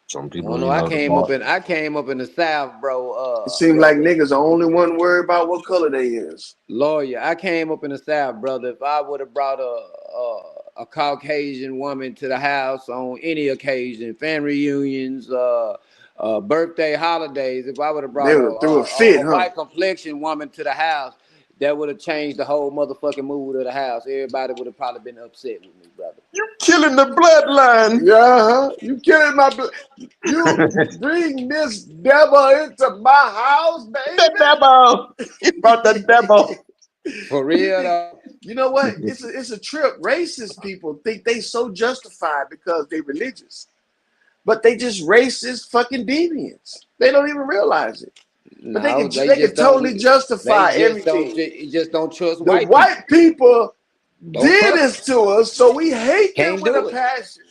some I don't people, know. the law. I came up in the South, bro. It seems like Brother. niggas are only one worried about what color they is. Lawyer, I came up in the South, brother. If I would have brought a Caucasian woman to the house on any occasion, family reunions, birthday, holidays, if I would have They brought would have threw a fit, a huh? white complexion woman to the house, that would have changed the whole motherfucking mood of the house. Everybody would have probably been upset with me, brother. Killing the bloodline. Yeah, huh? You killing my you bring this devil into my house, The baby. devil. He brought the devil. For You real, think though. you know what? It's a trip. Racist people think they so justified because they religious. But they just racist fucking deviants. They don't even realize it. But No, they can totally justify everything. just don't trust The white people. white people Don't did trust this them. to us, so we hate them Can't with a do it. passion.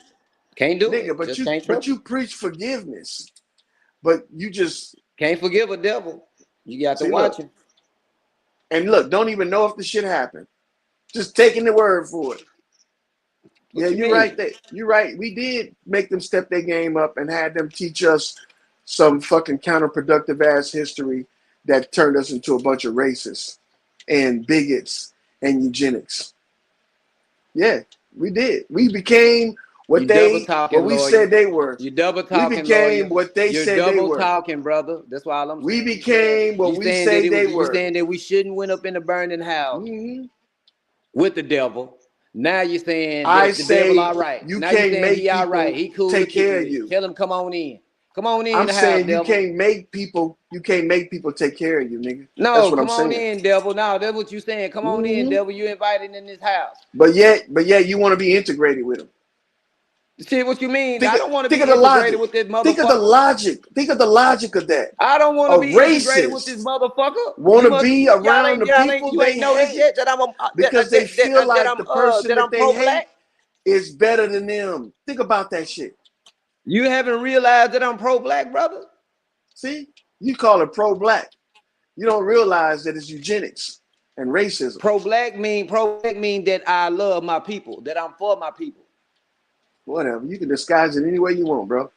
Can't do Nigga, it. Just can't but trust you them. preach forgiveness. But you just Can't forgive a devil. You got to see, watch look, him. and look, don't even know if the shit happened. Just taking the word for it. Yeah, What you you're right. mean? That you're right. We did make them step their game up and had them teach us some fucking counterproductive ass history that turned us into a bunch of racists and bigots and eugenics. Yeah, we did. We became what You double they talking, what we lawyer. said they were. You double We talking, became lawyer. what they You're said they double were. talking, brother. That's all I'm We saying. You saying became what you we saying that say it they was you were. saying that we shouldn't went up in the burning house Mm-hmm. with the devil. Now you're saying I that the devil say all right. you Now you can't saying make he all right. people He cool to take care kicking of with. you. Tell him come on in. Come on in I'm the house, saying you devil. can't make people. You can't make people take care of you, nigga. That's No, what I'm come on saying. in, devil. No, that's what you saying. Come on in, Mm-hmm. devil. You invited in this house. But yet, you want to be integrated with them. See what you mean? Think I of, don't want to think of be the integrated logic. with this Think of the motherfucker. logic. Think of the logic of that. I don't want A to be integrated with this racist motherfucker. want You to must be around the people you they ain't noticed hate yet that I'm because they feel like the person that that I'm they pro hate black. is better than them. Think about that shit. You haven't realized that I'm pro black, brother. See, you call it pro-black. You don't realize that it's eugenics and racism. Pro black mean that I love my people, that I'm for my people. Whatever. You can disguise it any way you want, bro.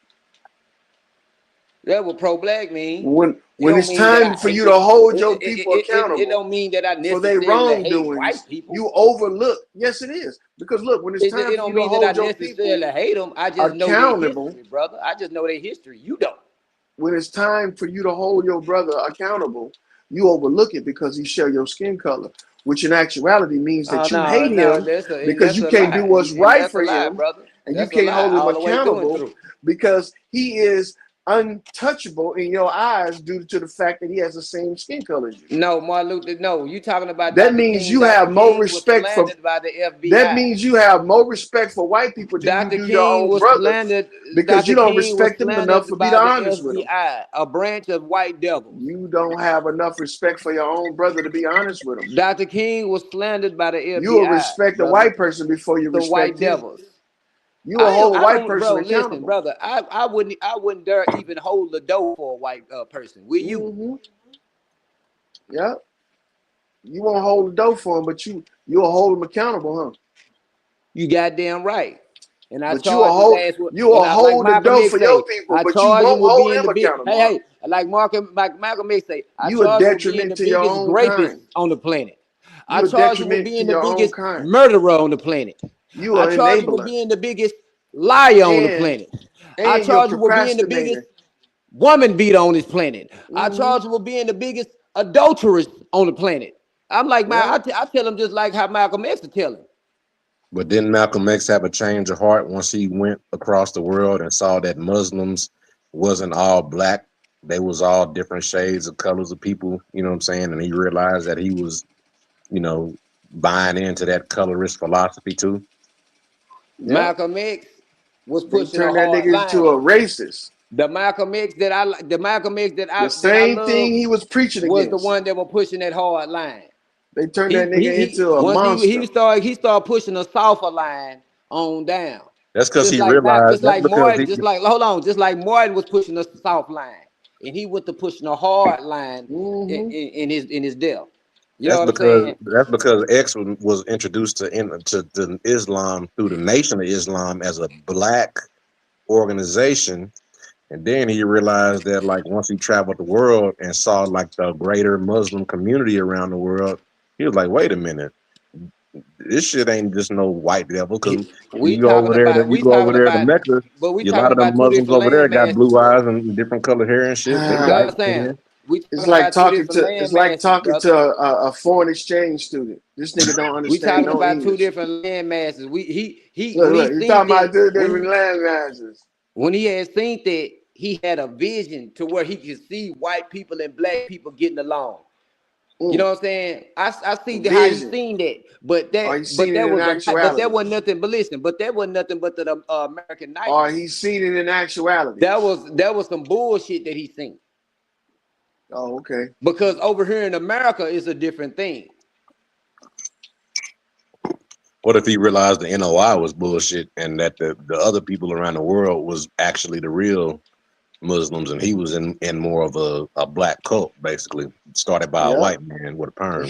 That's what pro black mean. It When don't it's mean that time I for hate you the. to hold your people It accountable don't mean that I for their necessarily hate white wrongdoings, people. you overlook. Yes, it is. Because look, when it's time It for you don't to mean that I hold your people necessarily hate them. I just know their accountable, history, brother. I just know their history. You don't. when it's time for you to hold your brother accountable, you overlook it because he share your skin color, which in actuality means Oh that you no, hate no, him because that's you a can't do lie, what's and right that's a for lie, him, brother. and you That's a can't lie hold him all the way through and accountable through. because he is untouchable in your eyes due to the fact that he has the same skin color as you. No, Martin Luther. No, you talking about That Dr. means King? you Dr. have more King was respect for slandered by the that FBI. means you have more respect for white people than you Dr. do your King own was brother slandered. because you Dr. don't King was respect them enough to slandered be by the honest with them. FBI, a branch of white devils. You don't have enough respect for your own brother to be honest with him. Dr. King was slandered by the You will FBI, respect a brother. white person before you Some respect white him. devils. You will hold a I white don't, person bro. Listen, accountable. brother. I wouldn't dare even hold the door for a white person. Will you? Mm-hmm. Yeah. You won't hold the door for him, but you'll hold him accountable, huh? You goddamn right. And I But you will charge his hold ass with, you will and I like hold the Malcolm door X for your say, people, I but you charge him won't with hold being him the big. accountable, huh? Hey, like Malcolm X say, I You a charge him with being the detriment to your biggest own rapist kind. on the planet. I You a charge him with detriment to being the your own biggest kind. murderer on the planet. You I are charge him with enabler. being the biggest liar on the And planet. I and you're charge him with being the biggest procrastinating. woman beater on this planet. I Mm-hmm. charge him with being the biggest adulteress on the planet. I'm like, man, Yeah. I tell him just like how Malcolm X would tell him. But didn't Malcolm X have a change of heart once he went across the world and saw that Muslims wasn't all black? They was all different shades of colors of people, you know what I'm saying? And he realized that he was, you know, buying into that colorist philosophy too. Yeah. Malcolm X was They pushing a turned that hard nigga line into a though. racist. The Malcolm X that I like, the Malcolm X The that I same thing love he was preaching was the against. one that was pushing that hard line. They turned that nigga He into a once monster. he started pushing a softer line on down. That's because he realized that's because he Just like Martin was pushing a soft line, and he went to pushing a hard line Mm-hmm. in his death. You know what I'm saying? that's because X was introduced to Islam through the Nation of Islam as a black organization. And then he realized that like once he traveled the world and saw like the greater Muslim community around the world, he was like, wait a minute, this shit ain't just no white devil. Because We talking about you go over there to Mecca, but we a lot talking of them about two Muslims different over there land got masses, blue bro. eyes and different color hair and shit. They You white. understand? We It's talking like about two talking different to land masses, brother. a foreign exchange student. This nigga don't We understand talking no about two English. different land masses. He Look, when he look, you seen talking about that two different land masses. when he had seen that he had a vision to where he could see white people and black people getting along. You Mm, know what I'm saying? I see how he vision. seen that, Or he seen it in but that actuality. wasn't nothing. But listen, but that wasn't nothing but the American Or nightmare. he seen it in actuality. That was some bullshit that he seen. Oh, okay. Because over here in America is a different thing. What if he realized the NOI was bullshit and that the other people around the world was actually the real Muslims and he was in more of a black cult, basically, started by a Yep. white man with a perm.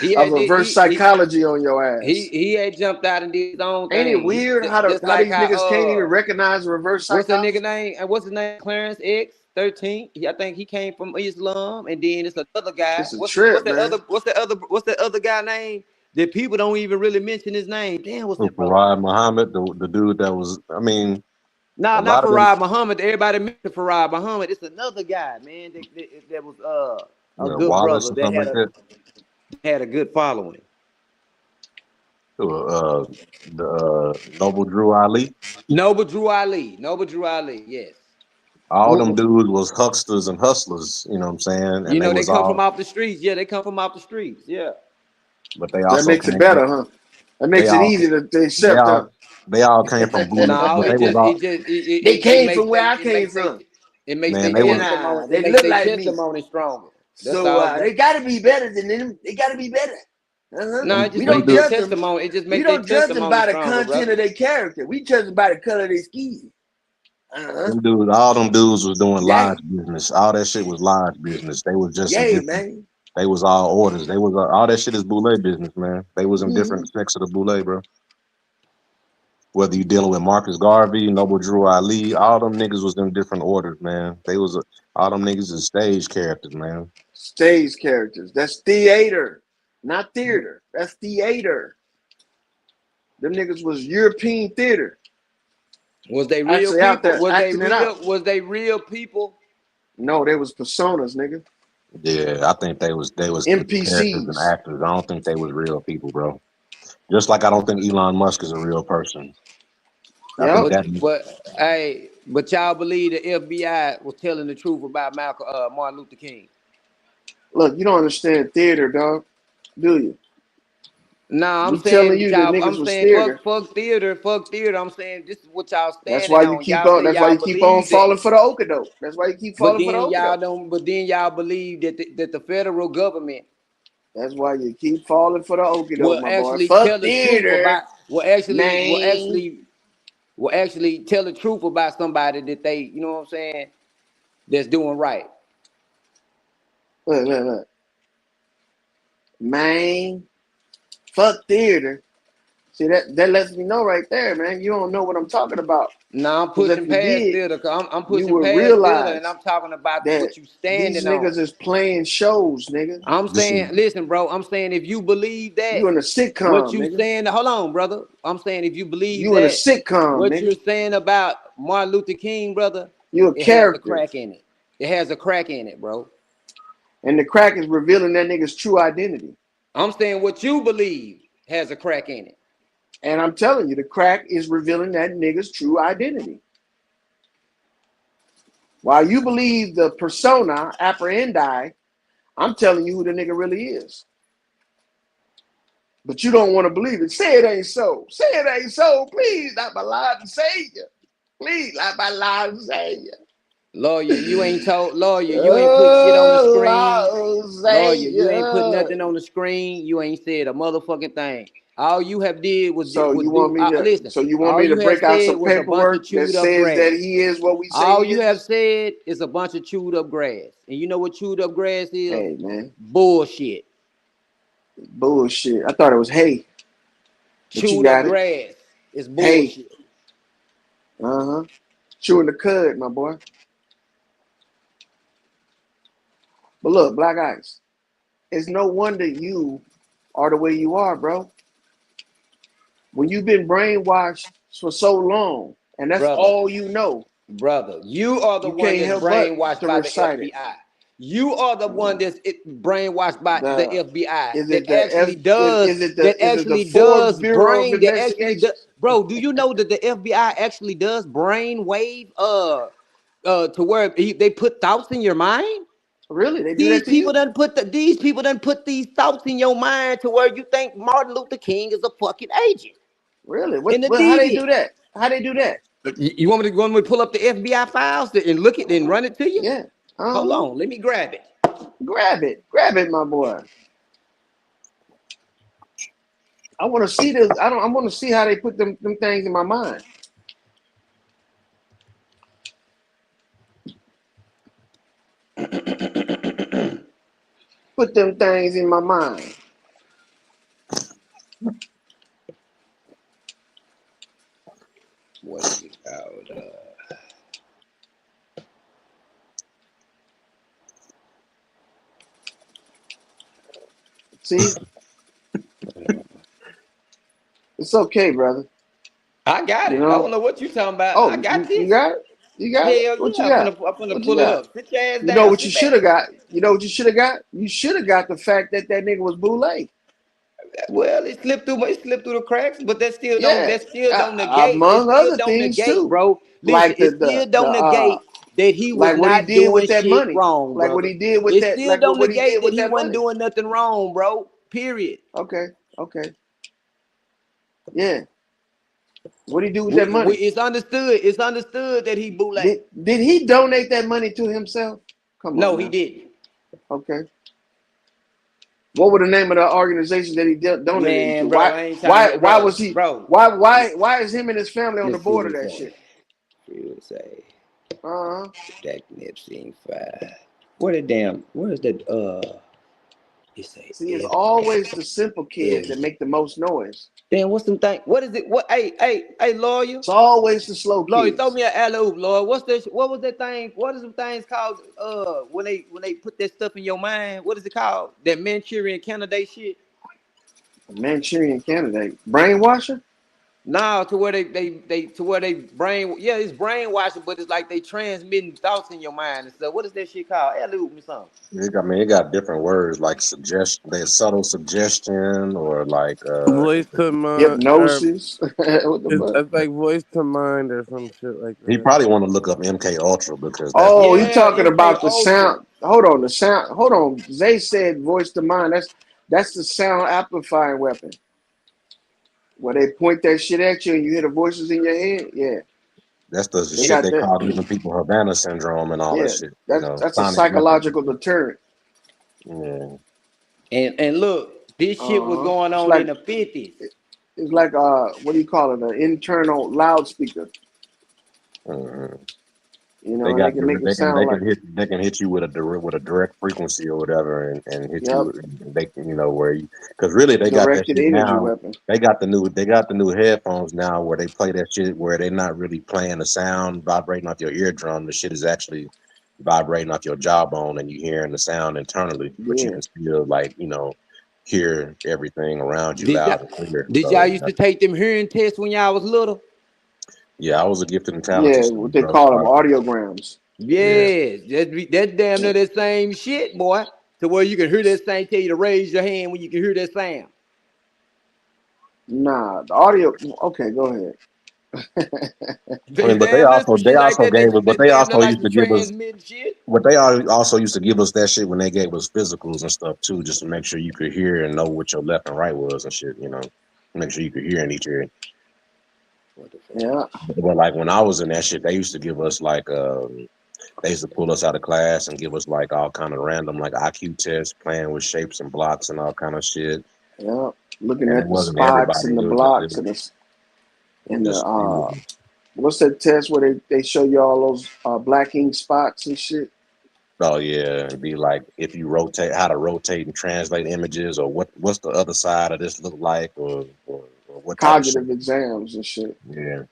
He A had reverse psychology on your ass. he had jumped out and did his own Ain't it thing. weird Just how like these how niggas can't even recognize reverse what's that nigga psychology? name? And what's his name? Clarence X 13. I think he came from Islam, and then it's another guy. It's a trip, What's man. that other guy name? that people don't even really mention his name. Damn, what's So that brother Farad name? Muhammad, the dude that was, I mean, Nah, a not lot of them, Farad Muhammad. Everybody mentioned Farad Muhammad. It's another guy, man. That was a good Wallace brother or that something like that. had a good following. Uh, the Noble Drew Ali. Noble Drew Ali. Noble Drew Ali. Yes. All them Mm-mm. dudes was hucksters and hustlers. You know what I'm saying? And You they know they was come from all, off the streets. Yeah, they come from off the streets. Yeah. but they That also makes it came from, better, huh? That they makes it all, easy to they accept, huh? all, they all came from boule. No, But it they was just all, it just They it came makes from where I it came makes from. man, they they was, Nah, testimony they look like me. testimony stronger. That's So all. they got to be better than them. They got to be better. No, it We just them make don't their dudes, judge them. testimony. It just We make their don't judge them testimony by the stronger, content brother. of their character. We judge them by the color of their skin. them dudes, all them dudes was doing lodge Yay, business. All that shit was lodge business. They was just in yay, different. man. They was all orders. They was all that shit is boule business, man. They was in Mhm. different sects of the boule, bro. Whether you dealing with Marcus Garvey, Noble Drew Ali, all them niggas was in different orders, man. They was all them niggas is stage characters, man. Stage characters. That's theater, not theater. That's theater. Them niggas was European theater, Was they real actually out people? there acting it out. Was they real people? No, they was personas, nigga. Yeah, I think they was characters and NPCs. actors. I don't think they was real people, bro. Just like I don't think Elon Musk is a real person. I think Yep. that But y'all believe the FBI was telling the truth about Martin Luther King? Look, you don't understand theater, dog. Do you? Nah, I'm We telling saying you that y'all. niggas I'm was saying theater. fuck theater, fuck theater. I'm saying this is what y'all That's standing why you on. keep Y'all on. say That's why y'all you keep on believe that, falling for the okadoke. That's why you keep falling for the okadoke. But then y'all believe that the federal government That's why you keep falling for the okadoke, will my boy. actually Fuck tell the truth theater, about man. will actually tell the truth about somebody that they, you know what I'm saying, that's doing right. Look, man. Fuck theater. See that lets me know right there, man. You don't know what I'm talking about. Now I'm Because if pushing you past did, theater. I'm you pushing would past theater, and realize I'm talking about that what you these standing on. niggas is playing shows, nigga. I'm this is saying, listen, bro. I'm saying if you believe that, You in a what sitcom, you nigga. saying? Hold on, brother. I'm saying if you believe You in a that, sitcom, what you're nigga. saying about Martin Luther King, brother, You a it has a character. crack in it. It has a crack in it, bro. And the crack is revealing that nigga's true identity. I'm saying what you believe has a crack in it. And I'm telling you, the crack is revealing that nigga's true identity. While you believe the persona apprehendi, I'm telling you who the nigga really is. But you don't want to believe it. Say it ain't so. Say it ain't so. Please, not my Lord and Savior. Please, not my Lord and Savior. Lawyer, you ain't put shit on the screen. Oh, Lord Lawyer, you ain't put Savior. nothing on the screen. You ain't said a motherfucking thing. All you have did So was you want do. me to? Listen, So you want all me to you have break out said some was a bunch of paperwork that chewed up says that grass. he is what we say All he you have is? said is a bunch of chewed up grass. And you know what chewed up grass is? Hey man, Bullshit. bullshit. I thought it was hay, but you Chewed up got it. grass is Hey, bullshit. chewing the cud, my boy. But look, Black Ice. It's no wonder you are the way you are, bro. When you've been brainwashed for so long, and that's Brother, all you know, you are the you one can't that's help but brainwashed to by the recite it. FBI. You are the one that's brainwashed by the The FBI is it the F is it the Forbes Bureau of Investigation? bro, do you know that the FBI actually does brainwave to where they put thoughts in your mind? Really, they do that to you? These people done put these thoughts in your mind to where you think Martin Luther King is a fucking agent Really? and a How they do deviant. that? How they do that? You want me to pull up the FBI files and look at and run it to you? Yeah. Hold on, let me grab it. Grab it, my boy. I want to see this. I want to see how they put them things in my mind. Put them things in my mind. What is it called? See? It's okay, brother. I got You it. I don't know. know what you talking about. I Oh, got you this. got it. You got it. Hell What yeah, you got? I'm finna What you pull it got? up. Sit your ass You know down. what you Sit should back. have got? You know what you should have got? You should have got the fact that that nigga was bootleg. Well, it slipped through the cracks, but Yeah, that among still other don't things negate, too, bro. Listen, like it still the don't negate that he was like what he not did doing with that shit money, wrong, like what brother. he did with It that, still like don't what he negate did that with he that wasn't money. doing nothing wrong, bro. Period. Okay, okay, yeah. What he do with that money? It's understood. It's understood that he bootleg. Did he donate that money to himself? Come on No, he now. didn't. Okay. What was the name of the organization that he donated it to? Man, bro, I ain't trying to hear, Why bro, was he? bro. Why is him and his family on the Let's see board what of it that say. shit? See what it say. Uh huh. Jack Nipsey 5. Where's that it say See, it's always the simple kids that every make the most noise. damn, what's some thing? What is it? What hey lawyer? It's always the slow Lawyer, throw kids. me an alley oop, Lord. What was that thing? What is some things called when they put that stuff in your mind? What is it called? That Manchurian candidate shit? Manchurian candidate, brainwasher. No, to where they to where they brain it's brainwashing, but it's like they transmitting thoughts in your mind and stuff. What is that shit called? Alley oop me something. I mean, it got different words like suggestion, there's subtle suggestion, or like Voice to mind, or Hypnosis. What the fuck? it's like voice to mind or some shit like he that. probably want to look up MK Ultra because that's Oh, he Yeah, talking MK about the Ultra. sound. Hold on, the sound. Hold on. Zay said voice to mind. That's the sound amplifying weapon. Where they point that shit at you and you hear the voices in your head. Yeah, the they shit got they that. call giving people Havana syndrome and all that Yeah, shit. You that's know, that's a sonic weapons. psychological deterrent. Yeah. And look, this shit was Uh-huh. going It's on in like the 50s. it's like what do you call it? An internal loudspeaker. Mhm. You know, They and they got can make it sound like. they can hit you with a direct frequency or whatever and hit Yep, you they you know where you because really they got that directed shit energy now. weapon. They got the new headphones now where they play that shit where they're not really playing the sound vibrating off your eardrum. The shit is actually vibrating off your jawbone and you hearing the sound internally, but you Yeah. can still like, hear everything around you Did y'all, loud and clear. did y'all So used to take them hearing tests when y'all was little? yeah, I was a gifted and talented Yeah, what student, they bro. call them audiograms. Yeah. Yeah, that damn near that same shit, boy. To where you can hear that thing tell you to raise your hand when you can hear that sound. Nah, the audio. Okay, go ahead. I It's mean, damn near some they shit like also that. gave us, but That they damn near also like used some to give us, transmitting shit. but they also used to give us that shit when they gave us physicals and stuff too, just to make sure you could hear and know what your left and right was and shit. Make sure you could hear in each ear. What the fuck? Yeah, But like when I was in that shit, they used to give us like, they used to pull us out of class and give us like all kind of random like IQ tests, playing with shapes and blocks and all kind of shit. yeah. Looking And it at the wasn't spots everybody. and the It was just, blocks and the just a few of them. what's that test where they show you all those black ink spots and shit? Oh yeah, it'd be like if you rotate, how to rotate and translate images, or what's the other side of this look like, or what type of shit. Cognitive exams and shit. Yeah.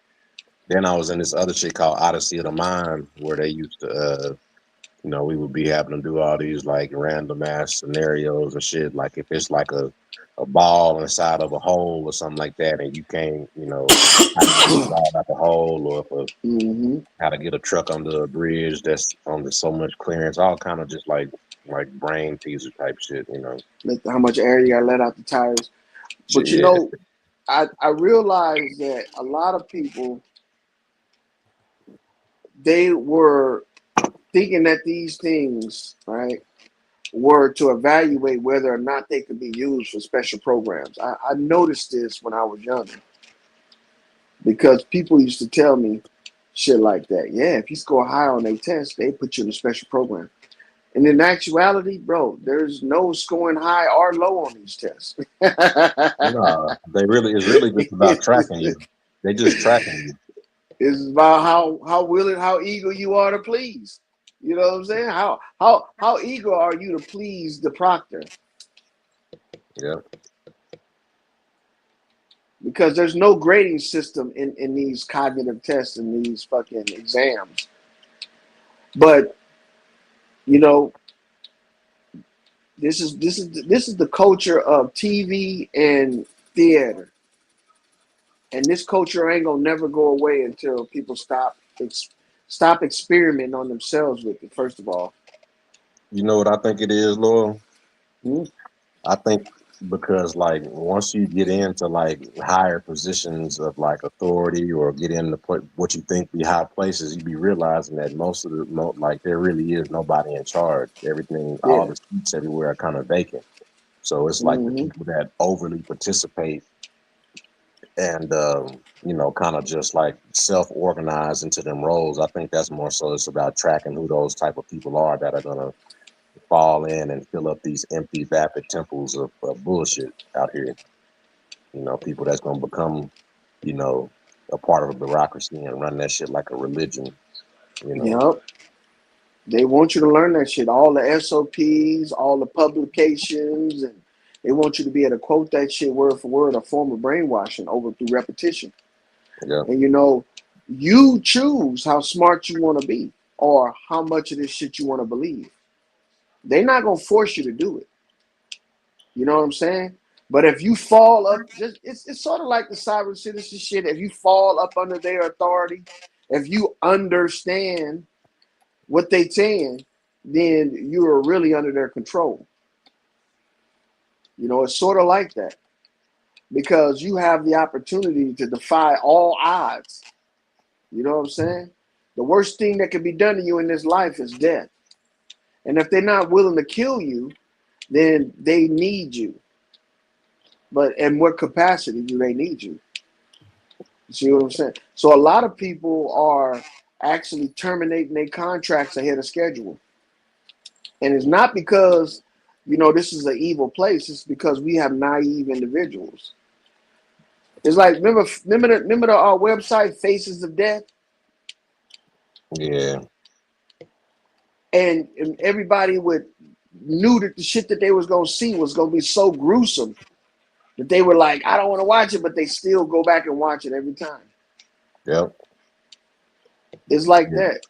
Then I was in this other shit called Odyssey of the Mind, where they used to, we would be having to do all these like random ass scenarios and shit. Like if it's like a ball inside of a hole or something like that, and you can't, how to get the ball out the hole, or if Mm-hmm. how to get a truck under a bridge that's under so much clearance, all kind of just like brain teaser type shit. Like how much air you gotta let out the tires. Shit, But yeah. I realized that a lot of people they were thinking that these things, right, were to evaluate whether or not they could be used for special programs. I noticed this when I was younger because people used to tell me shit like that. Yeah, if you score high on a test, they put you in a special program. And in actuality, bro, there's no scoring high or low on these tests. No, it's really just about tracking you. They just tracking you. It's about how willing, how eager you are to please. You know what I'm saying? How eager are you to please the proctor? Yeah. Because there's no grading system in these cognitive tests and these fucking exams. But you know, this is the culture of TV and theater. And this culture ain't gonna never go away until people stop experimenting on themselves with it. First of all, You know what I think it is, Laurel? hmm? I think because like once you get into like higher positions of like authority or get into what you think be high places, you be realizing that most of like there really is nobody in charge. Everything, all Yeah, the seats everywhere are kind of vacant. So it's like the hmm, people that overly participate and kind of just like self-organize into them roles. I think that's more so it's about tracking who those type of people are that are gonna fall in and fill up these empty, vapid temples of bullshit out here. People that's gonna become, you know, a part of a bureaucracy and run that shit like a religion. You know, yep. They want you to learn that shit. All the SOPs, all the publications, and they want you to be able to quote that shit word for word, a form of brainwashing over through repetition. yeah, And you choose how smart you want to be or how much of this shit you want to believe. They're not gonna force you to do it. You know what I'm saying? But if you fall up, just it's sort of like the sovereign citizen shit. If you fall up under their authority, if you understand what they saying, then you are really under their control. It's sort of like that because you have the opportunity to defy all odds. You know what I'm saying? The worst thing that can be done to you in this life is death. And if they're not willing to kill you, then they need you. But in what capacity do they need you? You see what I'm saying? So a lot of people are actually terminating their contracts ahead of schedule. And it's not because, this is an evil place. It's because we have naive individuals. It's like remember the website Faces of Death, yeah, and everybody would knew that the shit that they was gonna see was gonna be so gruesome that they were like, I don't want to watch it, but they still go back and watch it every time. yep. It's like Yeah. that.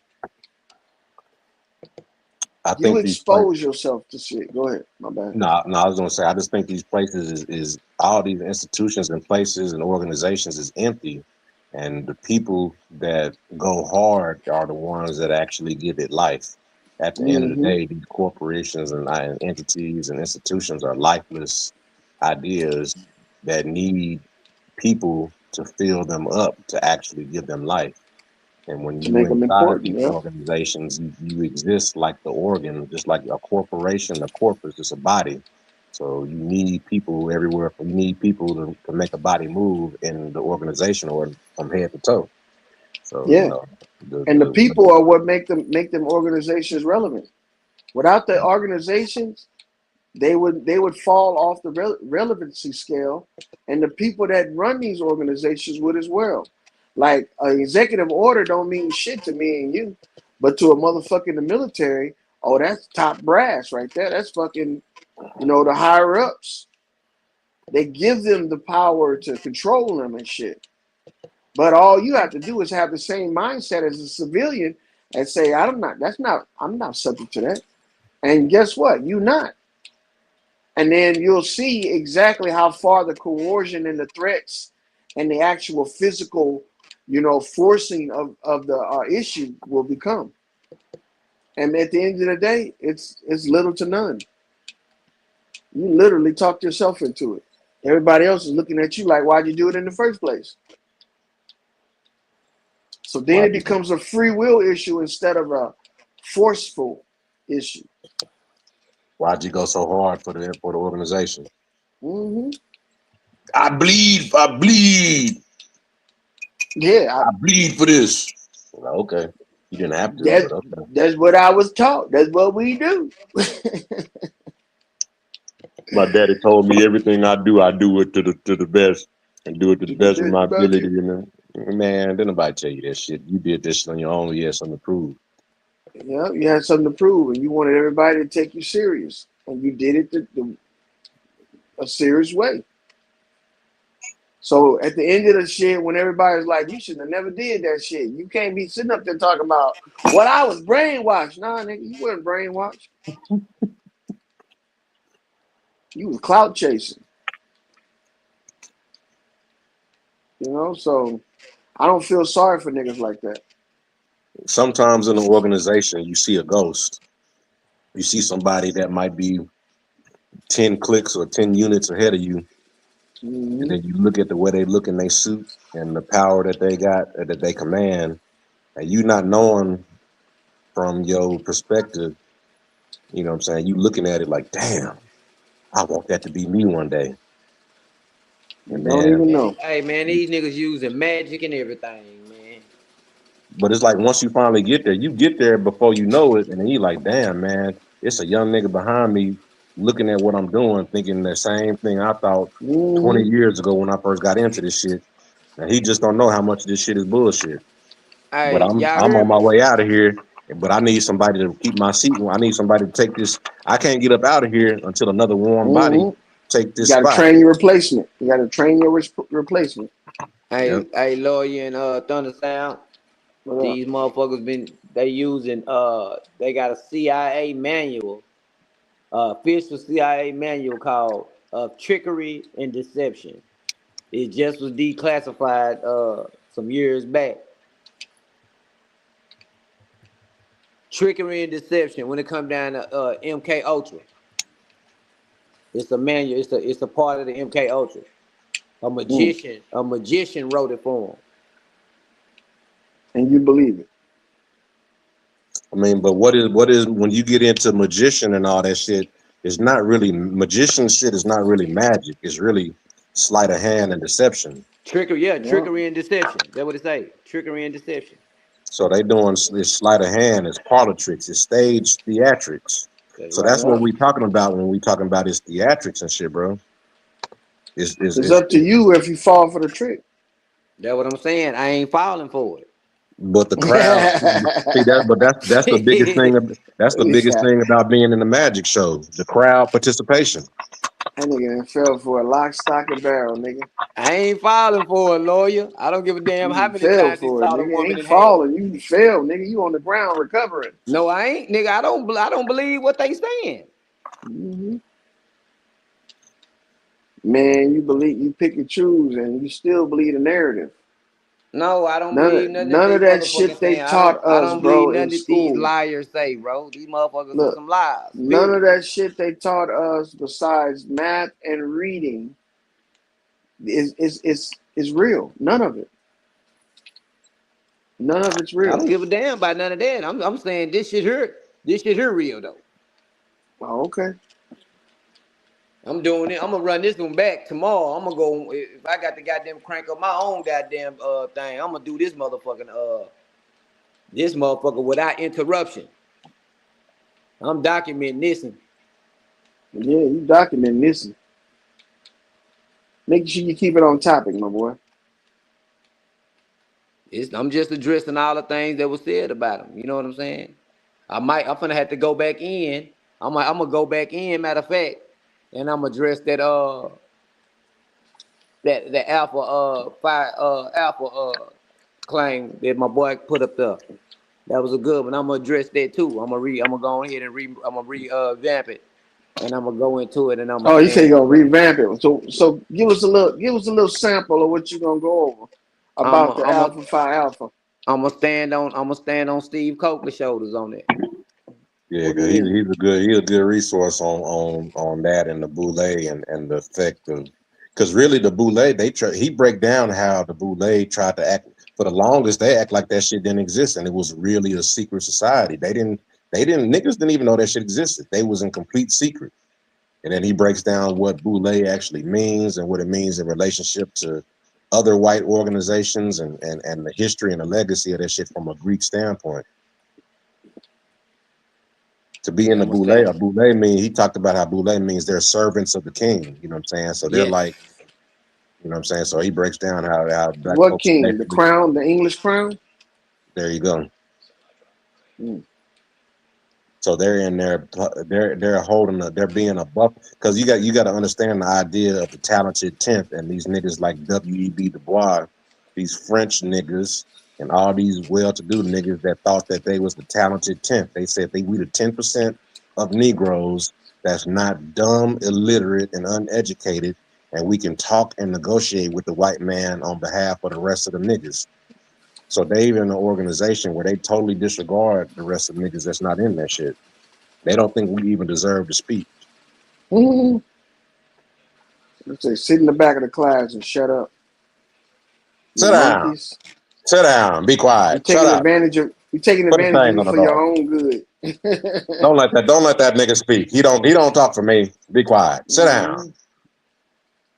I You think these places. expose yourself to shit. Go ahead, my bad. No, no, I was gonna say I just think these places is all these institutions and places and organizations is empty, and the people that go hard are the ones that actually give it life. At the end of the Mm-hmm. day, these corporations and entities and institutions are lifeless ideas that need people to fill them up to actually give them life. And when To you make them inside important. these Yep. organizations, you exist like the organ, just like a corporation. A corpus is a body. So you need people everywhere. You need people to make a body move in the organization or from head to toe. So Yeah. the And the people are what make them organizations relevant. Without the organizations, they would fall off the relevancy scale, and the people that run these organizations would as well. Like an executive order don't mean shit to me and you, but to a motherfucker in the military, oh, that's top brass right there. That's fucking, the higher ups. They give them the power to control them and shit. But all you have to do is have the same mindset as a civilian and say, I'm not subject to that. And guess what? You're not. And then you'll see exactly how far the coercion and the threats and the actual physical, forcing of the issue will become. And at the end of the day, it's little to none. You literally talked yourself into it. Everybody else is looking at you like, why'd you do it in the first place? So then it why'd you becomes a free will issue instead of a forceful issue. why'd you go so hard for the organization? Hmm. I bleed. I bleed. Yeah, I bleed for this. Okay, you didn't have to, that but okay. that's what I was taught. That's what we do. My daddy told me everything I do it to the best and do it to the To the best of best my about ability. you. Man, didn't nobody tell you that shit. You did this on your own. You had something to prove. Yeah, you had something to prove, and you wanted everybody to take you serious, and you did it a serious way. So at the end of the shit, when everybody's like, "You should have never did that shit," you can't be sitting up there talking about what I was brainwashed. Nah, nigga, you weren't brainwashed. You was clout chasing. You know, so I don't feel sorry for niggas like that. Sometimes in an organization, you see a ghost. You see somebody that might be 10 clicks or 10 units ahead of you, and Hmm. then you look at the way they look in their suit and the power that they got, that they command, and you not knowing from your perspective, you know what I'm saying? You looking at it like, damn, I want that to be me one day. You And don't then, even Man, know. hey man, these niggas using magic and everything, man. but it's like once you finally get there, you get there before you know it, and then you like, damn, man, it's a young nigga behind me looking at what I'm doing, thinking the same thing I thought Hmm. 20 years ago when I first got into this shit. And he just don't know how much of this shit is bullshit. But Hey, I'm y'all I'm on heard my me? way out of here. But I need somebody to keep my seat. I need somebody to take this. I can't get up out of here until another warm body Hmm. take You this got to spot. train your replacement. You got to train your replacement. Yep. Hey, lawyer and Thunder Sound. What up? These motherfuckers they using they got a CIA manual, official CIA manual called Trickery and Deception. It just was declassified some years back. Trickery and Deception when it come down to MK Ultra. It's a manual. It's a part of the MK Ultra. Mm. A magician wrote it for him. And you believe it. I mean, but what is when you get into magician and all that shit? It's not really magician shit. Is not really magic. It's really sleight of hand and deception. Trickery, yeah, Yeah. trickery and deception. That's what it say. Trickery and deception. So they doing this sleight of hand. It's parlor tricks. It's stage theatrics. That's So right. that's what Yeah. we talking about when we talking about is theatrics and shit, bro. Is is It's is up to you if you fall for the trick. That's what I'm saying. I ain't falling for but the crowd see that, but that's the biggest thing. it. That's the He biggest said, thing about being in the magic show. The crowd participation. that nigga done fell for a lock, stock, and barrel, nigga. I ain't falling for a lawyer. I don't give a damn how You many fell times he for it, saw the nigga. woman Ain't in hell. falling. You fell, nigga. You on the ground recovering. No, I ain't, nigga. I don't believe what they saying. Hmm. Man, you believe you pick and choose, and you still believe the narrative. No, I don't None believe of nothing that none of they that motherfucking shit they saying. taught I us, don't believe bro, in nothing that these school. liars say, bro. These motherfuckers are Look, some liars. none of Period. that shit they taught us besides math and reading is real. None of it. None of it's I real. don't give a damn about none of that. I'm saying this shit here real though. Oh, okay. I'm doing it. I'm gonna run this one back tomorrow. I'm gonna go if I got to goddamn crank up my own goddamn thing. I'm gonna do this motherfucker without interruption. I'm documenting this and Yeah, you document this. Make sure you keep it on topic, my boy. I'm just addressing all the things that was said about him. You know what I'm saying? I'm gonna have to go back in. I'm gonna go back in, matter of fact, and I'm gonna address that the alpha fire alpha claim that my boy put up there. That was a good one. I'm gonna address that too. I'm gonna go ahead and I'm gonna revamp it, and I'm gonna go into it, and I'm gonna Oh, you say stand you're gonna on that. revamp it. So give us a little sample of what you're gonna go over I'm about a, the I'm a, Alpha Phi Alpha. I'm gonna stand on Steve Coakley's shoulders on that. Yeah, What do you 'cause mean? he's a good resource on that and the boule and the effect of because really the boule he break down how the boule tried to act for the longest. They act like that shit didn't exist and it was really a secret society. They didn't niggas didn't even know that shit existed. They was in complete secret. And then he breaks down what boule actually means and what it means in relationship to other white organizations and the history and the legacy of that shit from a Greek standpoint. To be in Yeah, the I'm gonna boule, stand. a boule mean he talked about how boule means they're servants of the king. You know what I'm saying? So they're Yes. like, you know what I'm saying? So he breaks down how black What folks king? The basically crown, the English crown? there you go. Mm. So they're in there, they're holding, they're being a buff because you got to understand the idea of the talented tenth and these niggas like W.E.B. Du Bois, these French niggas and all these well-to-do niggas that thought that they was the talented tenth. They said we the 10% of Negroes that's not dumb, illiterate, and uneducated, and we can talk and negotiate with the white man on behalf of the rest of the niggas. So they in an organization where they totally disregard the rest of the niggas that's not in that shit. They don't think we even deserve to speak. Mm-hmm. Let's say sit in the back of the class and shut up. You Sit down. monkeys. Sit down. Be You quiet. Shut taking up. advantage of Put the chains me on the for your door. own good. Don't let that nigga speak. He don't talk for me. Be quiet. Sit down. Mhm.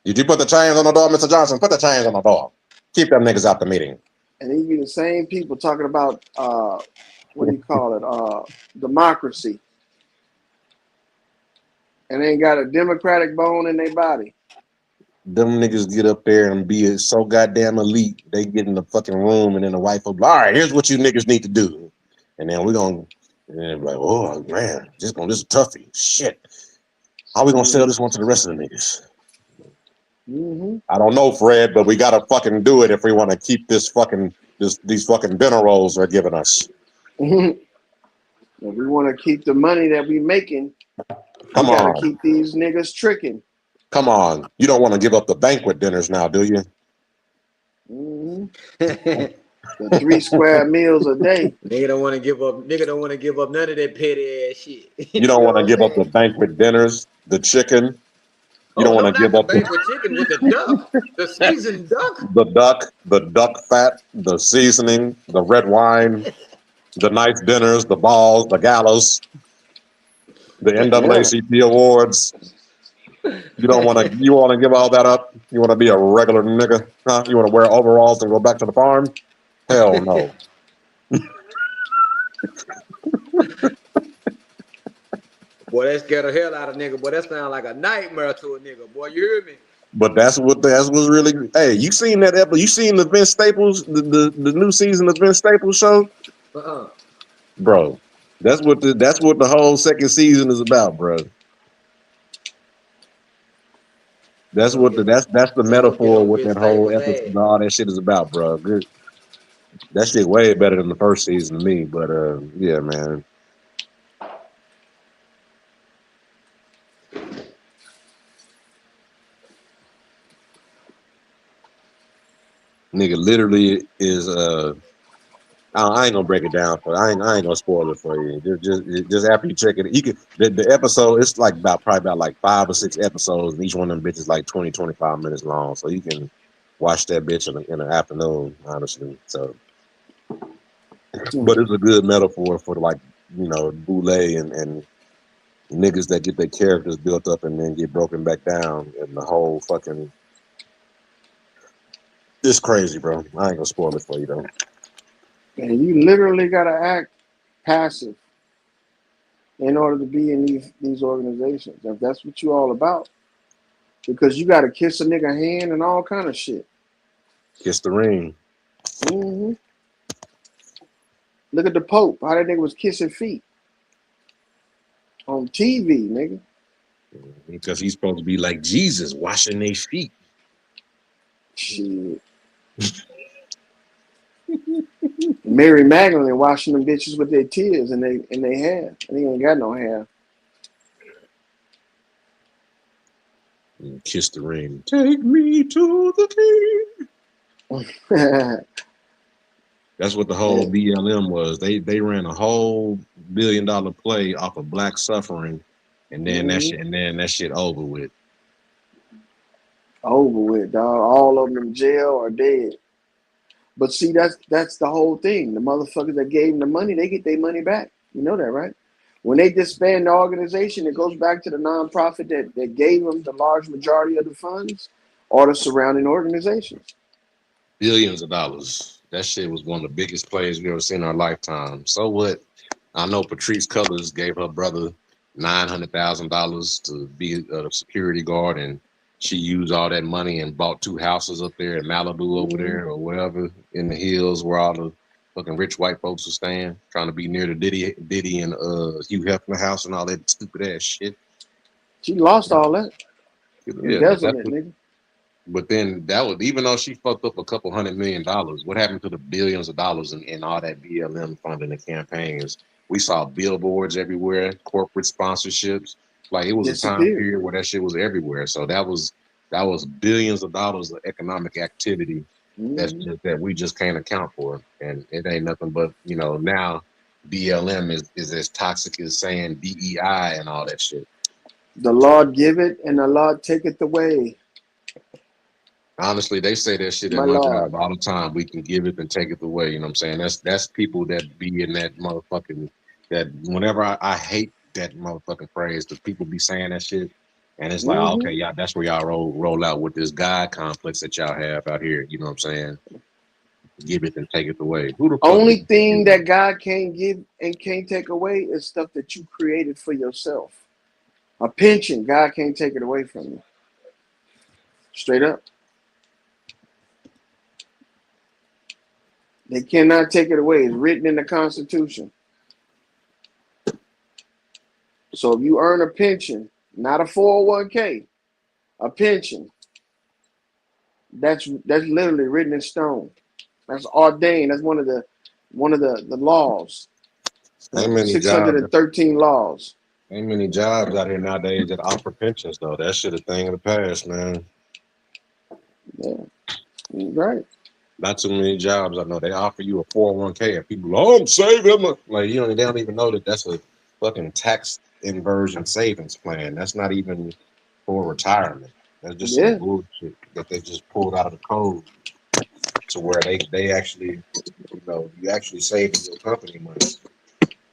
Did you put the chains on the door, Mr. Johnson? Put the chains on the door. Keep them niggas out the meeting. And these be the same people talking about what do you call it? Democracy. And ain't got a democratic bone in their body. Them niggas get up there and be so goddamn elite. They get in the fucking room and then the wife will be, all right, here's what you niggas need to do. And then we're gonna and then like, oh man, this is a toughie. Shit. How we gonna sell this one to the rest of the niggas? Mm-hmm. I don't know, Fred, but we gotta fucking do it if we want to keep these fucking dinner rolls they're giving us. If we want to keep the money that we making, we Come got to on. keep these niggas tricking. Come on. You don't want to give up the banquet dinners now, do you? Mm-hmm. The 3 square meals a day. Nigga don't want to give up. Nigga don't want to give up none of that petty ass shit. You You don't know want to what I'm give up the saying? banquet dinners, the chicken. You Oh don't want no, to not give the up banquet chicken with the duck, the seasoned duck. the duck fat, the seasoning, the red wine, the nice dinners, the balls, the galas, the Yeah. NAACP awards. You want to give all that up? You want to be a regular nigga? Huh? You want to wear overalls and go back to the farm? Hell no. Boy, that scared the hell out of nigga. Boy, that sound like a nightmare to a nigga. Boy, you hear me? But that's what's really. Hey, you seen that episode? You seen the Vince Staples, the new season of Vince Staples show, Uh-uh. bro? That's what the whole second season is about, bro. That's the They gonna get metaphor on what Vince that whole Staples' episode, ass. all that shit is about, bro. Good. That shit way better than the first season to me. But yeah, man, nigga, literally is I ain't gonna break it down for. I ain't gonna spoil it for you. Just after you check it, you can the episode. It's like probably about like 5 or 6 episodes, and each one of them bitches like 20-25 minutes long. So you can watch that bitch in the afternoon, honestly. So, but it's a good metaphor for like boule and niggas that get their characters built up and then get broken back down, and the whole fucking. It's crazy, bro. I ain't gonna spoil it for you though. And you literally got to act passive in order to be in these organizations. If that's what you all about. Because you got to kiss a nigga hand and all kind of shit. Kiss the ring. Mm-hmm. Look at the Pope. How that nigga was kissing feet on TV, nigga. Because he's supposed to be like Jesus, washing their feet. Shit. Mary Magdalene washing them bitches with their tears and they hair. And he ain't got no hair. And kiss the ring. Take me to the king. That's what the whole BLM was. They ran a whole $1 billion play off of black suffering, and then that shit over with. Over with, dog. All of them in jail or dead. But see, that's the whole thing. The motherfuckers that gave them the money, they get their money back. You know that, right? When they disband the organization, it goes back to the nonprofit that gave them the large majority of the funds or the surrounding organizations. Billions of dollars. That shit was one of the biggest plays we ever seen in our lifetime. So what? I know Patrice Cullors gave her brother $900,000 to be a security guard, and she used all that money and bought 2 houses up there in Malibu over there or wherever in the hills where all the fucking rich white folks are staying, trying to be near the Diddy and Hugh Hefner house and all that stupid ass shit. She lost all that. Yeah, but that's Embezzlement, what. nigga. But then that was even though she fucked up a couple $100 million. What happened to the billions of dollars in all that BLM funding and campaigns? We saw billboards everywhere, corporate sponsorships. Like it was a time Disappeared. period where that shit was everywhere. So that was That was billions of dollars of economic activity Mhm. that we just can't account for, and it ain't nothing but now BLM is as toxic as saying DEI and all that shit. The Lord give it and the Lord take it away. Honestly, they say that shit at My my Lord. job all the time. We can give it and take it away. You know what I'm saying? That's people that be in that motherfucking that whenever I hate that motherfucking phrase because people be saying that shit. And it's like, Hmm. okay, y'all, that's where y'all roll out with this God complex that y'all have out here. You know what I'm saying? Give it and take it away. Who the fuck Only did thing you? that God can't give and can't take away is stuff that you created for yourself. A pension, God can't take it away from you. Straight up. They cannot take it away. It's written in the Constitution. So if you earn a pension, not a 401k, a pension, that's literally written in stone. That's ordained. That's one of the laws. Ain't many jobs. 613 laws. Ain't many jobs out here nowadays that offer pensions though. That shit a thing of the past, man. Yeah, right. Not too many jobs I know. They offer you a 401k and people, oh, I'm saving. Like, they don't even know that that's a fucking tax inversion savings plan. That's not even for retirement. That's just some Yeah, bullshit that they just pulled out of the code to where they actually, you actually saving your company money.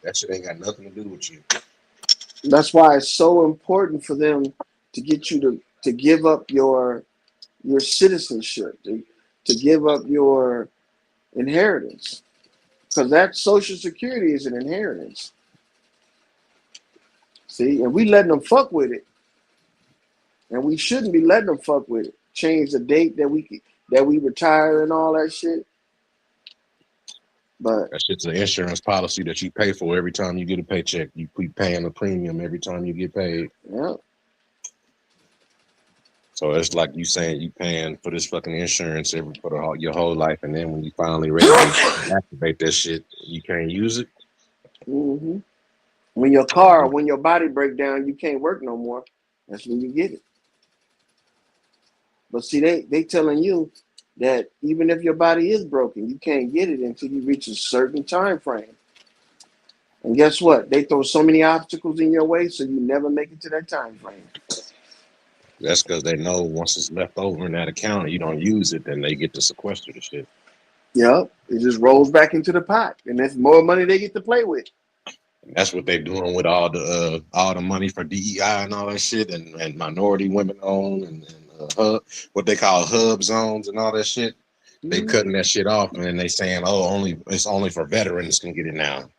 That shit ain't got nothing to do with you. that's why it's so important for them to get you to give up your citizenship, to give up your inheritance, because that Social Security is an inheritance. See, and we letting them fuck with it, and we shouldn't be letting them fuck with it. Change the date that we retire and all that shit. But That shit's an insurance policy that you pay for every time you get a paycheck. You keep paying a premium every time you get paid. yeah, So it's like you saying you paying for this fucking insurance your whole life, and then when you finally ready to activate that shit, you can't use it. hmm when your body break down, you can't work no more. That's when you get it. But see, they telling you that even if your body is broken, you can't get it until you reach a certain time frame. And guess what? They throw so many obstacles in your way, so you never make it to that time frame. That's because they know once it's left over in that account and you don't use it, then they get to sequester the shit. Yep, it just rolls back into the pot, and that's more money they get to play with. And that's what they're doing with all the money for DEI and all that shit, and minority women owned and what they call hub zones and all that shit. They Mhm. cutting that shit off, and then they saying, "Oh, it's only for veterans can get it now."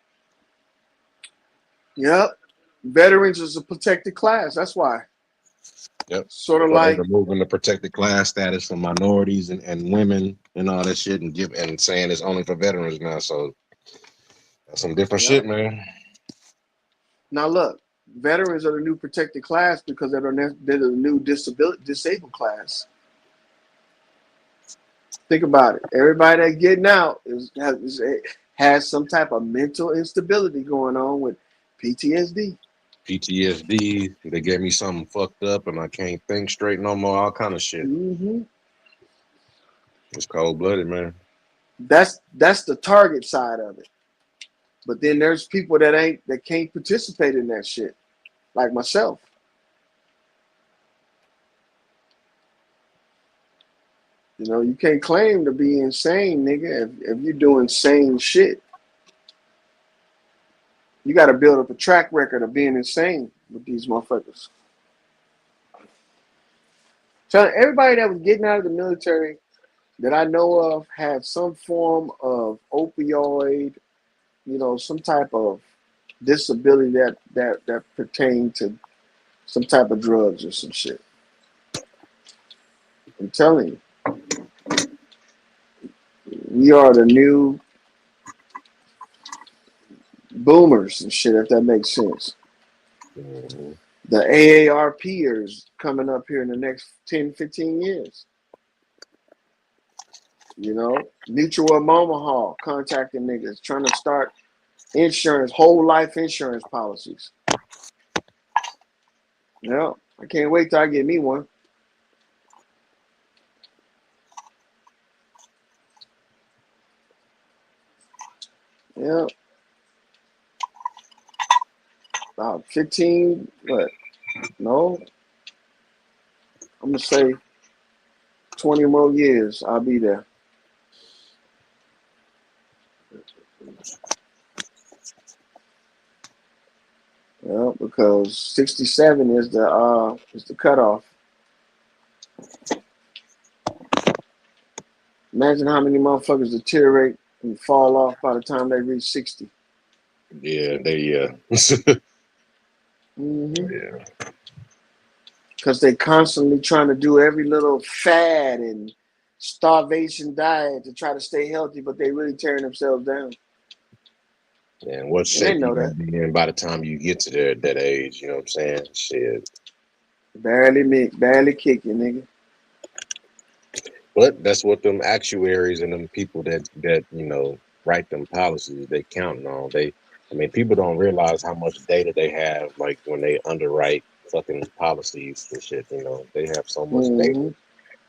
Yep, veterans is a protected class. That's why. Yep. Sort of So they like, removing the protected class status for minorities and women and all that shit, and saying it's only for veterans now. So that's some different yep. shit, man. Now look, veterans are the new protected class because they're the new disabled class. Think about it. Everybody that's getting out has some type of mental instability going on with PTSD. PTSD. They gave me something fucked up, and I can't think straight no more. All kind of shit. Hmm. It's cold blooded, man. That's the target side of it. But then there's people that can't participate in that shit, like myself. You can't claim to be insane, nigga, if you're doing sane shit. You got to build up a track record of being insane with these motherfuckers. So everybody that was getting out of the military that I know of had some form of opioid, some type of disability that pertained to some type of drugs or some shit. I'm telling you, we are the new boomers and shit, if that makes sense. Mhm. The AARPers coming up here in the next 10, 15 years. Mutual of Omaha contacting niggas trying to start whole life insurance policies. Yeah, I can't wait till I get me one. Yeah, about 15. What? No, I'm gonna say 20 more years. I'll be there. Yeah, because 67 is the cutoff. Imagine how many motherfuckers deteriorate and fall off by the time they reach 60. Yeah, they Mm-hmm. yeah. Because they constantly trying to do every little fad and starvation diet to try to stay healthy, but they really tearing themselves down. And what And they shape you know gonna that. be in by the time you get to that age, you know what I'm saying? Shit. Barely kicking, nigga. But that's what them actuaries and them people that write them policies they counting on. I mean, people don't realize how much data they have, like when they underwrite fucking policies and shit. They have so much data Mm-hmm.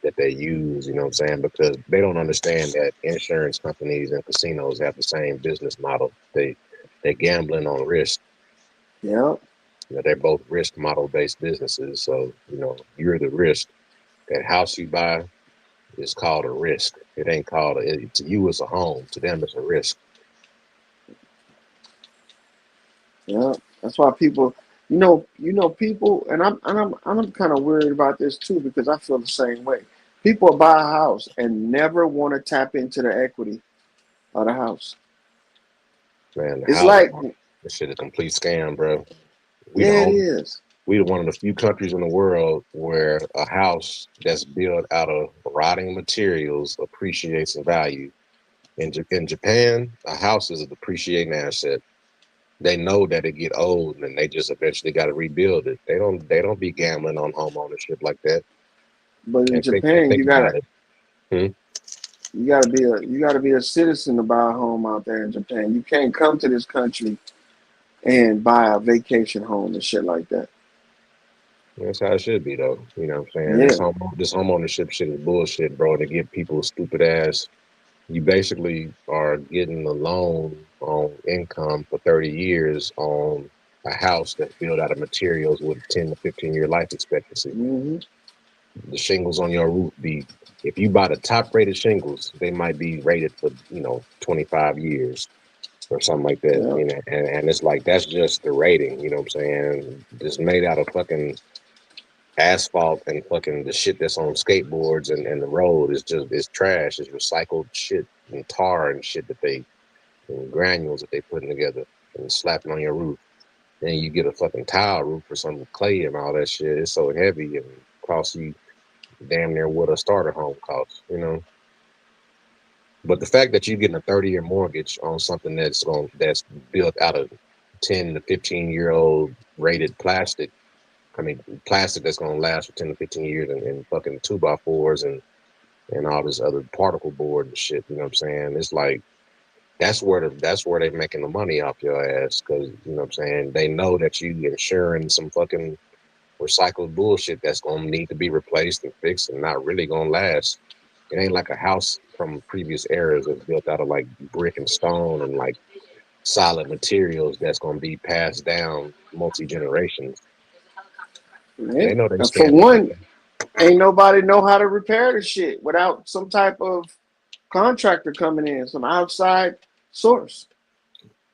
that they use. You know what I'm saying? Because they don't understand that insurance companies and casinos have the same business model. They're gambling on risk. Yeah. They're both risk model based businesses. So you're the risk. That house you buy is called a risk. It ain't called to you it's a home. To them it's a risk. Yeah. That's why people, people, and I'm kind of worried about this too because I feel the same way. People buy a house and never want to tap into the equity of the house. Man, the It's housing like, market, this shit a complete scam, bro. We the yeah, it only is. we one of the few countries in the world where a house that's built out of rotting materials appreciates in value. In Japan, a house is a depreciating asset. They know that it get old and they just eventually got to rebuild it. They don't be gambling on home ownership like that. But in And Japan, think about it. Hmm? you gotta be a citizen to buy a home out there in Japan. You can't come to this country and buy a vacation home and shit like that. That's how it should be, though. You know what I'm saying? Yeah. This home ownership shit is bullshit, bro. To get people stupid ass, you basically are getting a loan on income for 30 years on a house that's built out of materials with 10 to 15-year life expectancy. Hmm. The shingles on your roof if you buy the top rated shingles, they might be rated for 25 years or something like that. Yeah. And it's like that's just the rating. You know what I'm saying? It's made out of fucking asphalt and fucking the shit that's on skateboards and the road is just it's trash. It's recycled shit and tar and shit and granules that they putting together and slapping on your roof. Then you get a fucking tile roof or some clay and all that shit. It's so heavy and costs you damn near what a starter home costs. But the fact that you're getting a 30-year mortgage on something that's built out of 10 to 15-year-old rated plastic. I mean, plastic that's gonna last for 10 to 15 years and fucking 2x4s and all this other particle board and shit. You know what I'm saying? It's like that's where they're making the money off your ass because you know what I'm saying. They know that you insuring some fucking recycled bullshit that's gonna need to be replaced and fixed and not really gonna last. It ain't like a house from previous eras that's built out of like brick and stone and like solid materials that's gonna be passed down multi generations. Yeah. They know they And for scamming one, people. ain't nobody know how to repair the shit without some type of contractor coming in, some outside source.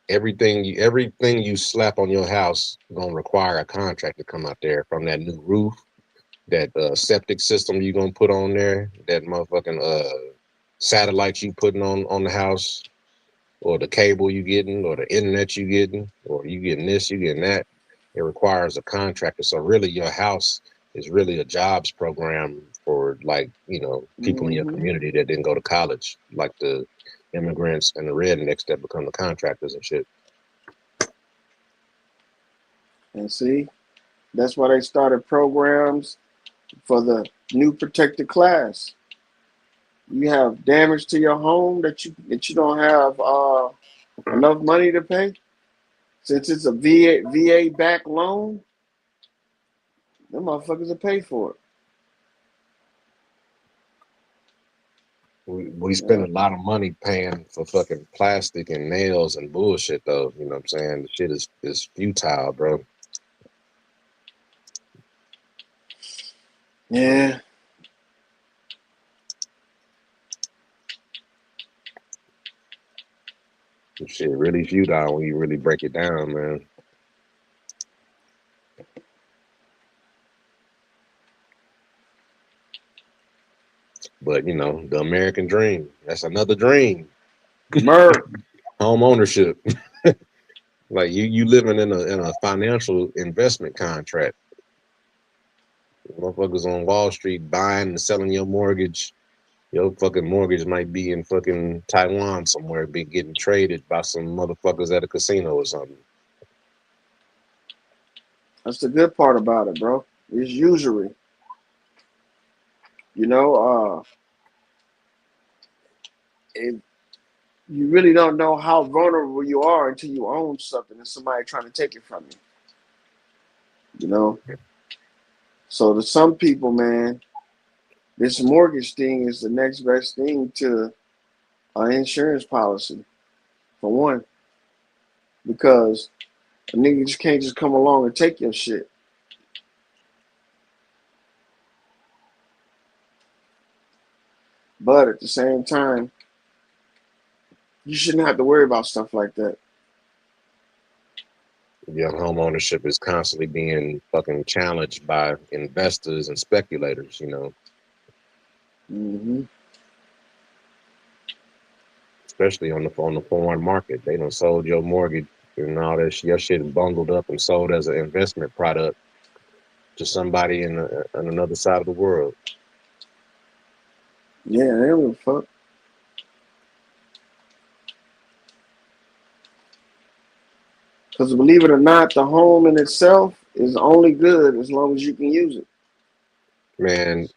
Everything you slap on your house gonna require a contract to come out there from that new roof, that septic system you gonna put on there, that motherfucking satellites you putting on the house, or the cable you getting, or the internet you getting, or you getting this, you getting that. It requires a contractor. So really, your house is really a jobs program for like people in your Hmm. community that didn't go to college, like the immigrants and the rednecks that become the contractors and shit. And see, that's why they started programs for the new protected class. You have damage to your home that you don't have enough money to pay. Since it's a VA back loan, them motherfuckers will pay for it. We spend Yeah. a lot of money paying for fucking plastic and nails and bullshit though. You know what I'm saying? The shit is futile, bro. Yeah. The shit really futile when you really break it down, man. But you know, the American dream. That's another dream. Merc. Home ownership. Like you living in a financial investment contract. Motherfuckers on Wall Street buying and selling your mortgage. Your fucking mortgage might be in fucking Taiwan somewhere, be getting traded by some motherfuckers at a casino or something. That's the good part about it, bro. It's usury. You know, it, you really don't know how vulnerable you are until you own something and somebody trying to take it from you. You know, so to some people, man, this mortgage thing is the next best thing to an insurance policy. For one, because a nigga just can't just come along and take your shit. But at the same time, you shouldn't have to worry about stuff like that. Your home ownership is constantly being fucking challenged by investors and speculators, you know, Hmm. especially on the foreign market. They done sold your mortgage and all that your shit bundled up and sold as an investment product to somebody on another side of the world. Yeah, they don't give a fuck. Because believe it or not, the home in itself is only good as long as you can use it. Man,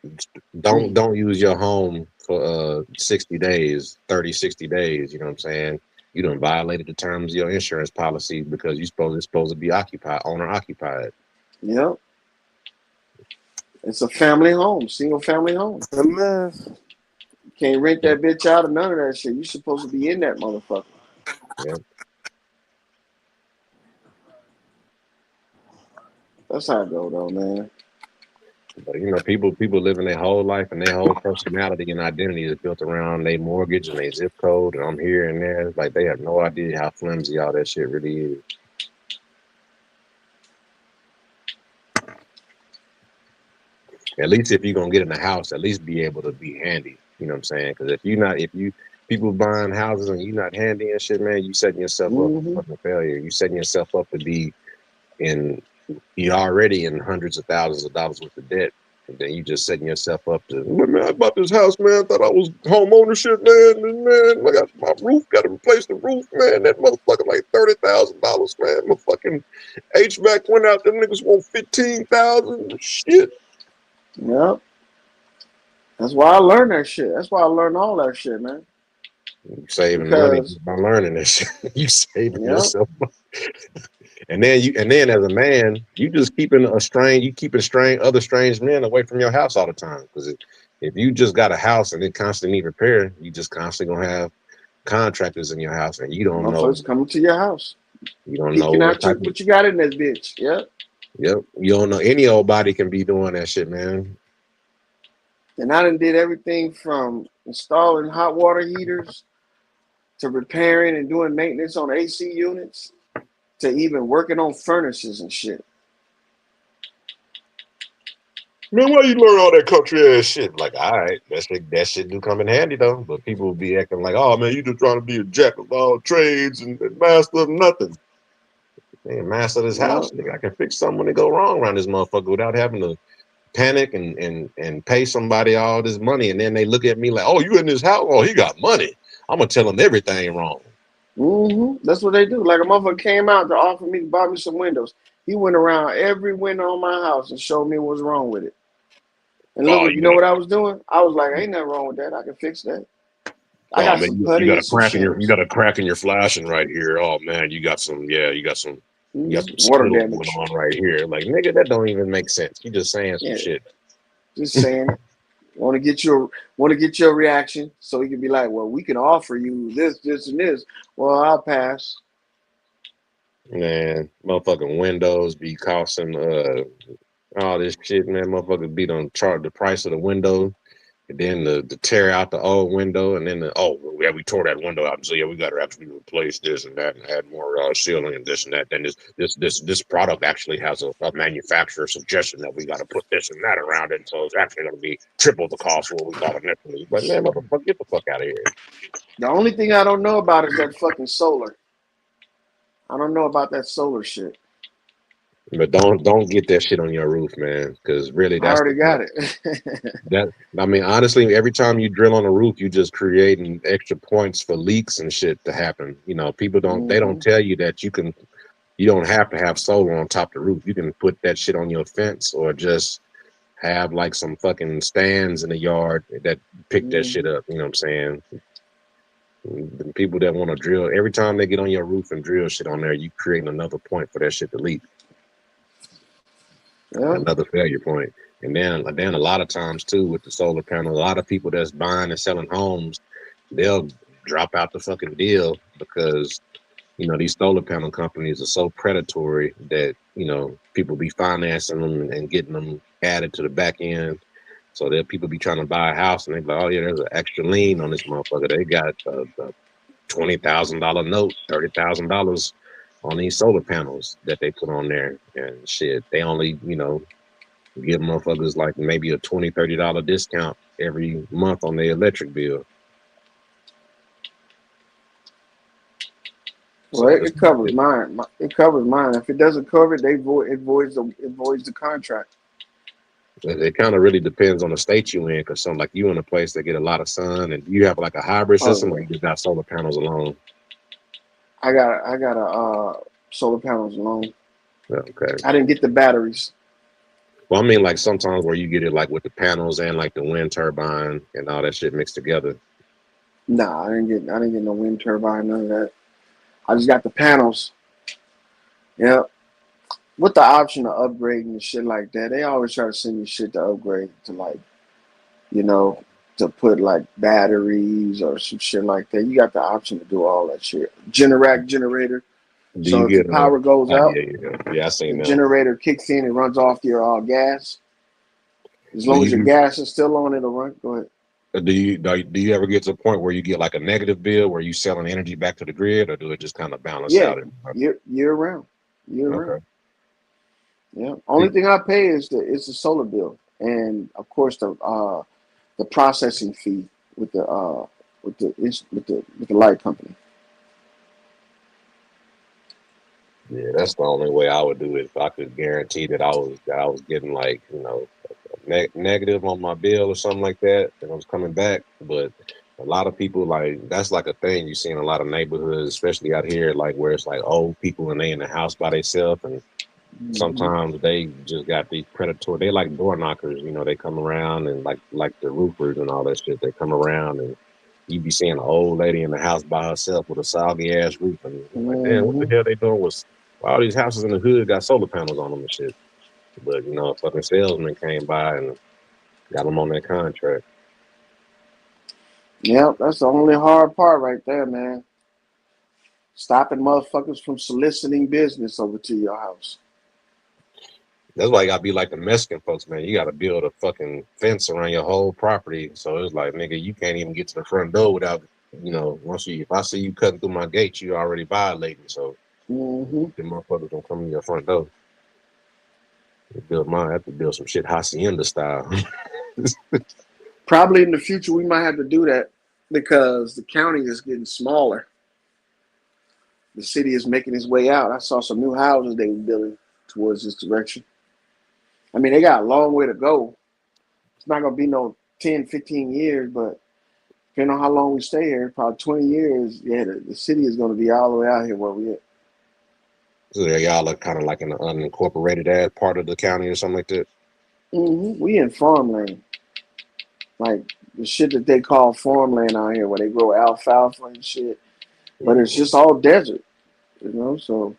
Mm. don't use your home for 60 days, 30, 60 days, you know what I'm saying? You done violated the terms of your insurance policy because it's supposed to be occupied, owner occupied. Yep. It's a family home, single family home. A mess. You can't rent Yeah, that bitch out or none of that shit. You supposed to be in that motherfucker. yeah. That's how it go though, man. But you know, people living their whole life and their whole personality and identity is built around their mortgage and their zip code and I'm here and there. It's like they have no idea how flimsy all that shit really is. At least if you're gonna get in the house, at least be able to be handy. You know what I'm saying? Because if you people buying houses and you not handy and shit, man, you setting yourself up for Hmm. fucking failure. You setting yourself up to be in you're already in hundreds of thousands of dollars worth of debt. And then you just setting yourself up to, man, I bought this house, man. I thought I was home ownership, man. And man, I got my roof, got to replace the roof, man. That motherfucker like $30,000, man. My fucking HVAC went out. Them niggas want 15,000. Shit. Yep. That's why I learned that shit. That's why I learned all that shit, man. You saving money Because just by learning this shit. You saving yep. yourself. And then as a man, you just keeping you keeping other strange men away from your house all the time. Because if you just got a house and it constantly need repair, you just constantly gonna have contractors in your house, and Motherfuckers coming to your house. you don't know Peeking what out you type of what you got in that bitch. Yep. yep, you don't know any old body can be doing that shit, man. And I done did everything from installing hot water heaters to repairing and doing maintenance on AC units to even working on furnaces and shit. Man, why you learn all that country ass shit? Like, all right, that shit do come in handy though. But people will be acting like, oh man, you just trying to be a jack of all trades and master of nothing. Man, master this Yep. house, nigga. I can fix something when it go wrong around this motherfucker without having to panic and pay somebody all this money. And then they look at me like, oh, you in this house? Oh, he got money. I'm gonna tell him everything wrong. That's what they do. Like a motherfucker came out to offer me to buy me some windows. He went around every window on my house and showed me what's wrong with it. And look, Oh, you know what I was doing? I was like, ain't nothing wrong with that. I can fix that. I oh got man, some you putty got a and some crack in you shims. got a crack in your flashing right here. Oh man, you got some Water spittle going damage. on right here. Like nigga, that don't even make sense. You just saying some Yeah, shit. just saying it. Want to get your reaction, so he can be like, well, we can offer you this, this, and this. Well, I'll pass. Man, motherfucking windows be costing all this shit, man. Motherfuckers be done charge the price of the window, and then the tear out the old window, and then yeah, we tore that window out, and so yeah, we got to actually replace this and that, and add more sealing and this and that. Then this product actually has a manufacturer suggestion that we got to put this and that around it, so it's actually going to be triple the cost of what we thought initially. But man, motherfucker, get the fuck out of here. The only thing I don't know about is that fucking solar. I don't know about that solar shit. But don't get that shit on your roof, man, because really I that's already got it. that. I mean, honestly, every time you drill on a roof, you just creating extra points for leaks and shit to happen. You know, people don't Hmm. tell you that you don't have to have solar on top of the roof. You can put that shit on your fence or just have like some fucking stands in the yard that pick that shit Hmm. up. You know what I'm saying? The people that want to drill every time they get on your roof and drill shit on there, you creating another point for that shit to leak. Yeah. Another failure point. And then a lot of times too with the solar panel, a lot of people that's buying and selling homes, they'll drop out the fucking deal because these solar panel companies are so predatory that people be financing them and getting them added to the back end. So that people be trying to buy a house and they be like, oh yeah, there's an extra lien on this motherfucker. They got a $20,000 note, $30,000 on these solar panels that they put on there, and shit, they only give motherfuckers like maybe a $20-$30 discount every month on their electric bill. Well, So it covers mine. It covers mine. If it doesn't cover it, it voids the contract. it kind of really depends on the state you in, because some like you in a place that get a lot of sun, and you have like a hybrid Oh system, or yeah, you just got solar panels alone. I got a solar panels alone. Okay. I didn't get the batteries. Well, I mean, like sometimes where you get it like with the panels and like the wind turbine and all that shit mixed together. Nah, I didn't get no wind turbine, none of that. I just got the panels. Yeah, with the option of upgrading and shit like that. They always try to send me shit to upgrade to like, you know, to put like batteries or some shit like that. You got the option to do all that shit. Generator. Do So you if the get power goes oh out, yeah, I the seen them. generator kicks in and runs off your gas. As Do long as your you gas is still on, it'll run. Go ahead. do you ever get to a point where you get like a negative bill where you selling energy back to the grid, or do it just kind of balance Yeah, out? year round, year round. Okay. Yeah. Only thing I pay is the solar bill, and of course the processing fee with the with the light company. Yeah, that's the only way I would do it if I could guarantee that I was getting like negative on my bill or something like that, and I was coming back. But a lot of people like that's like a thing you see in a lot of neighborhoods, especially out here, like where it's like old people and they in the house by themselves, and Hmm. sometimes they just got these predatory. They like door knockers, they come around and like the roofers and all that shit. They come around and you be seeing an old lady in the house by herself with a soggy ass roof, and you're like, damn, what the Hmm. hell they doing with all these houses in the hood got solar panels on them and shit. But a fucking salesman came by and got them on that contract. Yep, that's the only hard part right there, man. Stopping motherfuckers from soliciting business over to your house. That's why you gotta be like the Mexican folks, man. You gotta build a fucking fence around your whole property. So it's like, nigga, you can't even get to the front door without, if I see you cutting through my gate, you already violating. So Hmm. the motherfuckers don't come to your front door. I have to build some shit hacienda style. Probably in the future we might have to do that because the county is getting smaller. The city is making its way out. I saw some new houses they were building towards this direction. I mean, they got a long way to go. It's not going to be no 10, 15 years, but depending on how long we stay here, probably 20 years, yeah, the city is going to be all the way out here where we at. So y'all are kind of like in an unincorporated ass part of the county or something like that. We in farmland. Like the shit that they call farmland out here where they grow alfalfa and shit. But it's Mhm. just all desert, you know? So,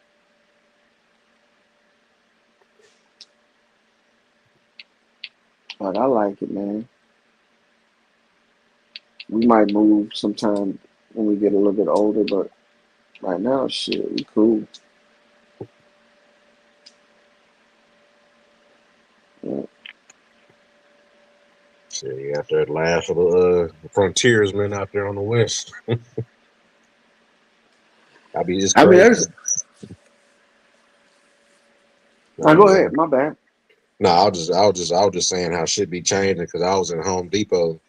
but I like it, man. We might move sometime when we get a little bit older, but right now, shit, we cool. Yeah. Shit, you got that last of the frontiersmen out there on the west. I mean, it's I mean, crazy. there's. I Go mean, ahead. My bad. no, I was just saying how shit be changing because I was in Home Depot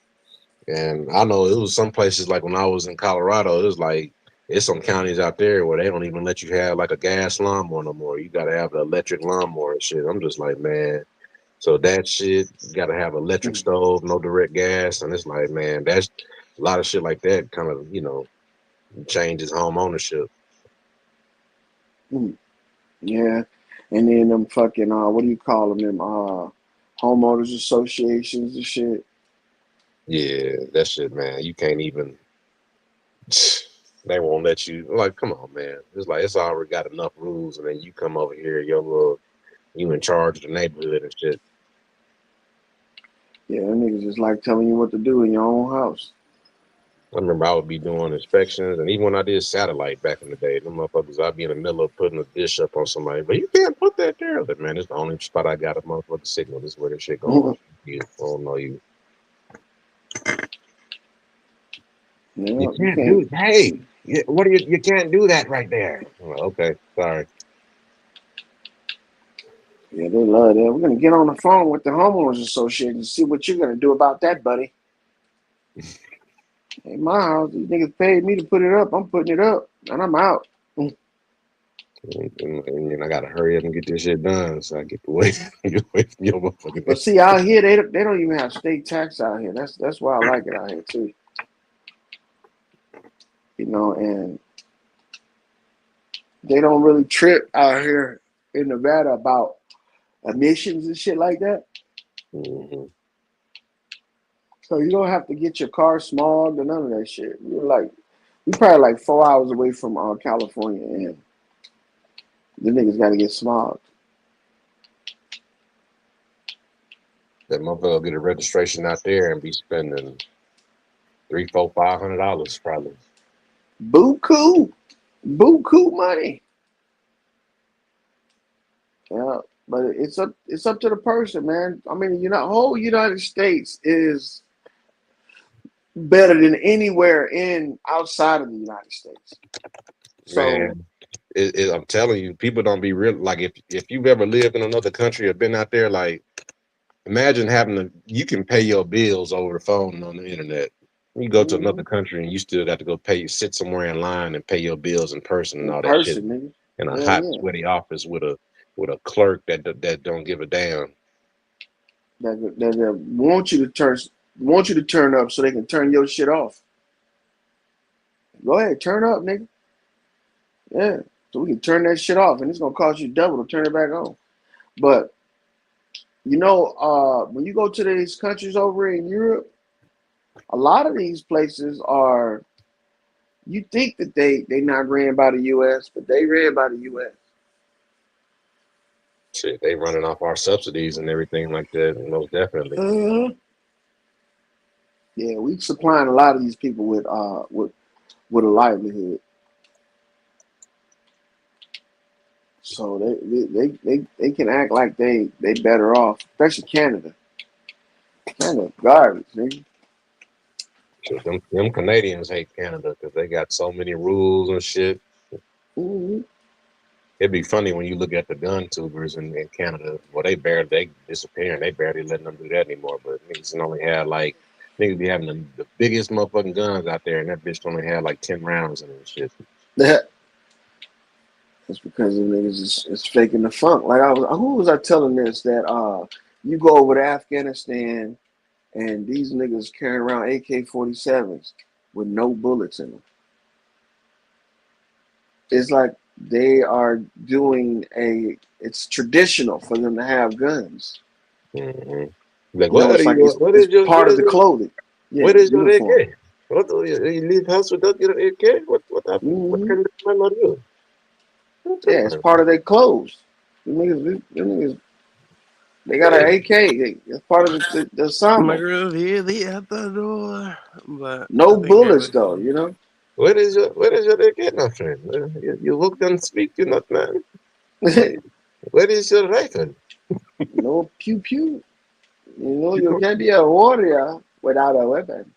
and I know it was some places like when I was in Colorado, it was like it's some counties out there where they don't even let you have like a gas lawnmower no more. You got to have the electric lawnmower and shit. I'm just like, man. So that shit, you got to have electric stove, no direct gas, and it's like, man, that's a lot of shit like that. Kind of, changes home ownership. Mm, yeah, and then them fucking what do you call them? Them homeowners associations and shit. Yeah, that shit, man. You can't even. They won't let you. Like, come on, man. It's like it's already got enough rules, and then you come over here, you in charge of the neighborhood and shit. Yeah, them niggas just like telling you what to do in your own house. I remember I would be doing inspections, and even when I did satellite back in the day, them motherfuckers, I'd be in the middle of putting a dish up on somebody, but you can't put that there. I was like, man, it's the only spot I got a motherfucking signal. This is where this shit going. You, I don't know you. You Yeah, you can't can't. do. Hey, what do you? You can't do that right there. I'm like, okay, sorry. Yeah, they love that. We're gonna get on the phone with the homeowners association and see what you're gonna do about that, buddy. In my house, these niggas paid me to put it up. I'm putting it up, and I'm out. Mm. And then I gotta hurry up and get this shit done so I get away, get away from your But motherfucking. see, out here they don't even have state tax out here. That's why I like it out here too. And they don't really trip out here in Nevada about emissions and shit like that. Mm-hmm. So you don't have to get your car smogged or none of that shit. We probably like 4 hours away from California, and the niggas got to get smogged. That motherfucker will get a registration out there and be spending $300, $400, $500 probably. Buku, buku money. Yeah, but it's up to the person, man. I mean, whole United States is better than anywhere in outside of the United States. So, Man, I'm telling you, people don't be real. Like if you've ever lived in another country or been out there, like imagine having to. You can pay your bills over the phone and on the internet. You go to another mhm, country and you still got to go sit somewhere in line and pay your bills in person and in all that shit person, nigga. in a Hell hot, yeah. sweaty office with a clerk that don't give a damn. That want you to turn up so they can turn your shit off. Go ahead, turn up, nigga. Yeah. So we can turn that shit off, and it's gonna cost you double to turn it back on. But when you go to these countries over in Europe, a lot of these places are. You think that they not ran by the U.S., but they ran by the U.S. Shit, they running off our subsidies and everything like that. Most definitely. Uh-huh. Yeah, we supplying a lot of these people with a livelihood. So they can act like they better off, especially Canada. Canada garbage, nigga. Shit, them Canadians hate Canada because they got so many rules and shit. Hmm. It'd be funny when you look at the gun tubers in Canada. Well, they disappearing. They barely letting them do that anymore. But niggas can only have like niggas be having the biggest motherfucking guns out there, and that bitch only had like 10 rounds in it and shit. That's because the niggas is faking the funk. Like who was I telling this that you go over to Afghanistan and these niggas carrying around AK-47s with no bullets in them. It's like they are doing it's traditional for them to have guns. Mm-hmm. Like, It's like it's part of the clothing. Yeah, what is your uniform. AK? What you leave house without your AK? What happened? What Hmm. kind of man are you? What you Yeah, it's talking part of their clothes. Them niggas, They got an AK. It's part of the My ensemble. girl really at the door, but I No think bullets everybody. though, you know. Where is your AK, my friend? You walk and speak, you not man. Where, where is your rifle? No pew pew. You know, You you don't can't be a warrior without a weapon.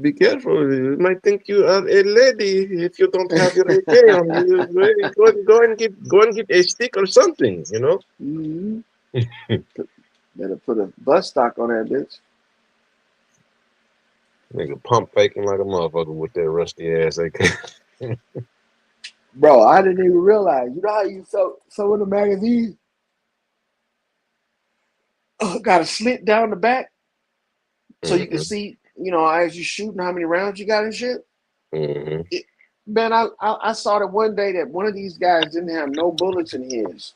be careful. You might think you are a lady if you don't have your AK on you. Go and get a stick or something, you know? Hmm. Better put a bus stock on that bitch. Nigga pump faking like a motherfucker with that rusty ass AK. Bro, I didn't even realize. You know how you sew in the magazine got a slit down the back so you can Hmm. see, you know, as you shooting how many rounds you got and shit. Hmm. It, man, I saw that one day that one of these guys didn't have no bullets in his,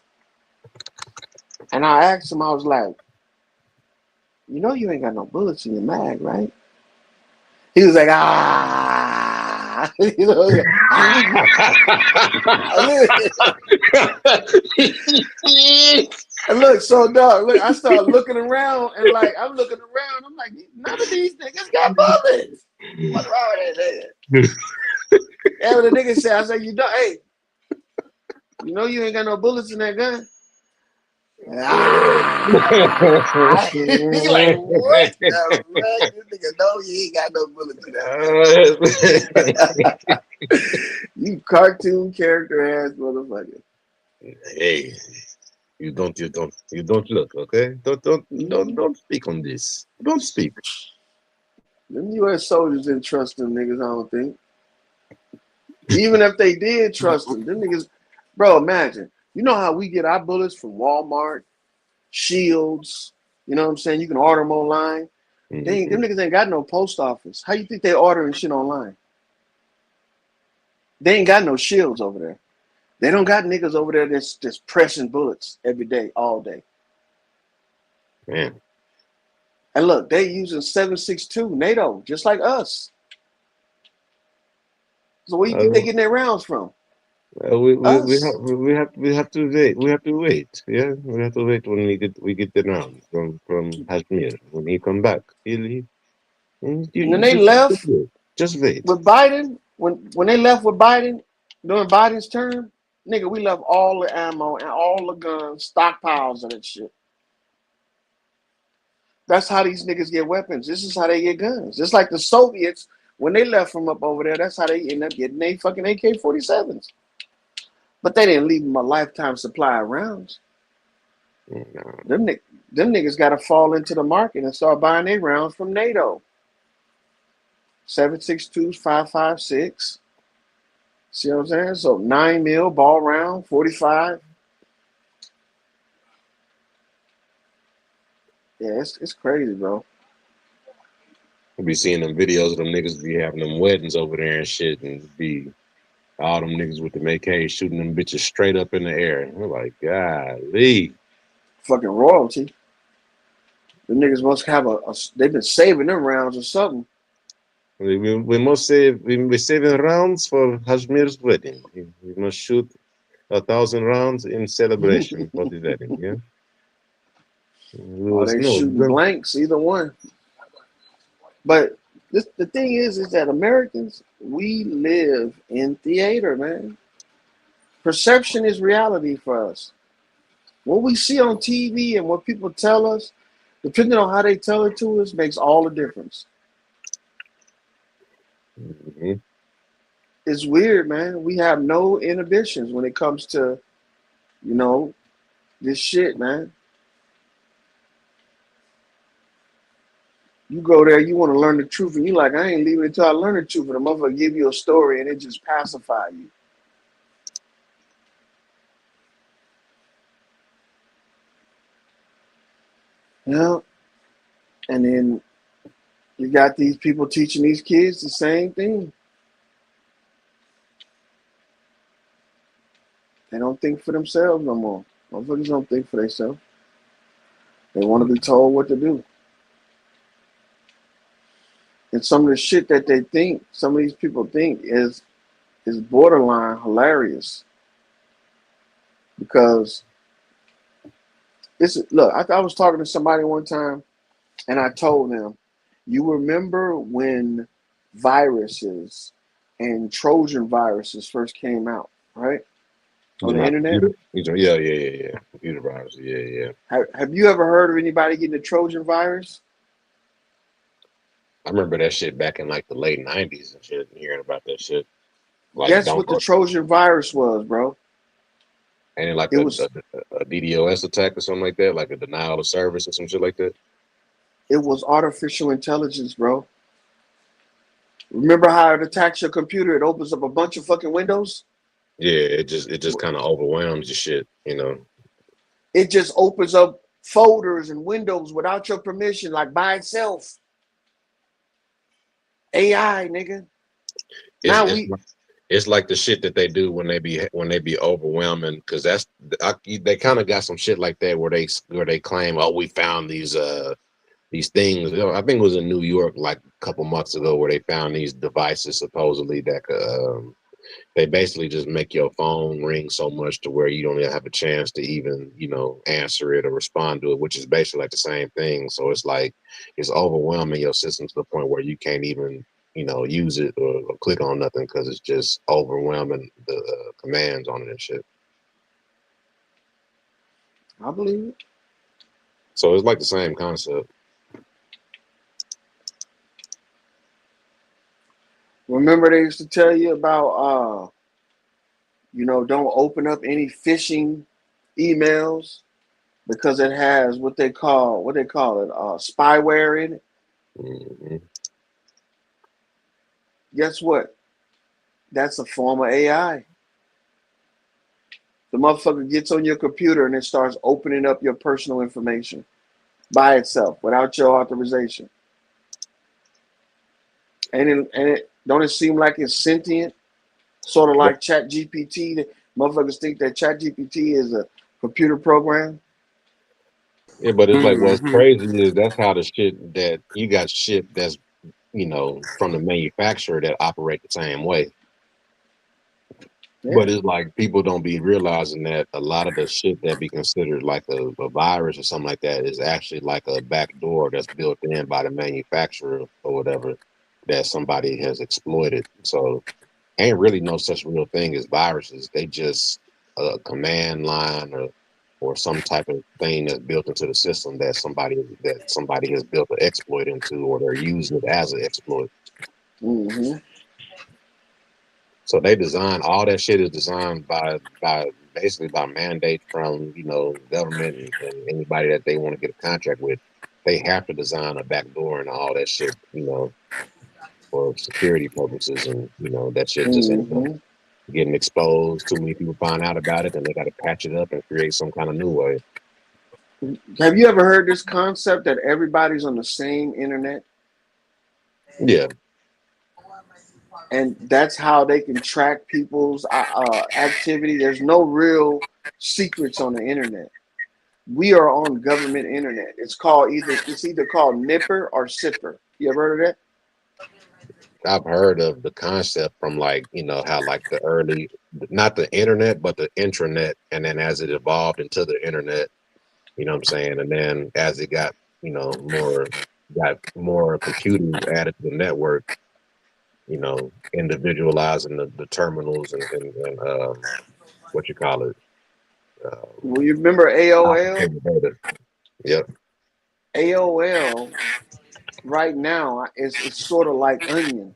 and I asked him, I was like, you know, you ain't got no bullets in your mag, right? He was like, ah, you know, like, ah. Look, so dog, look, I started looking around and like I'm looking around, I'm like, none of these niggas got bullets. What's wrong with that nigga? Yeah, but the nigga said, I said, you don't, hey, you know you ain't got no bullets in that gun. Ah, he like, what the fuck? This nigga know you ain't got no bullets in that gun. You cartoon character ass motherfucker. Hey, you don't look, okay? Mm-hmm. Don't speak on this. Don't speak. Them U.S. soldiers didn't trust them niggas, I don't think. Even if they did trust them niggas, bro, imagine. You know how we get our bullets from Walmart, Shields, you know what I'm saying? You can order them online. Them Hmm. niggas ain't got no post office. How you think they ordering shit online? They ain't got no shields over there. They don't got niggas over there that's just pressing bullets every day, all day. Man, And look, they using 7.62 NATO, just like us. So where you think they uh, getting their rounds from? we Us. we have to wait. We have to wait. Yeah, we have to wait when we get the round from Hashmir when he come back. And then You they just left wait. Just wait. with Biden, when they left with Biden during Biden's term, nigga, we left all the ammo and all the guns, stockpiles of that shit. That's how these niggas get weapons. This is how they get guns. Just like the Soviets, when they left from up over there, that's how they end up getting they fucking AK-47s. But they didn't leave them a lifetime supply of rounds. No. Them, them niggas got to fall into the market and start buying their rounds from NATO. 7.62s, 5.56. See what I'm saying? So 9 mil ball round, 45. Yeah, it's crazy, bro. I be seeing them videos of them niggas be having them weddings over there and shit, and be all them niggas with the AK shooting them bitches straight up in the air. And we're like, golly. Fucking royalty. The niggas must have they've been saving them rounds or something. We must save. We're saving rounds for Hajmir's wedding. We must shoot 1,000 rounds in celebration for the wedding. Yeah. We Or was they no. shooting blanks, either one. But the thing is that Americans, we live in theater, man. Perception is reality for us. What we see on TV and what people tell us, depending on how they tell it to us, makes all the difference. Mhm. It's weird, man. We have no inhibitions when it comes to, you know, this shit, man. You go there, you want to learn the truth, and you like, I ain't leaving until I learn the truth. And the motherfucker give you a story, and it just pacify you. You know? And then you got these people teaching these kids the same thing. They don't think for themselves no more. Motherfuckers don't think for themselves. They want to be told what to do. And some of the shit that they think, some of these people think is borderline hilarious. Because Look. I was talking to somebody one time, and I told them, you remember when viruses and Trojan viruses first came out, right? On You the know, internet. yeah. Computer virus, yeah. Have you ever heard of anybody getting the Trojan virus? I remember that shit back in like the late '90s and shit. Hearing about that shit, like Guess don't what the go. Trojan virus was, bro? Ain't it like It was a DDoS attack or something like that, like a denial of service or some shit like that? it was artificial intelligence, bro. Remember how it attacks your computer? It opens up a bunch of fucking windows. Yeah, it just kind of overwhelms your shit, you know. It just opens up folders and windows without your permission, like by itself. AI, nigga. It's Now it's we it's like the shit that they do when they be overwhelming because they kind of got some shit like that where they claim, oh, we found these things. I think it was in New York like a couple months ago where they found these devices supposedly that they basically just make your phone ring so much to where you don't even have a chance to even, answer it or respond to it, which is basically like the same thing. So it's like it's overwhelming your system to the point where you can't even, use it or click on nothing because it's just overwhelming the commands on it and shit. I believe it. So it's like the same concept. Remember they used to tell you about don't open up any phishing emails because it has what they call it, spyware in it. Hmm. Guess what? That's a form of AI. The motherfucker gets on your computer and it starts opening up your personal information by itself without your authorization. And it don't it seem like it's sentient, sort of like Chat GPT? That motherfuckers think that Chat GPT is a computer program. Yeah, but it's like what's Mm-hmm. crazy is that's how the shit that you got shit that's from the manufacturer that operate the same way. Yeah. But it's like people don't be realizing that a lot of the shit that be considered like a virus or something like that is actually like a back door that's built in by the manufacturer or whatever that somebody has exploited. So ain't really no such real thing as viruses. They just a command line or some type of thing that's built into the system that somebody has built an exploit into or they're using it as an exploit. Hmm. So they design all that shit is designed by basically by mandate from government and anybody that they want to get a contract with. They have to design a back door and all that shit, for security purposes, and that shit just ends up Hmm. getting exposed. Too many people find out about it, and they got to patch it up and create some kind of new way. Have you ever heard this concept that everybody's on the same internet? Yeah, And that's how they can track people's activity. There's no real secrets on the internet. We are on government internet. It's either called Nipper or Sipper. You ever heard of that? I've heard of the concept from like how like the early, not the internet but the intranet, and then as it evolved into the internet. You know what I'm saying? And then as it got, more computers added to the network, individualizing the terminals and what you call it, Well, you remember AOL? complicated data. Yep. AOL right now is sort of like Onion.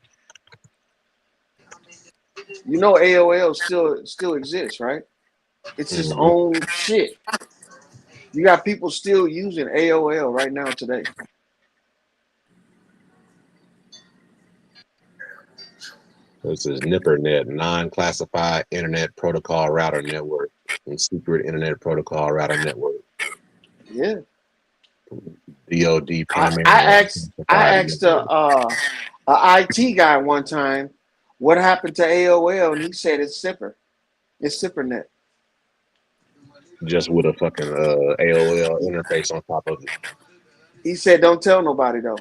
You know AOL still exists, right? It's its Hmm. own shit. You got people still using AOL right now today. This is NIPRNet, non-classified internet protocol router network, and secret internet protocol router network. Yeah. DoD I, primary I asked I classified asked network. a IT guy one time what happened to AOL, and he said it's Zipper. It's ZipperNet. Just with a fucking AOL interface on top of it. He said don't tell nobody though.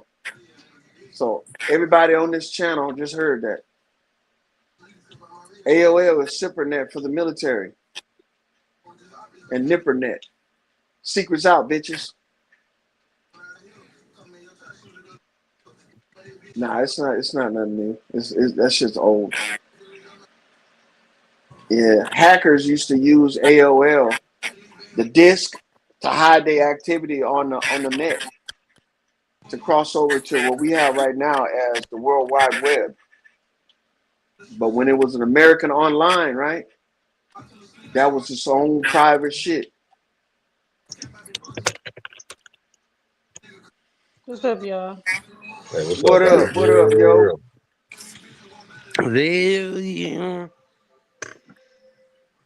So everybody on this channel just heard that. AOL is ZipperNet for the military and NipperNet. Secrets out, bitches. Nah, it's not. It's not nothing new. That shit's old. Yeah, hackers used to use AOL, the disk, to hide their activity on the net to cross over to what we have right now as the World Wide Web. But when it was an American Online, right, that was its own private shit. What's up, y'all? Hey, what's up, What baby up? What up, yo? girl? There, yeah.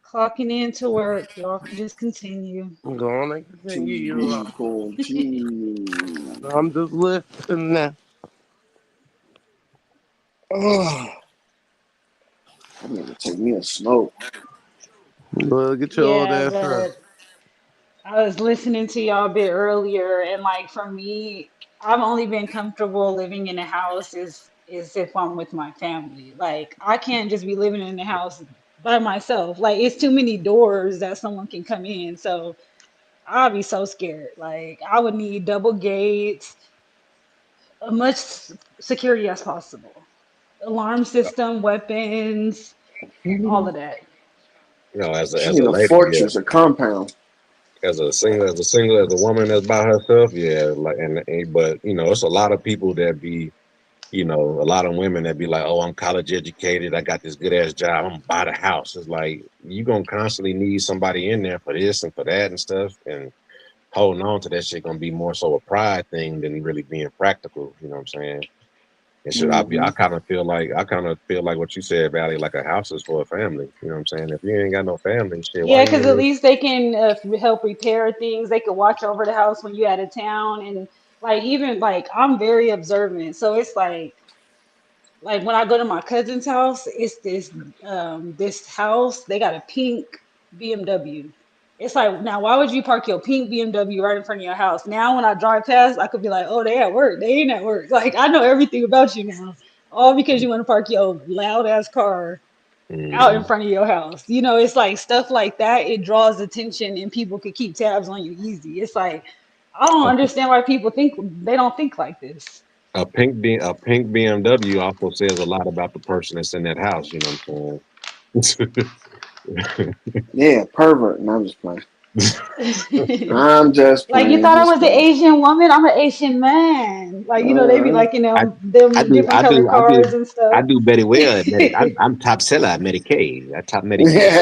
Clocking into work. Y'all can just continue. Go on and continue. TV continue. I'm just listening. Oh, I need to take me a smoke. Well, get your old Yeah, ass up. but I was listening to y'all a bit earlier, and like for me, I've only been comfortable living in a house is if I'm with my family. Like I can't just be living in the house by myself. Like it's too many doors that someone can come in. So I'd be so scared. Like I would need double gates, much security as possible, alarm system, weapons, all of that. You know, She as a need a lady, yeah. fortress, a compound. As a woman that's by herself, yeah. Like, but you know, it's a lot of people that be, you know, a lot of women that be like, oh, I'm college educated, I got this good ass job, I'm gonna buy the house. It's like you gonna constantly need somebody in there for this and for that and stuff, and holding on to that shit gonna be more so a pride thing than really being practical. You know what I'm saying? It should. Hmm. I kind of feel like what you said, Valley. Like a house is for a family. You know what I'm saying? If you ain't got no family, shit, why Yeah, you because at in least they can help repair things. They can watch over the house when you're out of town, and like even like I'm very observant, so it's like when I go to my cousin's house, it's this house. They got a pink BMW. It's like now, why would you park your pink BMW right in front of your house? Now, when I drive past, I could be like, oh, they at work. They ain't at work. Like I know everything about you now, all because you want to park your loud ass car out in here? front of your house. You know, it's like stuff like that. It draws attention and people could keep tabs on you easy. It's like I don't A, understand why people think they don't think like this. a pink BMW also says a lot about the person that's in that house. You know what I'm saying? Yeah, pervert. No, I'm just playing. Like I'm just you playing. thought I Just was an playing. Asian woman, I'm an Asian man. Like, you know, they be Uh, like, you I know, them different color cars and I stuff. do very well at I'm top seller at Medicaid. I top Medicaid.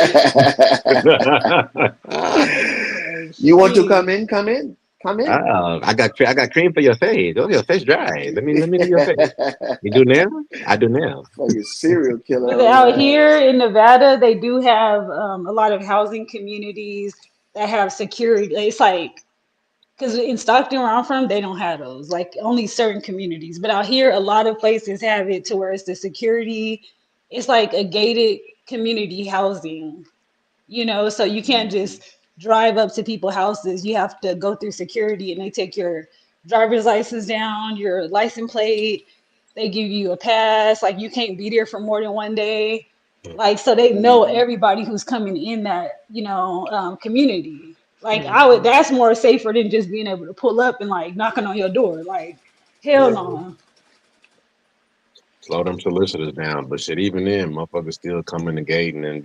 Like you want to come shit. in? Come in. Come in. I got cream for your face. Oh, your face dry. Let me do your face. You do now? I do now. Fucking serial killer But on out your here ass. in Nevada, they do have a lot of housing communities that have security. It's like because in Stockton, where I'm from, they don't have those. Like only certain communities. But out here, a lot of places have it to where it's the security. It's like a gated community housing, you know, so you can't just drive up to people's houses. You have to go through security and they take your driver's license down, your license plate. They give you a pass. Like you can't be there for more than 1 day. Like so they know Mhm. everybody who's coming in that, you know, community. Like I would Mhm. that's more safer than just being able to pull up and like knocking on your door. Like hell Yeah. no. Slow them solicitors down. But shit, even then, motherfuckers still come in the gate and then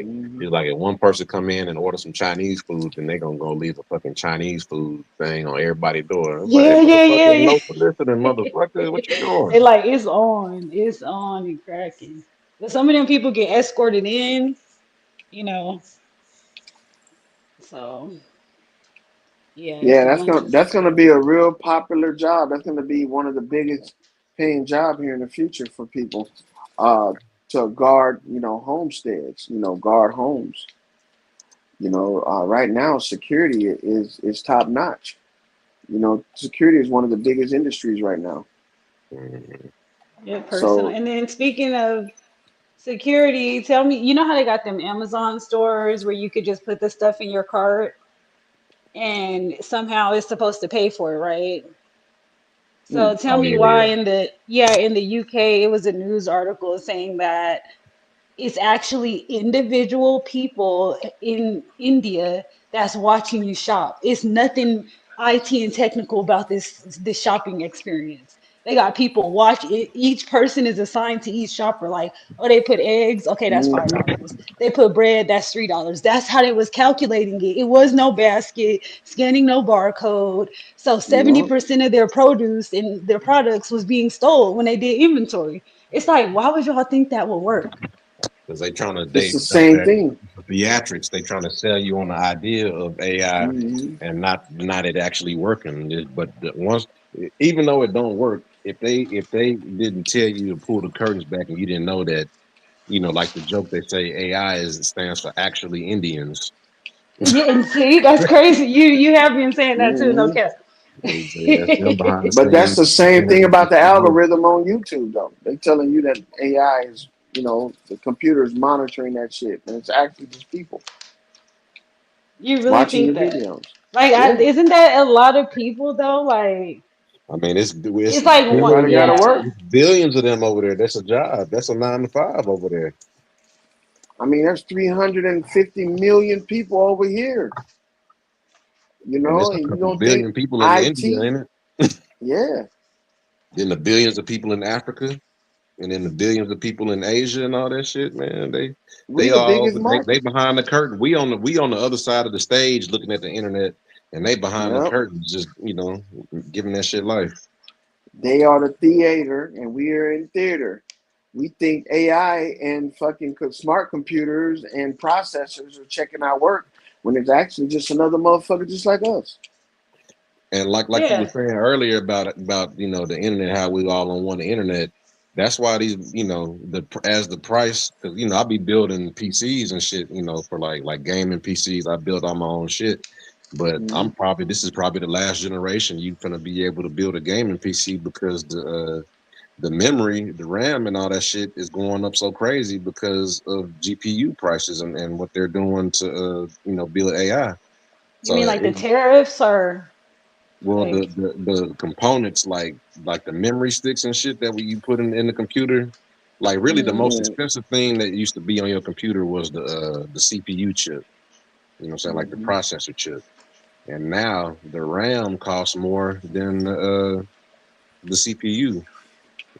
Mhm. be like, if one person come in and order some Chinese food, then they gonna go leave a fucking Chinese food thing on everybody's door. I'm like, hey, Yeah, yeah, motherfucker, yeah, no soliciting, yeah. motherfucker, what you They doing? like it's on and cracking. But some of them people get escorted in, you know. So yeah, it's Yeah, a bunch of that's stuff. gonna be a real popular job. That's gonna be one of the biggest paying job here in the future for people. Uh, to guard, homesteads, guard homes. Right now security is top notch. Security is one of the biggest industries right now. Mhm. Yeah, personal. So And then speaking of security, tell me, you know how they got them Amazon stores where you could just put the stuff in your cart and somehow it's supposed to pay for it, right? So tell Oh me yeah, why yeah. in the UK it was a news article saying that it's actually individual people in India that's watching you shop. It's nothing IT and technical about this shopping experience. They got people watch it. Each person is assigned to each shopper. Like, oh, they put eggs. Okay, that's Mm-hmm. $5. They put bread. That's $3. That's how they was calculating it. It was no basket, scanning no barcode. So No, 70% of their produce and their products was being stole when they did inventory. It's like, why would y'all think that would work? because they trying to it's they the that, same that thing. theatrics. They trying to sell you on the idea of AI Mm-hmm. and not it actually working. But once, even though it don't work, if they didn't tell you to pull the curtains back and you didn't know that, like the joke they say AI is stands for actually Indians. Yeah, and see, that's crazy. You have been saying that too, no Mm-hmm. cap. They say that's them behind the But that's scenes. the same thing about the You algorithm on YouTube, though. They telling you that AI is, the computer is monitoring that shit, and it's actually just people You really watching your think that? videos. Like, Yeah, isn't that a lot of people though? Like, I mean, it's it's like one, everybody got to billions, work. yeah. it's billions of them over there. That's a job. That's a 9 to 5 over there. I mean, there's 350 million people over here, And there's a and you couple don't think billion people in India, IT? ain't it? Yeah, Then the billions of people in Africa, and then the billions of people in Asia and all that shit, man. They we the all biggest they market. behind the curtain. We on the other side of the stage looking at the internet, and they behind the Yep. curtains just giving that shit life. They are the theater, and we are in theater. We think AI and fucking smart computers and processors are checking our work when it's actually just another motherfucker just like us. And like you were Yeah. saying earlier about the internet, how we all on one internet. That's why these the price, because I be building PCs and shit, for like gaming PCs. I build all my own shit, but Mm-hmm. this is probably the last generation you gonna be able to build a gaming PC because the memory, the RAM, and all that shit is going up so crazy because of GPU prices and what they're doing to build AI. You So mean like the tariffs or well, the, like, the the components like the memory sticks and shit that you put in the computer, like really the mm, most Mm-hmm. expensive thing that used to be on your computer was the CPU chip. You know what I'm saying, like the Mm-hmm. processor chip. And now the RAM costs more than the CPU,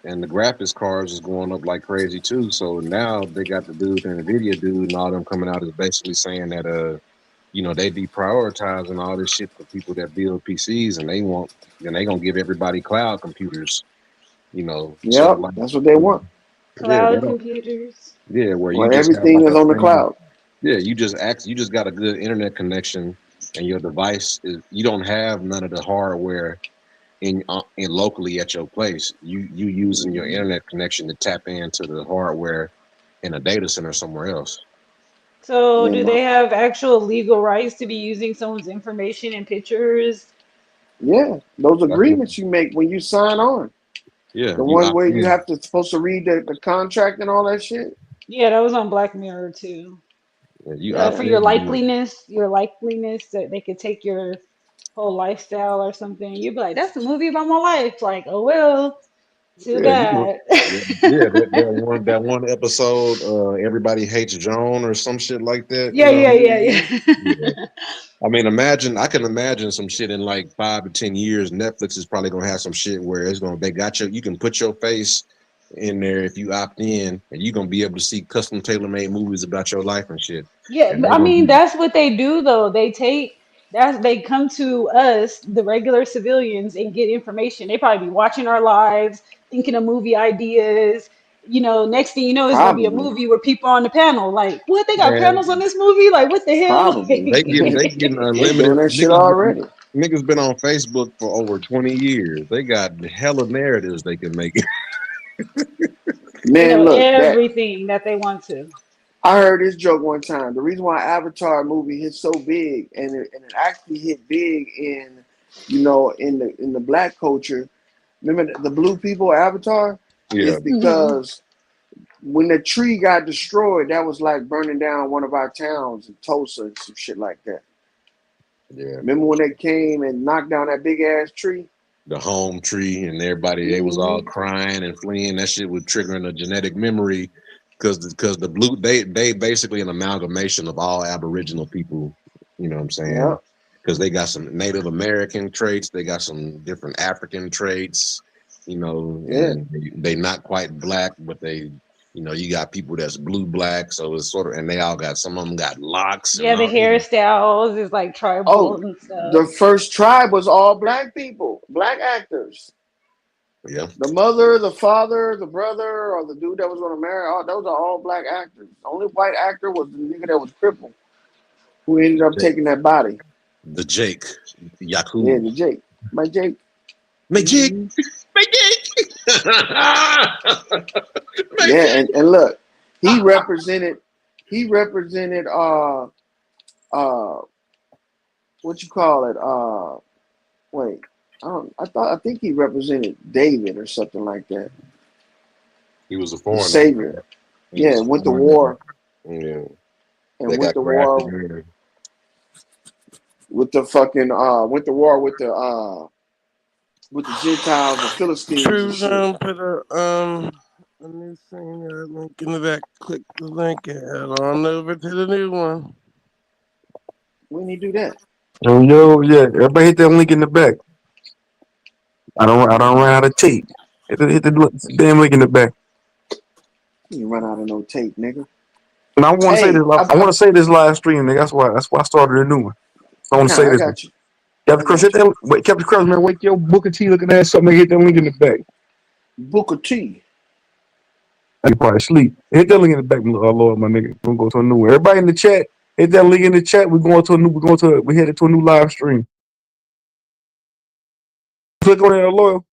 and the graphics cards is going up like crazy too. So now they got the dude, the Nvidia dude, and all them coming out is basically saying that they deprioritizing all this shit for people that build PCs, and they gonna give everybody cloud computers. So Yep, like, that's what they want. yeah, they cloud don't, computers? yeah, where you Well, just have everything like is a on the single, cloud. yeah, you just got a good internet connection, and your device is you don't have none of the hardware in locally at your place. You using your Mm-hmm. internet connection to tap into the hardware in a data center somewhere else. So Yeah, do they have actual legal rights to be using someone's information and pictures? yeah, those That's what, agreements you make when you sign on, yeah, the you one opt where you in. have to supposed to read the contract and all that shit. Yeah, that was on Black Mirror too. Yeah, you Yeah, opt Yeah, for in. your likeliness that they could take your whole lifestyle or something. You'd be like, that's a movie about my life. Like, oh well, too Yeah, you know, bad. yeah, that one episode, everybody hates Joan or some shit like that. Yeah, yeah, yeah, mm-hmm. yeah. Yeah. I mean, I can imagine some shit in like 5 to 10 years. Netflix is probably gonna have some shit where they got you can put your face in there if you opt in, and you're gonna be able to see custom tailor made movies about your life and shit. Yeah, And but they're I gonna mean be, that's what they do though. They come to us, the regular civilians, and get information. They probably be watching our lives, thinking of movie ideas. Next thing you know, it's gonna be a Probably, movie where people are on the panel. Like, what? They got panels on man, this movie? Like, what the hell? probably. they getting They unlimited doing that shit niggas. already. Niggas been on Facebook for over 20 years. They got hella narratives they can make. They know Man, look, that everything that they want to. I heard this joke one time. The reason why Avatar movie hit so big, and it actually hit big in the black culture. Remember the blue people Avatar Yeah, is Hmm. because when the tree got destroyed, that was like burning down one of our towns in Tulsa and some shit like that. yeah. Remember when they came and knocked down that big ass tree? The home tree and everybody, they was all Mm-hmm. crying and fleeing. That shit was triggering a genetic memory because the blue they basically an amalgamation of all Aboriginal people. You know what I'm Yeah, saying? Because they got some Native American traits, they got some different African traits. You know, yeah. and they not quite black, but they, you know, you got people that's blue black, so it's sort of, and they all got, some of them got locks and Yeah, the all. You know, hairstyles is like tribal Oh, and the stuff. first tribe was all black people, black actors. yeah, The mother, the father, the brother, or the dude that was going to marry, all those are all black actors. The only white actor was the nigga that was crippled, who ended up Jake, taking that body. the Jake, Yeah, Yakub, the Jake, my Jake. make Jake, Hmm. make Jake, make Yeah, Jake. and look, he represented, he represented, uh, what you call it? Wait, I think he represented David or something like that, He was a the foreigner. savior. He Yeah, was a and went to foreigner. war, Yeah, and that went got to grafted war in. with the fucking went to war with the Gentiles, the Philistines and True, shit. put a let me see that link in the back. Click the link and head on over to the new one. When he do that, Yo, yeah. Everybody hit that link in the back. I don't run out of tape. Hit the damn link in the back. you run out of no tape, nigga. And I want to say this. Hey, I want to say this live stream, nigga. That's why I started a new one. So I want to say I this. got you. Captain I Chris, hit got you. that. Wait, Captain Chris, man, wake your Booker T looking ass up, man. Hit that link in the back. Booker T. I can probably sleep. Hit that link in the back, Lord, my nigga. We're gonna go to a new one. Everybody in the chat, hit that link in the chat. We're headed to a new live stream. Click on it, loyal.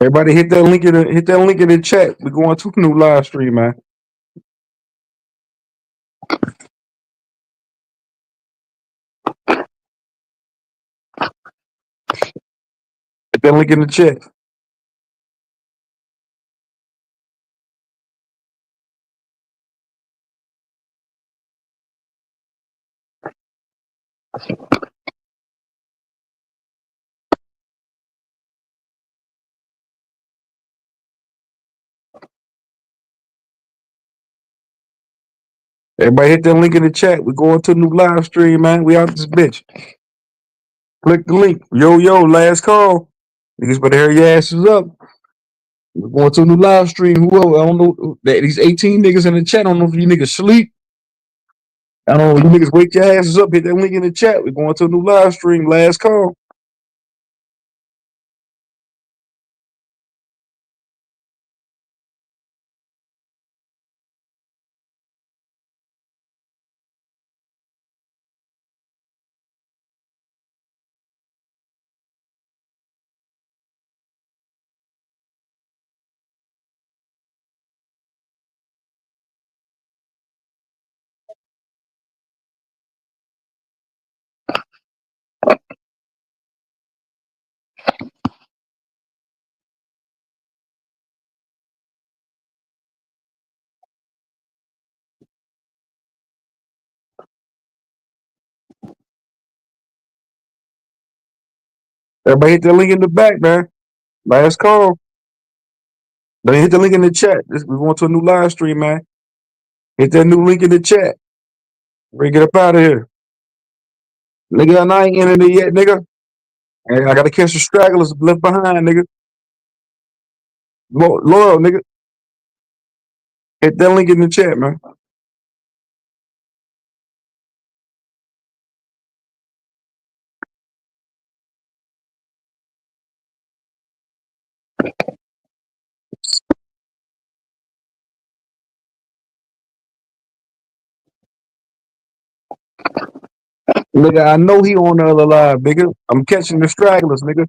Everybody hit that link in the chat. We're going to a new live stream, man. Hit that link in the chat. Everybody hit that link in the chat. We're going to a new live stream, man. We out this bitch. Click the link. Yo, last call. Niggas better hurry your asses up. We're going to a new live stream. Whoever, I don't know. These 18 niggas in the chat, I don't know if you niggas sleep. I don't know. You niggas wake your asses up. Hit that link in the chat. We're going to a new live stream. Last call. Everybody hit that link in the back, man. Last call. Then hit the link in the chat. We're going to a new live stream, man. Hit that new link in the chat. Bring it up out of here. Nigga, I ain't in it yet, nigga. And I gotta catch the stragglers left behind, nigga. Loyal, nigga. Hit that link in the chat, man. Nigga, I know he on the other line, nigga. I'm catching the stragglers, nigga.